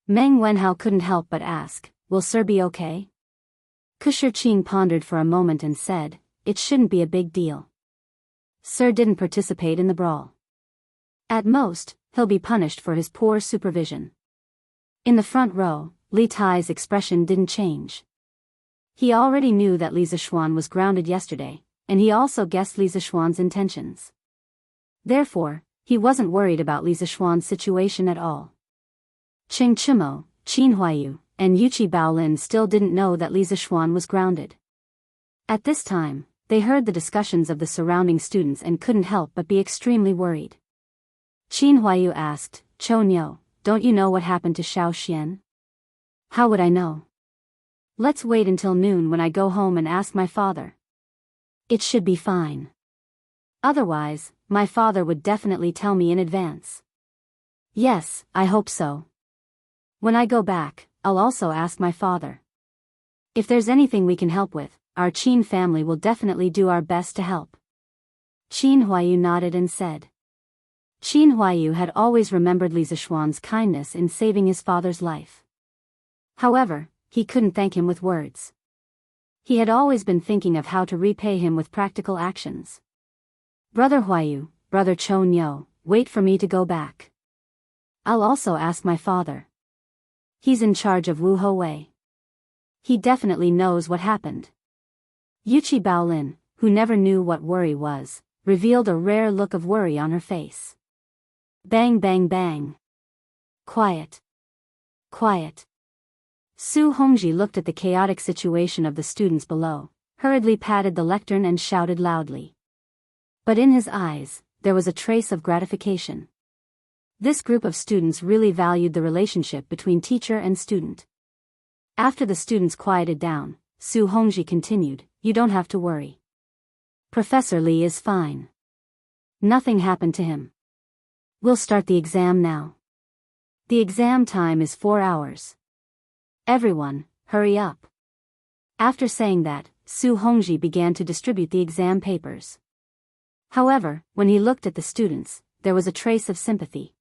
Meng Wenhao couldn't help but ask, will Sir be okay? Ku Shiqing pondered for a moment and said, it shouldn't be a big deal. Sir didn't participate in the brawl. At most, he'll be punished for his poor supervision. In the front row, Li Tai's expression didn't change. He already knew that Li Zishuan was grounded yesterday, and he also guessed Li Zishuan's intentions. Therefore, he wasn't worried about Li Zishuan's situation at all. Qing Chimo, Qin Huayu, and Yuqi Baolin still didn't know that Li Zishuan was grounded. At this time, they heard the discussions of the surrounding students and couldn't help but be extremely worried. Qin Huayu asked, Chonyo, don't you know what happened to Xiao Xian? How would I know? Let's wait until noon when I go home and ask my father. It should be fine. Otherwise, my father would definitely tell me in advance. Yes, I hope so. When I go back, I'll also ask my father. If there's anything we can help with, our Qin family will definitely do our best to help. Qin Huayu nodded and said. Qin Huayu had always remembered Li Zishuan's kindness in saving his father's life. However, he couldn't thank him with words. He had always been thinking of how to repay him with practical actions. Brother Huayu, Brother Chonyo, wait for me to go back. I'll also ask my father. He's in charge of Wu Wei. He definitely knows what happened. Yuqi Baolin, who never knew what worry was, revealed a rare look of worry on her face. Bang bang bang. Quiet. Quiet. Su Hongji looked at the chaotic situation of the students below, hurriedly patted the lectern and shouted loudly. But in his eyes, there was a trace of gratification. This group of students really valued the relationship between teacher and student. After the students quieted down, Su Hongji continued, "You don't have to worry. Professor Li is fine. Nothing happened to him. We'll start the exam now. The exam time is 4 hours. Everyone, hurry up." After saying that, Su Hongji began to distribute the exam papers. However, when he looked at the students, there was a trace of sympathy.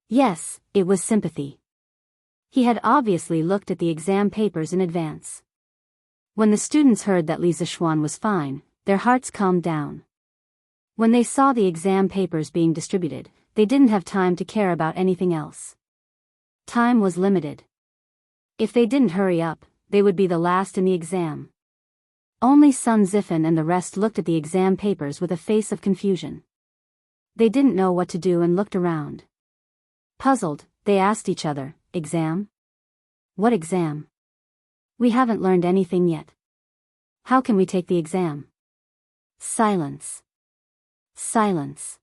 Yes, it was sympathy. He had obviously looked at the exam papers in advance. When the students heard that Li Zishuan was fine, their hearts calmed down. When they saw the exam papers being distributed, they didn't have time to care about anything else. Time was limited. If they didn't hurry up, they would be the last in the exam. Only Sun Zifen and the rest looked at the exam papers with a face of confusion. They didn't know what to do and looked around. Puzzled, they asked each other, "Exam? What exam? We haven't learned anything yet. How can we take the exam?" Silence. Silence.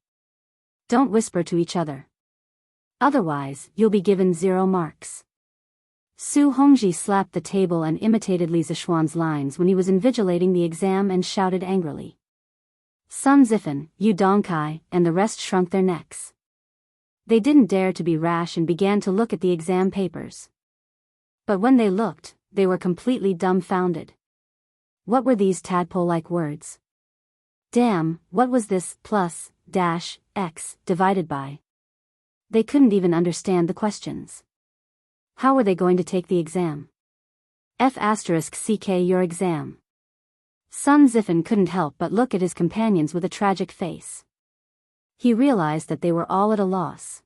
Don't whisper to each other. Otherwise, you'll be given 0 marks. Su Hongji slapped the table and imitated Li Zishuan's lines when he was invigilating the exam and shouted angrily. Sun Zifen, Yu Dongkai, and the rest shrunk their necks. They didn't dare to be rash and began to look at the exam papers. But when they looked, they were completely dumbfounded. What were these tadpole-like words? Damn, what was this plus, dash, x, divided by? They couldn't even understand the questions. How were they going to take the exam? F***ck your exam. Sun Zifen couldn't help but look at his companions with a tragic face. He realized that they were all at a loss.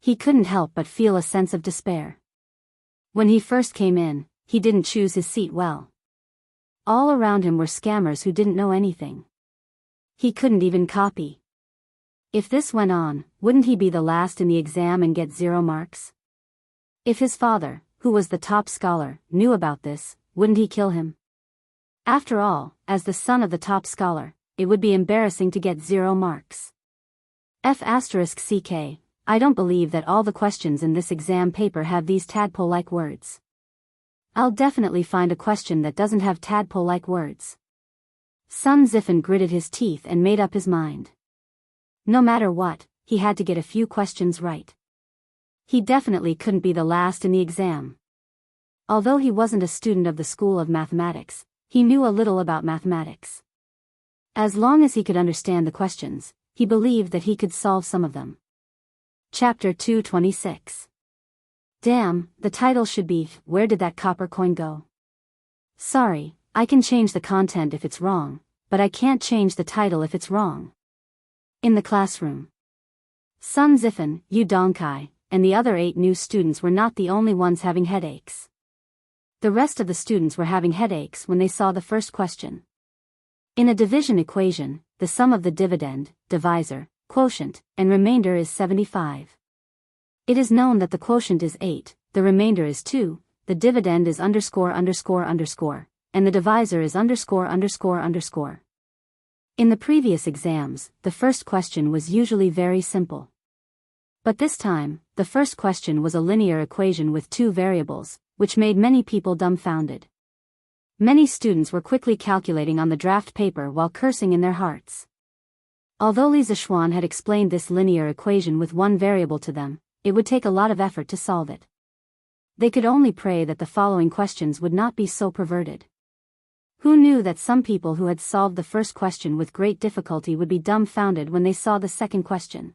He couldn't help but feel a sense of despair. When he first came in, he didn't choose his seat well. All around him were scammers who didn't know anything. He couldn't even copy. If this went on, wouldn't he be the last in the exam and get 0 marks? If his father, who was the top scholar, knew about this, wouldn't he kill him? After all, as the son of the top scholar, it would be embarrassing to get 0 marks. F***ck, I don't believe that all the questions in this exam paper have these tadpole-like words. I'll definitely find a question that doesn't have tadpole-like words. Sun Zifen gritted his teeth and made up his mind. No matter what, he had to get a few questions right. He definitely couldn't be the last in the exam. Although he wasn't a student of the School of Mathematics, he knew a little about mathematics. As long as he could understand the questions, he believed that he could solve some of them. Chapter 226. Damn, the title should be, "Where Did That Copper Coin Go?" Sorry, I can change the content if it's wrong, but I can't change the title if it's wrong. In the classroom. Sun Zifen, Yu Dongkai, and the other 8 new students were not the only ones having headaches. The rest of the students were having headaches when they saw the first question. In a division equation, the sum of the dividend, divisor, quotient, and remainder is 75. It is known that the quotient is 8, the remainder is 2, the dividend is underscore underscore underscore, and the divisor is underscore underscore underscore. In the previous exams, the first question was usually very simple. But this time, the first question was a linear equation with 2 variables, which made many people dumbfounded. Many students were quickly calculating on the draft paper while cursing in their hearts. Although Li Zishuan had explained this linear equation with 1 variable to them, it would take a lot of effort to solve it. They could only pray that the following questions would not be so perverted. Who knew that some people who had solved the first question with great difficulty would be dumbfounded when they saw the second question?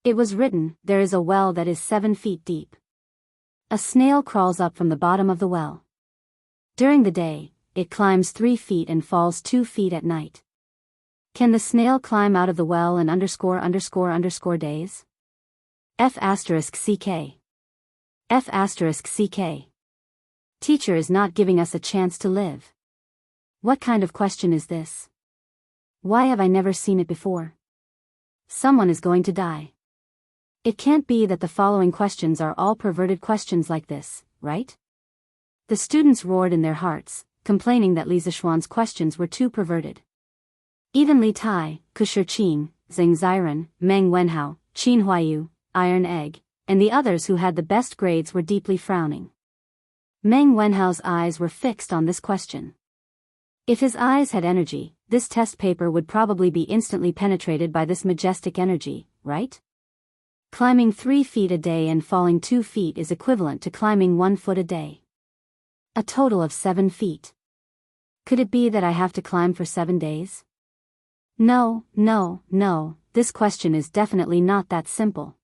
It was written, "There is a well that is 7 feet deep. A snail crawls up from the bottom of the well. During the day, it climbs 3 feet and falls 2 feet at night. Can the snail climb out of the well in underscore underscore underscore days?" F***ck. F***ck. Teacher is not giving us a chance to live. What kind of question is this? Why have I never seen it before? Someone is going to die. It can't be that the following questions are all perverted questions like this, right? The students roared in their hearts, complaining that Li Zishuan's questions were too perverted. Even Li Tai, Ku Shirqing, Zheng Ziren, Meng Wenhao, Qinhuayu, Iron Egg, and the others who had the best grades were deeply frowning. Meng Wenhao's eyes were fixed on this question. If his eyes had energy, this test paper would probably be instantly penetrated by this majestic energy, right? Climbing 3 feet a day and falling 2 feet is equivalent to climbing 1 foot a day. A total of 7 feet. Could it be that I have to climb for 7 days? No, this question is definitely not that simple.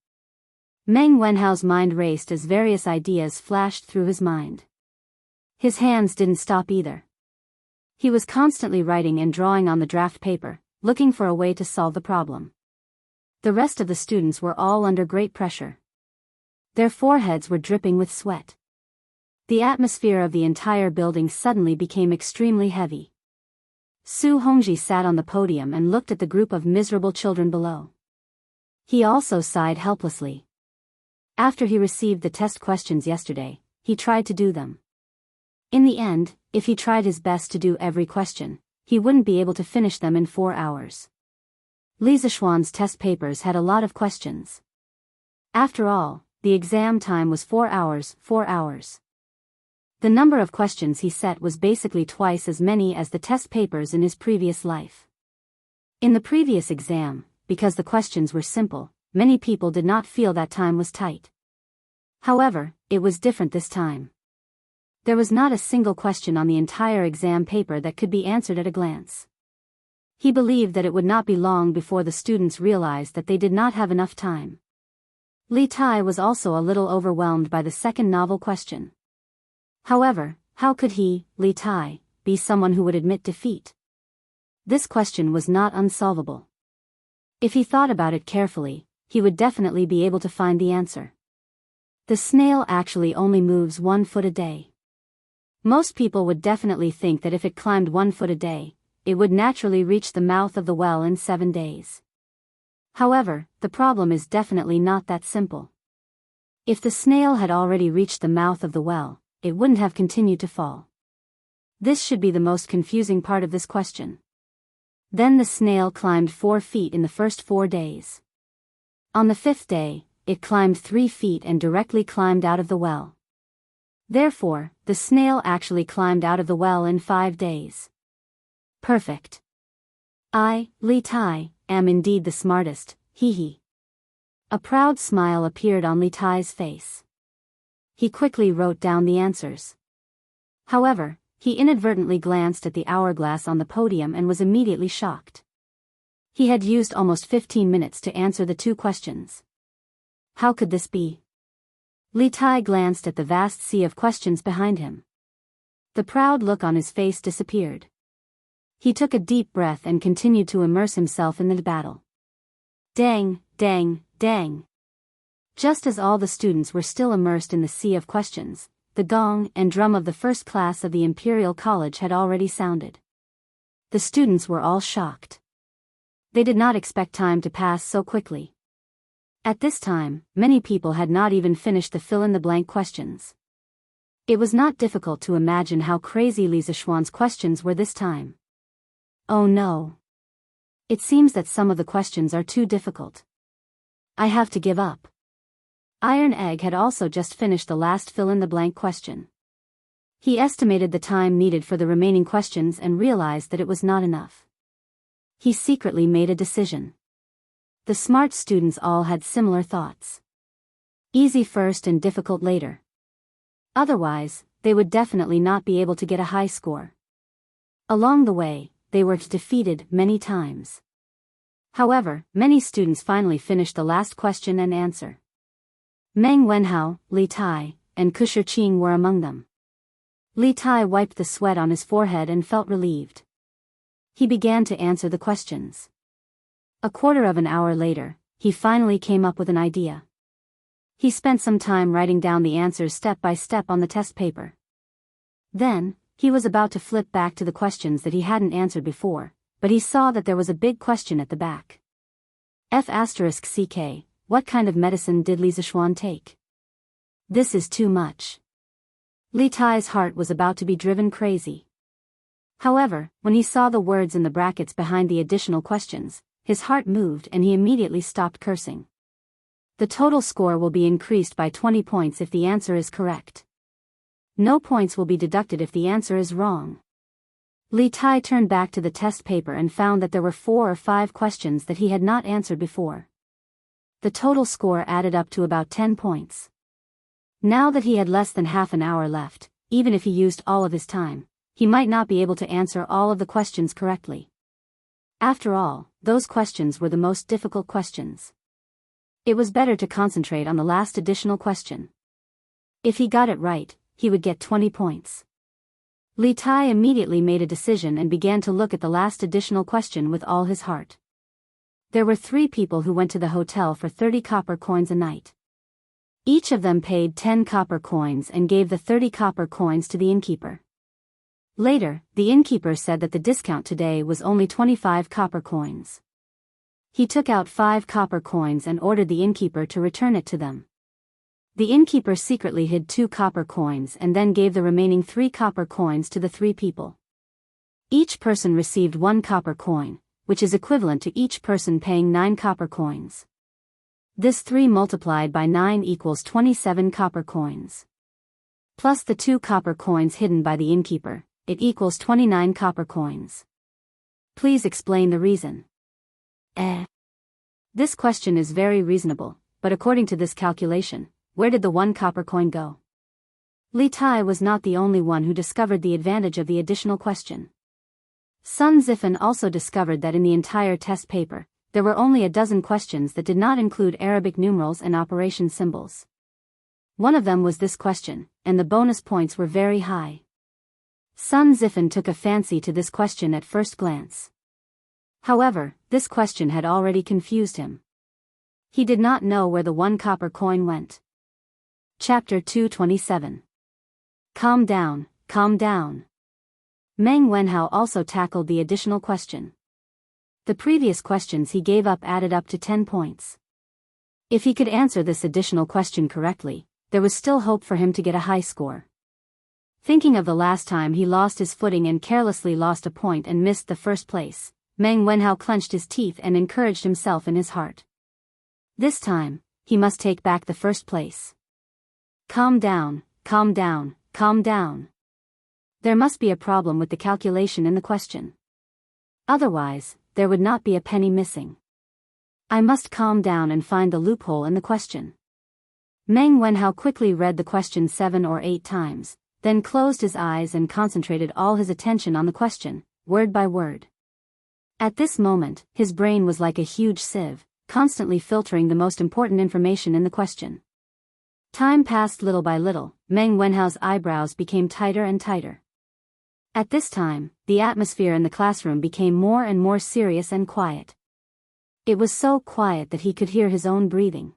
Meng Wenhao's mind raced as various ideas flashed through his mind. His hands didn't stop either. He was constantly writing and drawing on the draft paper, looking for a way to solve the problem. The rest of the students were all under great pressure. Their foreheads were dripping with sweat. The atmosphere of the entire building suddenly became extremely heavy. Su Hongji sat on the podium and looked at the group of miserable children below. He also sighed helplessly. After he received the test questions yesterday, he tried to do them. In the end, if he tried his best to do every question, he wouldn't be able to finish them in 4 hours. Li Zishuan's test papers had a lot of questions. After all, the exam time was 4 hours. The number of questions he set was basically twice as many as the test papers in his previous life. In the previous exam, because the questions were simple, many people did not feel that time was tight. However, it was different this time. There was not a single question on the entire exam paper that could be answered at a glance. He believed that it would not be long before the students realized that they did not have enough time. Li Tai was also a little overwhelmed by the second novel question. However, how could he, Li Tai, be someone who would admit defeat? This question was not unsolvable. If he thought about it carefully, he would definitely be able to find the answer. The snail actually only moves 1 foot a day. Most people would definitely think that if it climbed 1 foot a day, it would naturally reach the mouth of the well in 7 days. However, the problem is definitely not that simple. If the snail had already reached the mouth of the well, it wouldn't have continued to fall. This should be the most confusing part of this question. Then the snail climbed 4 feet in the first 4 days. On the 5th day, it climbed 3 feet and directly climbed out of the well. Therefore, the snail actually climbed out of the well in 5 days. Perfect. I, Li Tai, am indeed the smartest, hee. A proud smile appeared on Li Tai's face. He quickly wrote down the answers. However, he inadvertently glanced at the hourglass on the podium and was immediately shocked. He had used almost 15 minutes to answer the 2 questions. How could this be? Li Tai glanced at the vast sea of questions behind him. The proud look on his face disappeared. He took a deep breath and continued to immerse himself in the battle. Dang. Just as all the students were still immersed in the sea of questions, the gong and drum of the first class of the Imperial College had already sounded. The students were all shocked. They did not expect time to pass so quickly. At this time, many people had not even finished the fill-in-the-blank questions. It was not difficult to imagine how crazy Li Zishuan's questions were this time. Oh no. It seems that some of the questions are too difficult. I have to give up. Iron Egg had also just finished the last fill-in-the-blank question. He estimated the time needed for the remaining questions and realized that it was not enough. He secretly made a decision. The smart students all had similar thoughts. Easy first and difficult later. Otherwise, they would definitely not be able to get a high score. Along the way, they were defeated many times. However, many students finally finished the last question and answer. Meng Wenhao, Li Tai, and Kusher Qing were among them. Li Tai wiped the sweat on his forehead and felt relieved. He began to answer the questions. A quarter of an hour later, he finally came up with an idea. He spent some time writing down the answers step by step on the test paper. Then, he was about to flip back to the questions that he hadn't answered before, but he saw that there was a big question at the back. F***CK, what kind of medicine did Li Zishuan take? This is too much. Li Tai's heart was about to be driven crazy. However, when he saw the words in the brackets behind the additional questions, his heart moved and he immediately stopped cursing. The total score will be increased by 20 points if the answer is correct. No points will be deducted if the answer is wrong. Li Tai turned back to the test paper and found that there were 4 or 5 questions that he had not answered before. The total score added up to about 10 points. Now that he had less than half an hour left, even if he used all of his time, he might not be able to answer all of the questions correctly. After all, those questions were the most difficult questions. It was better to concentrate on the last additional question. If he got it right, he would get 20 points. Li Tai immediately made a decision and began to look at the last additional question with all his heart. There were 3 people who went to the hotel for 30 copper coins a night. Each of them paid 10 copper coins and gave the 30 copper coins to the innkeeper. Later, the innkeeper said that the discount today was only 25 copper coins. He took out 5 copper coins and ordered the innkeeper to return it to them. The innkeeper secretly hid 2 copper coins and then gave the remaining 3 copper coins to the 3 people. Each person received 1 copper coin, which is equivalent to each person paying 9 copper coins. This 3 multiplied by 9 equals 27 copper coins. Plus the 2 copper coins hidden by the innkeeper, it equals 29 copper coins. Please explain the reason. This question is very reasonable, but according to this calculation, where did the 1 copper coin go? Li Tai was not the only one who discovered the advantage of the additional question. Sun Zifan also discovered that in the entire test paper, there were only a dozen questions that did not include Arabic numerals and operation symbols. One of them was this question, and the bonus points were very high. Sun Zifan took a fancy to this question at first glance. However, this question had already confused him. He did not know where the 1 copper coin went. Chapter 227. Calm down, calm down. Meng Wenhao also tackled the additional question. The previous questions he gave up added up to 10 points. If he could answer this additional question correctly, there was still hope for him to get a high score. Thinking of the last time he lost his footing and carelessly lost a point and missed the first place, Meng Wenhao clenched his teeth and encouraged himself in his heart. This time, he must take back the first place. Calm down, calm down, calm down. There must be a problem with the calculation in the question. Otherwise, there would not be a penny missing. I must calm down and find the loophole in the question. Meng Wenhao quickly read the question 7 or 8 times, then closed his eyes and concentrated all his attention on the question, word by word. At this moment, his brain was like a huge sieve, constantly filtering the most important information in the question. Time passed little by little, Meng Wenhao's eyebrows became tighter and tighter. At this time, the atmosphere in the classroom became more and more serious and quiet. It was so quiet that he could hear his own breathing.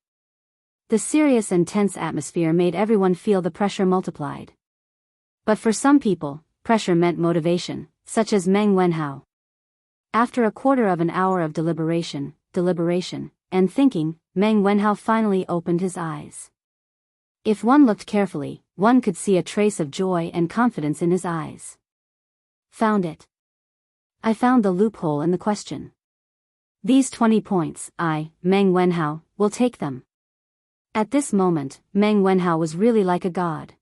The serious and tense atmosphere made everyone feel the pressure multiplied. But for some people, pressure meant motivation, such as Meng Wenhao. After a quarter of an hour of deliberation, and thinking, Meng Wenhao finally opened his eyes. If one looked carefully, one could see a trace of joy and confidence in his eyes. Found it. I found the loophole in the question. These 20 points, Meng Wenhao, will take them. At this moment, Meng Wenhao was really like a god.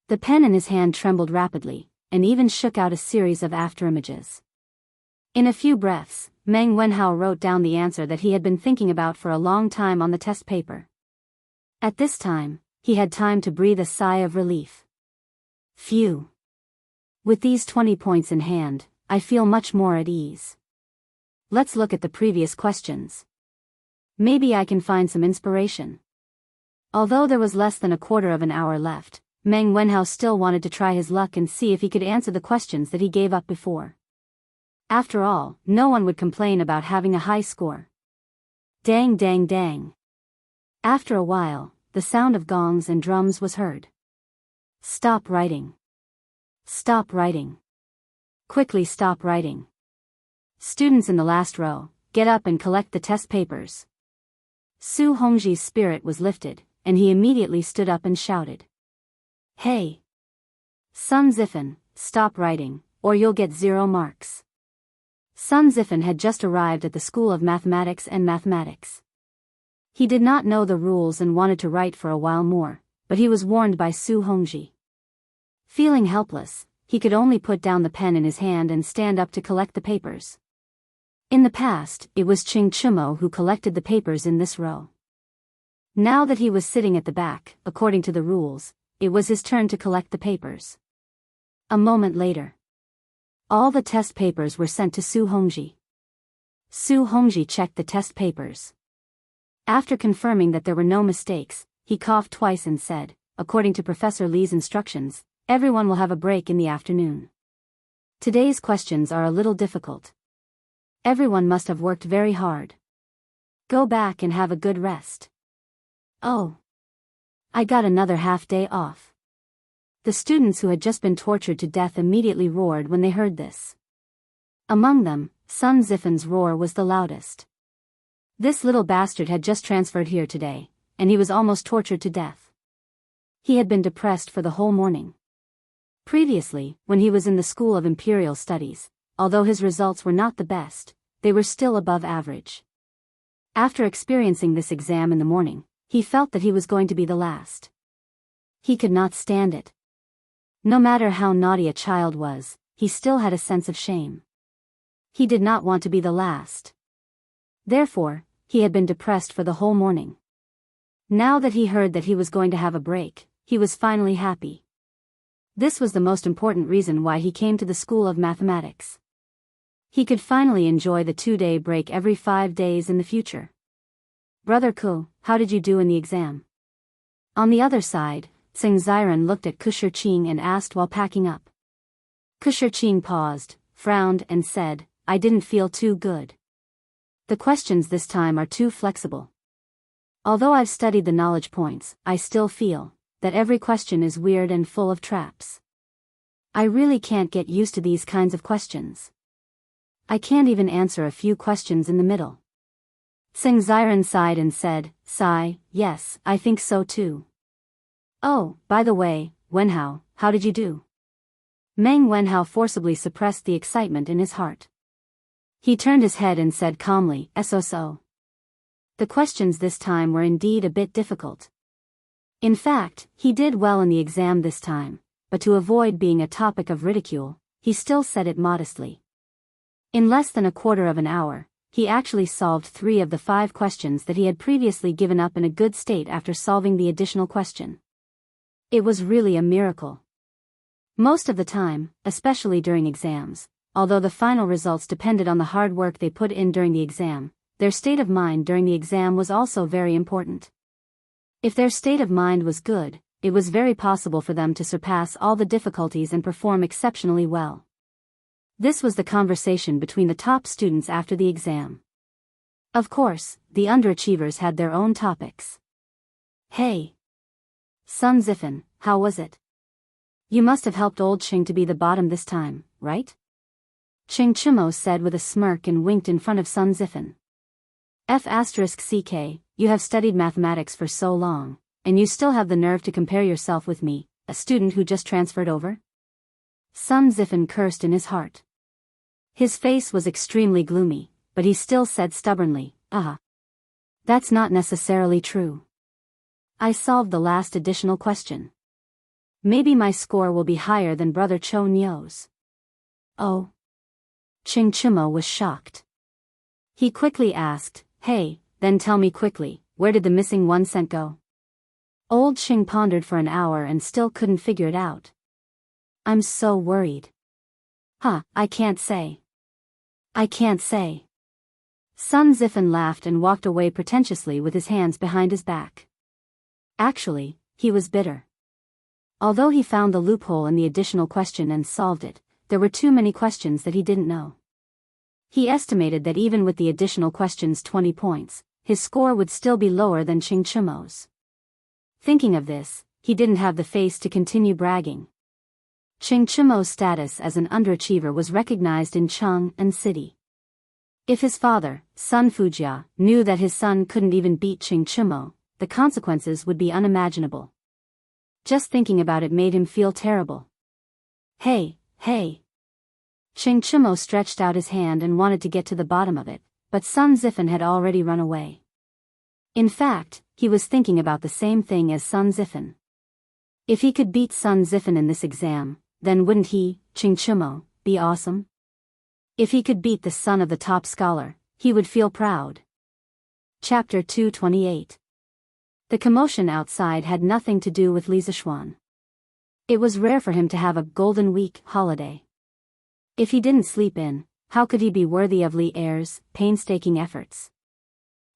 The pen in his hand trembled rapidly, and even shook out a series of afterimages. In a few breaths, Meng Wenhao wrote down the answer that he had been thinking about for a long time on the test paper. At this time, he had time to breathe a sigh of relief. Phew. With these 20 points in hand, I feel much more at ease. Let's look at the previous questions. Maybe I can find some inspiration. Although there was less than a quarter of an hour left, Meng Wenhao still wanted to try his luck and see if he could answer the questions that he gave up before. After all, no one would complain about having a high score. Dang dang dang. After a while, the sound of gongs and drums was heard. Stop writing. Stop writing. Quickly stop writing. Students in the last row, get up and collect the test papers. Su Hongji's spirit was lifted, and he immediately stood up and shouted. Hey! Sun Zifan, stop writing, or you'll get 0 marks. Sun Zifan had just arrived at the School of Mathematics and Mathematics. He did not know the rules and wanted to write for a while more, but he was warned by Su Hongji. Feeling helpless, he could only put down the pen in his hand and stand up to collect the papers. In the past, it was Qing Chimo who collected the papers in this row. Now that he was sitting at the back, according to the rules, it was his turn to collect the papers. A moment later, all the test papers were sent to Su Hongji. Su Hongji checked the test papers. After confirming that there were no mistakes, he coughed twice and said, according to Professor Li's instructions, everyone will have a break in the afternoon. Today's questions are a little difficult. Everyone must have worked very hard. Go back and have a good rest. Oh. I got another half-day off. The students who had just been tortured to death immediately roared when they heard this. Among them, Sun Zifen's roar was the loudest. This little bastard had just transferred here today, and he was almost tortured to death. He had been depressed for the whole morning. Previously, when he was in the School of Imperial Studies, although his results were not the best, they were still above average. After experiencing this exam in the morning, he felt that he was going to be the last. He could not stand it. No matter how naughty a child was, he still had a sense of shame. He did not want to be the last. Therefore, he had been depressed for the whole morning. Now that he heard that he was going to have a break, he was finally happy. This was the most important reason why he came to the School of Mathematics. He could finally enjoy the 2-day break every 5 days in the future. Brother Ku, how did you do in the exam? On the other side, Tsing Ziren looked at Kushirqing and asked while packing up. Kushirqing paused, frowned and said, I didn't feel too good. The questions this time are too flexible. Although I've studied the knowledge points, I still feel that every question is weird and full of traps. I really can't get used to these kinds of questions. I can't even answer a few questions in the middle. Tsing Ziren sighed and said, Sigh, yes, I think so too. Oh, by the way, Wenhao, how did you do? Meng Wenhao forcibly suppressed the excitement in his heart. He turned his head and said calmly, So. The questions this time were indeed a bit difficult. In fact, he did well in the exam this time, but to avoid being a topic of ridicule, he still said it modestly. In less than a quarter of an hour, he actually solved 3 of the 5 questions that he had previously given up in a good state after solving the additional question. It was really a miracle. Most of the time, especially during exams, although the final results depended on the hard work they put in during the exam, their state of mind during the exam was also very important. If their state of mind was good, it was very possible for them to surpass all the difficulties and perform exceptionally well. This was the conversation between the top students after the exam. Of course, the underachievers had their own topics. Hey! Sun Zifen, how was it? You must have helped old Qing to be the bottom this time, right? Qing Chimo said with a smirk and winked in front of Sun Zifen. F***ck, you have studied mathematics for so long, and you still have the nerve to compare yourself with me, a student who just transferred over? Sun Zifen cursed in his heart. His face was extremely gloomy, but he still said stubbornly, That's not necessarily true. I solved the last additional question. Maybe my score will be higher than Brother Cho Nyo's. Oh. Qing Chimo was shocked. He quickly asked, Hey, then tell me quickly, where did the missing 1 cent go? Old Qing pondered for an hour and still couldn't figure it out. I'm so worried. I can't say. I can't say. Sun Zifen laughed and walked away pretentiously with his hands behind his back. Actually, he was bitter. Although he found the loophole in the additional question and solved it, there were too many questions that he didn't know. He estimated that even with the additional questions 20 points, his score would still be lower than Qing Chimo's. Thinking of this, he didn't have the face to continue bragging. Qing Chimo's status as an underachiever was recognized in Cheng and city. If his father, Sun Fujia, knew that his son couldn't even beat Qing Chimo, the consequences would be unimaginable. Just thinking about it made him feel terrible. Hey! Qing Chimo stretched out his hand and wanted to get to the bottom of it, but Sun Zifen had already run away. In fact, he was thinking about the same thing as Sun Zifen. If he could beat Sun Zifen in this exam, then wouldn't he, Ching Chumo, be awesome? If he could beat the son of the top scholar, he would feel proud. Chapter 228. The commotion outside had nothing to do with Li Zishuan. It was rare for him to have a Golden Week holiday. If he didn't sleep in, how could he be worthy of Li Er's painstaking efforts?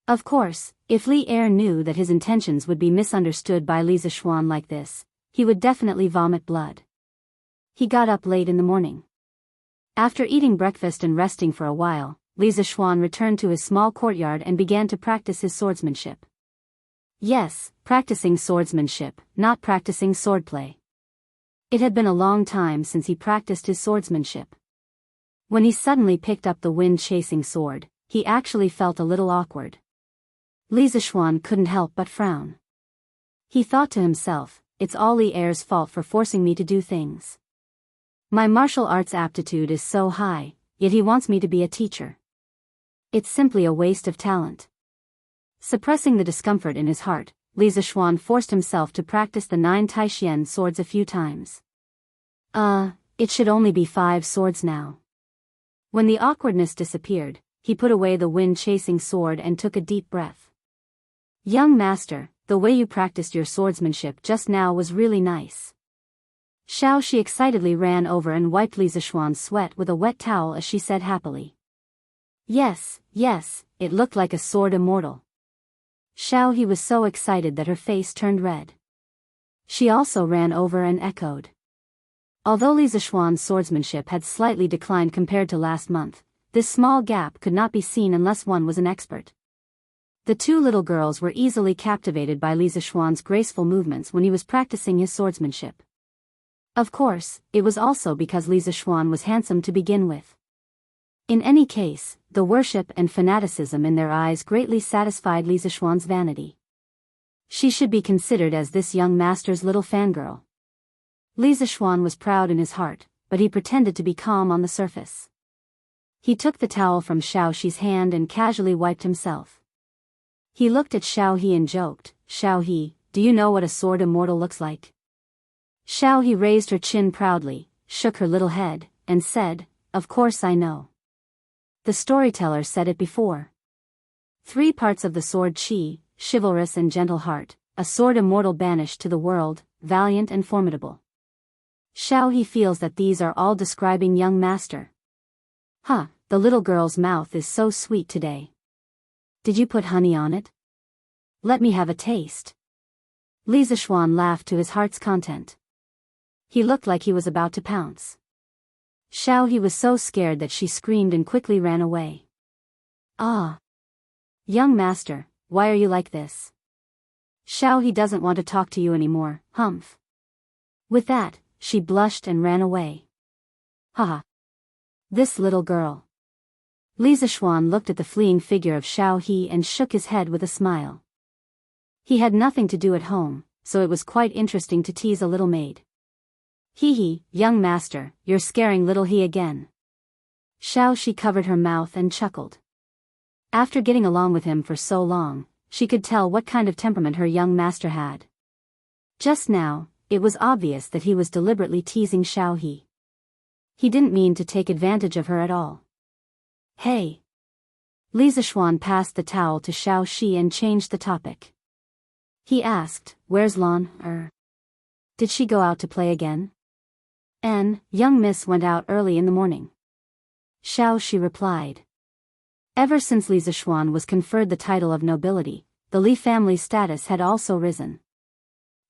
Of course, if Li Er knew that his intentions would be misunderstood by Li Zishuan like this, he would definitely vomit blood. He got up late in the morning. After eating breakfast and resting for a while, Li Zishuan returned to his small courtyard and began to practice his swordsmanship. Yes, practicing swordsmanship, not practicing swordplay. It had been a long time since he practiced his swordsmanship. When he suddenly picked up the wind-chasing sword, he actually felt a little awkward. Li Zishuan couldn't help but frown. He thought to himself, it's all Li Er's fault for forcing me to do things. My martial arts aptitude is so high, yet he wants me to be a teacher. It's simply a waste of talent. Suppressing the discomfort in his heart, Li Zishuan forced himself to practice the 9 Taishian swords a few times. It should only be 5 swords now. When the awkwardness disappeared, he put away the wind-chasing sword and took a deep breath. Young master, the way you practiced your swordsmanship just now was really nice. Xiaoxi excitedly ran over and wiped Li Zishuan's sweat with a wet towel as she said happily. Yes, it looked like a sword immortal. Xiaoxi was so excited that her face turned red. She also ran over and echoed. Although Li Zishuan's swordsmanship had slightly declined compared to last month, this small gap could not be seen unless one was an expert. The 2 little girls were easily captivated by Li Zishuan's graceful movements when he was practicing his swordsmanship. Of course, it was also because Li Zishuan was handsome to begin with. In any case, the worship and fanaticism in their eyes greatly satisfied Li Zishuan's vanity. She should be considered as this young master's little fangirl. Li Zishuan was proud in his heart, but he pretended to be calm on the surface. He took the towel from Xiaoxi's hand and casually wiped himself. He looked at Xiaoxi and joked, Xiaoxi, do you know what a sword immortal looks like? Xiaoxi raised her chin proudly, shook her little head, and said, of course I know. The storyteller said it before. 3 parts of the sword chi, chivalrous and gentle heart, a sword immortal banished to the world, valiant and formidable. Xiaoxi feels that these are all describing young master. The little girl's mouth is so sweet today. Did you put honey on it? Let me have a taste. Li Zishuan laughed to his heart's content. He looked like he was about to pounce. Xiaoxi was so scared that she screamed and quickly ran away. Young master, why are you like this? Xiaoxi doesn't want to talk to you anymore, humph. With that, she blushed and ran away. This little girl. Li Zishuan looked at the fleeing figure of Xiaoxi and shook his head with a smile. He had nothing to do at home, so it was quite interesting to tease a little maid. Hee, young master, you're scaring little he again. Xiaoxi covered her mouth and chuckled. After getting along with him for so long, she could tell what kind of temperament her young master had. Just now, it was obvious that he was deliberately teasing Xiaoxi. He didn't mean to take advantage of her at all. Hey! Li Zishuan passed the towel to Xiaoxi and changed the topic. He asked, where's Lan? Did she go out to play again? Young miss went out early in the morning. Xiaoxi replied. Ever since Li Zishuan was conferred the title of nobility, the Li family's status had also risen.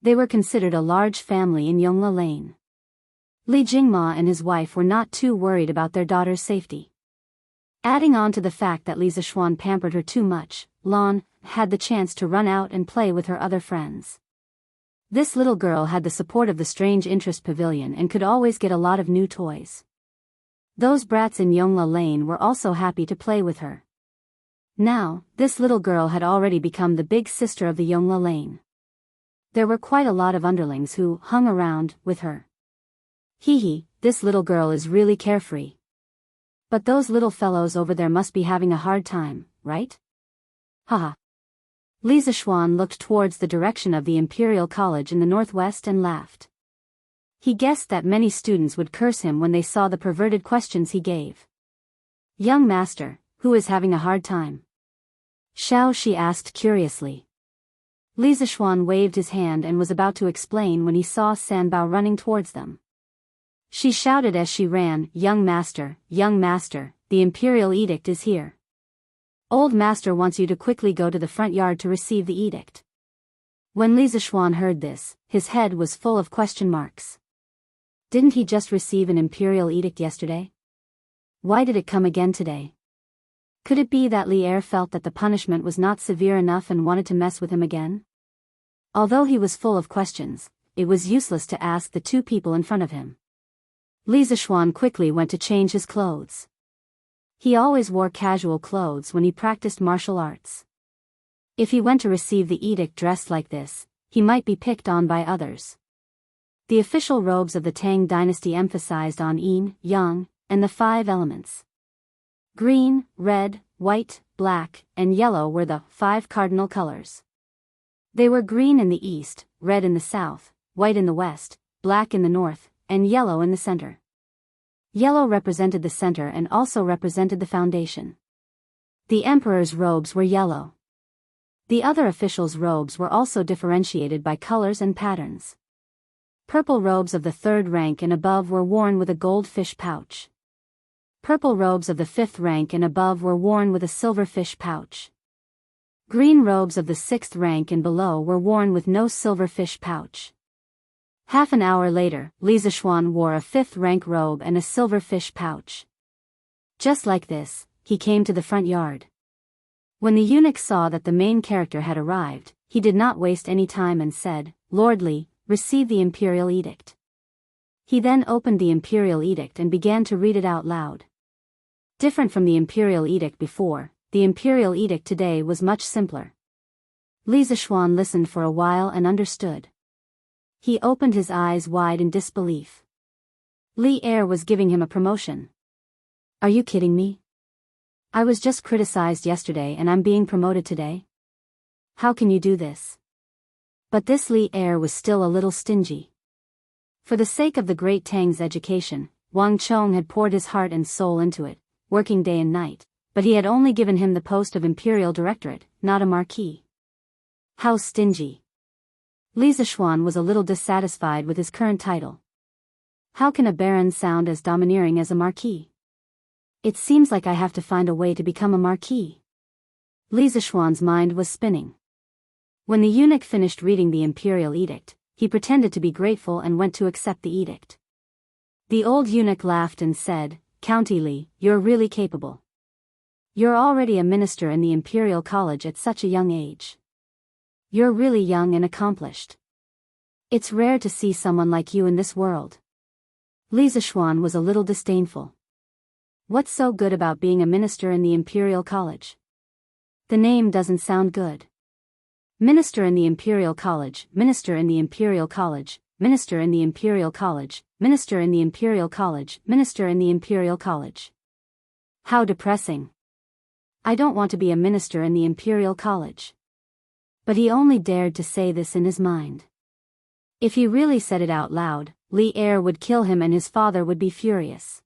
They were considered a large family in Yongla Lane. Li Jingma and his wife were not too worried about their daughter's safety. Adding on to the fact that Li Zishuan pampered her too much, Lan had the chance to run out and play with her other friends. This little girl had the support of the Strange Interest Pavilion and could always get a lot of new toys. Those brats in Yongla Lane were also happy to play with her. Now, this little girl had already become the big sister of the Yongla Lane. There were quite a lot of underlings who hung around with her. This little girl is really carefree. But those little fellows over there must be having a hard time, right? Li Zixuan looked towards the direction of the Imperial College in the northwest and laughed. He guessed that many students would curse him when they saw the perverted questions he gave. Young master, who is having a hard time? Xiao Shi asked curiously. Li Zixuan waved his hand and was about to explain when he saw Sanbao running towards them. She shouted as she ran, young master, the Imperial Edict is here. Old master wants you to quickly go to the front yard to receive the edict. When Li Zixuan heard this, his head was full of question marks. Didn't he just receive an Imperial Edict yesterday? Why did it come again today? Could it be that Li Er felt that the punishment was not severe enough and wanted to mess with him again? Although he was full of questions, it was useless to ask the two people in front of him. Li Zixuan quickly went to change his clothes. He always wore casual clothes when he practiced martial arts. If he went to receive the edict dressed like this, he might be picked on by others. The official robes of the Tang dynasty emphasized on yin, yang, and the 5 elements. Green, red, white, black, and yellow were the 5 cardinal colors. They were green in the east, red in the south, white in the west, black in the north, and yellow in the center. Yellow represented the center and also represented the foundation. The emperor's robes were yellow. The other officials' robes were also differentiated by colors and patterns. Purple robes of the 3rd rank and above were worn with a gold fish pouch. Purple robes of the 5th rank and above were worn with a silver fish pouch. Green robes of the 6th rank and below were worn with no silver fish pouch. Half an hour later, Li Zixuan wore a 5th rank robe and a silver fish pouch. Just like this, he came to the front yard. When the eunuch saw that the main character had arrived, he did not waste any time and said, Lord Li, receive the Imperial Edict. He then opened the Imperial Edict and began to read it out loud. Different from the Imperial Edict before, the Imperial Edict today was much simpler. Li Zixuan listened for a while and understood. He opened his eyes wide in disbelief. Li Er was giving him a promotion. Are you kidding me? I was just criticized yesterday and I'm being promoted today? How can you do this? But this Li Er was still a little stingy. For the sake of the great Tang's education, Wang Chong had poured his heart and soul into it, working day and night, but he had only given him the post of Imperial Directorate, not a marquis. How stingy! Li Zixuan was a little dissatisfied with his current title. How can a baron sound as domineering as a marquis? It seems like I have to find a way to become a marquis. Li Zixuan's mind was spinning. When the eunuch finished reading the Imperial Edict, he pretended to be grateful and went to accept the edict. The old eunuch laughed and said, County Li, you're really capable. You're already a minister in the Imperial College at such a young age. You're really young and accomplished. It's rare to see someone like you in this world. Li Zixuan was a little disdainful. What's so good about being a minister in the Imperial College? The name doesn't sound good. Minister in the Imperial College, Minister in the Imperial College, Minister in the Imperial College, Minister in the Imperial College, Minister in the Imperial College. How depressing. I don't want to be a minister in the Imperial College. But he only dared to say this in his mind. If he really said it out loud, Li Er would kill him and his father would be furious.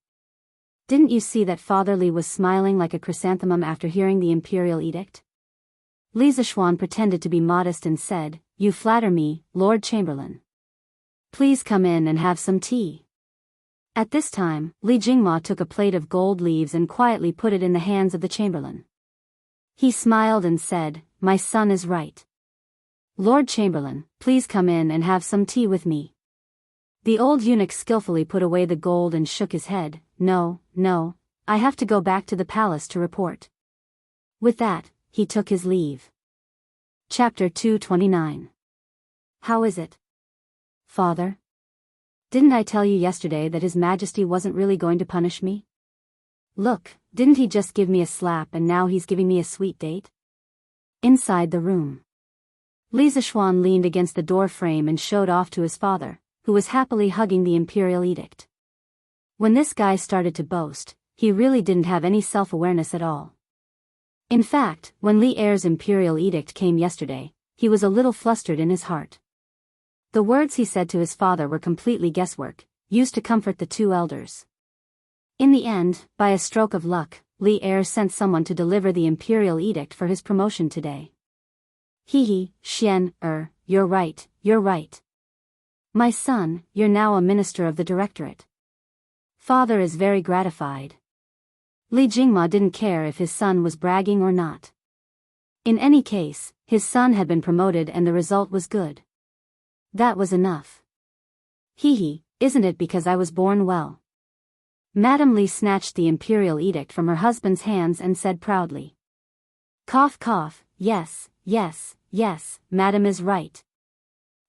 Didn't you see that Father Li was smiling like a chrysanthemum after hearing the Imperial Edict? Li Zixuan pretended to be modest and said, You flatter me, Lord Chamberlain. Please come in and have some tea. At this time, Li Jingma took a plate of gold leaves and quietly put it in the hands of the chamberlain. He smiled and said, My son is right. Lord Chamberlain, please come in and have some tea with me. The old eunuch skillfully put away the gold and shook his head, No, I have to go back to the palace to report. With that, he took his leave. Chapter 229. How is it? Father? Didn't I tell you yesterday that His Majesty wasn't really going to punish me? Look, didn't he just give me a slap and now he's giving me a sweet date? Inside the room. Li Zixuan leaned against the door frame and showed off to his father, who was happily hugging the Imperial Edict. When this guy started to boast, he really didn't have any self-awareness at all. In fact, when Li Er's imperial edict came yesterday, he was a little flustered in his heart. The words he said to his father were completely guesswork, used to comfort the two elders. In the end, by a stroke of luck, Li Er sent someone to deliver the imperial edict for his promotion today. Hehe, you're right, you're right. My son, you're now a minister of the directorate. Father is very gratified. Li Jingma didn't care if his son was bragging or not. In any case, his son had been promoted and the result was good. That was enough. Hehe, isn't it because I was born well? Madame Li snatched the imperial edict from her husband's hands and said proudly. Cough cough, yes, Madame is right.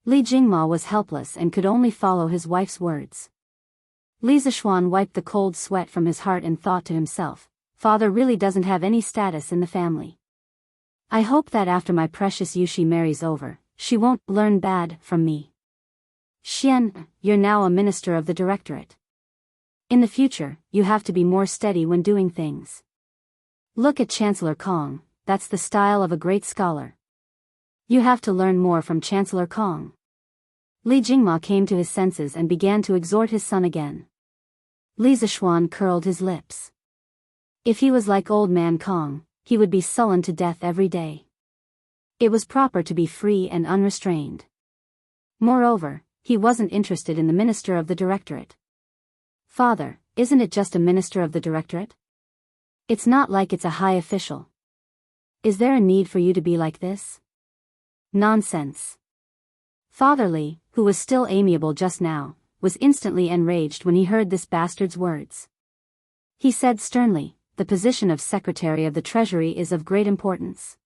Li Jingma was helpless and could only follow his wife's words. Li Zishuan wiped the cold sweat from his heart and thought to himself, father really doesn't have any status in the family. I hope that after my precious Yushi marries over, she won't learn bad from me. Xian, you're now a minister of the directorate. In the future, you have to be more steady when doing things. Look at Chancellor Kong, that's the style of a great scholar. You have to learn more from Chancellor Kong. Li Jingma came to his senses and began to exhort his son again. Li Zishuan curled his lips. If he was like old man Kong, he would be sullen to death every day. It was proper to be free and unrestrained. Moreover, he wasn't interested in the minister of the directorate. Father, isn't it just a minister of the directorate? It's not like it's a high official. Is there a need for you to be like this? Nonsense. Father Li, who was still amiable just now, was instantly enraged when he heard this bastard's words. He said sternly, the position of Secretary of the Treasury is of great importance.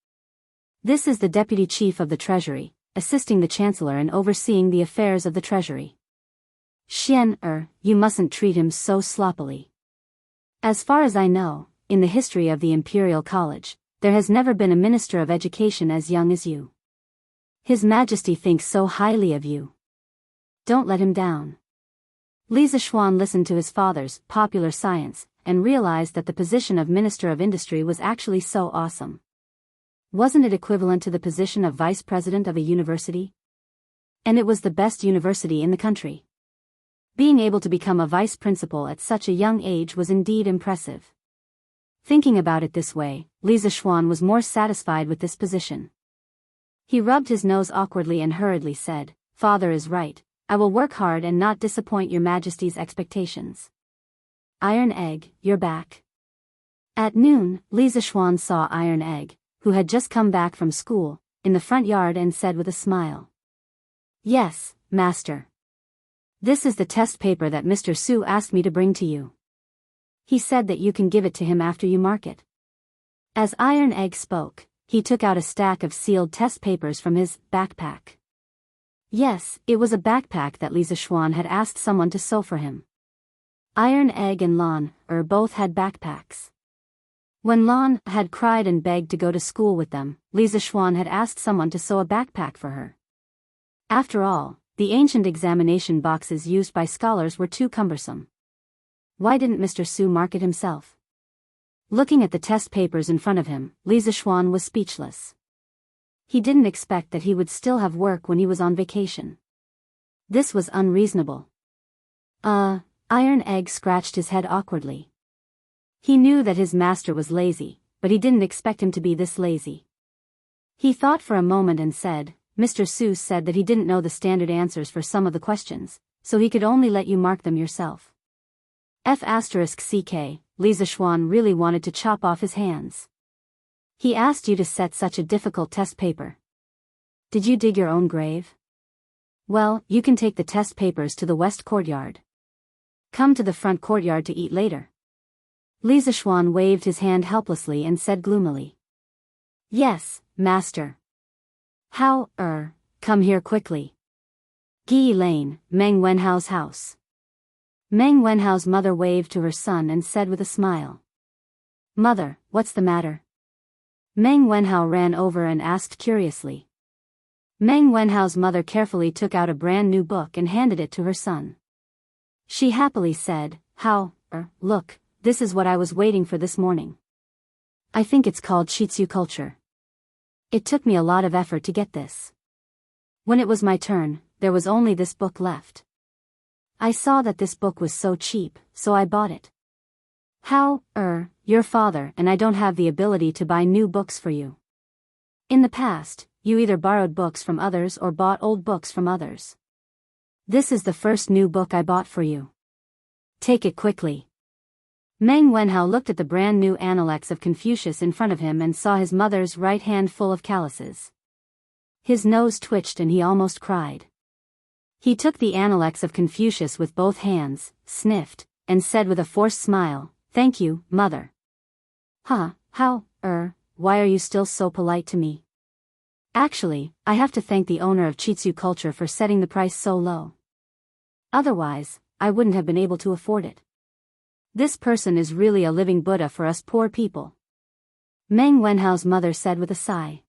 This is the Deputy Chief of the Treasury, assisting the Chancellor in overseeing the affairs of the Treasury. Xian, you mustn't treat him so sloppily. As far as I know, in the history of the Imperial College, there has never been a Minister of Education as young as you. His Majesty thinks so highly of you. Don't let him down. Li Zishuan listened to his father's popular science and realized that the position of Minister of Industry was actually so awesome. Wasn't it equivalent to the position of Vice President of a university? And it was the best university in the country. Being able to become a vice principal at such a young age was indeed impressive. Thinking about it this way, Li Zishuan was more satisfied with this position. He rubbed his nose awkwardly and hurriedly said, Father is right, I will work hard and not disappoint your Majesty's expectations. Iron Egg, you're back. At noon, Li Zishuan saw Iron Egg, who had just come back from school, in the front yard and said with a smile. Yes, Master. This is the test paper that Mr. Su asked me to bring to you. He said that you can give it to him after you mark it. As Iron Egg spoke, he took out a stack of sealed test papers from his backpack. Yes, it was a backpack that Li Zishuan had asked someone to sew for him. Iron Egg and Lan, both had backpacks. When Lan had cried and begged to go to school with them, Li Zishuan had asked someone to sew a backpack for her. After all, the ancient examination boxes used by scholars were too cumbersome. Why didn't Mr. Su mark it himself? Looking at the test papers in front of him, Li Zishuan was speechless. He didn't expect that he would still have work when he was on vacation. This was unreasonable. Iron Egg scratched his head awkwardly. He knew that his master was lazy, but he didn't expect him to be this lazy. He thought for a moment and said, Mr. Su said that he didn't know the standard answers for some of the questions, so he could only let you mark them yourself. F***ck, Li Zishuan really wanted to chop off his hands. He asked you to set such a difficult test paper. Did you dig your own grave? Well, you can take the test papers to the west courtyard. Come to the front courtyard to eat later. Li Zishuan waved his hand helplessly and said gloomily. Yes, master. How, come here quickly. Gi Lane, Meng Wenhao's house. Meng Wenhao's mother waved to her son and said with a smile. Mother, what's the matter? Meng Wenhao ran over and asked curiously. Meng Wenhao's mother carefully took out a brand new book and handed it to her son. She happily said, look, this is what I was waiting for this morning. I think it's called Shitsu culture. It took me a lot of effort to get this. When it was my turn, there was only this book left. I saw that this book was so cheap, so I bought it. How, your father and I don't have the ability to buy new books for you. In the past, you either borrowed books from others or bought old books from others. This is the first new book I bought for you. Take it quickly. Meng Wenhao looked at the brand new Analects of Confucius in front of him and saw his mother's right hand full of calluses. His nose twitched and he almost cried. He took the Analects of Confucius with both hands, sniffed, and said with a forced smile, "Thank you, mother." Huh, how, why are you still so polite to me? Actually, I have to thank the owner of Chitsu culture for setting the price so low. Otherwise, I wouldn't have been able to afford it. This person is really a living Buddha for us poor people. Meng Wenhao's mother said with a sigh.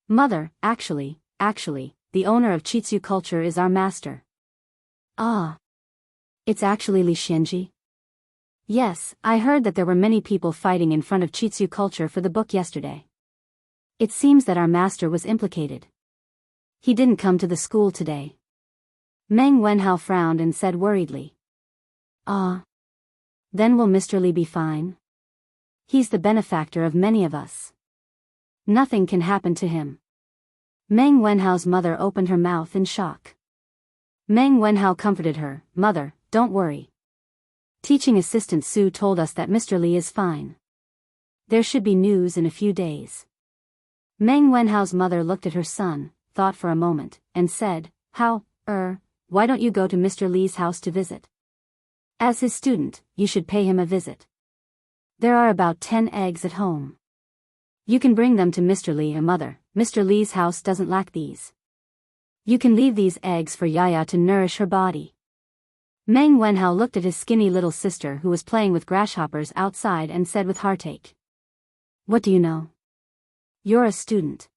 Mother, actually, the owner of Chitsu culture is our master. Ah. It's actually Li Xianji? Yes, I heard that there were many people fighting in front of Chitsu culture for the book yesterday. It seems that our master was implicated. He didn't come to the school today. Meng Wenhao frowned and said worriedly. Ah. Then will Mr. Li be fine? He's the benefactor of many of us. Nothing can happen to him. Meng Wenhao's mother opened her mouth in shock. Meng Wenhao comforted her, Mother, don't worry. Teaching assistant Su told us that Mr. Li is fine. There should be news in a few days. Meng Wenhao's mother looked at her son, thought for a moment, and said, why don't you go to Mr. Li's house to visit? As his student, you should pay him a visit. There are about 10 eggs at home. You can bring them to Mr. Li, mother. Mr. Li's house doesn't lack these. You can leave these eggs for Yaya to nourish her body. Meng Wenhao looked at his skinny little sister who was playing with grasshoppers outside and said with heartache. What do you know? You're a student.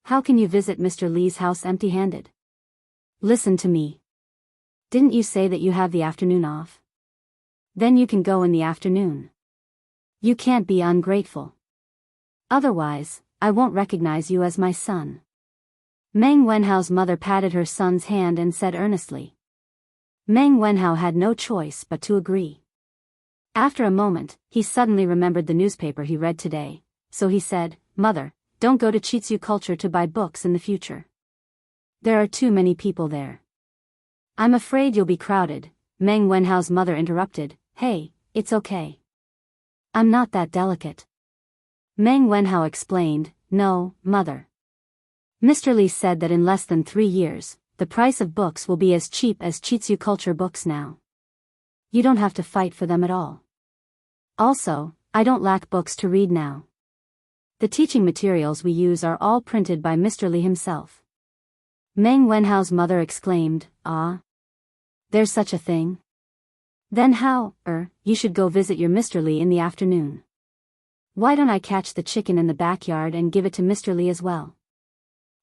How can you visit Mr. Li's house empty-handed? Listen to me. Didn't you say that you have the afternoon off? Then you can go in the afternoon. You can't be ungrateful. Otherwise, I won't recognize you as my son. Meng Wenhao's mother patted her son's hand and said earnestly. Meng Wenhao had no choice but to agree. After a moment, he suddenly remembered the newspaper he read today, so he said, Mother, don't go to Chitsu culture to buy books in the future. There are too many people there. I'm afraid you'll be crowded. Meng Wenhao's mother interrupted, Hey, it's okay. I'm not that delicate. Meng Wenhao explained, No, mother. Mr. Li said that in less than 3 years, the price of books will be as cheap as Chitsu culture books now. You don't have to fight for them at all. Also, I don't lack books to read now. The teaching materials we use are all printed by Mr. Li himself. Meng Wenhao's mother exclaimed, Ah. There's such a thing? Then how, you should go visit your Mr. Li in the afternoon. Why don't I catch the chicken in the backyard and give it to Mr. Li as well?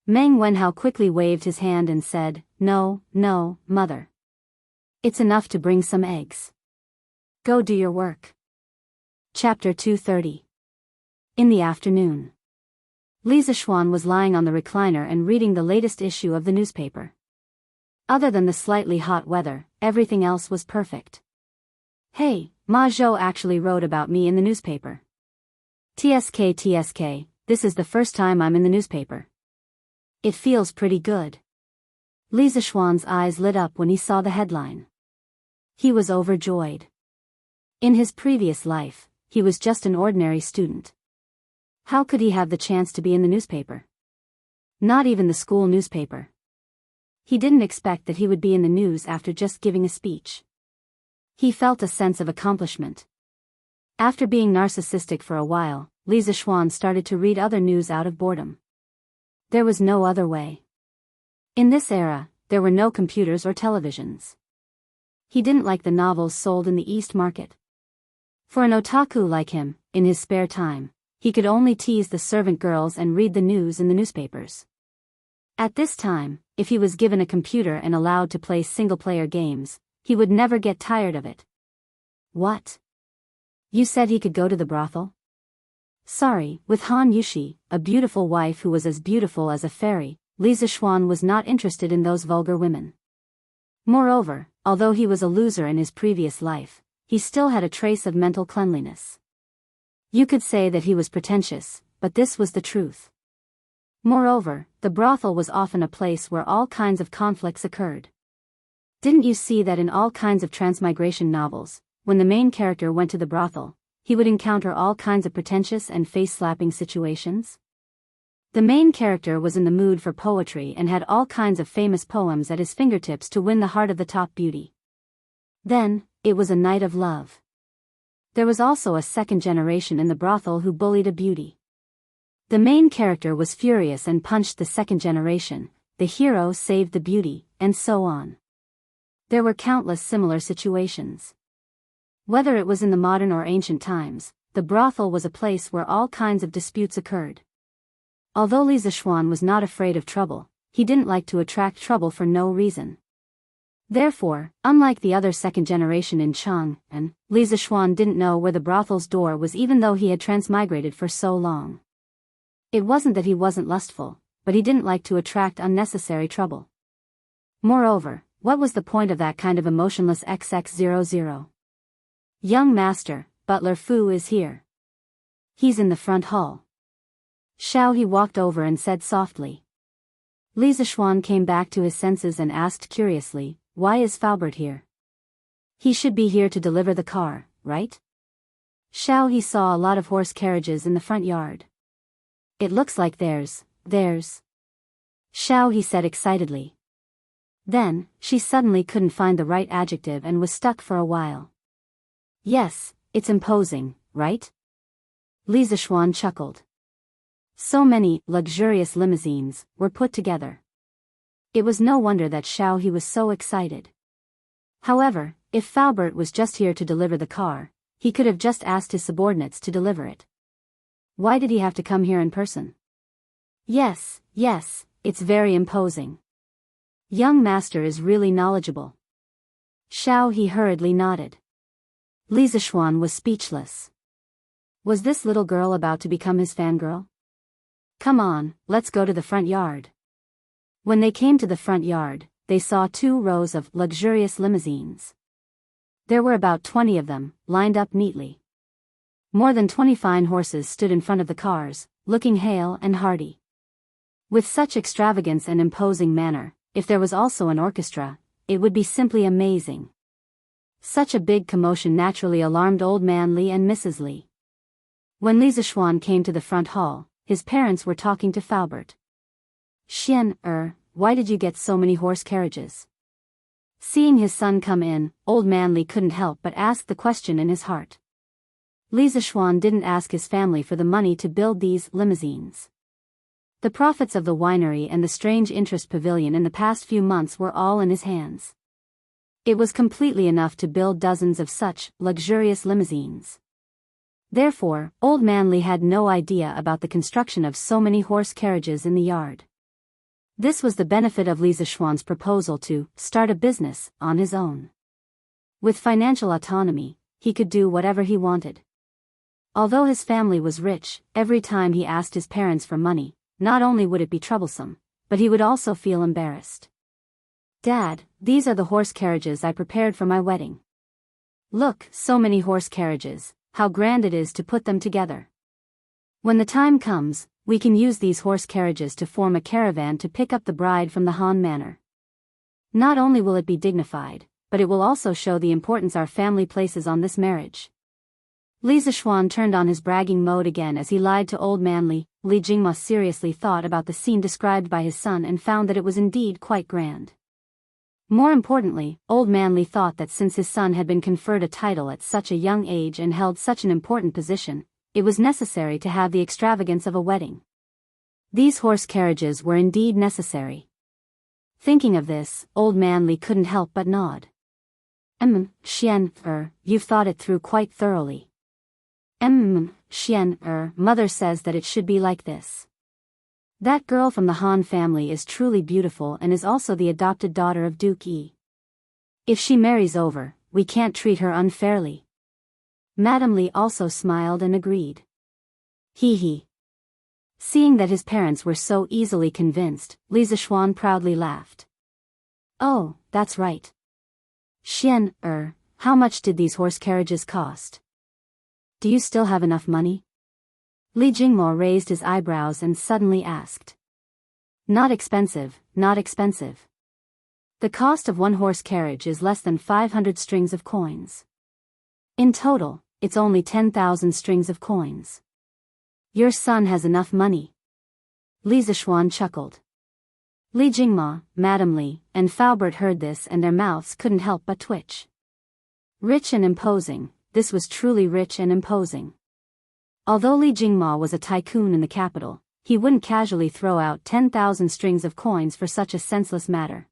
Meng Wenhao quickly waved his hand and said, No, mother. It's enough to bring some eggs. Go do your work. Chapter 230. In the afternoon. Li Zixuan was lying on the recliner and reading the latest issue of the newspaper. Other than the slightly hot weather, everything else was perfect. Hey, Ma Zhou actually wrote about me in the newspaper. TSK, this is the first time I'm in the newspaper. It feels pretty good. Li Zixuan's eyes lit up when he saw the headline. He was overjoyed. In his previous life, he was just an ordinary student. How could he have the chance to be in the newspaper? Not even the school newspaper. He didn't expect that he would be in the news after just giving a speech. He felt a sense of accomplishment. After being narcissistic for a while, Li Zixuan started to read other news out of boredom. There was no other way. In this era, there were no computers or televisions. He didn't like the novels sold in the East Market. For an otaku like him, in his spare time, he could only tease the servant girls and read the news in the newspapers. At this time, if he was given a computer and allowed to play single-player games, he would never get tired of it. What? You said he could go to the brothel? Sorry, with Han Yushi, a beautiful wife who was as beautiful as a fairy, Li Zixuan was not interested in those vulgar women. Moreover, although he was a loser in his previous life, he still had a trace of mental cleanliness. You could say that he was pretentious, but this was the truth. Moreover, the brothel was often a place where all kinds of conflicts occurred. Didn't you see that in all kinds of transmigration novels, when the main character went to the brothel, he would encounter all kinds of pretentious and face-slapping situations? The main character was in the mood for poetry and had all kinds of famous poems at his fingertips to win the heart of the top beauty. Then, it was a night of love. There was also a second generation in the brothel who bullied a beauty. The main character was furious and punched the second generation, the hero saved the beauty, and so on. There were countless similar situations. Whether it was in the modern or ancient times, the brothel was a place where all kinds of disputes occurred. Although Li Zixuan was not afraid of trouble, he didn't like to attract trouble for no reason. Therefore, unlike the other second generation in Jianghu, Li Zixuan didn't know where the brothel's door was even though he had transmigrated for so long. It wasn't that he wasn't lustful, but he didn't like to attract unnecessary trouble. Moreover, what was the point of that kind of emotionless XX00? Young master, Butler Fu is here. He's in the front hall. Xiao He walked over and said softly. Li Zixuan came back to his senses and asked curiously, why is Faubert here? He should be here to deliver the car, right? Xiao He saw a lot of horse carriages in the front yard. It looks like theirs. Xiao He said excitedly. Then, she suddenly couldn't find the right adjective and was stuck for a while. Yes, it's imposing, right? Li Zixuan chuckled. So many luxurious limousines were put together. It was no wonder that Xiao He was so excited. However, if Faubert was just here to deliver the car, he could have just asked his subordinates to deliver it. Why did he have to come here in person? Yes, it's very imposing. Young master is really knowledgeable. Xiao He hurriedly nodded. Li Zixuan was speechless. Was this little girl about to become his fangirl? Come on, let's go to the front yard. When they came to the front yard, they saw 2 rows of luxurious limousines. There were about 20 of them, lined up neatly. More than 20 fine horses stood in front of the cars, looking hale and hearty. With such extravagance and imposing manner, if there was also an orchestra, it would be simply amazing. Such a big commotion naturally alarmed Old Man Li and Mrs. Li. When Li Zixuan came to the front hall, his parents were talking to Faubert. Why did you get so many horse carriages? Seeing his son come in, Old Man Li couldn't help but ask the question in his heart. Li Zixuan didn't ask his family for the money to build these limousines. The profits of the winery and the strange interest pavilion in the past few months were all in his hands. It was completely enough to build dozens of such luxurious limousines. Therefore, Old Man Li had no idea about the construction of so many horse carriages in the yard. This was the benefit of Li Zixuan's proposal to start a business on his own. With financial autonomy, he could do whatever he wanted. Although his family was rich, every time he asked his parents for money, not only would it be troublesome, but he would also feel embarrassed. Dad, these are the horse carriages I prepared for my wedding. Look, so many horse carriages, how grand it is to put them together. When the time comes, we can use these horse carriages to form a caravan to pick up the bride from the Han Manor. Not only will it be dignified, but it will also show the importance our family places on this marriage. Li Zixuan turned on his bragging mode again as he lied to Old Man Li. Li Jingma seriously thought about the scene described by his son and found that it was indeed quite grand. More importantly, Old Man Li thought that since his son had been conferred a title at such a young age and held such an important position, it was necessary to have the extravagance of a wedding. These horse carriages were indeed necessary. Thinking of this, Old Man Li couldn't help but nod. You've thought it through quite thoroughly. Mother says that it should be like this. That girl from the Han family is truly beautiful and is also the adopted daughter of Duke Yi. If she marries over, we can't treat her unfairly. Madame Li also smiled and agreed. Hee hee. Seeing that his parents were so easily convinced, Li Zishuan proudly laughed. Oh, that's right. How much did these horse carriages cost? Do you still have enough money? Li Jingmo raised his eyebrows and suddenly asked. Not expensive, not expensive. The cost of one horse carriage is less than 500 strings of coins. In total, it's only 10,000 strings of coins. Your son has enough money. Li Zishuan chuckled. Li Jingma, Madame Li, and Faubert heard this and their mouths couldn't help but twitch. Rich and imposing, this was truly rich and imposing. Although Li Jingma was a tycoon in the capital, he wouldn't casually throw out 10,000 strings of coins for such a senseless matter.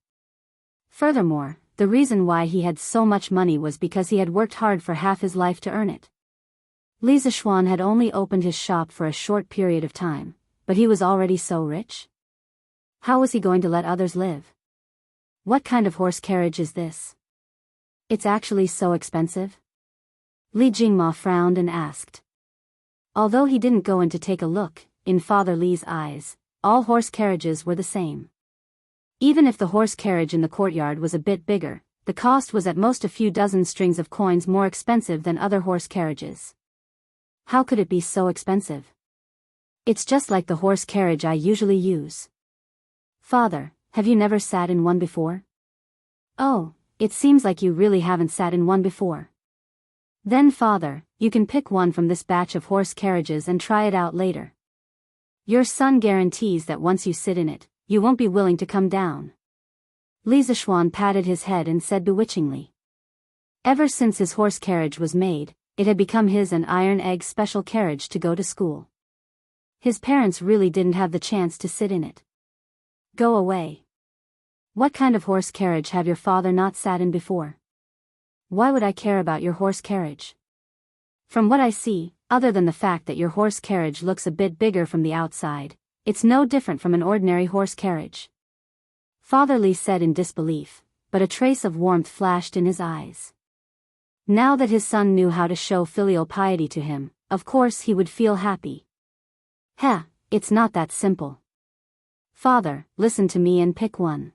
Furthermore, the reason why he had so much money was because he had worked hard for half his life to earn it. Li Zishuan had only opened his shop for a short period of time, but he was already so rich. How was he going to let others live? What kind of horse carriage is this? It's actually so expensive? Li Jingma frowned and asked. Although he didn't go in to take a look, in Father Li's eyes, all horse carriages were the same. Even if the horse carriage in the courtyard was a bit bigger, the cost was at most a few dozen strings of coins more expensive than other horse carriages. How could it be so expensive? It's just like the horse carriage I usually use. Father, have you never sat in one before? Oh, it seems like you really haven't sat in one before. Then father, you can pick one from this batch of horse carriages and try it out later. Your son guarantees that once you sit in it, you won't be willing to come down. Li Zishuan patted his head and said bewitchingly. Ever since his horse carriage was made, it had become his and Iron Egg's special carriage to go to school. His parents really didn't have the chance to sit in it. Go away. What kind of horse carriage have your father not sat in before? Why would I care about your horse carriage? From what I see, other than the fact that your horse carriage looks a bit bigger from the outside, it's no different from an ordinary horse carriage. Father Li said in disbelief, but a trace of warmth flashed in his eyes. Now that his son knew how to show filial piety to him, of course he would feel happy. It's not that simple. Father, listen to me and pick one.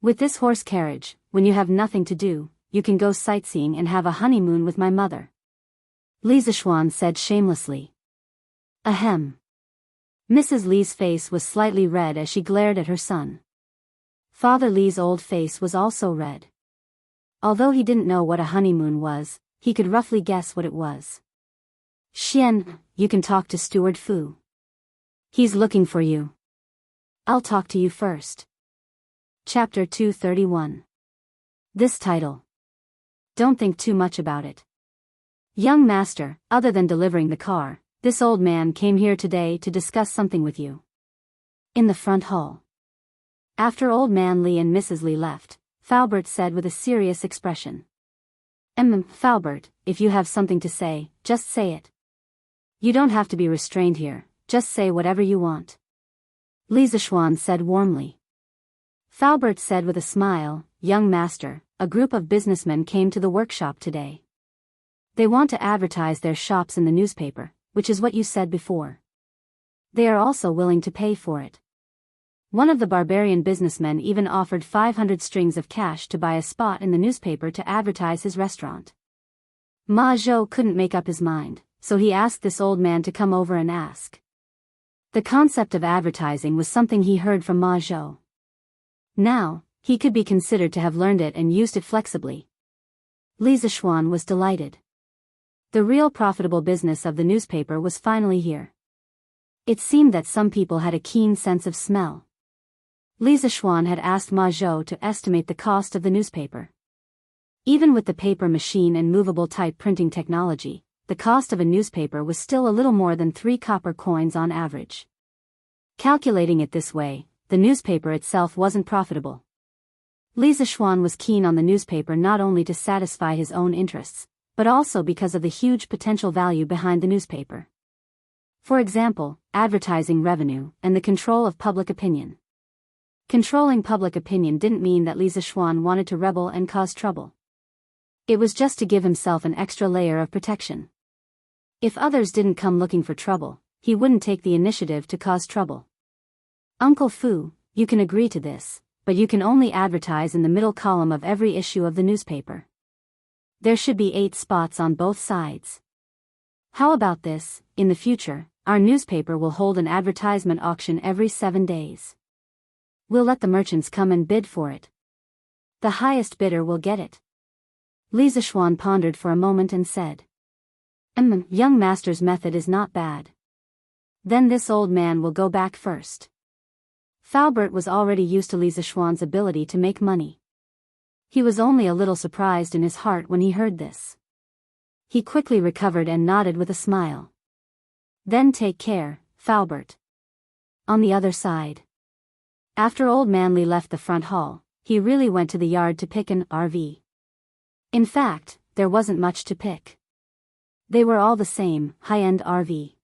With this horse carriage, when you have nothing to do, you can go sightseeing and have a honeymoon with my mother. Li Zishuan said shamelessly. Ahem. Mrs. Li's face was slightly red as she glared at her son. Father Li's old face was also red. Although he didn't know what a honeymoon was, he could roughly guess what it was. Xian, you can talk to Steward Fu. He's looking for you. I'll talk to you first. Chapter 231. This title. Don't think too much about it. Young master, other than delivering the car, this old man came here today to discuss something with you. In the front hall. After old man Li and Mrs. Li left, Faubert said with a serious expression. Faubert, if you have something to say, just say it. You don't have to be restrained here, just say whatever you want. Li Zishuan said warmly. Faubert said with a smile, young master, a group of businessmen came to the workshop today. They want to advertise their shops in the newspaper, which is what you said before. They are also willing to pay for it. One of the barbarian businessmen even offered 500 strings of cash to buy a spot in the newspaper to advertise his restaurant. Ma Zhou couldn't make up his mind, so he asked this old man to come over and ask. The concept of advertising was something he heard from Ma Zhou. Now, he could be considered to have learned it and used it flexibly. Li Zishuan was delighted. The real profitable business of the newspaper was finally here. It seemed that some people had a keen sense of smell. Li Zishuan had asked Ma Zhou to estimate the cost of the newspaper. Even with the paper machine and movable type printing technology, the cost of a newspaper was still a little more than 3 copper coins on average. Calculating it this way, the newspaper itself wasn't profitable. Li Zishuan was keen on the newspaper not only to satisfy his own interests, but also because of the huge potential value behind the newspaper. For example, advertising revenue and the control of public opinion. Controlling public opinion didn't mean that Li Zishuan wanted to rebel and cause trouble. It was just to give himself an extra layer of protection. If others didn't come looking for trouble, he wouldn't take the initiative to cause trouble. Uncle Fu, you can agree to this, but you can only advertise in the middle column of every issue of the newspaper. There should be 8 spots on both sides. How about this? In the future, our newspaper will hold an advertisement auction every 7 days. We'll let the merchants come and bid for it. The highest bidder will get it. Li Zishuan pondered for a moment and said, Young master's method is not bad. Then this old man will go back first. Faubert was already used to Li Zishuan's ability to make money. He was only a little surprised in his heart when he heard this. He quickly recovered and nodded with a smile. Then take care, Faubert. On the other side. After old man Li left the front hall, he really went to the yard to pick an RV. In fact, there wasn't much to pick. They were all the same, high-end RV.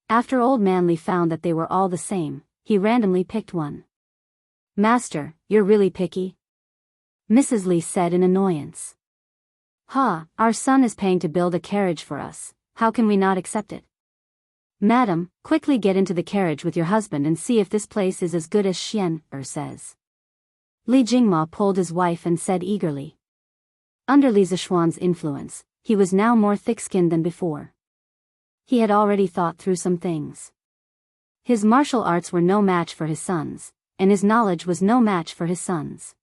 After old man Li found that they were all the same, he randomly picked one. Master, you're really picky? Mrs. Li said in annoyance. Our son is paying to build a carriage for us, how can we not accept it? Madam, quickly get into the carriage with your husband and see if this place is as good as says. Li Jingma pulled his wife and said eagerly. Under Li Zishuan's influence, he was now more thick-skinned than before. He had already thought through some things. His martial arts were no match for his son's, and his knowledge was no match for his son's.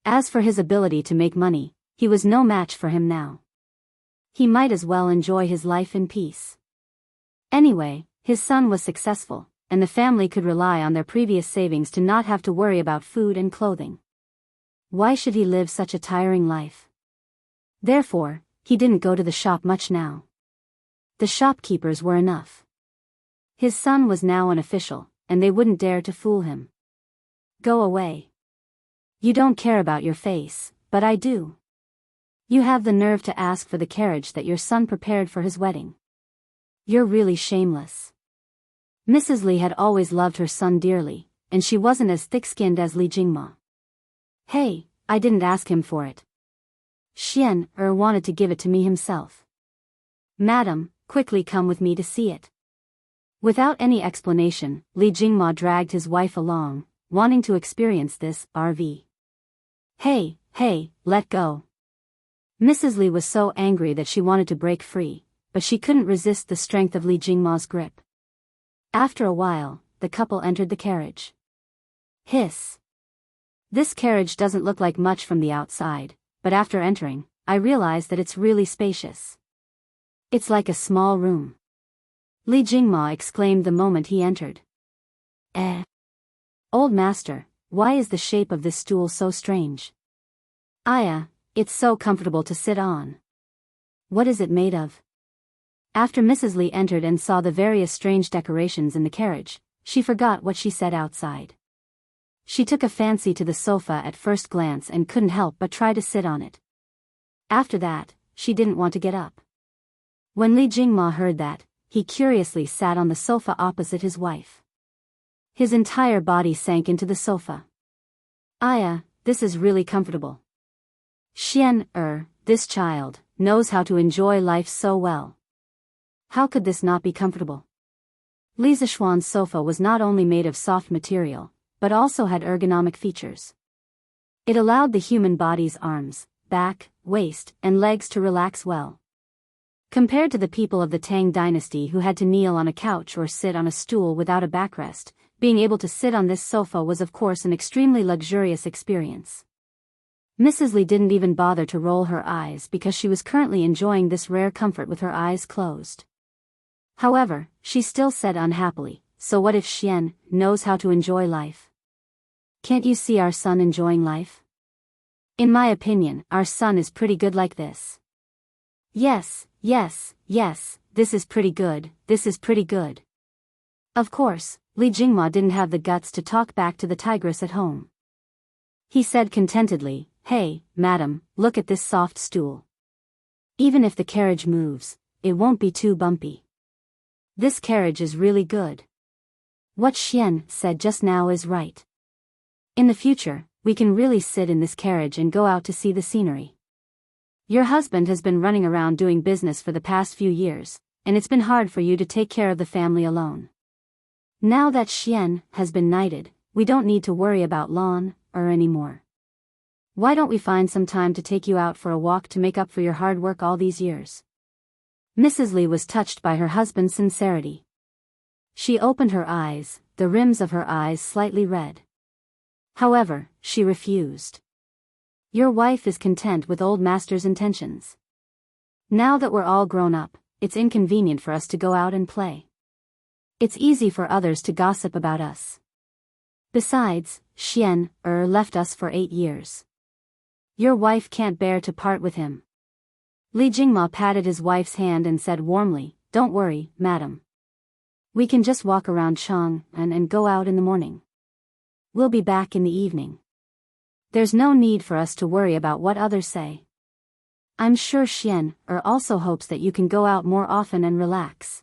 As for his ability to make money, he was no match for him now. He might as well enjoy his life in peace. Anyway, his son was successful, and the family could rely on their previous savings to not have to worry about food and clothing. Why should he live such a tiring life? Therefore, he didn't go to the shop much now. The shopkeepers were enough. His son was now an official, and they wouldn't dare to fool him. Go away. You don't care about your face, but I do. You have the nerve to ask for the carriage that your son prepared for his wedding. You're really shameless. Mrs. Li had always loved her son dearly, and she wasn't as thick-skinned as Li Jingma. Hey, I didn't ask him for it. Wanted to give it to me himself. Madam, quickly come with me to see it. Without any explanation, Li Jingma dragged his wife along, wanting to experience this RV. Hey, let go. Mrs. Li was so angry that she wanted to break free, but she couldn't resist the strength of Li Jingma's grip. After a while, the couple entered the carriage. Hiss. This carriage doesn't look like much from the outside, but after entering, I realized that it's really spacious. It's like a small room. Li Jingma exclaimed the moment he entered. Old master, why is the shape of this stool so strange? It's so comfortable to sit on. What is it made of? After Mrs. Li entered and saw the various strange decorations in the carriage, she forgot what she said outside. She took a fancy to the sofa at first glance and couldn't help but try to sit on it. After that, she didn't want to get up. When Li Jingma heard that, he curiously sat on the sofa opposite his wife. His entire body sank into the sofa. This is really comfortable. This child knows how to enjoy life so well. How could this not be comfortable? Li Zishuan's sofa was not only made of soft material, but also had ergonomic features. It allowed the human body's arms, back, waist, and legs to relax well. Compared to the people of the Tang dynasty who had to kneel on a couch or sit on a stool without a backrest, being able to sit on this sofa was of course an extremely luxurious experience. Mrs. Li didn't even bother to roll her eyes because she was currently enjoying this rare comfort with her eyes closed. However, she still said unhappily, so what if Xian knows how to enjoy life? Can't you see our son enjoying life? In my opinion, our son is pretty good like this. Yes, this is pretty good. Of course, Li Jingma didn't have the guts to talk back to the tigress at home. He said contentedly, Hey, madam, look at this soft stool. Even if the carriage moves, it won't be too bumpy. This carriage is really good. What Xian said just now is right. In the future, we can really sit in this carriage and go out to see the scenery. Your husband has been running around doing business for the past few years, and it's been hard for you to take care of the family alone. Now that Xian has been knighted, we don't need to worry about Lan anymore. Why don't we find some time to take you out for a walk to make up for your hard work all these years?" Mrs. Li was touched by her husband's sincerity. She opened her eyes, the rims of her eyes slightly red. However, she refused. "Your wife is content with old master's intentions. Now that we're all grown up, it's inconvenient for us to go out and play. It's easy for others to gossip about us. Besides, Xian left us for 8 years. Your wife can't bear to part with him." Li Jingma patted his wife's hand and said warmly, "Don't worry, madam. We can just walk around Chang and go out in the morning. We'll be back in the evening. There's no need for us to worry about what others say. I'm sure Xian also hopes that you can go out more often and relax."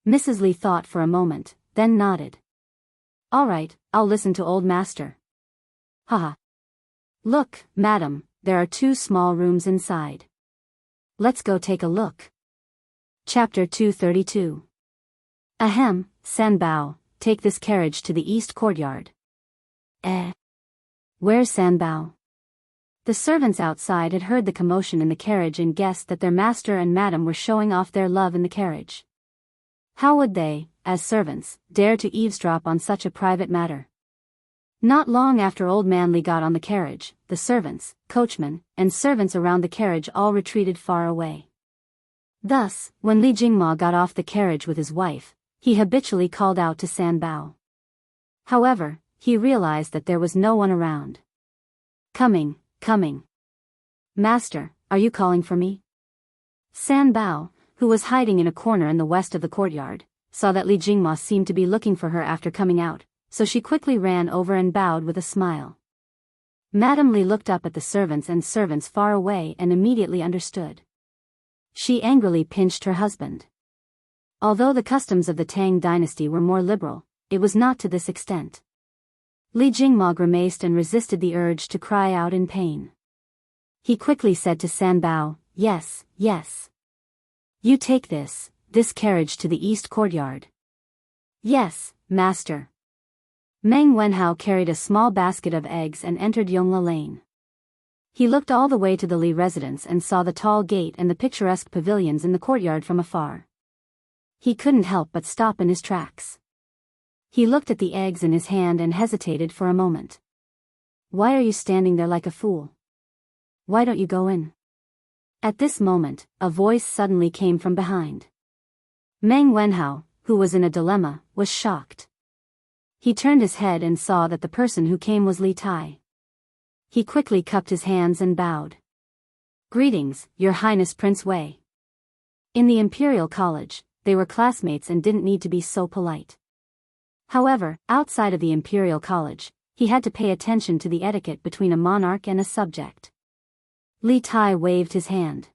Mrs. Li thought for a moment, then nodded. "All right, I'll listen to old master." "Haha. Look, madam, there are 2 small rooms inside. Let's go take a look." Chapter 232. Ahem, Sanbao, take this carriage to the east courtyard. Where's Sanbao? The servants outside had heard the commotion in the carriage and guessed that their master and madam were showing off their love in the carriage. How would they, as servants, dare to eavesdrop on such a private matter? Not long after old man Li got on the carriage, the servants, coachmen, and servants around the carriage all retreated far away. Thus, when Li Jingma got off the carriage with his wife, he habitually called out to Sanbao. However, he realized that there was no one around. Coming. Master, are you calling for me?" Sanbao, who was hiding in a corner in the west of the courtyard, saw that Li Jingma seemed to be looking for her after coming out, so she quickly ran over and bowed with a smile. Madame Li looked up at the servants far away and immediately understood. She angrily pinched her husband. Although the customs of the Tang dynasty were more liberal, it was not to this extent. Li Jingma grimaced and resisted the urge to cry out in pain. He quickly said to Sanbao, Yes. You take this carriage to the east courtyard." "Yes, master." Meng Wenhao carried a small basket of eggs and entered Yongla Lane. He looked all the way to the Li residence and saw the tall gate and the picturesque pavilions in the courtyard from afar. He couldn't help but stop in his tracks. He looked at the eggs in his hand and hesitated for a moment. "Why are you standing there like a fool? Why don't you go in?" At this moment, a voice suddenly came from behind. Meng Wenhao, who was in a dilemma, was shocked. He turned his head and saw that the person who came was Li Tai. He quickly cupped his hands and bowed. "Greetings, Your Highness Prince Wei." In the Imperial College, they were classmates and didn't need to be so polite. However, outside of the Imperial College, he had to pay attention to the etiquette between a monarch and a subject. Li Tai waved his hand.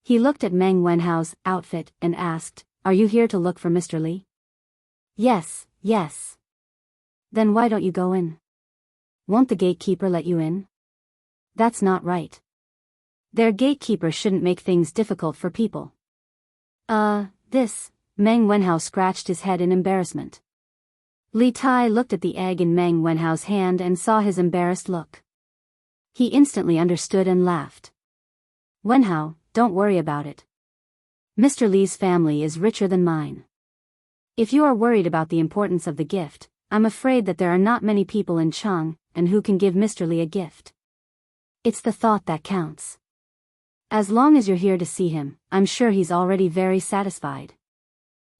He looked at Meng Wenhao's outfit and asked, "Are you here to look for Mr. Li?" Yes. "Then why don't you go in? Won't the gatekeeper let you in?" "That's not right. Their gatekeeper shouldn't make things difficult for people." This," Meng Wenhao scratched his head in embarrassment. Li Tai looked at the egg in Meng Wenhao's hand and saw his embarrassed look. He instantly understood and laughed. "Wenhao, don't worry about it. Mr. Li's family is richer than mine. If you are worried about the importance of the gift, I'm afraid that there are not many people in Chang and who can give Mr. Li a gift. It's the thought that counts. As long as you're here to see him, I'm sure he's already very satisfied."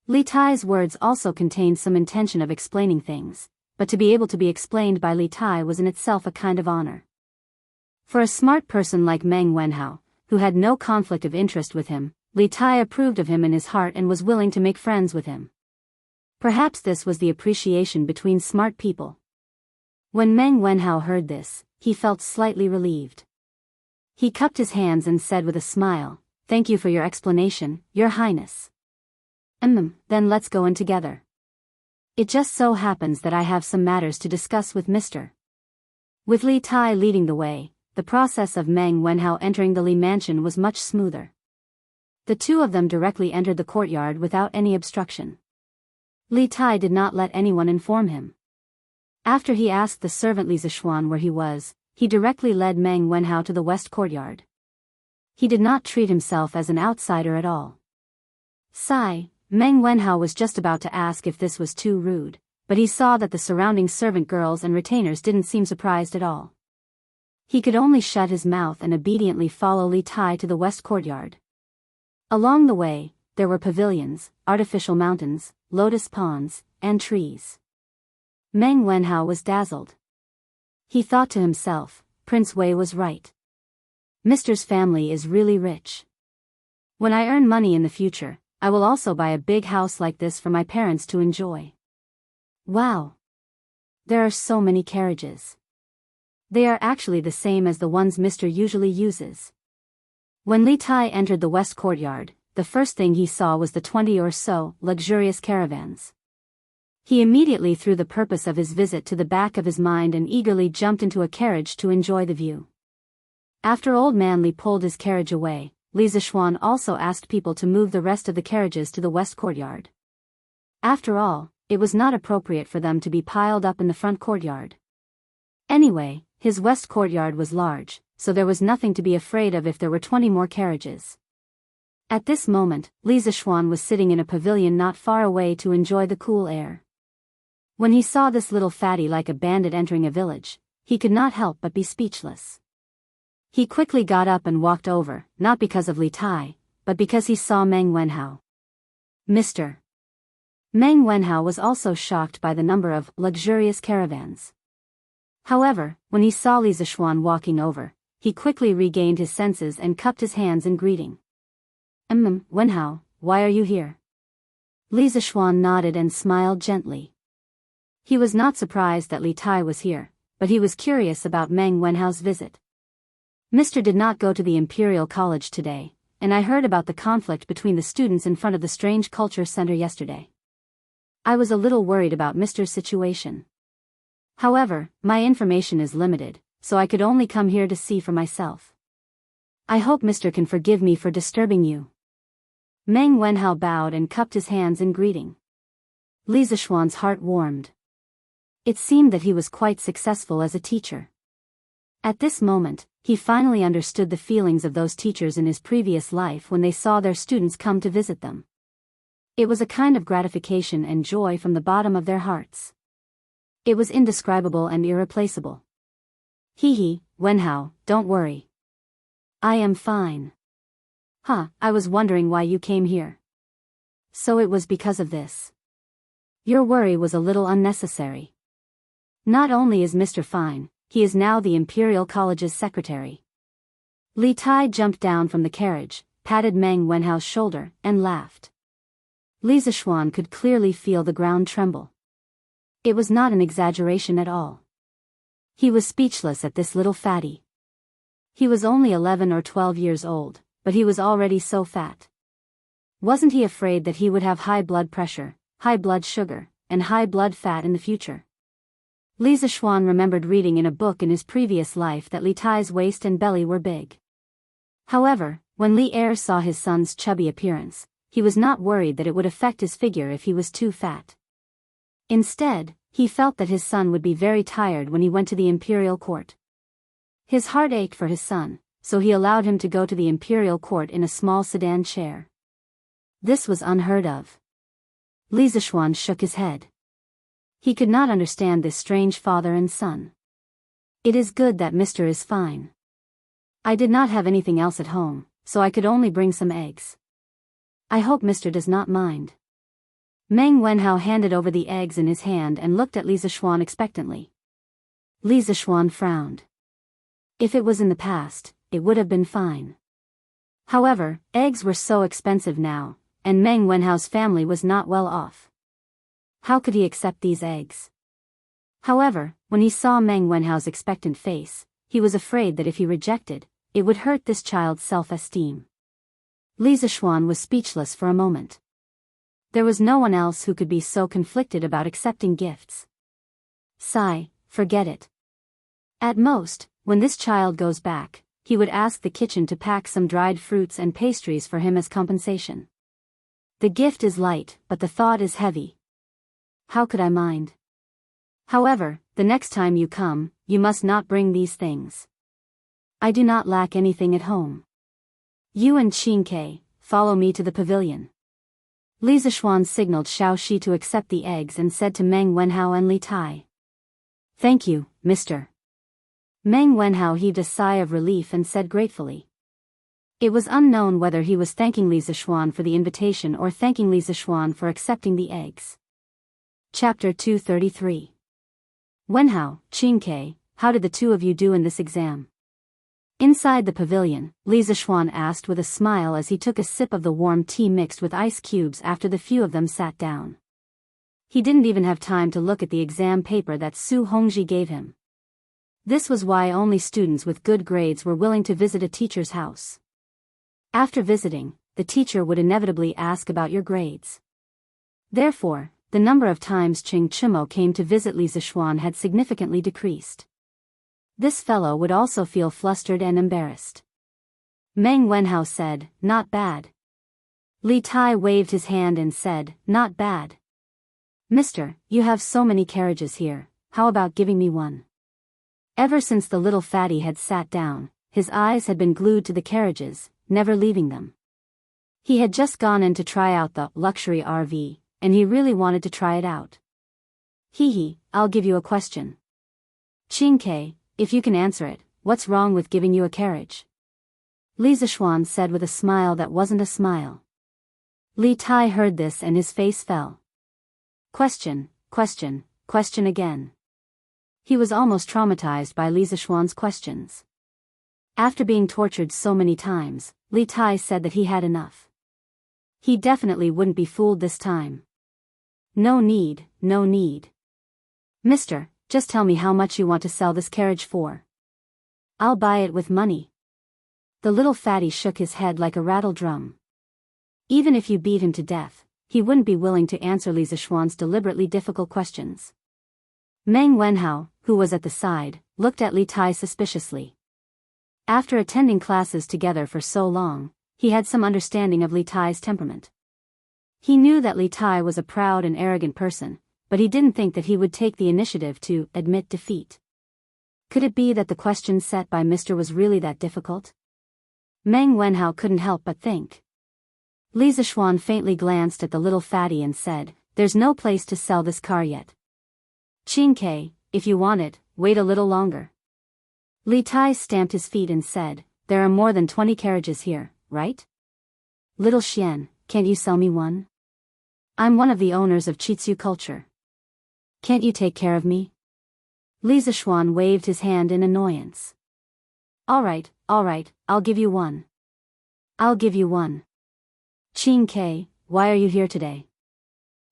Li Tai's words also contained some intention of explaining things, but to be able to be explained by Li Tai was in itself a kind of honor. For a smart person like Meng Wenhao, who had no conflict of interest with him, Li Tai approved of him in his heart and was willing to make friends with him. Perhaps this was the appreciation between smart people. When Meng Wenhao heard this, he felt slightly relieved. He cupped his hands and said with a smile, "Thank you for your explanation, Your Highness. Then let's go in together. It just so happens that I have some matters to discuss with Mr." With Li Tai leading the way, the process of Meng Wenhao entering the Li mansion was much smoother. The two of them directly entered the courtyard without any obstruction. Li Tai did not let anyone inform him. After he asked the servant Li Zishuan where he was, he directly led Meng Wenhao to the west courtyard. He did not treat himself as an outsider at all. Sigh, Meng Wenhao was just about to ask if this was too rude, but he saw that the surrounding servant girls and retainers didn't seem surprised at all. He could only shut his mouth and obediently follow Li Tai to the west courtyard. Along the way, there were pavilions, artificial mountains, lotus ponds, and trees. Meng Wenhao was dazzled. He thought to himself, Prince Wei was right. Mister's family is really rich. When I earn money in the future, I will also buy a big house like this for my parents to enjoy. Wow! There are so many carriages. They are actually the same as the ones Mister usually uses. When Li Tai entered the west courtyard, the first thing he saw was the 20 or so luxurious caravans. He immediately threw the purpose of his visit to the back of his mind and eagerly jumped into a carriage to enjoy the view. After Old Man Li pulled his carriage away, Li Zishuan also asked people to move the rest of the carriages to the west courtyard. After all, it was not appropriate for them to be piled up in the front courtyard. Anyway, his west courtyard was large, so there was nothing to be afraid of if there were 20 more carriages. At this moment, Li Zishuan was sitting in a pavilion not far away to enjoy the cool air. When he saw this little fatty like a bandit entering a village, he could not help but be speechless. He quickly got up and walked over, not because of Li Tai, but because he saw Meng Wenhao. Mr. Meng Wenhao was also shocked by the number of luxurious caravans. However, when he saw Li Zishuan walking over, he quickly regained his senses and cupped his hands in greeting. Wenhao, why are you here? Li Zishuan nodded and smiled gently. He was not surprised that Li Tai was here, but he was curious about Meng Wenhao's visit. Mister did not go to the Imperial College today, and I heard about the conflict between the students in front of the Strange Culture Center yesterday. I was a little worried about Mister's situation. However, my information is limited, so I could only come here to see for myself. I hope Mister can forgive me for disturbing you. Meng Wenhao bowed and cupped his hands in greeting. Li Zishuan's heart warmed. It seemed that he was quite successful as a teacher. At this moment, he finally understood the feelings of those teachers in his previous life when they saw their students come to visit them. It was a kind of gratification and joy from the bottom of their hearts. It was indescribable and irreplaceable. Hee, Wenhao, don't worry. I am fine. I was wondering why you came here. So it was because of this. Your worry was a little unnecessary. Not only is Mr. fine, he is now the Imperial College's secretary. Li Tai jumped down from the carriage, patted Meng Wenhao's shoulder, and laughed. Li Zishuan could clearly feel the ground tremble. It was not an exaggeration at all. He was speechless at this little fatty. He was only 11 or 12 years old, but he was already so fat. Wasn't he afraid that he would have high blood pressure, high blood sugar, and high blood fat in the future? Li Zishuan remembered reading in a book in his previous life that Li Tai's waist and belly were big. However, when Li Er saw his son's chubby appearance, he was not worried that it would affect his figure if he was too fat. Instead, he felt that his son would be very tired when he went to the imperial court. His heart ached for his son, so he allowed him to go to the imperial court in a small sedan chair. This was unheard of. Li Zishuan shook his head. He could not understand this strange father and son. It is good that Mr. is fine. I did not have anything else at home, so I could only bring some eggs. I hope Mr. does not mind. Meng Wenhao handed over the eggs in his hand and looked at Li Zishuan expectantly. Li Zishuan frowned. If it was in the past, it would have been fine. However, eggs were so expensive now, and Meng Wenhao's family was not well off. How could he accept these eggs? However, when he saw Meng Wenhao's expectant face, he was afraid that if he rejected, it would hurt this child's self-esteem. Li Zishuan was speechless for a moment. There was no one else who could be so conflicted about accepting gifts. Sigh, forget it. At most, when this child goes back, he would ask the kitchen to pack some dried fruits and pastries for him as compensation. The gift is light, but the thought is heavy. How could I mind? However, the next time you come, you must not bring these things. I do not lack anything at home. You and Xianxia, follow me to the pavilion. Li Zishuan signaled Xiaoxi to accept the eggs and said to Meng Wenhao and Li Tai. Thank you, Mr. Meng Wenhao heaved a sigh of relief and said gratefully. It was unknown whether he was thanking Li Zishuan for the invitation or thanking Li Zishuan for accepting the eggs. Chapter 233. Wenhao, Xianxia, how did the two of you do in this exam? Inside the pavilion, Li Zishuan asked with a smile as he took a sip of the warm tea mixed with ice cubes after the few of them sat down. He didn't even have time to look at the exam paper that Su Hongji gave him. This was why only students with good grades were willing to visit a teacher's house. After visiting, the teacher would inevitably ask about your grades. Therefore, the number of times Ching Chimo came to visit Li Zishuan had significantly decreased. This fellow would also feel flustered and embarrassed. Meng Wenhao said, not bad. Li Tai waved his hand and said, not bad. Mister, you have so many carriages here, how about giving me one? Ever since the little fatty had sat down, his eyes had been glued to the carriages, never leaving them. He had just gone in to try out the luxury RV, and he really wanted to try it out. Hee, I'll give you a question. Xianxia, if you can answer it, what's wrong with giving you a carriage? Li Zishuan said with a smile that wasn't a smile. Li Tai heard this and his face fell. Question again. He was almost traumatized by Li Zishuan's questions. After being tortured so many times, Li Tai said that he had enough. He definitely wouldn't be fooled this time. No need. Mister, just tell me how much you want to sell this carriage for. I'll buy it with money. The little fatty shook his head like a rattle drum. Even if you beat him to death, he wouldn't be willing to answer Li Zishuan's deliberately difficult questions. Meng Wenhao, who was at the side, looked at Li Tai suspiciously. After attending classes together for so long, he had some understanding of Li Tai's temperament. He knew that Li Tai was a proud and arrogant person, but he didn't think that he would take the initiative to admit defeat. Could it be that the question set by Mr. was really that difficult? Meng Wenhao couldn't help but think. Li Zishuan faintly glanced at the little fatty and said, there's no place to sell this car yet. Xianxia, if you want it, wait a little longer. Li Tai stamped his feet and said, there are more than 20 carriages here, right? Little Xian, can't you sell me one? I'm one of the owners of Chitsu Culture. Can't you take care of me? Li Zishuan waved his hand in annoyance. All right, I'll give you one. Xianxia, why are you here today?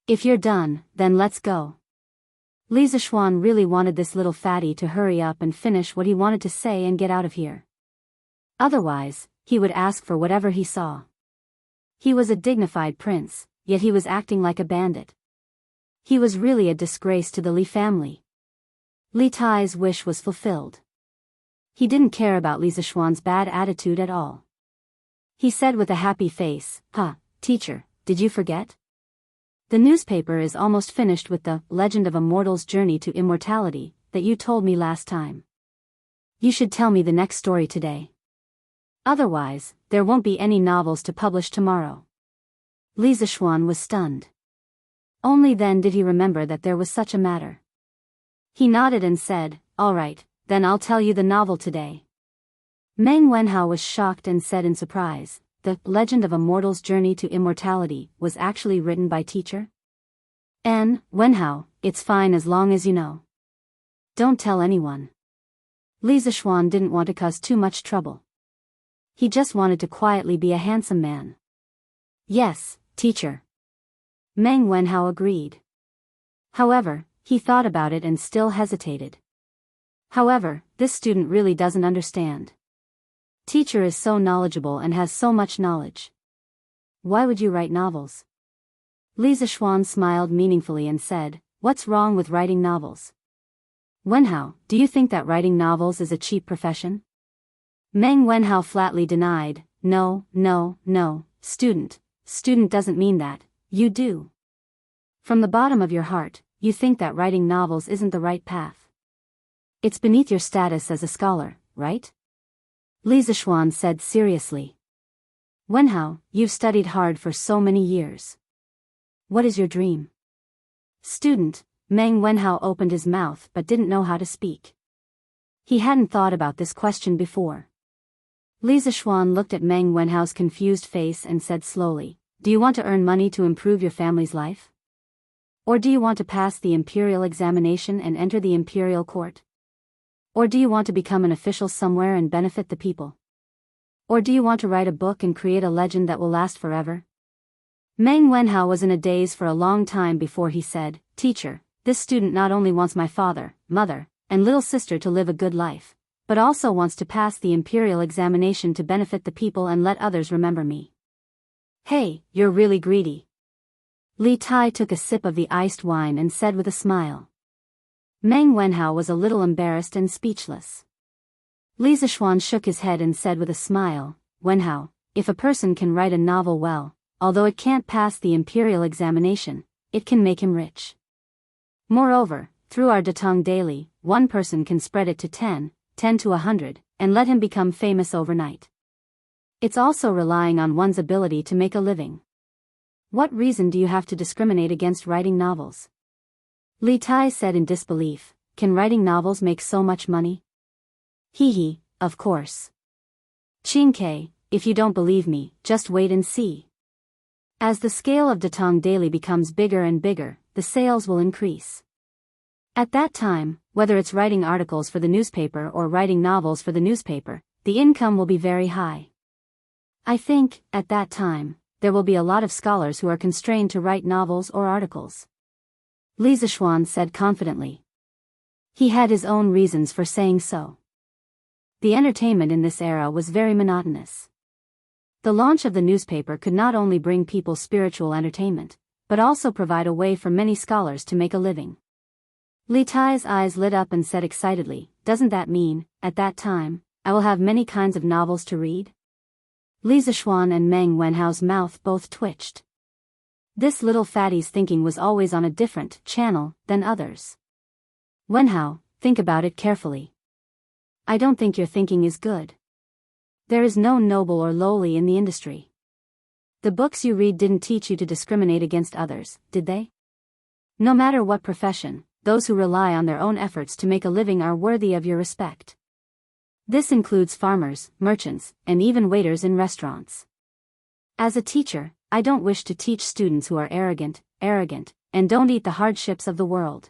If you're done, then let's go. Li Zishuan really wanted this little fatty to hurry up and finish what he wanted to say and get out of here. Otherwise, he would ask for whatever he saw. He was a dignified prince, yet he was acting like a bandit. He was really a disgrace to the Li family. Li Tai's wish was fulfilled. He didn't care about Li Zishuan's bad attitude at all. He said with a happy face, teacher, did you forget? The newspaper is almost finished with the Legend of a Mortal's Journey to Immortality that you told me last time. You should tell me the next story today. Otherwise, there won't be any novels to publish tomorrow. Li Zishuan was stunned. Only then did he remember that there was such a matter. He nodded and said, all right, then I'll tell you the novel today. Meng Wenhao was shocked and said in surprise, the Legend of a Mortal's Journey to Immortality was actually written by teacher? Wenhao, it's fine as long as you know. Don't tell anyone. Li Zishuan didn't want to cause too much trouble. He just wanted to quietly be a handsome man. Yes, teacher. Meng Wenhao agreed. However, he thought about it and still hesitated. However, this student really doesn't understand. Teacher is so knowledgeable and has so much knowledge. Why would you write novels? Li Zishuan smiled meaningfully and said, what's wrong with writing novels? Wenhao, do you think that writing novels is a cheap profession? Meng Wenhao flatly denied, no, no, no, student doesn't mean that, you do. From the bottom of your heart, you think that writing novels isn't the right path. It's beneath your status as a scholar, right? Li Zishuan said seriously. Wenhao, you've studied hard for so many years. What is your dream? Student, Meng Wenhao opened his mouth but didn't know how to speak. He hadn't thought about this question before. Li Zishuan looked at Meng Wenhao's confused face and said slowly, do you want to earn money to improve your family's life? Or do you want to pass the imperial examination and enter the imperial court? Or do you want to become an official somewhere and benefit the people? Or do you want to write a book and create a legend that will last forever? Meng Wenhao was in a daze for a long time before he said, Teacher, this student not only wants my father, mother, and little sister to live a good life, but also wants to pass the imperial examination to benefit the people and let others remember me. Hey, you're really greedy. Li Tai took a sip of the iced wine and said with a smile. Meng Wenhao was a little embarrassed and speechless. Li Zishuan shook his head and said with a smile, Wenhao, if a person can write a novel well, although it can't pass the imperial examination, it can make him rich. Moreover, through our Datong daily, one person can spread it to 10 to 100, and let him become famous overnight. It's also relying on one's ability to make a living. What reason do you have to discriminate against writing novels? Li Tai said in disbelief, can writing novels make so much money? Hee, of course. Qingke, if you don't believe me, just wait and see. As the scale of Datong daily becomes bigger and bigger, the sales will increase. At that time, whether it's writing articles for the newspaper or writing novels for the newspaper, the income will be very high. I think, at that time, there will be a lot of scholars who are constrained to write novels or articles. Li Zishuan said confidently. He had his own reasons for saying so. The entertainment in this era was very monotonous. The launch of the newspaper could not only bring people spiritual entertainment, but also provide a way for many scholars to make a living. Li Tai's eyes lit up and said excitedly, doesn't that mean, at that time, I will have many kinds of novels to read? Li Zishuan and Meng Wenhao's mouth both twitched. This little fatty's thinking was always on a different channel than others. Wenhao, think about it carefully. I don't think your thinking is good. There is no noble or lowly in the industry. The books you read didn't teach you to discriminate against others, did they? No matter what profession, those who rely on their own efforts to make a living are worthy of your respect. This includes farmers, merchants, and even waiters in restaurants. As a teacher, I don't wish to teach students who are arrogant, and don't eat the hardships of the world.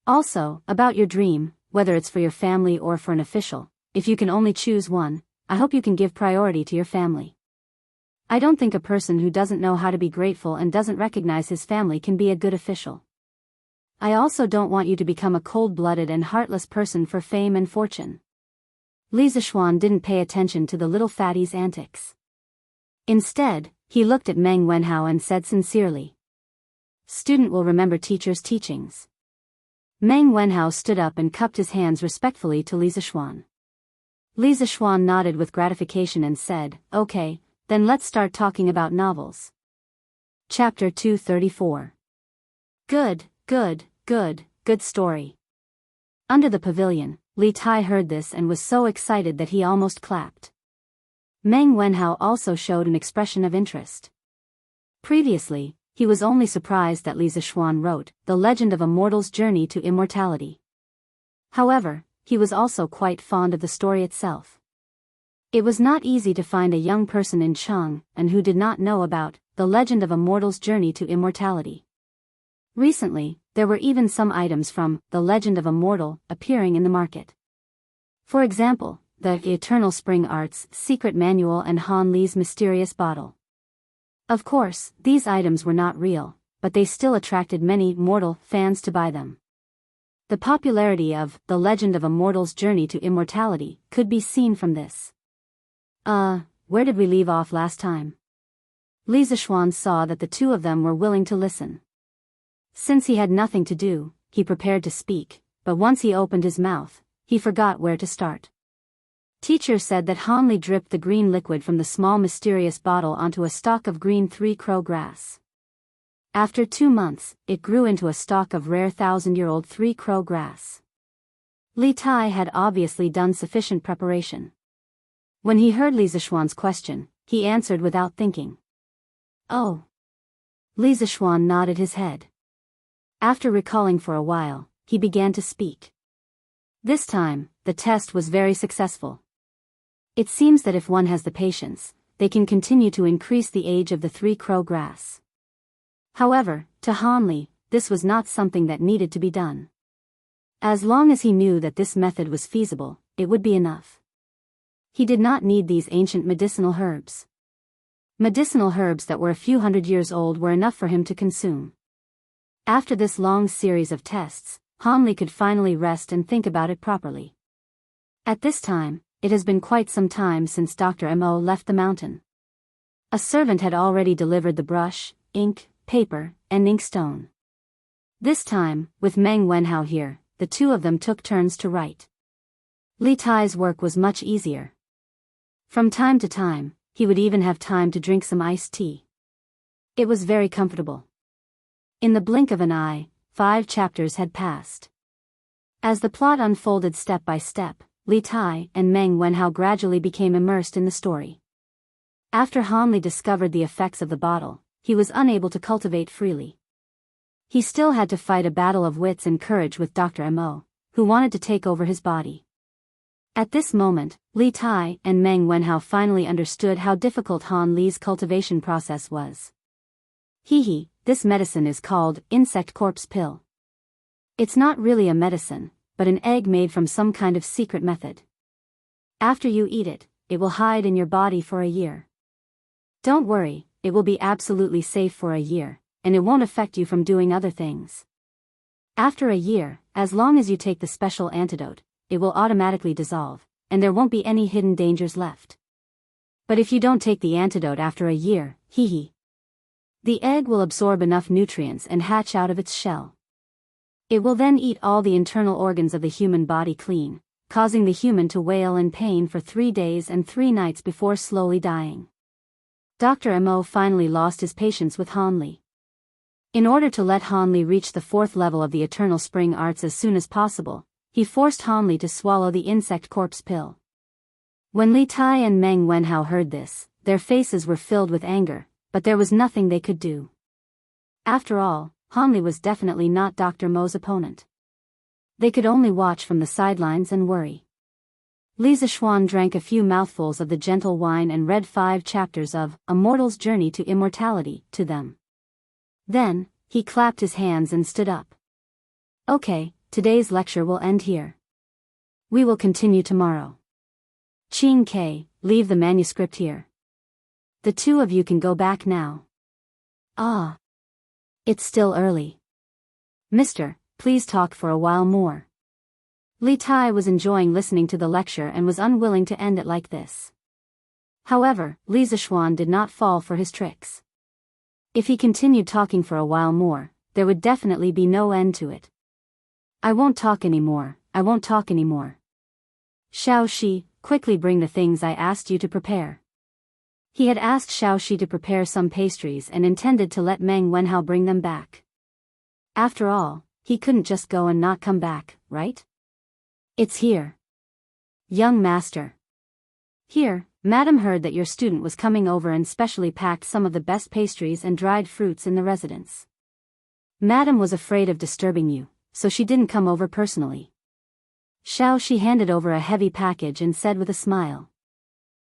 Also, about your dream, whether it's for your family or for an official, if you can only choose one, I hope you can give priority to your family. I don't think a person who doesn't know how to be grateful and doesn't recognize his family can be a good official. I also don't want you to become a cold-blooded and heartless person for fame and fortune. Li Zishuan didn't pay attention to the little fatty's antics. Instead, he looked at Meng Wenhao and said sincerely, Student will remember teacher's teachings. Meng Wenhao stood up and cupped his hands respectfully to Li Zishuan. Li Zishuan nodded with gratification and said, Okay, then let's start talking about novels. Chapter 234. Good story. Under the pavilion, Li Tai heard this and was so excited that he almost clapped. Meng Wenhao also showed an expression of interest. Previously, he was only surprised that Li Zishuan wrote The Legend of a Mortal's Journey to Immortality. However, he was also quite fond of the story itself. It was not easy to find a young person in Chang and who did not know about The Legend of a Mortal's Journey to Immortality. Recently, there were even some items from The Legend of a Mortal appearing in the market. For example, the Eternal Spring Arts Secret Manual and Han Li's Mysterious Bottle. Of course, these items were not real, but they still attracted many mortal fans to buy them. The popularity of The Legend of a Mortal's Journey to Immortality could be seen from this. Where did we leave off last time? Li Zishuan saw that the two of them were willing to listen. Since he had nothing to do, he prepared to speak, but once he opened his mouth, he forgot where to start. Teacher said that Han Li dripped the green liquid from the small mysterious bottle onto a stalk of green 3-crow grass. After 2 months, it grew into a stalk of rare 1,000-year-old 3-crow grass. Li Tai had obviously done sufficient preparation. When he heard Li Zishuan's question, he answered without thinking. Oh. Li Zishuan nodded his head. After recalling for a while, he began to speak. This time, the test was very successful. It seems that if one has the patience, they can continue to increase the age of the 3-crow grass. However, to Han Li, this was not something that needed to be done. As long as he knew that this method was feasible, it would be enough. He did not need these ancient medicinal herbs. Medicinal herbs that were a few hundred years old were enough for him to consume. After this long series of tests, Han Li could finally rest and think about it properly. At this time, it has been quite some time since Dr. Mo left the mountain. A servant had already delivered the brush, ink, paper, and inkstone. This time, with Meng Wenhao here, the two of them took turns to write. Li Tai's work was much easier. From time to time, he would even have time to drink some iced tea. It was very comfortable. In the blink of an eye, 5 chapters had passed. As the plot unfolded step by step, Li Tai and Meng Wenhao gradually became immersed in the story. After Han Li discovered the effects of the bottle, he was unable to cultivate freely. He still had to fight a battle of wits and courage with Dr. Mo, who wanted to take over his body. At this moment, Li Tai and Meng Wenhao finally understood how difficult Han Li's cultivation process was. This medicine is called insect corpse pill. It's not really a medicine, but an egg made from some kind of secret method. After you eat it, it will hide in your body for a year. Don't worry, it will be absolutely safe for a year, and it won't affect you from doing other things. After a year, as long as you take the special antidote, it will automatically dissolve, and there won't be any hidden dangers left. But if you don't take the antidote after a year, the egg will absorb enough nutrients and hatch out of its shell. It will then eat all the internal organs of the human body clean, causing the human to wail in pain for 3 days and 3 nights before slowly dying. Dr. Mo finally lost his patience with Han Li. In order to let Han Li reach the 4th level of the Eternal Spring Arts as soon as possible, he forced Han Li to swallow the insect corpse pill. When Li Tai and Meng Wenhao heard this, their faces were filled with anger, but there was nothing they could do. After all, Han Li was definitely not Dr. Mo's opponent. They could only watch from the sidelines and worry. Li Zishuan drank a few mouthfuls of the gentle wine and read 5 chapters of A Mortal's Journey to Immortality to them. Then, he clapped his hands and stood up. Okay, today's lecture will end here. We will continue tomorrow. Qing Ke, leave the manuscript here. The 2 of you can go back now. Ah. It's still early. Mister, please talk for a while more. Li Tai was enjoying listening to the lecture and was unwilling to end it like this. However, Li Zishuan did not fall for his tricks. If he continued talking for a while more, there would definitely be no end to it. I won't talk anymore. Xiao Shi, quickly bring the things I asked you to prepare. He had asked Xiao Shi to prepare some pastries and intended to let Meng Wenhao bring them back. After all, he couldn't just go and not come back, right? It's here. Young master. Here, Madam heard that your student was coming over and specially packed some of the best pastries and dried fruits in the residence. Madam was afraid of disturbing you, so she didn't come over personally. Xiao Shi handed over a heavy package and said with a smile.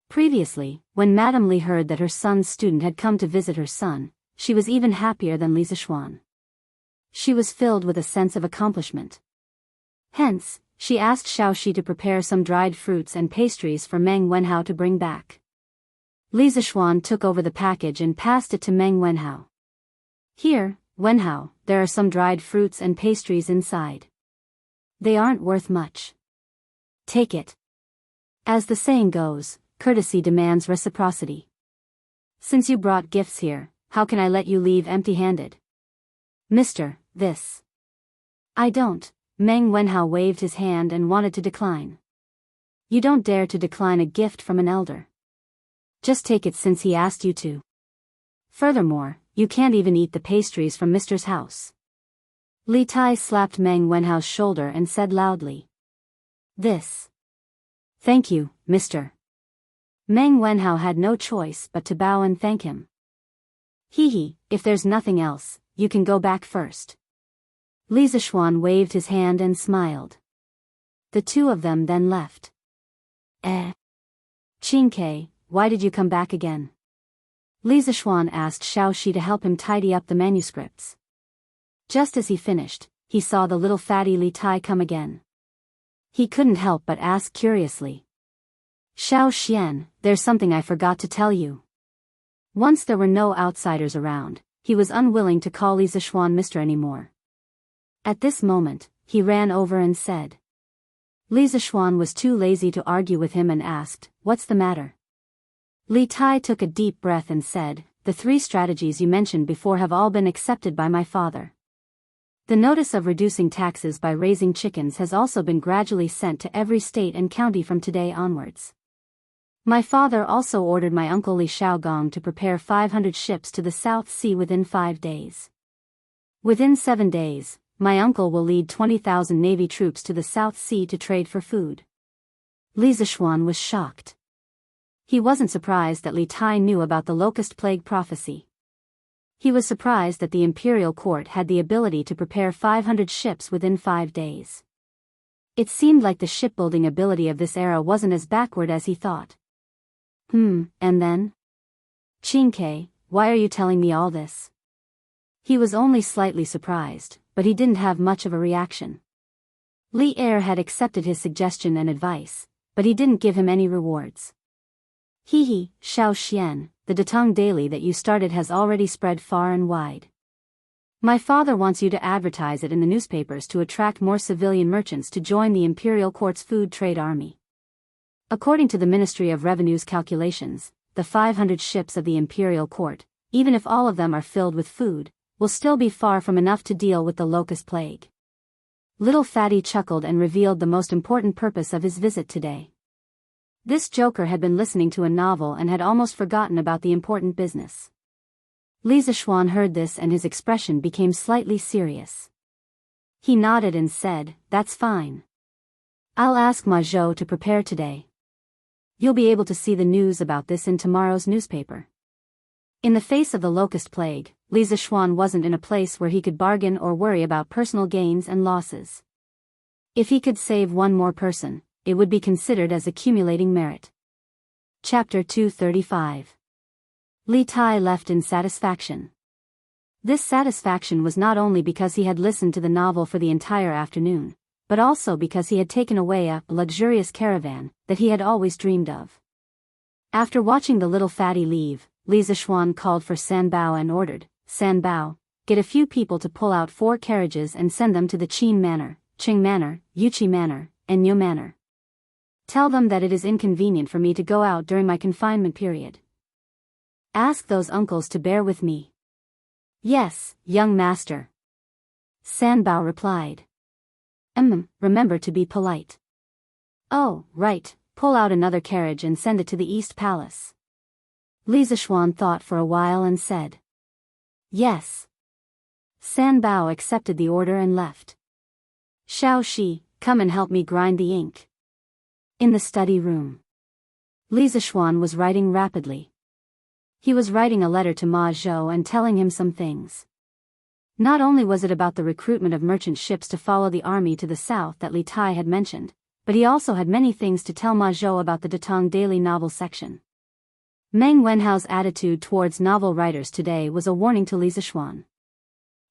Previously, when Madame Li heard that her son's student had come to visit her son, she was even happier than Li Zishuan. She was filled with a sense of accomplishment. Hence, she asked Xiao Shi to prepare some dried fruits and pastries for Meng Wenhao to bring back. Li Zishuan took over the package and passed it to Meng Wenhao. Here, Wenhao, there are some dried fruits and pastries inside. They aren't worth much. Take it. As the saying goes, courtesy demands reciprocity. Since you brought gifts here, how can I let you leave empty-handed? Mister, this. I don't. Meng Wenhao waved his hand and wanted to decline. You don't dare to decline a gift from an elder. Just take it since he asked you to. Furthermore, you can't even eat the pastries from Mister's house. Li Tai slapped Meng Wenhao's shoulder and said loudly. This. Thank you, Mr. Meng Wenhao had no choice but to bow and thank him. Hee, if there's nothing else, you can go back first. Li Zishuan waved his hand and smiled. The two of them then left. Qingke, why did you come back again? Li Zishuan asked Xiao Shi to help him tidy up the manuscripts. Just as he finished, he saw the little fatty Li Tai come again. He couldn't help but ask curiously. Xiao Xian, there's something I forgot to tell you. Once there were no outsiders around, he was unwilling to call Li Zishuan Mr. anymore. At this moment, he ran over and said. Li Zishuan was too lazy to argue with him and asked, what's the matter? Li Tai took a deep breath and said, the 3 strategies you mentioned before have all been accepted by my father. The notice of reducing taxes by raising chickens has also been gradually sent to every state and county from today onwards. My father also ordered my uncle Li Shaogong to prepare 500 ships to the South Sea within 5 days. Within 7 days, my uncle will lead 20,000 navy troops to the South Sea to trade for food. Li Zishuan was shocked. He wasn't surprised that Li Tai knew about the locust plague prophecy. He was surprised that the imperial court had the ability to prepare 500 ships within 5 days. It seemed like the shipbuilding ability of this era wasn't as backward as he thought. And then? Qingke, why are you telling me all this? He was only slightly surprised, but he didn't have much of a reaction. Li Er had accepted his suggestion and advice, but he didn't give him any rewards. Xiao Xian, the Datong Daily that you started has already spread far and wide. My father wants you to advertise it in the newspapers to attract more civilian merchants to join the imperial court's food trade army. According to the Ministry of Revenue's calculations, the 500 ships of the imperial court, even if all of them are filled with food, will still be far from enough to deal with the locust plague. Little Fatty chuckled and revealed the most important purpose of his visit today. This joker had been listening to a novel and had almost forgotten about the important business. Li Zishuan heard this and his expression became slightly serious. He nodded and said, that's fine. I'll ask Ma Zhou to prepare today. You'll be able to see the news about this in tomorrow's newspaper. In the face of the locust plague, Li Zishuan wasn't in a place where he could bargain or worry about personal gains and losses. If he could save one more person, it would be considered as accumulating merit. Chapter 235. Li Tai left in satisfaction. This satisfaction was not only because he had listened to the novel for the entire afternoon, but also because he had taken away a luxurious caravan that he had always dreamed of. After watching the little fatty leave, Li Zishuan called for San Bao and ordered, San Bao, get a few people to pull out 4 carriages and send them to the Qin Manor, Qing Manor, Yuqi Manor, and Nyo Manor. Tell them that it is inconvenient for me to go out during my confinement period. Ask those uncles to bear with me. Yes, young master. San Bao replied. Remember to be polite. Oh, right, pull out another carriage and send it to the East Palace. Li Zishuan thought for a while and said. Yes. San Bao accepted the order and left. Xiao Shi, come and help me grind the ink. In the study room. Li Zishuan was writing rapidly. He was writing a letter to Ma Zhou and telling him some things. Not only was it about the recruitment of merchant ships to follow the army to the south that Li Tai had mentioned, but he also had many things to tell Ma Zhou about the Datong Daily novel section. Meng Wenhao's attitude towards novel writers today was a warning to Li Zishuan.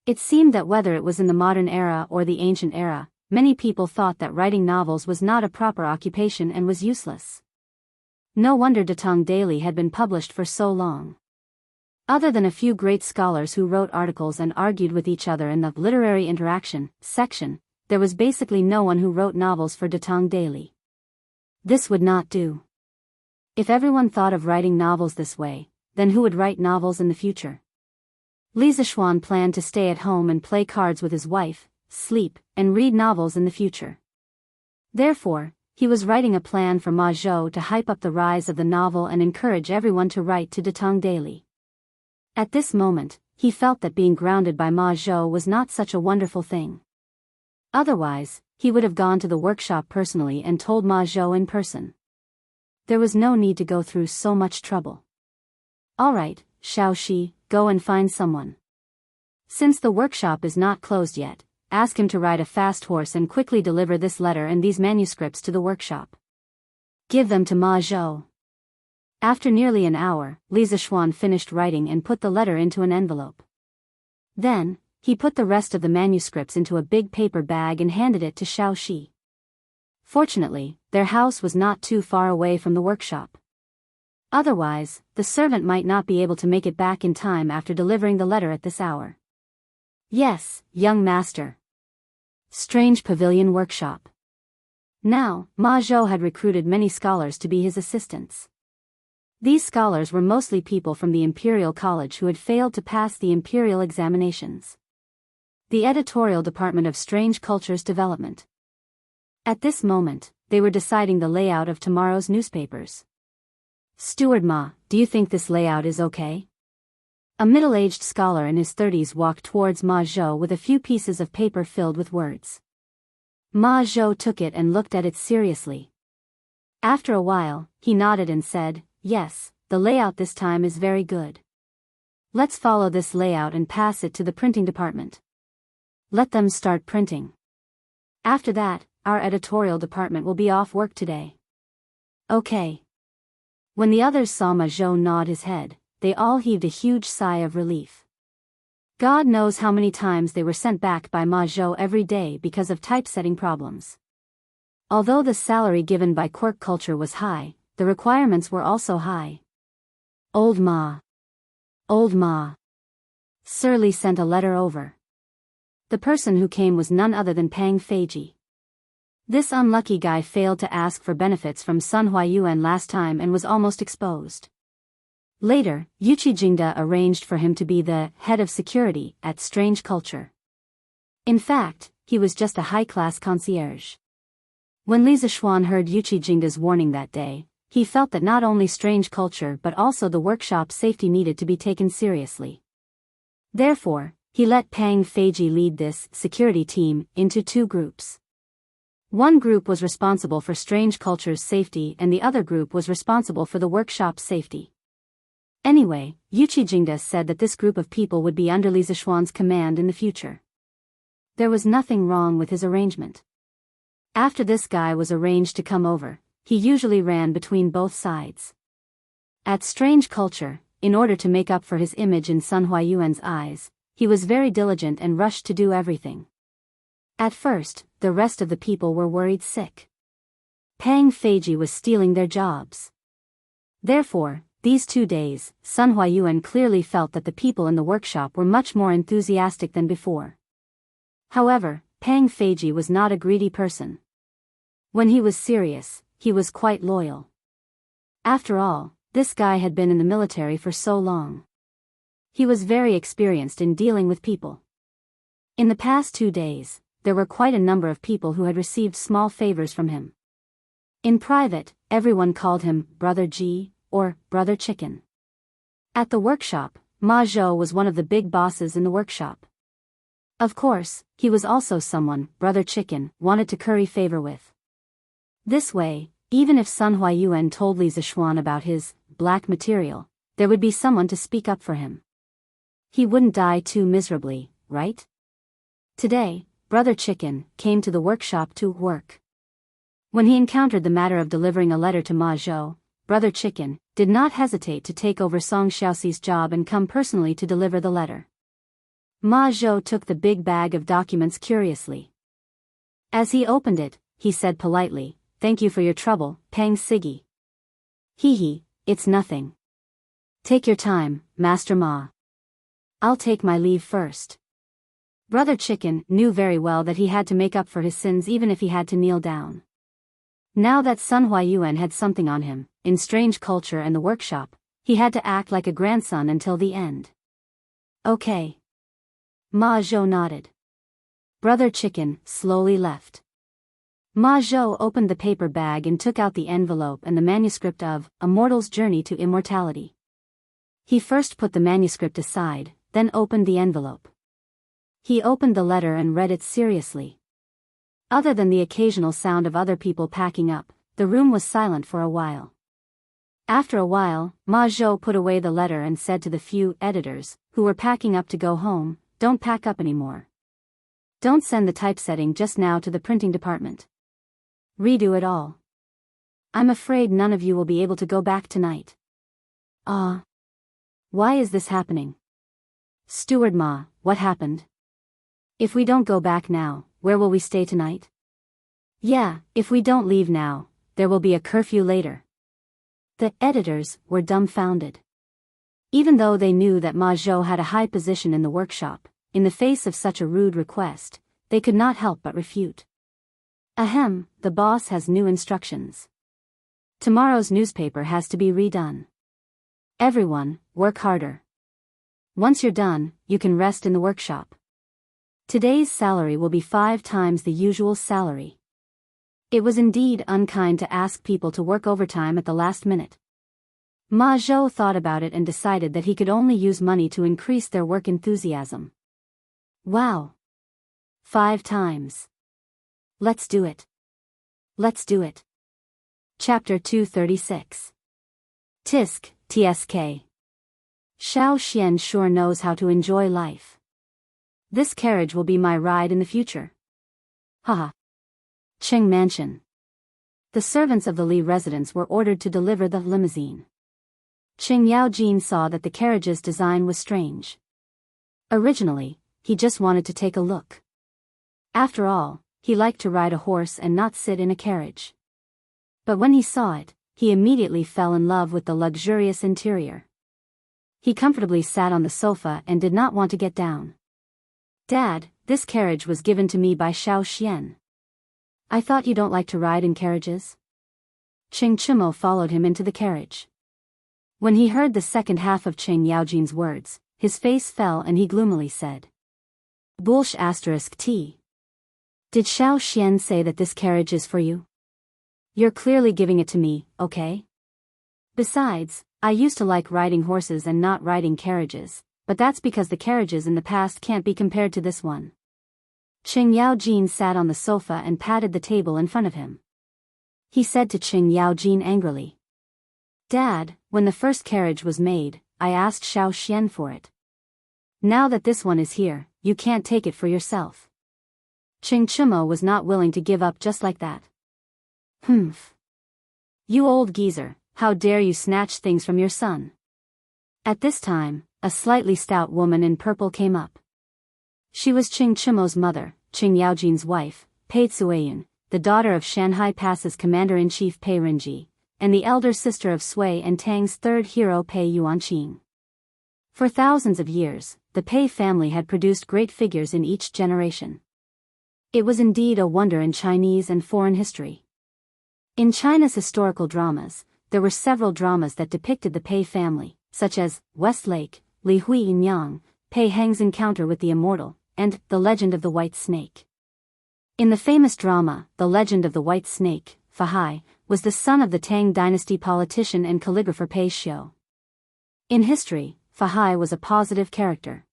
It seemed that whether it was in the modern era or the ancient era, many people thought that writing novels was not a proper occupation and was useless. No wonder Datong Daily had been published for so long. Other than a few great scholars who wrote articles and argued with each other in the literary interaction section, there was basically no one who wrote novels for Datong Daily. This would not do. If everyone thought of writing novels this way, then who would write novels in the future? Li Zishuan planned to stay at home and play cards with his wife, sleep, and read novels in the future. Therefore, he was writing a plan for Ma Zhou to hype up the rise of the novel and encourage everyone to write to Datong daily. At this moment, he felt that being grounded by Ma Zhou was not such a wonderful thing. Otherwise, he would have gone to the workshop personally and told Ma Zhou in person. There was no need to go through so much trouble. Alright, Xiaoxi, go and find someone. Since the workshop is not closed yet, ask him to ride a fast horse and quickly deliver this letter and these manuscripts to the workshop. Give them to Ma Zhou. After nearly an hour, Li Zixuan finished writing and put the letter into an envelope. Then, he put the rest of the manuscripts into a big paper bag and handed it to Xiaoxi. Fortunately, their house was not too far away from the workshop. Otherwise, the servant might not be able to make it back in time after delivering the letter at this hour. Yes, young master. Strange Pavilion Workshop. Now, Ma Zhou had recruited many scholars to be his assistants. These scholars were mostly people from the Imperial College who had failed to pass the Imperial examinations. The editorial department of Strange Cultures Development. At this moment, they were deciding the layout of tomorrow's newspapers. Steward Ma, do you think this layout is okay? A middle-aged scholar in his 30s walked towards Ma Zhou with a few pieces of paper filled with words. Ma Zhou took it and looked at it seriously. After a while, he nodded and said, yes, the layout this time is very good. Let's follow this layout and pass it to the printing department. Let them start printing. After that, our editorial department will be off work today. Okay. When the others saw Ma Zhou nod his head, they all heaved a huge sigh of relief. God knows how many times they were sent back by Ma Zhou every day because of typesetting problems. Although the salary given by Quirk Culture was high, the requirements were also high. Old Ma. Old Ma. Sir Li sent a letter over. The person who came was none other than Pang Feiji. This unlucky guy failed to ask for benefits from Sun Huayuan last time and was almost exposed. Later, Wuxia Xianxia arranged for him to be the head of security at Strange Culture. In fact, he was just a high-class concierge. When Li Zixuan heard Wuxia Xianxia's warning that day, he felt that not only Strange Culture but also the workshop's safety needed to be taken seriously. Therefore, he let Pang Feiji lead this security team into two groups. One group was responsible for Strange Culture's safety and the other group was responsible for the workshop's safety. Anyway, Wuxia Xianxia said that this group of people would be under Li Zixuan's command in the future. There was nothing wrong with his arrangement. After this guy was arranged to come over, he usually ran between both sides. At Strange Culture, in order to make up for his image in Sun Huayuan's eyes, he was very diligent and rushed to do everything. At first, the rest of the people were worried sick. Pang Feiji was stealing their jobs. Therefore, these 2 days, Sun Huayuan clearly felt that the people in the workshop were much more enthusiastic than before. However, Pang Feiji was not a greedy person. When he was serious, he was quite loyal. After all, this guy had been in the military for so long. He was very experienced in dealing with people. In the past 2 days, there were quite a number of people who had received small favors from him. In private, everyone called him Brother G, or Brother Chicken. At the workshop, Ma Zhou was one of the big bosses in the workshop. Of course, he was also someone Brother Chicken wanted to curry favor with. This way, even if Sun Huayuan told Li Zixuan about his black material, there would be someone to speak up for him. He wouldn't die too miserably, right? Today, Brother Chicken came to the workshop to work. When he encountered the matter of delivering a letter to Ma Zhou, Brother Chicken did not hesitate to take over Song Xiaoxi's job and come personally to deliver the letter. Ma Zhou took the big bag of documents curiously. As he opened it, he said politely, "Thank you for your trouble, Pang Sigi." "Hee, it's nothing. Take your time, Master Ma. I'll take my leave first." Brother Chicken knew very well that he had to make up for his sins even if he had to kneel down. Now that Sun Huayuan had something on him, in Strange Culture and the workshop, he had to act like a grandson until the end. Okay. Ma Zhou nodded. Brother Chicken slowly left. Ma Zhou opened the paper bag and took out the envelope and the manuscript of A Mortal's Journey to Immortality. He first put the manuscript aside, then opened the envelope. He opened the letter and read it seriously. Other than the occasional sound of other people packing up, the room was silent for a while. After a while, Ma Zhou put away the letter and said to the few editors who were packing up to go home, "Don't pack up anymore. Don't send the typesetting just now to the printing department. Redo it all. I'm afraid none of you will be able to go back tonight." Why is this happening? Steward Ma, what happened? If we don't go back now, where will we stay tonight? Yeah, if we don't leave now, there will be a curfew later. The editors were dumbfounded. Even though they knew that Ma Zhou had a high position in the workshop, in the face of such a rude request, they could not help but refute. Ahem, the boss has new instructions. Tomorrow's newspaper has to be redone. Everyone, work harder. Once you're done, you can rest in the workshop. Today's salary will be 5 times the usual salary. It was indeed unkind to ask people to work overtime at the last minute. Ma Zhou thought about it and decided that he could only use money to increase their work enthusiasm. Wow! 5 times. Let's do it. Let's do it. Chapter 236. Tisk, TSK. Xiao Xian sure knows how to enjoy life. This carriage will be my ride in the future. Haha. Qing Mansion. The servants of the Li residence were ordered to deliver the limousine. Qing Yaojin saw that the carriage's design was strange. Originally, he just wanted to take a look. After all, he liked to ride a horse and not sit in a carriage. But when he saw it, he immediately fell in love with the luxurious interior. He comfortably sat on the sofa and did not want to get down. "Dad, this carriage was given to me by Xiao Xian. I thought you don't like to ride in carriages?" Qing Chimo followed him into the carriage. When he heard the second half of Qing Yaojin's words, his face fell and he gloomily said, "Bullsh *T. Did Xiao Xian say that this carriage is for you? You're clearly giving it to me, okay? Besides, I used to like riding horses and not riding carriages, but that's because the carriages in the past can't be compared to this one." Qing Yaojin sat on the sofa and patted the table in front of him. He said to Qing Yaojin angrily, "Dad, when the first carriage was made, I asked Xiao Xian for it. Now that this one is here, you can't take it for yourself." Qing Chimo was not willing to give up just like that. "Humph. You old geezer, how dare you snatch things from your son?" At this time, a slightly stout woman in purple came up. She was Qing Chimo's mother, Qing Yaojin's wife, Pei Tsueyun, the daughter of Shanhai Pass's commander-in-chief Pei Rinji, and the elder sister of Sui and Tang's third hero Pei Yuanqing. For thousands of years, the Pei family had produced great figures in each generation. It was indeed a wonder in Chinese and foreign history. In China's historical dramas, there were several dramas that depicted the Pei family, such as Westlake, Li Hui Yang, Pei Heng's Encounter with the Immortal, and The Legend of the White Snake. In the famous drama, The Legend of the White Snake, Fahai was the son of the Tang dynasty politician and calligrapher Pei Xiu. In history, Fahai was a positive character.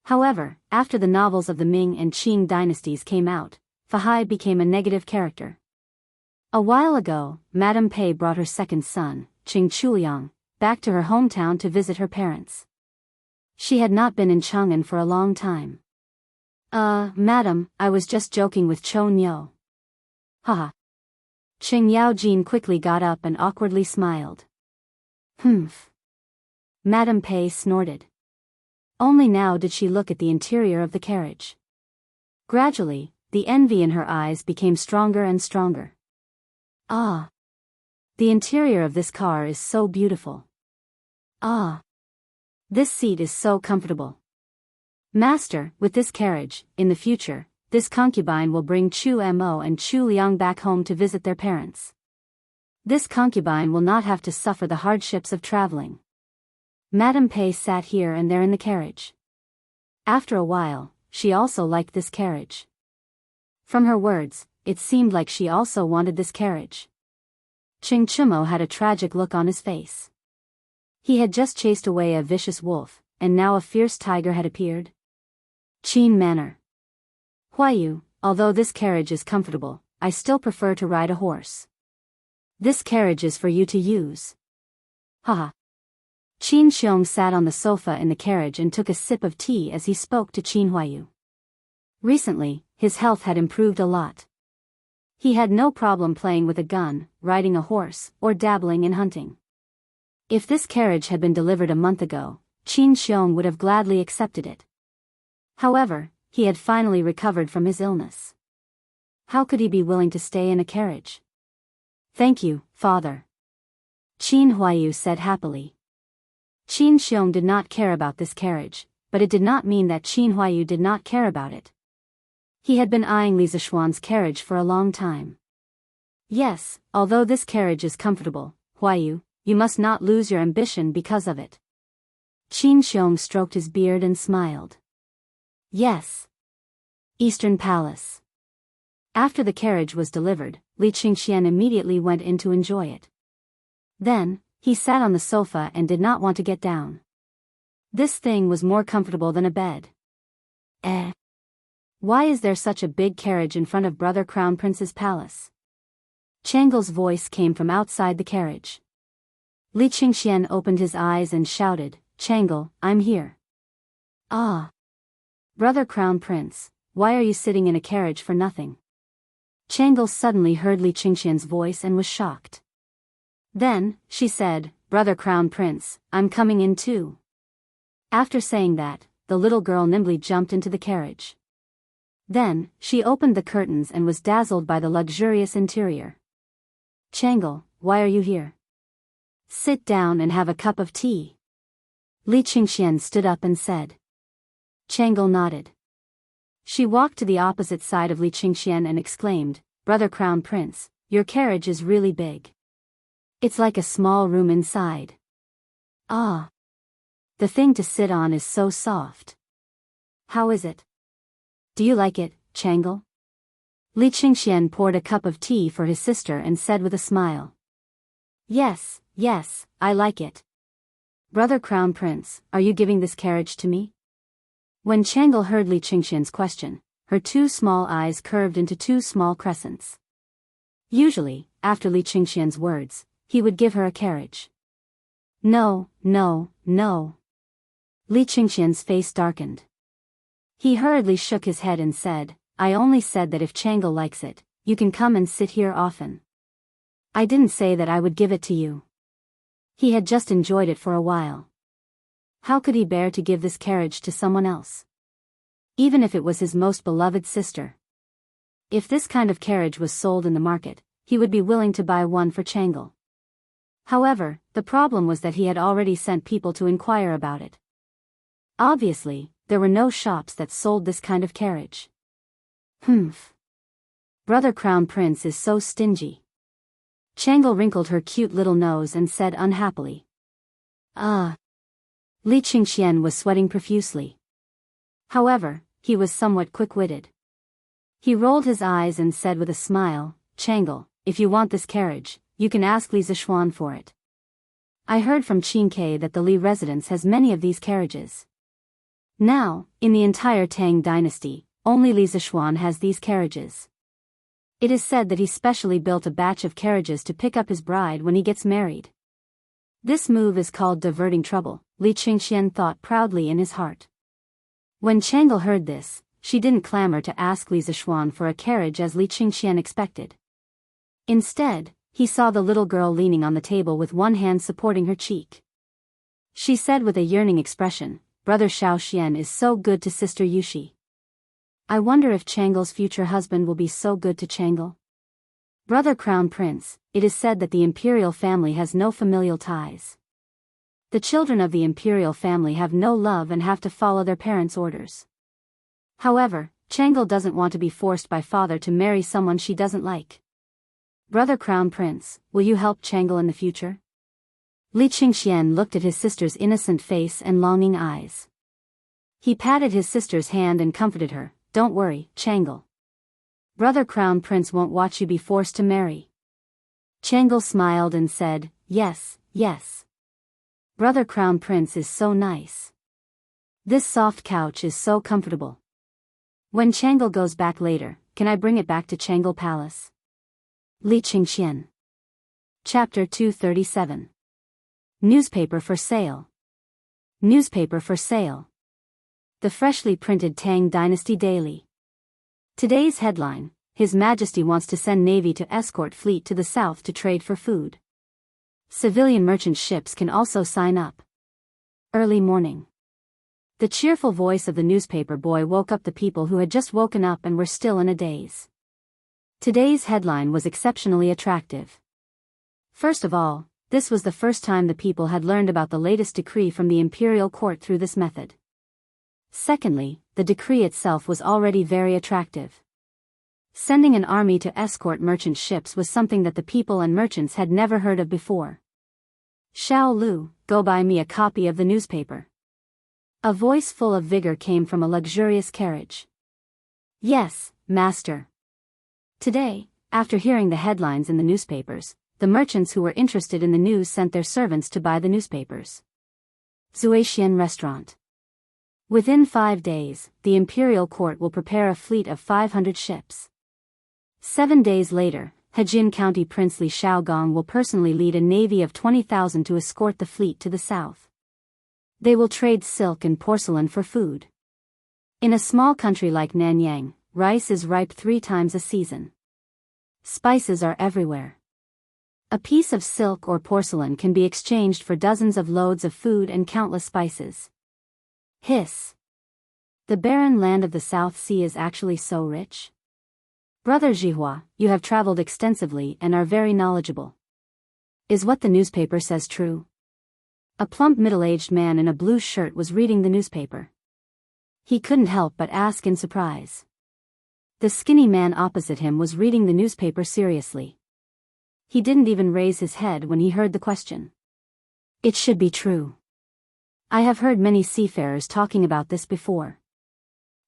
However, after the novels of the Ming and Qing dynasties came out, Fahai became a negative character. A while ago, Madame Pei brought her second son, Qing Chuliang, back to her hometown to visit her parents. She had not been in Chang'an for a long time. Madam, I was just joking with Cho Nyo." Haha. Qing Yaojin quickly got up and awkwardly smiled. "Humph." Madame Pei snorted. Only now did she look at the interior of the carriage. Gradually, the envy in her eyes became stronger and stronger. "Ah. The interior of this car is so beautiful. Ah. This seat is so comfortable. Master, with this carriage, in the future, this concubine will bring Chu Mo and Chu Liang back home to visit their parents. This concubine will not have to suffer the hardships of traveling." Madame Pei sat here and there in the carriage. After a while, she also liked this carriage. From her words, it seemed like she also wanted this carriage. Ching Chumo had a tragic look on his face. He had just chased away a vicious wolf, and now a fierce tiger had appeared. Qin Manor. Huayu, although this carriage is comfortable, I still prefer to ride a horse. This carriage is for you to use. Haha. Qin Xiong sat on the sofa in the carriage and took a sip of tea as he spoke to Qin Huayu. Recently, his health had improved a lot. He had no problem playing with a gun, riding a horse, or dabbling in hunting. If this carriage had been delivered a month ago, Qin Xiong would have gladly accepted it. However, he had finally recovered from his illness. How could he be willing to stay in a carriage? Thank you, father. Qin Huayu said happily. Qin Xiong did not care about this carriage, but it did not mean that Qin Huayu did not care about it. He had been eyeing Li Zishuan's carriage for a long time. Yes, although this carriage is comfortable, Huayu, you must not lose your ambition because of it. Qin Xiong stroked his beard and smiled. Yes. Eastern Palace. After the carriage was delivered, Li Qingxian immediately went in to enjoy it. Then, he sat on the sofa and did not want to get down. This thing was more comfortable than a bed. Why is there such a big carriage in front of Brother Crown Prince's palace? Changle's voice came from outside the carriage. Li Qingxian opened his eyes and shouted, Changle, I'm here. Ah. Brother Crown Prince, why are you sitting in a carriage for nothing? Changle suddenly heard Li Qingxian's voice and was shocked. Then, she said, Brother Crown Prince, I'm coming in too. After saying that, the little girl nimbly jumped into the carriage. Then, she opened the curtains and was dazzled by the luxurious interior. Changle, why are you here? Sit down and have a cup of tea. Li Qingxian stood up and said. Changle nodded. She walked to the opposite side of Li Qingxian and exclaimed, Brother Crown Prince, your carriage is really big. It's like a small room inside. Ah. The thing to sit on is so soft. How is it? Do you like it, Changle? Li Qingxian poured a cup of tea for his sister and said with a smile. Yes, I like it. Brother Crown Prince, are you giving this carriage to me? When Changle heard Li Qingxian's question, her two small eyes curved into two small crescents. Usually, after Li Qingxian's words, he would give her a carriage. No. Li Qingxian's face darkened. He hurriedly shook his head and said, I only said that if Changle likes it, you can come and sit here often. I didn't say that I would give it to you. He had just enjoyed it for a while. How could he bear to give this carriage to someone else? Even if it was his most beloved sister. If this kind of carriage was sold in the market, he would be willing to buy one for Changle. However, the problem was that he had already sent people to inquire about it. Obviously, there were no shops that sold this kind of carriage. Brother Crown Prince is so stingy. Changle wrinkled her cute little nose and said unhappily. Li Qingxian was sweating profusely. However, he was somewhat quick-witted. He rolled his eyes and said with a smile, Changle, if you want this carriage, you can ask Li Zishuan for it. I heard from Qingke that the Li residence has many of these carriages. Now, in the entire Tang dynasty, only Li Zishuan has these carriages. It is said that he specially built a batch of carriages to pick up his bride when he gets married. This move is called diverting trouble, Li Qingxian thought proudly in his heart. When Changle heard this, she didn't clamor to ask Li Zishuan for a carriage as Li Qingxian expected. Instead, he saw the little girl leaning on the table with one hand supporting her cheek. She said with a yearning expression, Brother Xiaoxian is so good to Sister Yushi. I wonder if Changle's future husband will be so good to Changle. Brother Crown Prince, it is said that the imperial family has no familial ties. The children of the imperial family have no love and have to follow their parents' orders. However, Changle doesn't want to be forced by father to marry someone she doesn't like. Brother Crown Prince, will you help Changle in the future? Li Qingxian looked at his sister's innocent face and longing eyes. He patted his sister's hand and comforted her, Don't worry, Changle. Brother Crown Prince won't watch you be forced to marry. Tranquil smiled and said, yes, yes. Brother Crown Prince is so nice. This soft couch is so comfortable. When Tranquil goes back later, can I bring it back to Tranquil Palace? Li Qingxian. Chapter 237. Newspaper for sale. Newspaper for sale. The freshly printed Tang Dynasty Daily. Today's headline: His Majesty wants to send Navy to escort fleet to the south to trade for food. Civilian merchant ships can also sign up. Early morning. The cheerful voice of the newspaper boy woke up the people who had just woken up and were still in a daze. Today's headline was exceptionally attractive. First of all, this was the first time the people had learned about the latest decree from the imperial court through this method. Secondly, the decree itself was already very attractive. Sending an army to escort merchant ships was something that the people and merchants had never heard of before. Xiao Lu, go buy me a copy of the newspaper. A voice full of vigor came from a luxurious carriage. Yes, master. Today, after hearing the headlines in the newspapers, the merchants who were interested in the news sent their servants to buy the newspapers. Zuixian Restaurant. Within 5 days, the imperial court will prepare a fleet of 500 ships. 7 days later, Hejin County Princely Xiaogong will personally lead a navy of 20,000 to escort the fleet to the south. They will trade silk and porcelain for food. In a small country like Nanyang, rice is ripe 3 times a season. Spices are everywhere. A piece of silk or porcelain can be exchanged for dozens of loads of food and countless spices. Hiss. The barren land of the South Sea is actually so rich. Brother Zhihua, you have traveled extensively and are very knowledgeable. Is what the newspaper says true? A plump middle-aged man in a blue shirt was reading the newspaper. He couldn't help but ask in surprise. The skinny man opposite him was reading the newspaper seriously. He didn't even raise his head when he heard the question. It should be true. I have heard many seafarers talking about this before.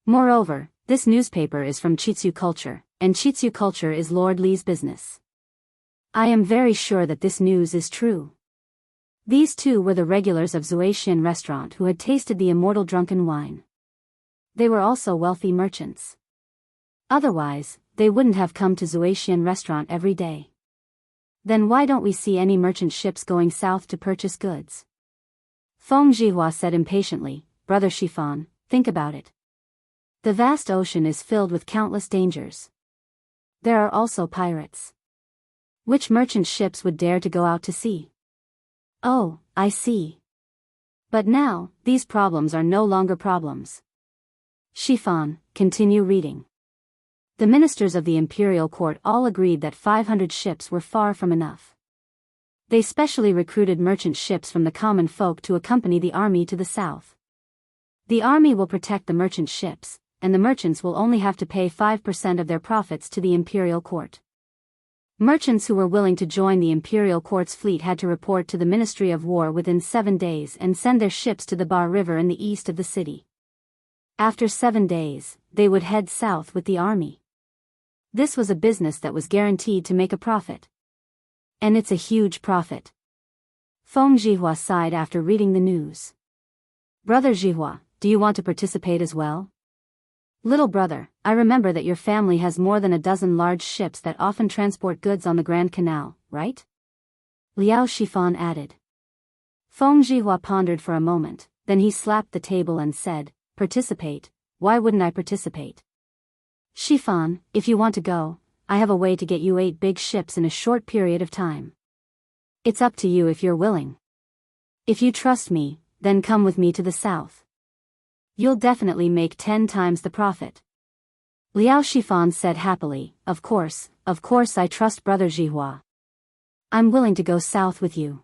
Moreover, this newspaper is from Chitsu culture, and Chitsu culture is Lord Li's business. I am very sure that this news is true. These two were the regulars of Zuixian restaurant who had tasted the immortal drunken wine. They were also wealthy merchants. Otherwise, they wouldn't have come to Zuixian restaurant every day. Then why don't we see any merchant ships going south to purchase goods? Feng Zhihua said impatiently, Brother Shifan, think about it. The vast ocean is filled with countless dangers. There are also pirates. Which merchant ships would dare to go out to sea? Oh, I see. But now, these problems are no longer problems. Shifan, continue reading. The ministers of the imperial court all agreed that 500 ships were far from enough. They specially recruited merchant ships from the common folk to accompany the army to the south. The army will protect the merchant ships, and the merchants will only have to pay 5% of their profits to the imperial court. Merchants who were willing to join the imperial court's fleet had to report to the Ministry of War within 7 days and send their ships to the Bar River in the east of the city. After 7 days, they would head south with the army. This was a business that was guaranteed to make a profit. And it's a huge profit. Feng Zhihua sighed after reading the news. Brother Zhihua, do you want to participate as well? Little brother, I remember that your family has more than a dozen large ships that often transport goods on the Grand Canal, right? Liao Shifan added. Feng Zhihua pondered for a moment, then he slapped the table and said, Participate, why wouldn't I participate? Shifan, if you want to go, I have a way to get you 8 big ships in a short period of time. It's up to you if you're willing. If you trust me, then come with me to the south. You'll definitely make 10 times the profit. Liao Shifan said happily, Of course I trust Brother Zhihua. I'm willing to go south with you.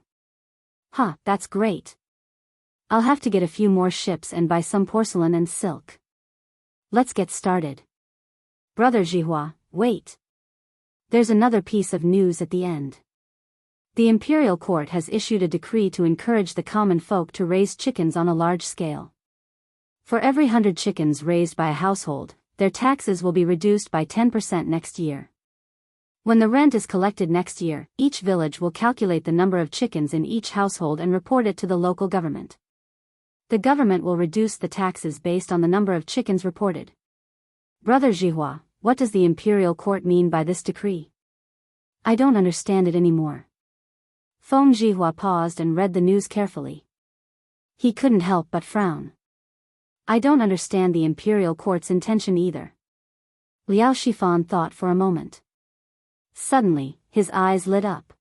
That's great. I'll have to get a few more ships and buy some porcelain and silk. Let's get started. Brother Zhihua, wait. There's another piece of news at the end. The imperial court has issued a decree to encourage the common folk to raise chickens on a large scale. For every 100 chickens raised by a household, their taxes will be reduced by 10% next year. When the rent is collected next year, each village will calculate the number of chickens in each household and report it to the local government. The government will reduce the taxes based on the number of chickens reported. Brother Zhihua, what does the imperial court mean by this decree? I don't understand it anymore. Feng Zhihua paused and read the news carefully. He couldn't help but frown. I don't understand the imperial court's intention either. Liao Shifan thought for a moment. Suddenly, his eyes lit up.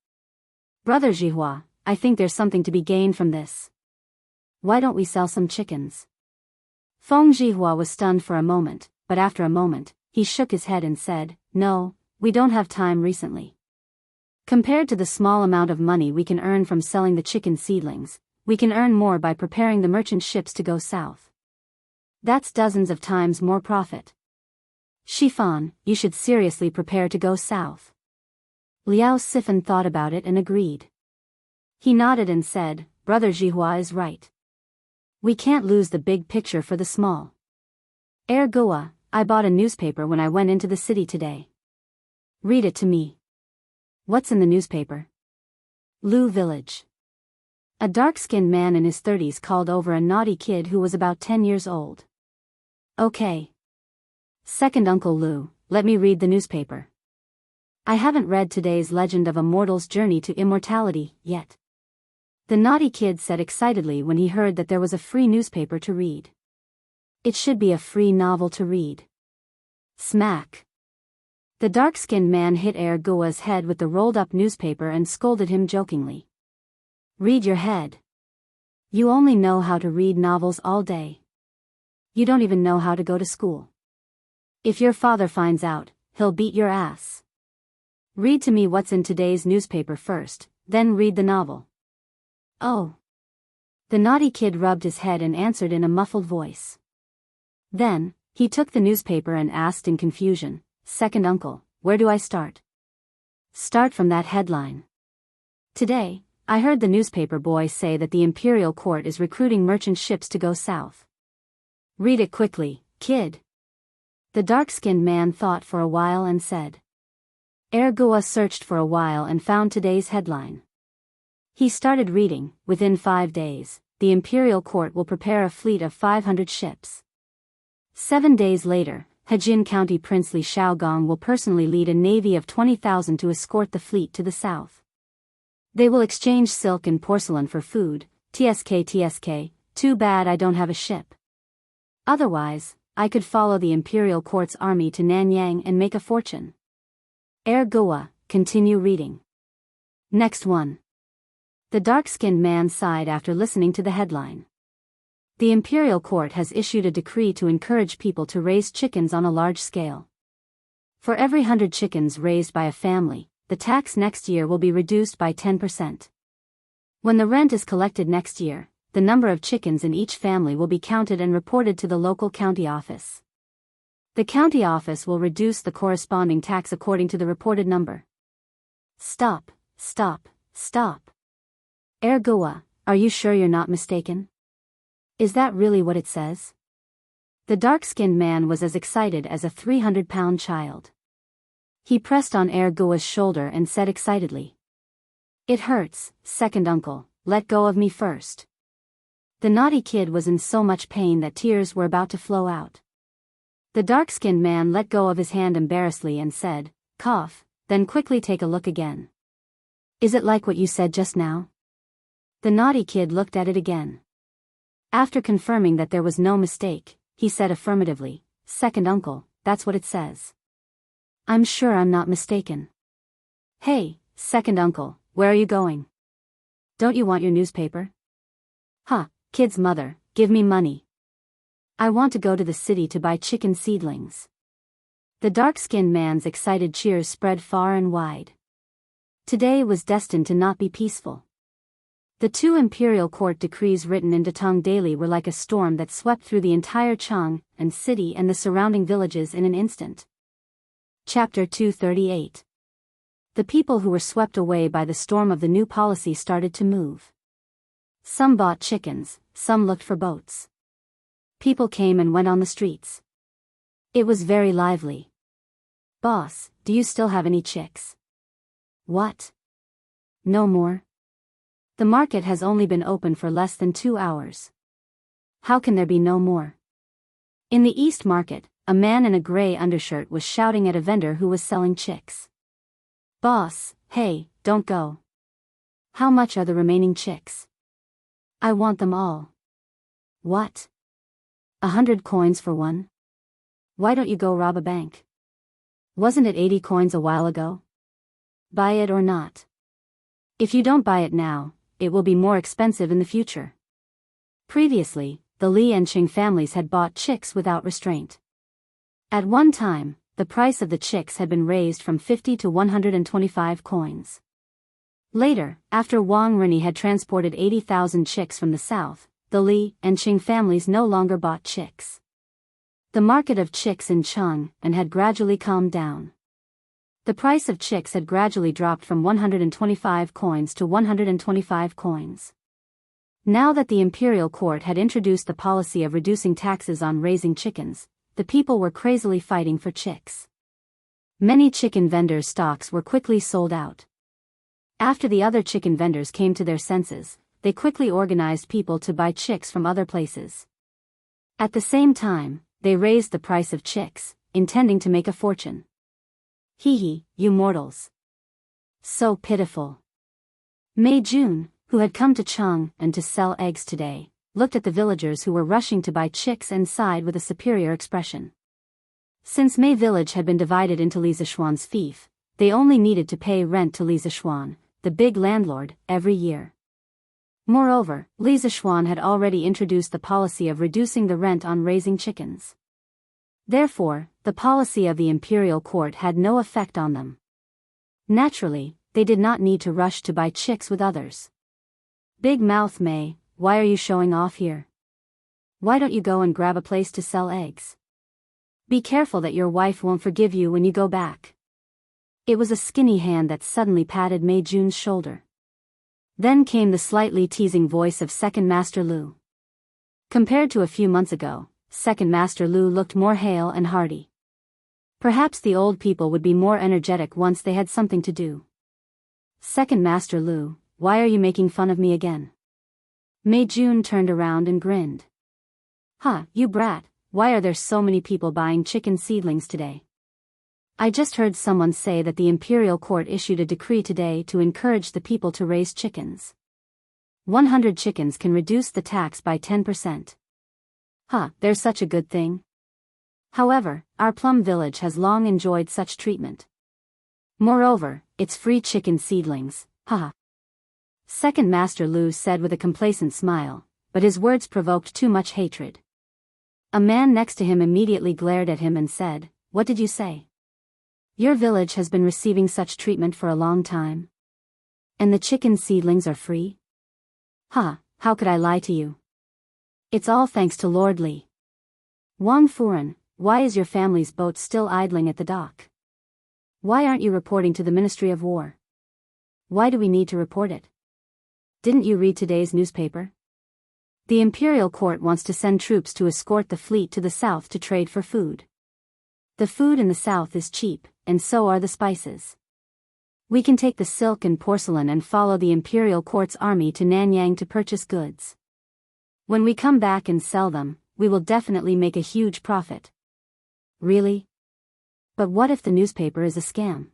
Brother Zhihua, I think there's something to be gained from this. Why don't we sell some chickens? Feng Zhihua was stunned for a moment, but after a moment, he shook his head and said, No, we don't have time recently. Compared to the small amount of money we can earn from selling the chicken seedlings, we can earn more by preparing the merchant ships to go south. That's dozens of times more profit. Shifan, you should seriously prepare to go south. Liao Sifan thought about it and agreed. He nodded and said, Brother Zhihua is right. We can't lose the big picture for the small. Ergoa, I bought a newspaper when I went into the city today. Read it to me. What's in the newspaper? Lu Village. A dark-skinned man in his 30s called over a naughty kid who was about 10 years old. Okay. Second Uncle Lu, let me read the newspaper. I haven't read today's Legend of a Mortal's Journey to Immortality yet. The naughty kid said excitedly when he heard that there was a free newspaper to read. It should be a free novel to read. Smack. The dark-skinned man hit Ergoa's head with the rolled-up newspaper and scolded him jokingly. Read your head. You only know how to read novels all day. You don't even know how to go to school. If your father finds out, he'll beat your ass. Read to me what's in today's newspaper first, then read the novel. Oh. The naughty kid rubbed his head and answered in a muffled voice. Then, he took the newspaper and asked in confusion, Second Uncle, where do I start? Start from that headline. Today, I heard the newspaper boy say that the imperial court is recruiting merchant ships to go south. Read it quickly, kid. The dark-skinned man thought for a while and said. Ergoa searched for a while and found today's headline. He started reading. Within 5 days, the imperial court will prepare a fleet of 500 ships. 7 days later, Hejin County Prince Li Shaogong will personally lead a navy of 20,000 to escort the fleet to the south. They will exchange silk and porcelain for food. TSK, too bad I don't have a ship. Otherwise, I could follow the imperial court's army to Nanyang and make a fortune. Ergoa, continue reading. Next one. The dark-skinned man sighed after listening to the headline. The imperial court has issued a decree to encourage people to raise chickens on a large scale. For every 100 chickens raised by a family, the tax next year will be reduced by 10%. When the rent is collected next year, the number of chickens in each family will be counted and reported to the local county office. The county office will reduce the corresponding tax according to the reported number. Stop. Ergoa, are you sure you're not mistaken? Is that really what it says? The dark-skinned man was as excited as a 300-pound child. He pressed on Ergoa's shoulder and said excitedly. It hurts, Second Uncle, let go of me first. The naughty kid was in so much pain that tears were about to flow out. The dark-skinned man let go of his hand embarrassedly and said, Cough, then quickly take a look again. Is it like what you said just now? The naughty kid looked at it again. After confirming that there was no mistake, he said affirmatively, Second Uncle, that's what it says. I'm sure I'm not mistaken. Hey, Second Uncle, where are you going? Don't you want your newspaper? Kid's mother, give me money. I want to go to the city to buy chicken seedlings. The dark-skinned man's excited cheers spread far and wide. Today was destined to not be peaceful. The 2 imperial court decrees written in Datong daily were like a storm that swept through the entire Chang and city and the surrounding villages in an instant. Chapter 238. The people who were swept away by the storm of the new policy started to move. Some bought chickens, some looked for boats. People came and went on the streets. It was very lively. Boss, do you still have any chicks? What? No more? The market has only been open for less than 2 hours. How can there be no more? In the East Market, a man in a gray undershirt was shouting at a vendor who was selling chicks. Boss, hey, don't go. How much are the remaining chicks? I want them all. What? 100 coins for one? Why don't you go rob a bank? Wasn't it 80 coins a while ago? Buy it or not? If you don't buy it now, it will be more expensive in the future. Previously, the Li and Qing families had bought chicks without restraint. At one time, the price of the chicks had been raised from 50 to 125 coins. Later, after Wang Rini had transported 80,000 chicks from the south, the Li and Qing families no longer bought chicks. The market of chicks in Cheng and had gradually calmed down. The price of chicks had gradually dropped from 125 coins to 125 coins. Now that the imperial court had introduced the policy of reducing taxes on raising chickens, the people were crazily fighting for chicks. Many chicken vendors' stocks were quickly sold out. After the other chicken vendors came to their senses, they quickly organized people to buy chicks from other places. At the same time, they raised the price of chicks, intending to make a fortune. Hee hee, you mortals. So pitiful. Mei Jun, who had come to Cheng and to sell eggs today, looked at the villagers who were rushing to buy chicks and sighed with a superior expression. Since Mei village had been divided into Li Zishuan's fief, they only needed to pay rent to Li Zishuan, the big landlord, every year. Moreover, Li Zishuan had already introduced the policy of reducing the rent on raising chickens. Therefore, the policy of the imperial court had no effect on them. Naturally, they did not need to rush to buy chicks with others. Big mouth Mei, why are you showing off here? Why don't you go and grab a place to sell eggs? Be careful that your wife won't forgive you when you go back. It was a skinny hand that suddenly patted Mei Jun's shoulder. Then came the slightly teasing voice of Second Master Lu. Compared to a few months ago, Second Master Lu looked more hale and hearty. Perhaps the old people would be more energetic once they had something to do. Second Master Lu, why are you making fun of me again? Mei Jun turned around and grinned. You brat, why are there so many people buying chicken seedlings today? I just heard someone say that the imperial court issued a decree today to encourage the people to raise chickens. 100 chickens can reduce the tax by 10%. There's such a good thing. However, our plum village has long enjoyed such treatment. Moreover, it's free chicken seedlings, Second Master Lu said with a complacent smile, but his words provoked too much hatred. A man next to him immediately glared at him and said, "What did you say? Your village has been receiving such treatment for a long time. And the chicken seedlings are free? How could I lie to you? It's all thanks to Lord Li. Wang Furen, why is your family's boat still idling at the dock? Why aren't you reporting to the Ministry of War? Why do we need to report it? Didn't you read today's newspaper? The imperial court wants to send troops to escort the fleet to the south to trade for food. The food in the south is cheap, and so are the spices. We can take the silk and porcelain and follow the imperial court's army to Nanyang to purchase goods. When we come back and sell them, we will definitely make a huge profit." Really? But what if the newspaper is a scam?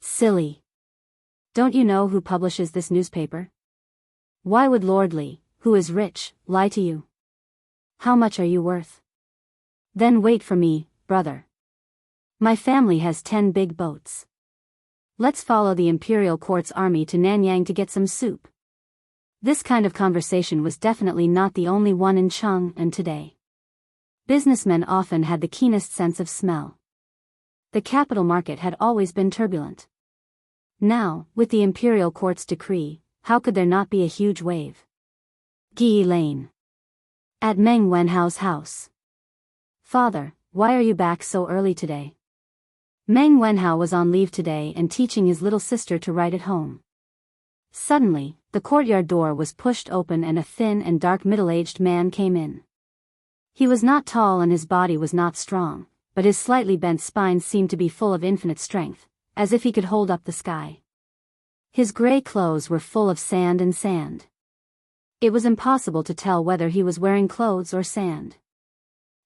Silly. Don't you know who publishes this newspaper? Why would Lord Li, who is rich, lie to you? How much are you worth? Then wait for me, brother. My family has 10 big boats. Let's follow the imperial court's army to Nanyang to get some soup. This kind of conversation was definitely not the only one in Cheng and today. Businessmen often had the keenest sense of smell. The capital market had always been turbulent. Now, with the imperial court's decree, how could there not be a huge wave? Gi Lane. At Meng Wenhao's house. "Father, why are you back so early today?" Meng Wenhao was on leave today and teaching his little sister to write at home. Suddenly, the courtyard door was pushed open and a thin and dark middle-aged man came in. He was not tall and his body was not strong, but his slightly bent spine seemed to be full of infinite strength, as if he could hold up the sky. His gray clothes were full of sand and sand. It was impossible to tell whether he was wearing clothes or sand.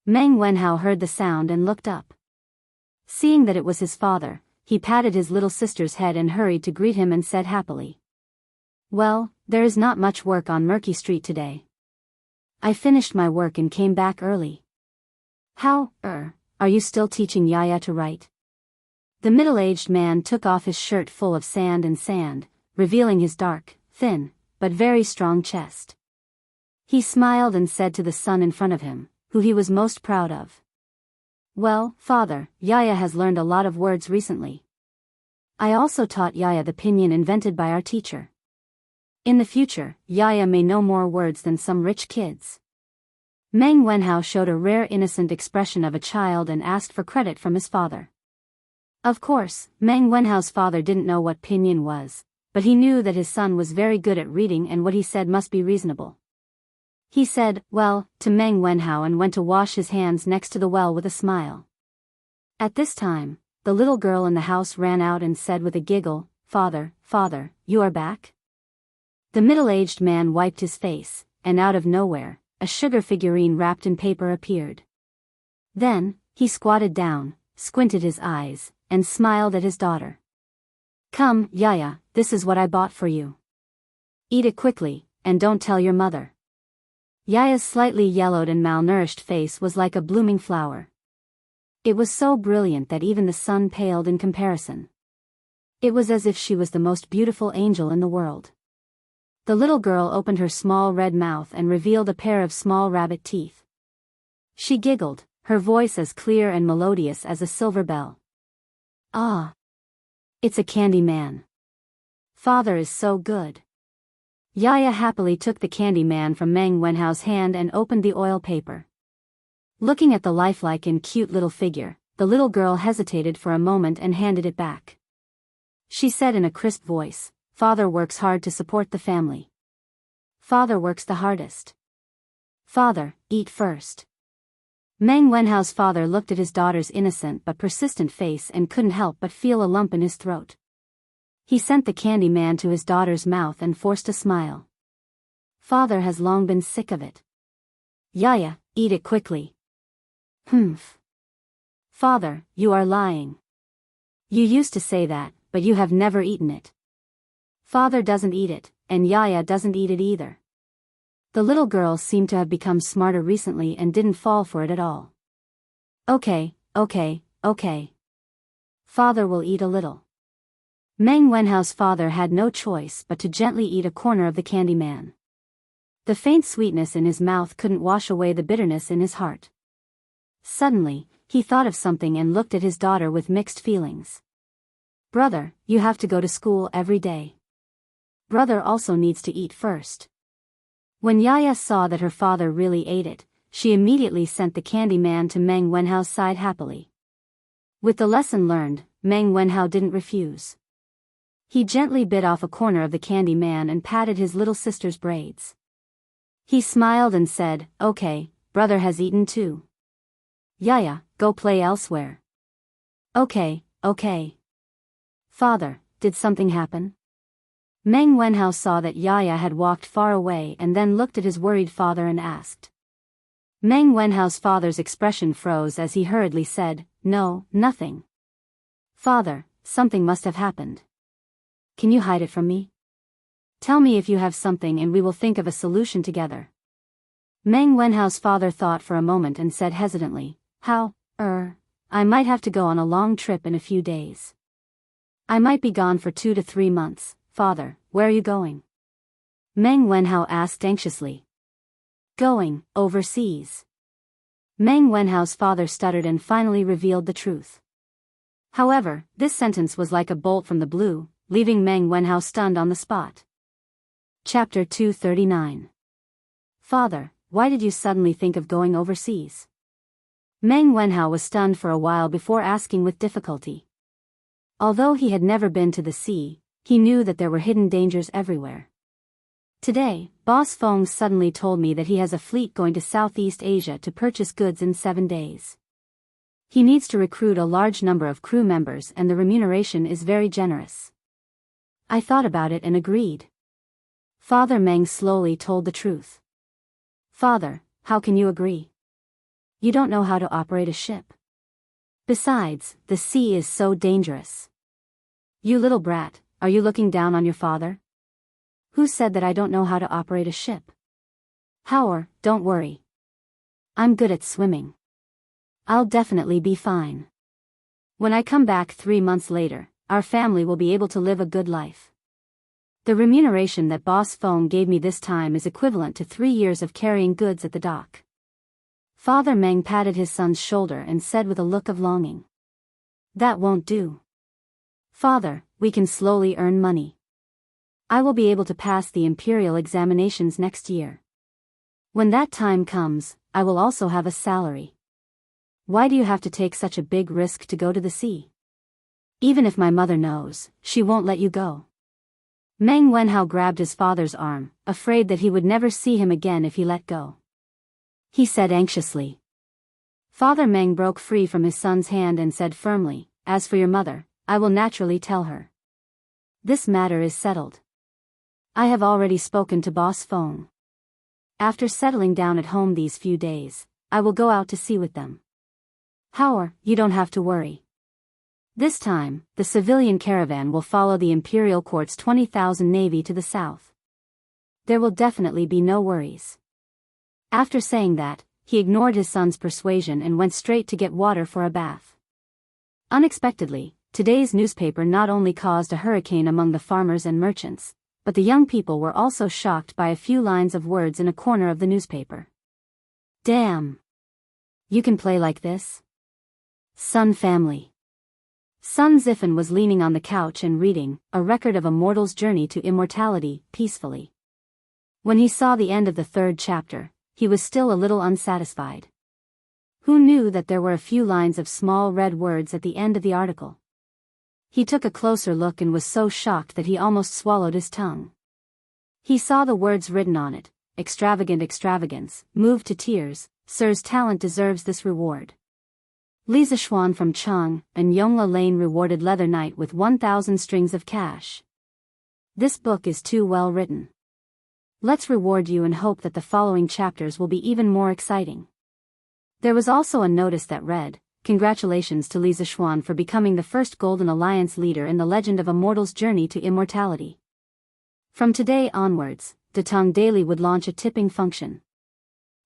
Meng Wenhao heard the sound and looked up. Seeing that it was his father, he patted his little sister's head and hurried to greet him and said happily, "Well, there is not much work on Murky Street today. I finished my work and came back early." "How, are you still teaching Yaya to write?" The middle-aged man took off his shirt full of sand and sand, revealing his dark, thin, but very strong chest. He smiled and said to the son in front of him, who he was most proud of, "Well, father, Yaya has learned a lot of words recently. I also taught Yaya the pinyin invented by our teacher. In the future, Yaya may know more words than some rich kids." Meng Wenhao showed a rare innocent expression of a child and asked for credit from his father. Of course, Meng Wenhao's father didn't know what pinyin was, but he knew that his son was very good at reading and what he said must be reasonable. He said, "Well," to Meng Wenhao and went to wash his hands next to the well with a smile. At this time, the little girl in the house ran out and said with a giggle, Father, you are back?" The middle-aged man wiped his face, and out of nowhere, a sugar figurine wrapped in paper appeared. Then, he squatted down, squinted his eyes, and smiled at his daughter. "Come, Yaya, this is what I bought for you. Eat it quickly, and don't tell your mother." Yaya's slightly yellowed and malnourished face was like a blooming flower. It was so brilliant that even the sun paled in comparison. It was as if she was the most beautiful angel in the world. The little girl opened her small red mouth and revealed a pair of small rabbit teeth. She giggled, her voice as clear and melodious as a silver bell. "Ah! It's a candy man. Father is so good." Yaya happily took the candy man from Meng Wenhao's hand and opened the oil paper. Looking at the lifelike and cute little figure, the little girl hesitated for a moment and handed it back. She said in a crisp voice, "Father works hard to support the family. Father works the hardest. Father, eat first." Meng Wenhao's father looked at his daughter's innocent but persistent face and couldn't help but feel a lump in his throat. He sent the candy man to his daughter's mouth and forced a smile. "Father has long been sick of it. Yaya, eat it quickly." "Humph. Father, you are lying. You used to say that, but you have never eaten it. Father doesn't eat it, and Yaya doesn't eat it either." The little girl seemed to have become smarter recently and didn't fall for it at all. Okay. Father will eat a little." Meng Wenhao's father had no choice but to gently eat a corner of the candy man. The faint sweetness in his mouth couldn't wash away the bitterness in his heart. Suddenly, he thought of something and looked at his daughter with mixed feelings. "Brother, you have to go to school every day. Brother also needs to eat first." When Yaya saw that her father really ate it, she immediately sent the candy man to Meng Wenhao's side happily. With the lesson learned, Meng Wenhao didn't refuse. He gently bit off a corner of the candy man and patted his little sister's braids. He smiled and said, "Okay, brother has eaten too. Yaya, go play elsewhere." Okay. "Father, did something happen?" Meng Wenhao saw that Yaya had walked far away and then looked at his worried father and asked. Meng Wenhao's father's expression froze as he hurriedly said, "No, nothing. Father, something must have happened. Can you hide it from me? Tell me if you have something and we will think of a solution together." Meng Wenhao's father thought for a moment and said hesitantly, I might have to go on a long trip in a few days. I might be gone for 2 to 3 months. Father, where are you going?" Meng Wenhao asked anxiously. "Going overseas." Meng Wenhao's father stuttered and finally revealed the truth. However, this sentence was like a bolt from the blue, leaving Meng Wenhao stunned on the spot. Chapter 239. Father, why did you suddenly think of going overseas? Meng Wenhao was stunned for a while before asking with difficulty. Although he had never been to the sea, he knew that there were hidden dangers everywhere. Today, Boss Feng suddenly told me that he has a fleet going to Southeast Asia to purchase goods in 7 days. He needs to recruit a large number of crew members and the remuneration is very generous. I thought about it and agreed. Father Meng slowly told the truth. Father, how can you agree? You don't know how to operate a ship. Besides, the sea is so dangerous. You little brat, are you looking down on your father? Who said that I don't know how to operate a ship? Howard, don't worry. I'm good at swimming. I'll definitely be fine. When I come back 3 months later, our family will be able to live a good life. The remuneration that Boss Feng gave me this time is equivalent to 3 years of carrying goods at the dock. Father Meng patted his son's shoulder and said with a look of longing. That won't do. Father, we can slowly earn money. I will be able to pass the imperial examinations next year. When that time comes, I will also have a salary. Why do you have to take such a big risk to go to the sea? Even if my mother knows, she won't let you go. Meng Wenhao grabbed his father's arm, afraid that he would never see him again if he let go. He said anxiously. Father Meng broke free from his son's hand and said firmly, As for your mother, I will naturally tell her. This matter is settled. I have already spoken to Boss Feng. After settling down at home these few days, I will go out to sea with them. Howard, you don't have to worry. This time, the civilian caravan will follow the Imperial Court's 20,000 navy to the south. There will definitely be no worries. After saying that, he ignored his son's persuasion and went straight to get water for a bath. Unexpectedly, today's newspaper not only caused a hurricane among the farmers and merchants, but the young people were also shocked by a few lines of words in a corner of the newspaper. Damn! You can play like this? Sun family. Sun Zifen was leaning on the couch and reading, A Record of a Mortal's Journey to Immortality, peacefully. When he saw the end of the 3rd chapter, he was still a little unsatisfied. Who knew that there were a few lines of small red words at the end of the article? He took a closer look and was so shocked that he almost swallowed his tongue. He saw the words written on it, Extravagant extravagance, moved to tears, Sir's talent deserves this reward. Li Zishuan from Chang and Yongla Lane rewarded Leather Knight with 1,000 strings of cash. This book is too well written. Let's reward you and hope that the following chapters will be even more exciting. There was also a notice that read, Congratulations to Li Zishuan for becoming the first Golden Alliance leader in the legend of a mortal's journey to immortality. From today onwards, Datong Daily would launch a tipping function.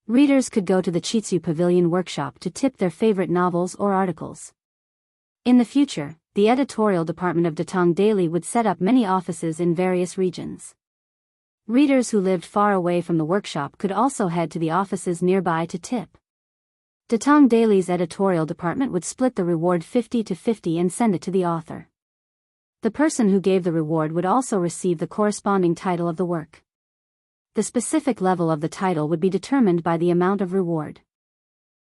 Readers could go to the Chitsu Pavilion workshop to tip their favorite novels or articles. In the future, the editorial department of Datong Daily would set up many offices in various regions. Readers who lived far away from the workshop could also head to the offices nearby to tip. Datong Daily's editorial department would split the reward 50-50 and send it to the author. The person who gave the reward would also receive the corresponding title of the work. The specific level of the title would be determined by the amount of reward.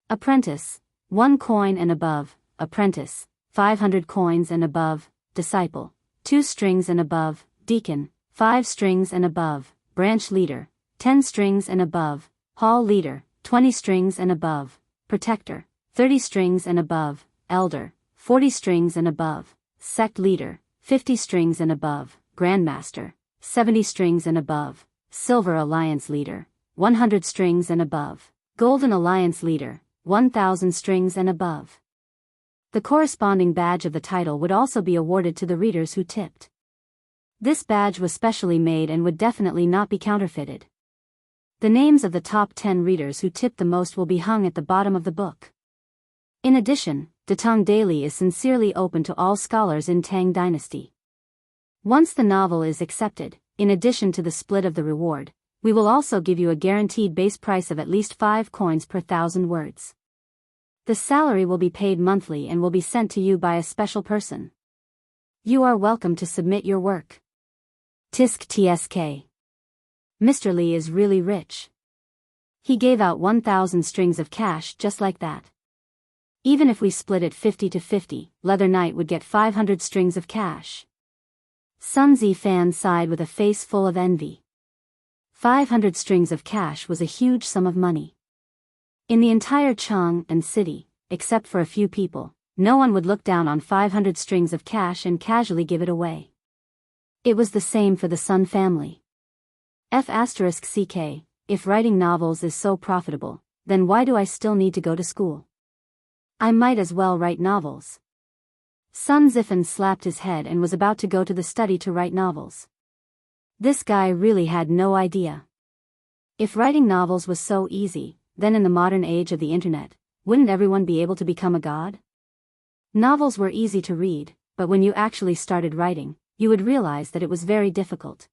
Apprentice, 1 coin and above; apprentice, 500 coins and above; disciple, 2 strings and above; deacon, 5 strings and above; branch leader, 10 strings and above; hall leader, 20 strings and above; protector, 30 strings and above; elder, 40 strings and above; sect leader, 50 strings and above; grandmaster, 70 strings and above; Silver Alliance leader, 100 strings and above; Golden Alliance leader, 1,000 strings and above. The corresponding badge of the title would also be awarded to the readers who tipped. This badge was specially made and would definitely not be counterfeited. The names of the top 10 readers who tipped the most will be hung at the bottom of the book. In addition, Datong Daily is sincerely open to all scholars in Tang Dynasty. Once the novel is accepted, in addition to the split of the reward, we will also give you a guaranteed base price of at least 5 coins per 1,000 words. The salary will be paid monthly and will be sent to you by a special person. You are welcome to submit your work. Tisk TSK. Mr. Li is really rich. He gave out 1,000 strings of cash just like that. Even if we split it 50-50, Leather Knight would get 500 strings of cash. Sun Zifan sighed with a face full of envy. 500 strings of cash was a huge sum of money. In the entire Chang and city, except for a few people, no one would look down on 500 strings of cash and casually give it away. It was the same for the Sun family. F***ck, if writing novels is so profitable, then why do I still need to go to school? I might as well write novels. Sun Zifan slapped his head and was about to go to the study to write novels. This guy really had no idea. If writing novels was so easy, then in the modern age of the internet, wouldn't everyone be able to become a god? Novels were easy to read, but when you actually started writing, you would realize that it was very difficult.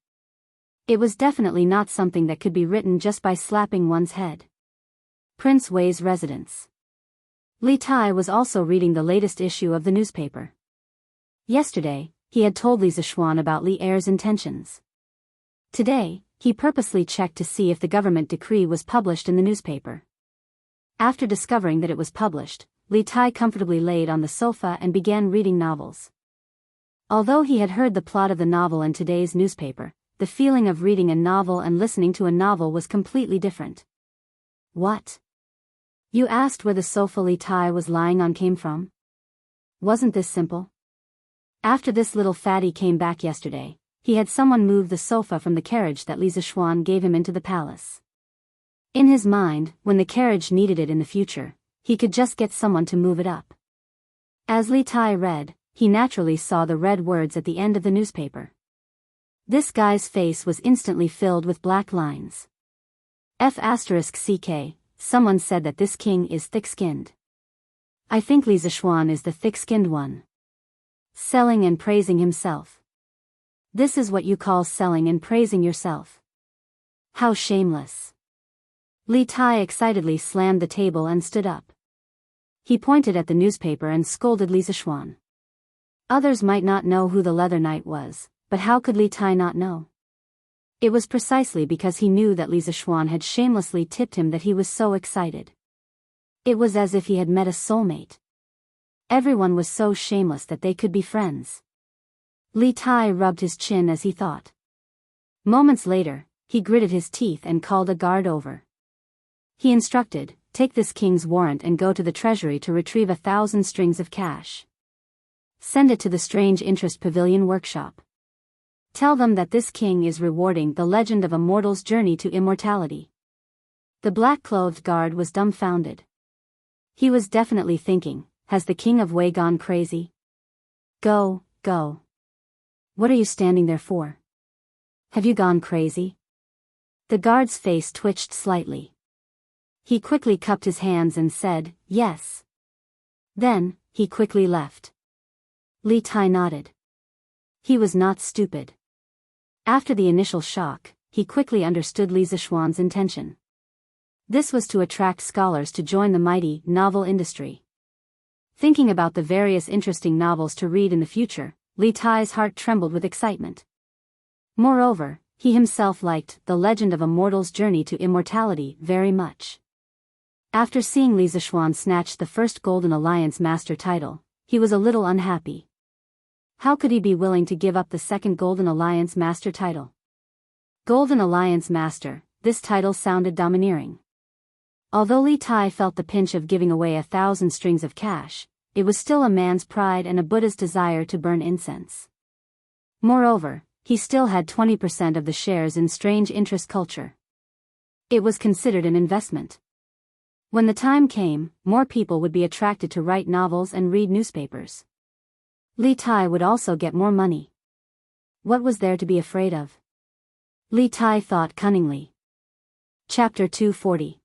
It was definitely not something that could be written just by slapping one's head. Prince Wei's residence. Li Tai was also reading the latest issue of the newspaper. Yesterday, he had told Li Zishuan about Li Er's intentions. Today, he purposely checked to see if the government decree was published in the newspaper. After discovering that it was published, Li Tai comfortably laid on the sofa and began reading novels. Although he had heard the plot of the novel in today's newspaper, the feeling of reading a novel and listening to a novel was completely different. What? You asked where the sofa Li Tai was lying on came from? Wasn't this simple? After this little fatty came back yesterday, he had someone move the sofa from the carriage that Li Zishuan gave him into the palace. In his mind, when the carriage needed it in the future, he could just get someone to move it up. As Li Tai read, he naturally saw the red words at the end of the newspaper. This guy's face was instantly filled with black lines. F***ck, someone said that this king is thick-skinned. I think Li Zishuan is the thick-skinned one. Selling and praising himself. This is what you call selling and praising yourself. How shameless. Li Tai excitedly slammed the table and stood up. He pointed at the newspaper and scolded Li Zishuan. Others might not know who the Leather Knight was, but how could Li Tai not know? It was precisely because he knew that Li Zishuan had shamelessly tipped him that he was so excited. It was as if he had met a soulmate. Everyone was so shameless that they could be friends. Li Tai rubbed his chin as he thought. Moments later, he gritted his teeth and called a guard over. He instructed, take this king's warrant and go to the treasury to retrieve 1,000 strings of cash. Send it to the Strange Interest Pavilion workshop. Tell them that this king is rewarding the legend of a mortal's journey to immortality. The black-clothed guard was dumbfounded. He was definitely thinking, has the king of Wei gone crazy? Go, go. What are you standing there for? Have you gone crazy? The guard's face twitched slightly. He quickly cupped his hands and said, yes. Then, he quickly left. Li Tai nodded. He was not stupid. After the initial shock, he quickly understood Li Zishuan's intention. This was to attract scholars to join the mighty novel industry. Thinking about the various interesting novels to read in the future, Li Tai's heart trembled with excitement. Moreover, he himself liked The Legend of a Mortal's Journey to Immortality very much. After seeing Li Zishuan snatch the first Golden Alliance Master title, he was a little unhappy. How could he be willing to give up the second Golden Alliance Master title? Golden Alliance Master, this title sounded domineering. Although Li Tai felt the pinch of giving away 1,000 strings of cash, it was still a man's pride and a Buddha's desire to burn incense. Moreover, he still had 20% of the shares in Strange Interest Culture. It was considered an investment. When the time came, more people would be attracted to write novels and read newspapers. Li Tai would also get more money. What was there to be afraid of? Li Tai thought cunningly. Chapter 240.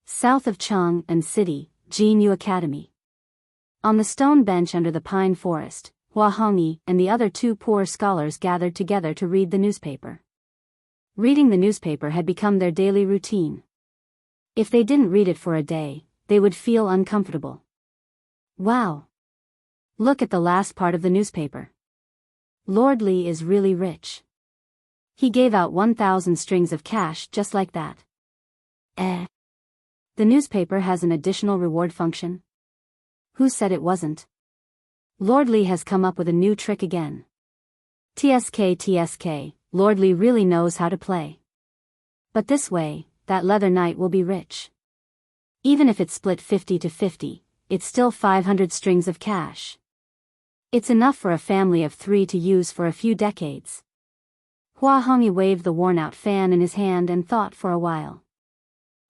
South of Chang and City, Jianghu Academy. On the stone bench under the pine forest, Hua Hongyi and the other two poor scholars gathered together to read the newspaper. Reading the newspaper had become their daily routine. If they didn't read it for a day, they would feel uncomfortable. Wow! Look at the last part of the newspaper. Lord Li is really rich. He gave out 1,000 strings of cash just like that. The newspaper has an additional reward function. Who said it wasn't? Lord Li has come up with a new trick again. TSK, Lord Li really knows how to play. But this way, that Leather Knight will be rich. Even if it's split 50 to 50, it's still 500 strings of cash. It's enough for a family of 3 to use for a few decades. Hua Hongyi waved the worn-out fan in his hand and thought for a while.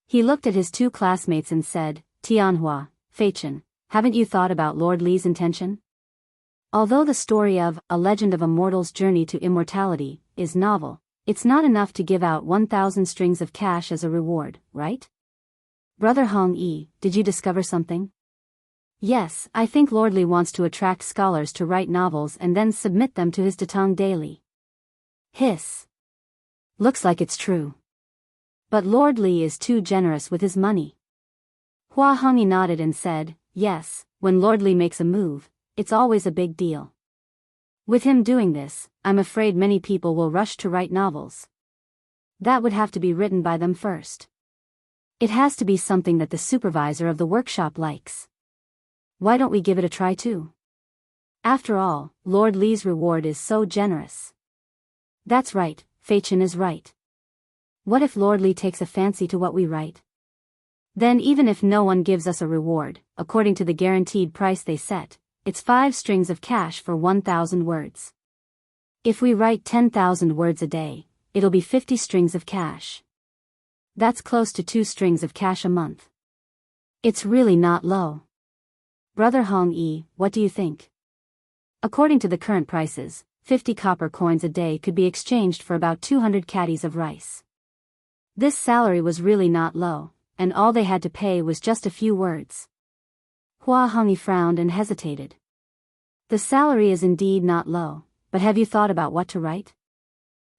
He looked at his 2 classmates and said, Tianhua, Feichen, haven't you thought about Lord Li's intention? Although the story of A Legend of a Mortal's Journey to Immortality is novel, it's not enough to give out 1,000 strings of cash as a reward, right? Brother Hongyi, did you discover something? Yes, I think Lord Li wants to attract scholars to write novels and then submit them to his Datong daily. Hiss. Looks like it's true. But Lord Li is too generous with his money. Hua Hongyi nodded and said, yes, when Lord Li makes a move, it's always a big deal. With him doing this, I'm afraid many people will rush to write novels. That would have to be written by them first. It has to be something that the supervisor of the workshop likes. Why don't we give it a try too? After all, Lord Li's reward is so generous. That's right, Feichen is right. What if Lord Li takes a fancy to what we write? Then even if no one gives us a reward, according to the guaranteed price they set, it's 5 strings of cash for 1,000 words. If we write 10,000 words a day, it'll be 50 strings of cash. That's close to 2 strings of cash a month. It's really not low. Brother Hongyi, what do you think? According to the current prices, 50 copper coins a day could be exchanged for about 200 caddies of rice. This salary was really not low, and all they had to pay was just a few words. Hua Hongyi frowned and hesitated. The salary is indeed not low, but have you thought about what to write?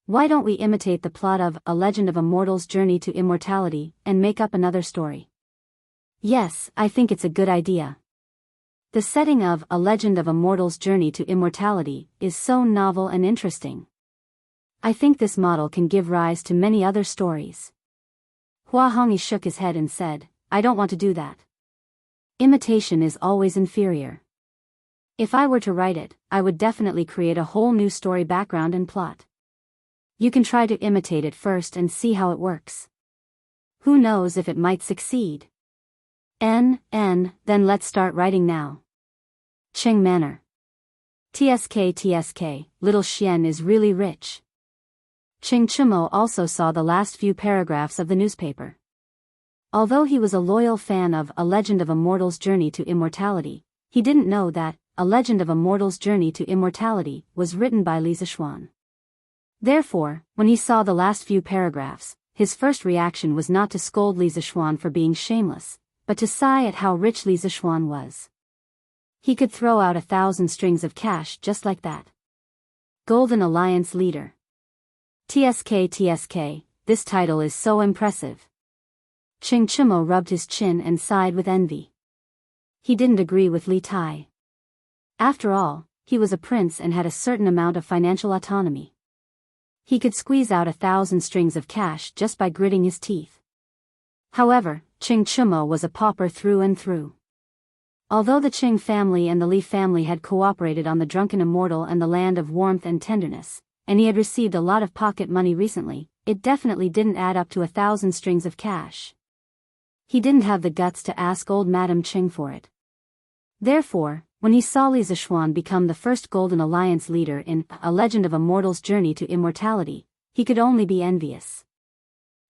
Why don't we imitate the plot of A Legend of a Mortal's Journey to Immortality and make up another story? Yes, I think it's a good idea. The setting of A Legend of a Mortal's Journey to Immortality is so novel and interesting. I think this model can give rise to many other stories. Hua Hongyi shook his head and said, I don't want to do that. Imitation is always inferior. If I were to write it, I would definitely create a whole new story background and plot. You can try to imitate it first and see how it works. Who knows if it might succeed? Then let's start writing now. Qing Manor. TSK, little Xian is really rich. Qing Chumo also saw the last few paragraphs of the newspaper. Although he was a loyal fan of A Legend of a Mortal's Journey to Immortality, he didn't know that A Legend of a Mortal's Journey to Immortality was written by Li Zixuan. Therefore, when he saw the last few paragraphs, his first reaction was not to scold Li Zixuan for being shameless, but to sigh at how rich Li Zixuan was. He could throw out 1,000 strings of cash just like that. Golden Alliance Leader. TSK, this title is so impressive. Qing Chumo rubbed his chin and sighed with envy. He didn't agree with Li Tai. After all, he was a prince and had a certain amount of financial autonomy. He could squeeze out 1,000 strings of cash just by gritting his teeth. However, Qing Chumo was a pauper through and through. Although the Qing family and the Li family had cooperated on the Drunken Immortal and the Land of Warmth and Tenderness, and he had received a lot of pocket money recently, it definitely didn't add up to 1,000 strings of cash. He didn't have the guts to ask old Madame Qing for it. Therefore, when he saw Li Zixuan become the first Golden Alliance leader in A Legend of a Mortal's Journey to Immortality, he could only be envious.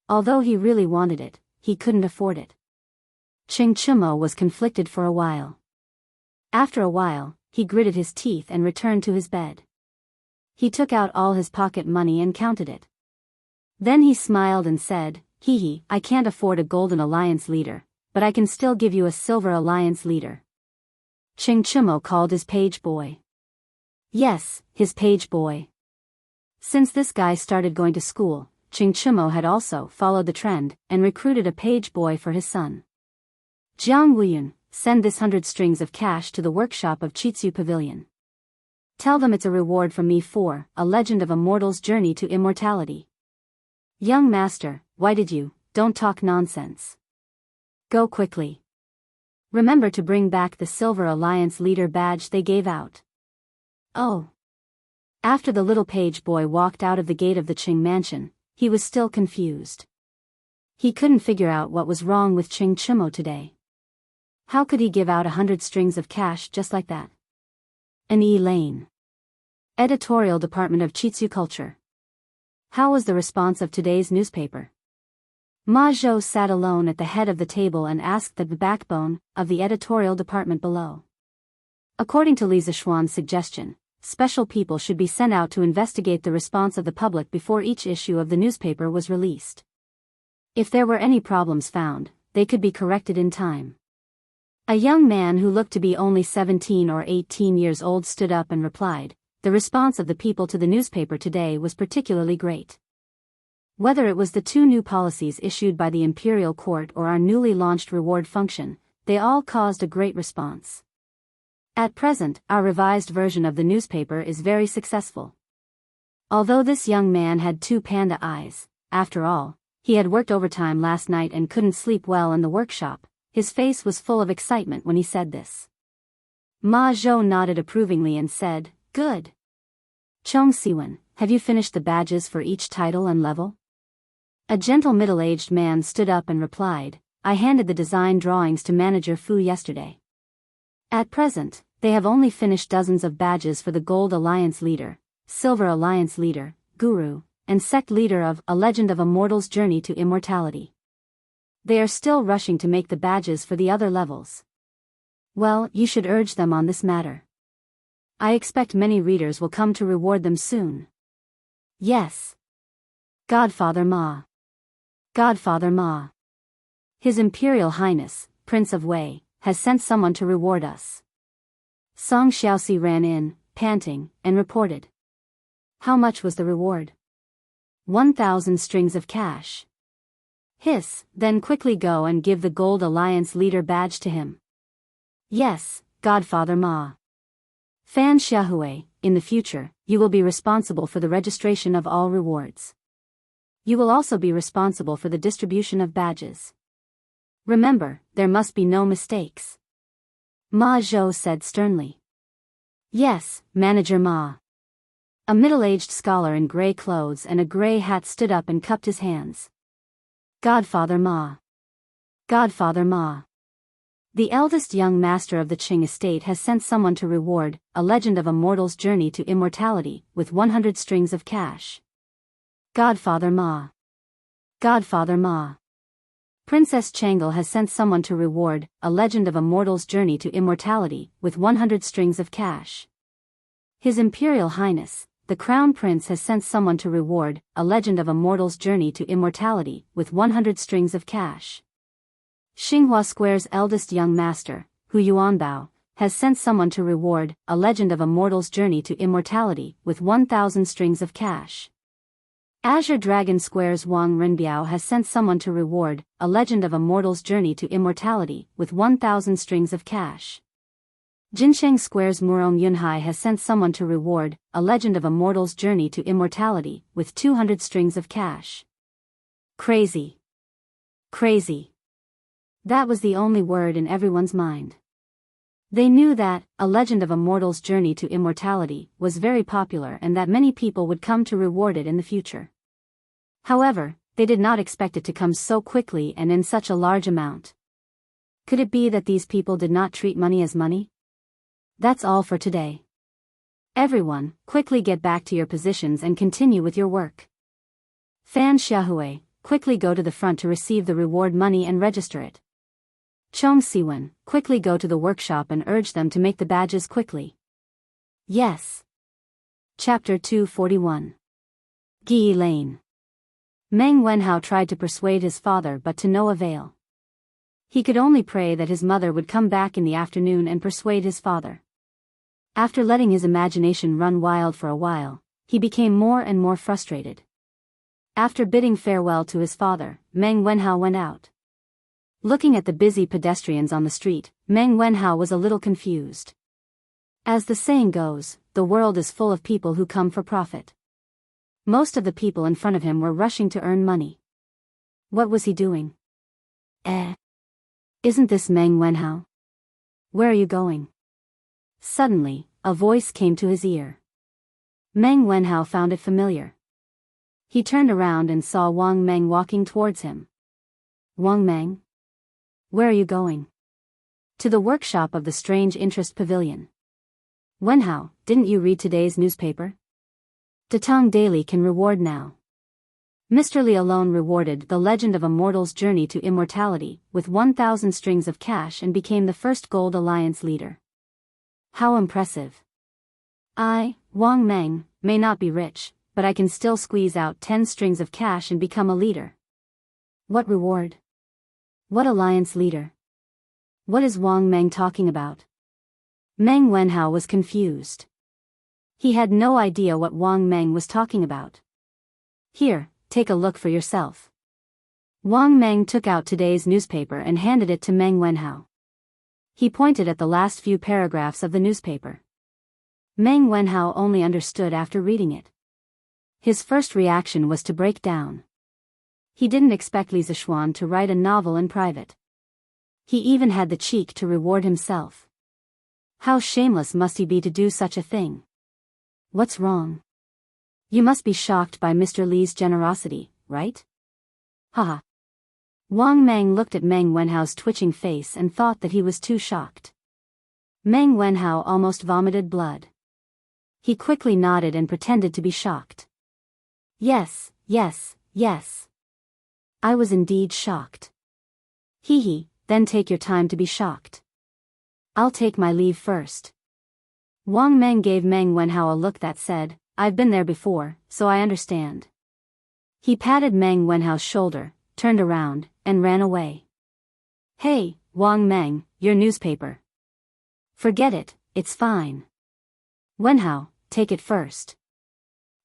Although he really wanted it, he couldn't afford it. Qing Chumo was conflicted for a while. After a while, he gritted his teeth and returned to his bed. He took out all his pocket money and counted it. Then he smiled and said, Hee, I can't afford a Golden Alliance leader, but I can still give you a Silver Alliance leader. Qing Chumo called his page boy. Yes, his page boy. Since this guy started going to school, Qing Chumo had also followed the trend and recruited a page boy for his son. Jianghu, send this 100 strings of cash to the workshop of Chitsu Pavilion. Tell them it's a reward from me for A Legend of a Mortal's Journey to Immortality. Young master, why did you? Don't talk nonsense. Go quickly. Remember to bring back the Silver Alliance leader badge they gave out. Oh. After the little page boy walked out of the gate of the Qing mansion, he was still confused. He couldn't figure out what was wrong with Qing Chumo today. How could he give out 100 strings of cash just like that? An Lane. Editorial Department of Chitsu Culture. How was the response of today's newspaper? Ma Zhou sat alone at the head of the table and asked the backbone of the editorial department below. According to Li Zishuan's suggestion, special people should be sent out to investigate the response of the public before each issue of the newspaper was released. If there were any problems found, they could be corrected in time. A young man who looked to be only 17 or 18 years old stood up and replied, "The response of the people to the newspaper today was particularly great. Whether it was the 2 new policies issued by the Imperial Court or our newly launched reward function, they all caused a great response. At present, our revised version of the newspaper is very successful." Although this young man had 2 panda eyes, after all, he had worked overtime last night and couldn't sleep well in the workshop, his face was full of excitement when he said this. Ma Zhou nodded approvingly and said, "Good. Chong Siwen, have you finished the badges for each title and level?" A gentle middle-aged man stood up and replied, "I handed the design drawings to Manager Fu yesterday. At present, they have only finished dozens of badges for the Gold Alliance Leader, Silver Alliance Leader, Guru, and Sect Leader of A Legend of a Mortal's Journey to Immortality. They are still rushing to make the badges for the other levels. Well, you should urge them on this matter. I expect many readers will come to reward them soon." "Yes. Godfather Ma. Godfather Ma. His Imperial Highness, Prince of Wei, has sent someone to reward us." Song Xiaoxi ran in, panting, and reported. "How much was the reward?" 1,000 strings of cash." "Hiss, then quickly go and give the Gold Alliance Leader badge to him." "Yes, Godfather Ma." Fan Xiaohui, in the future, you will be responsible for the registration of all rewards. You will also be responsible for the distribution of badges. Remember, there must be no mistakes." Ma Zhou said sternly. "Yes, Manager Ma." A middle-aged scholar in gray clothes and a gray hat stood up and cupped his hands. "Godfather Ma. Godfather Ma. The eldest young master of the Qing estate has sent someone to reward A Legend of a Mortal's Journey to Immortality with 100 strings of cash. Godfather Ma. Godfather Ma. Princess Changel has sent someone to reward A Legend of a Mortal's Journey to Immortality with 100 strings of cash. His Imperial Highness, the Crown Prince has sent someone to reward A Legend of a Mortal's Journey to Immortality with 100 strings of cash. Xinghua Square's eldest young master, Hu Yuanbao, has sent someone to reward A Legend of a Mortal's Journey to Immortality with 1,000 strings of cash. Azure Dragon Square's Wang Renbiao has sent someone to reward A Legend of a Mortal's Journey to Immortality with 1,000 strings of cash. Jinsheng Square's Murong Yunhai has sent someone to reward A Legend of a Mortal's Journey to Immortality with 200 strings of cash. Crazy. Crazy. That was the only word in everyone's mind. They knew that A Legend of a Mortal's Journey to Immortality was very popular and that many people would come to reward it in the future. However, they did not expect it to come so quickly and in such a large amount. Could it be that these people did not treat money as money? That's all for today. Everyone, quickly get back to your positions and continue with your work. Fan Xiaohui, quickly go to the front to receive the reward money and register it. Chong Siwen, quickly go to the workshop and urge them to make the badges quickly. Yes. Chapter 241. Gi Lane. Meng Wenhao tried to persuade his father but to no avail. He could only pray that his mother would come back in the afternoon and persuade his father. After letting his imagination run wild for a while, he became more and more frustrated. After bidding farewell to his father, Meng Wenhao went out. Looking at the busy pedestrians on the street, Meng Wenhao was a little confused. As the saying goes, the world is full of people who come for profit. Most of the people in front of him were rushing to earn money. What was he doing? Isn't this Meng Wenhao? Where are you going? Suddenly, a voice came to his ear. Meng Wenhao found it familiar. He turned around and saw Wang Meng walking towards him. Wang Meng? Where are you going? To the workshop of the Strange Interest Pavilion. Wenhao, didn't you read today's newspaper? Datong Daily can reward now. Mr. Li alone rewarded The Legend of a Mortal's Journey to Immortality with 1,000 strings of cash and became the first Gold Alliance leader. How impressive. I, Wang Meng, may not be rich, but I can still squeeze out 10 strings of cash and become a leader. What reward? What alliance leader? What is Wang Meng talking about? Meng Wenhao was confused. He had no idea what Wang Meng was talking about. Here, take a look for yourself. Wang Meng took out today's newspaper and handed it to Meng Wenhao. He pointed at the last few paragraphs of the newspaper. Meng Wenhao only understood after reading it. His first reaction was to break down. He didn't expect Li Zixuan to write a novel in private. He even had the cheek to reward himself. How shameless must he be to do such a thing? What's wrong? You must be shocked by Mr. Li's generosity, right? Haha. Wang Meng looked at Meng Wenhao's twitching face and thought that he was too shocked. Meng Wenhao almost vomited blood. He quickly nodded and pretended to be shocked. Yes, yes, yes. I was indeed shocked. Hee, then take your time to be shocked. I'll take my leave first. Wang Meng gave Meng Wenhao a look that said, I've been there before, so I understand. He patted Meng Wenhao's shoulder, turned around, and ran away. Hey, Wang Meng, your newspaper. Forget it, it's fine. Wenhao, take it first.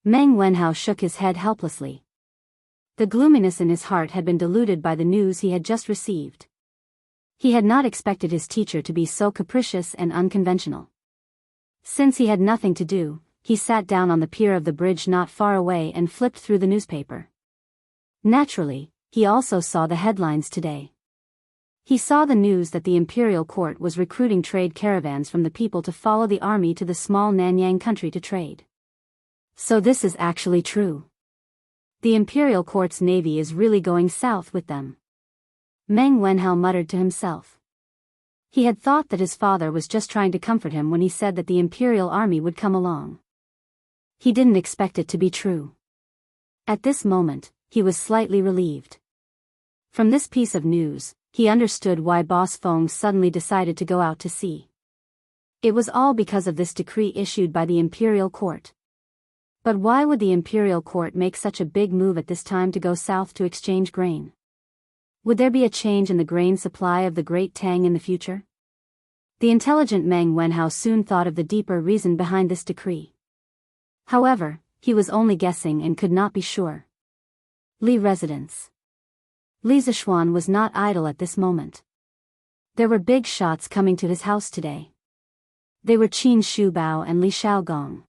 Meng Wenhao shook his head helplessly. The gloominess in his heart had been diluted by the news he had just received. He had not expected his teacher to be so capricious and unconventional. Since he had nothing to do, he sat down on the pier of the bridge not far away and flipped through the newspaper. Naturally, he also saw the headlines today. He saw the news that the imperial court was recruiting trade caravans from the people to follow the army to the small Nanyang country to trade. So this is actually true. The imperial court's navy is really going south with them. Meng Wenhao muttered to himself. He had thought that his father was just trying to comfort him when he said that the imperial army would come along. He didn't expect it to be true. At this moment, he was slightly relieved. From this piece of news, he understood why Boss Feng suddenly decided to go out to sea. It was all because of this decree issued by the imperial court. But why would the imperial court make such a big move at this time to go south to exchange grain? Would there be a change in the grain supply of the Great Tang in the future? The intelligent Meng Wenhao soon thought of the deeper reason behind this decree. However, he was only guessing and could not be sure. Li residence. Li Zixuan was not idle at this moment. There were big shots coming to his house today. They were Qin Shubao and Li Shaogong.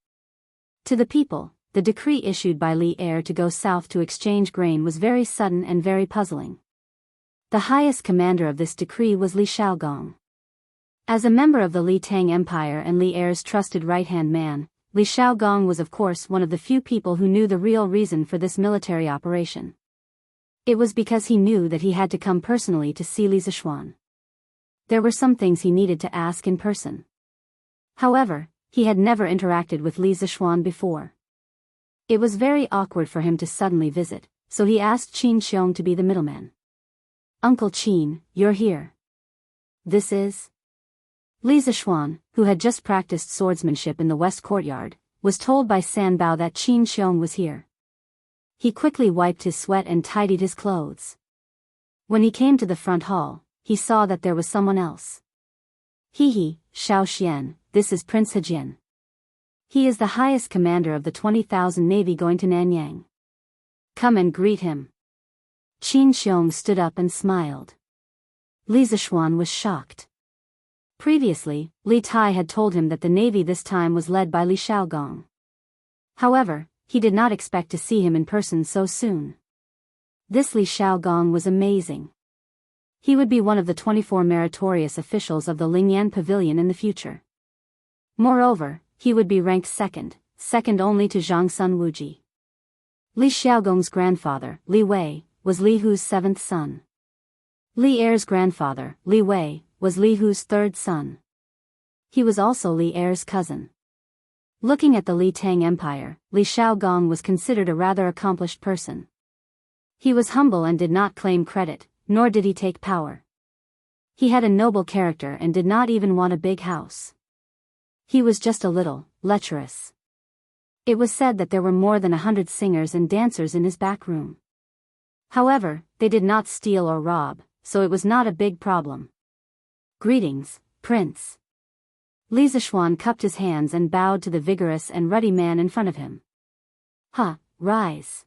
To the people, the decree issued by Li Heir to go south to exchange grain was very sudden and very puzzling. The highest commander of this decree was Li Shaogong. As a member of the Li Tang Empire and Li Heir's trusted right-hand man, Li Shaogong was of course one of the few people who knew the real reason for this military operation. It was because he knew that he had to come personally to see Li Zixuan. There were some things he needed to ask in person. However, he had never interacted with Li Zixuan before. It was very awkward for him to suddenly visit, so he asked Qin Xiong to be the middleman. Uncle Qin, you're here. This is? Li Zixuan, who had just practiced swordsmanship in the west courtyard, was told by San Bao that Qin Xiong was here. He quickly wiped his sweat and tidied his clothes. When he came to the front hall, he saw that there was someone else. Hee, Xiao Xian, this is Prince Hejian. He is the highest commander of the 20,000 navy going to Nanyang. Come and greet him. Qin Xiong stood up and smiled. Li Zixuan was shocked. Previously, Li Tai had told him that the navy this time was led by Li Shaogong. However, he did not expect to see him in person so soon. This Li Shaogong was amazing. He would be one of the 24 meritorious officials of the Lingyan Pavilion in the future. Moreover, he would be ranked second only to Zhangsun Wuji. Li Xiaogong's grandfather, Li Wei, was Li Hu's seventh son. Li Heir's grandfather, Li Wei, was Li Hu's third son. He was also Li Er's cousin. Looking at the Li Tang Empire, Li Xiaogong was considered a rather accomplished person. He was humble and did not claim credit, nor did he take power. He had a noble character and did not even want a big house. He was just a little lecherous. It was said that there were more than 100 singers and dancers in his back room. However, they did not steal or rob, so it was not a big problem. Greetings, Prince. Li Zishuan cupped his hands and bowed to the vigorous and ruddy man in front of him. Rise.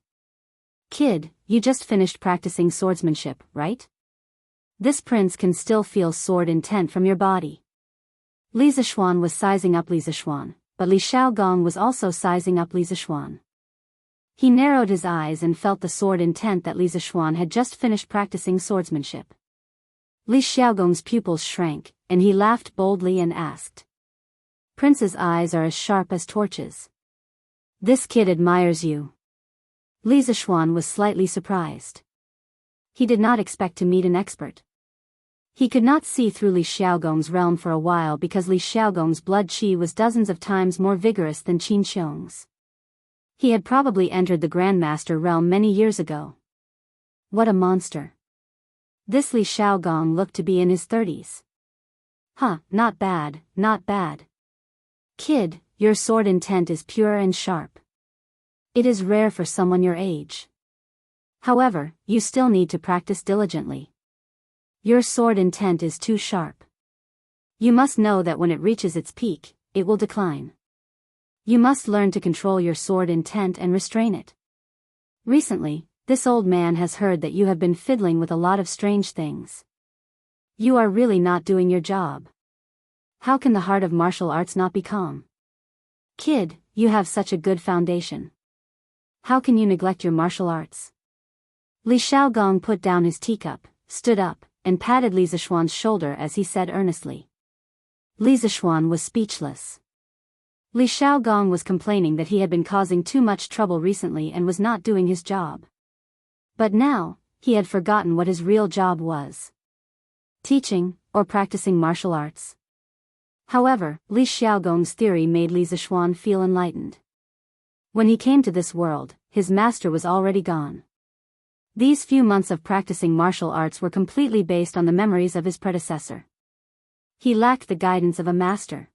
Kid, you just finished practicing swordsmanship, right? This prince can still feel sword intent from your body. Li Zishuan was sizing up Li Zishuan, but Li Xiaogong was also sizing up Li Zishuan. He narrowed his eyes and felt the sword intent that Li Zishuan had just finished practicing swordsmanship. Li Xiaogong's pupils shrank, and he laughed boldly and asked. Prince's eyes are as sharp as torches. This kid admires you. Li Zishuan was slightly surprised. He did not expect to meet an expert. He could not see through Li Xiaogong's realm for a while because Li Xiaogong's blood qi was dozens of times more vigorous than Qin Xiong's. He had probably entered the Grandmaster realm many years ago. What a monster. This Li Xiaogong looked to be in his 30s. Not bad, not bad. Kid, your sword intent is pure and sharp. It is rare for someone your age. However, you still need to practice diligently. Your sword intent is too sharp. You must know that when it reaches its peak, it will decline. You must learn to control your sword intent and restrain it. Recently, this old man has heard that you have been fiddling with a lot of strange things. You are really not doing your job. How can the heart of martial arts not be calm? Kid, you have such a good foundation. How can you neglect your martial arts? Li Xiaogong put down his teacup, stood up, and patted Li Zishuan's shoulder as he said earnestly. Li Zishuan was speechless. Li Xiaogong was complaining that he had been causing too much trouble recently and was not doing his job. But now, he had forgotten what his real job was. Teaching, or practicing martial arts. However, Li Xiaogong's theory made Li Zishuan feel enlightened. When he came to this world, his master was already gone. These few months of practicing martial arts were completely based on the memories of his predecessor. He lacked the guidance of a master.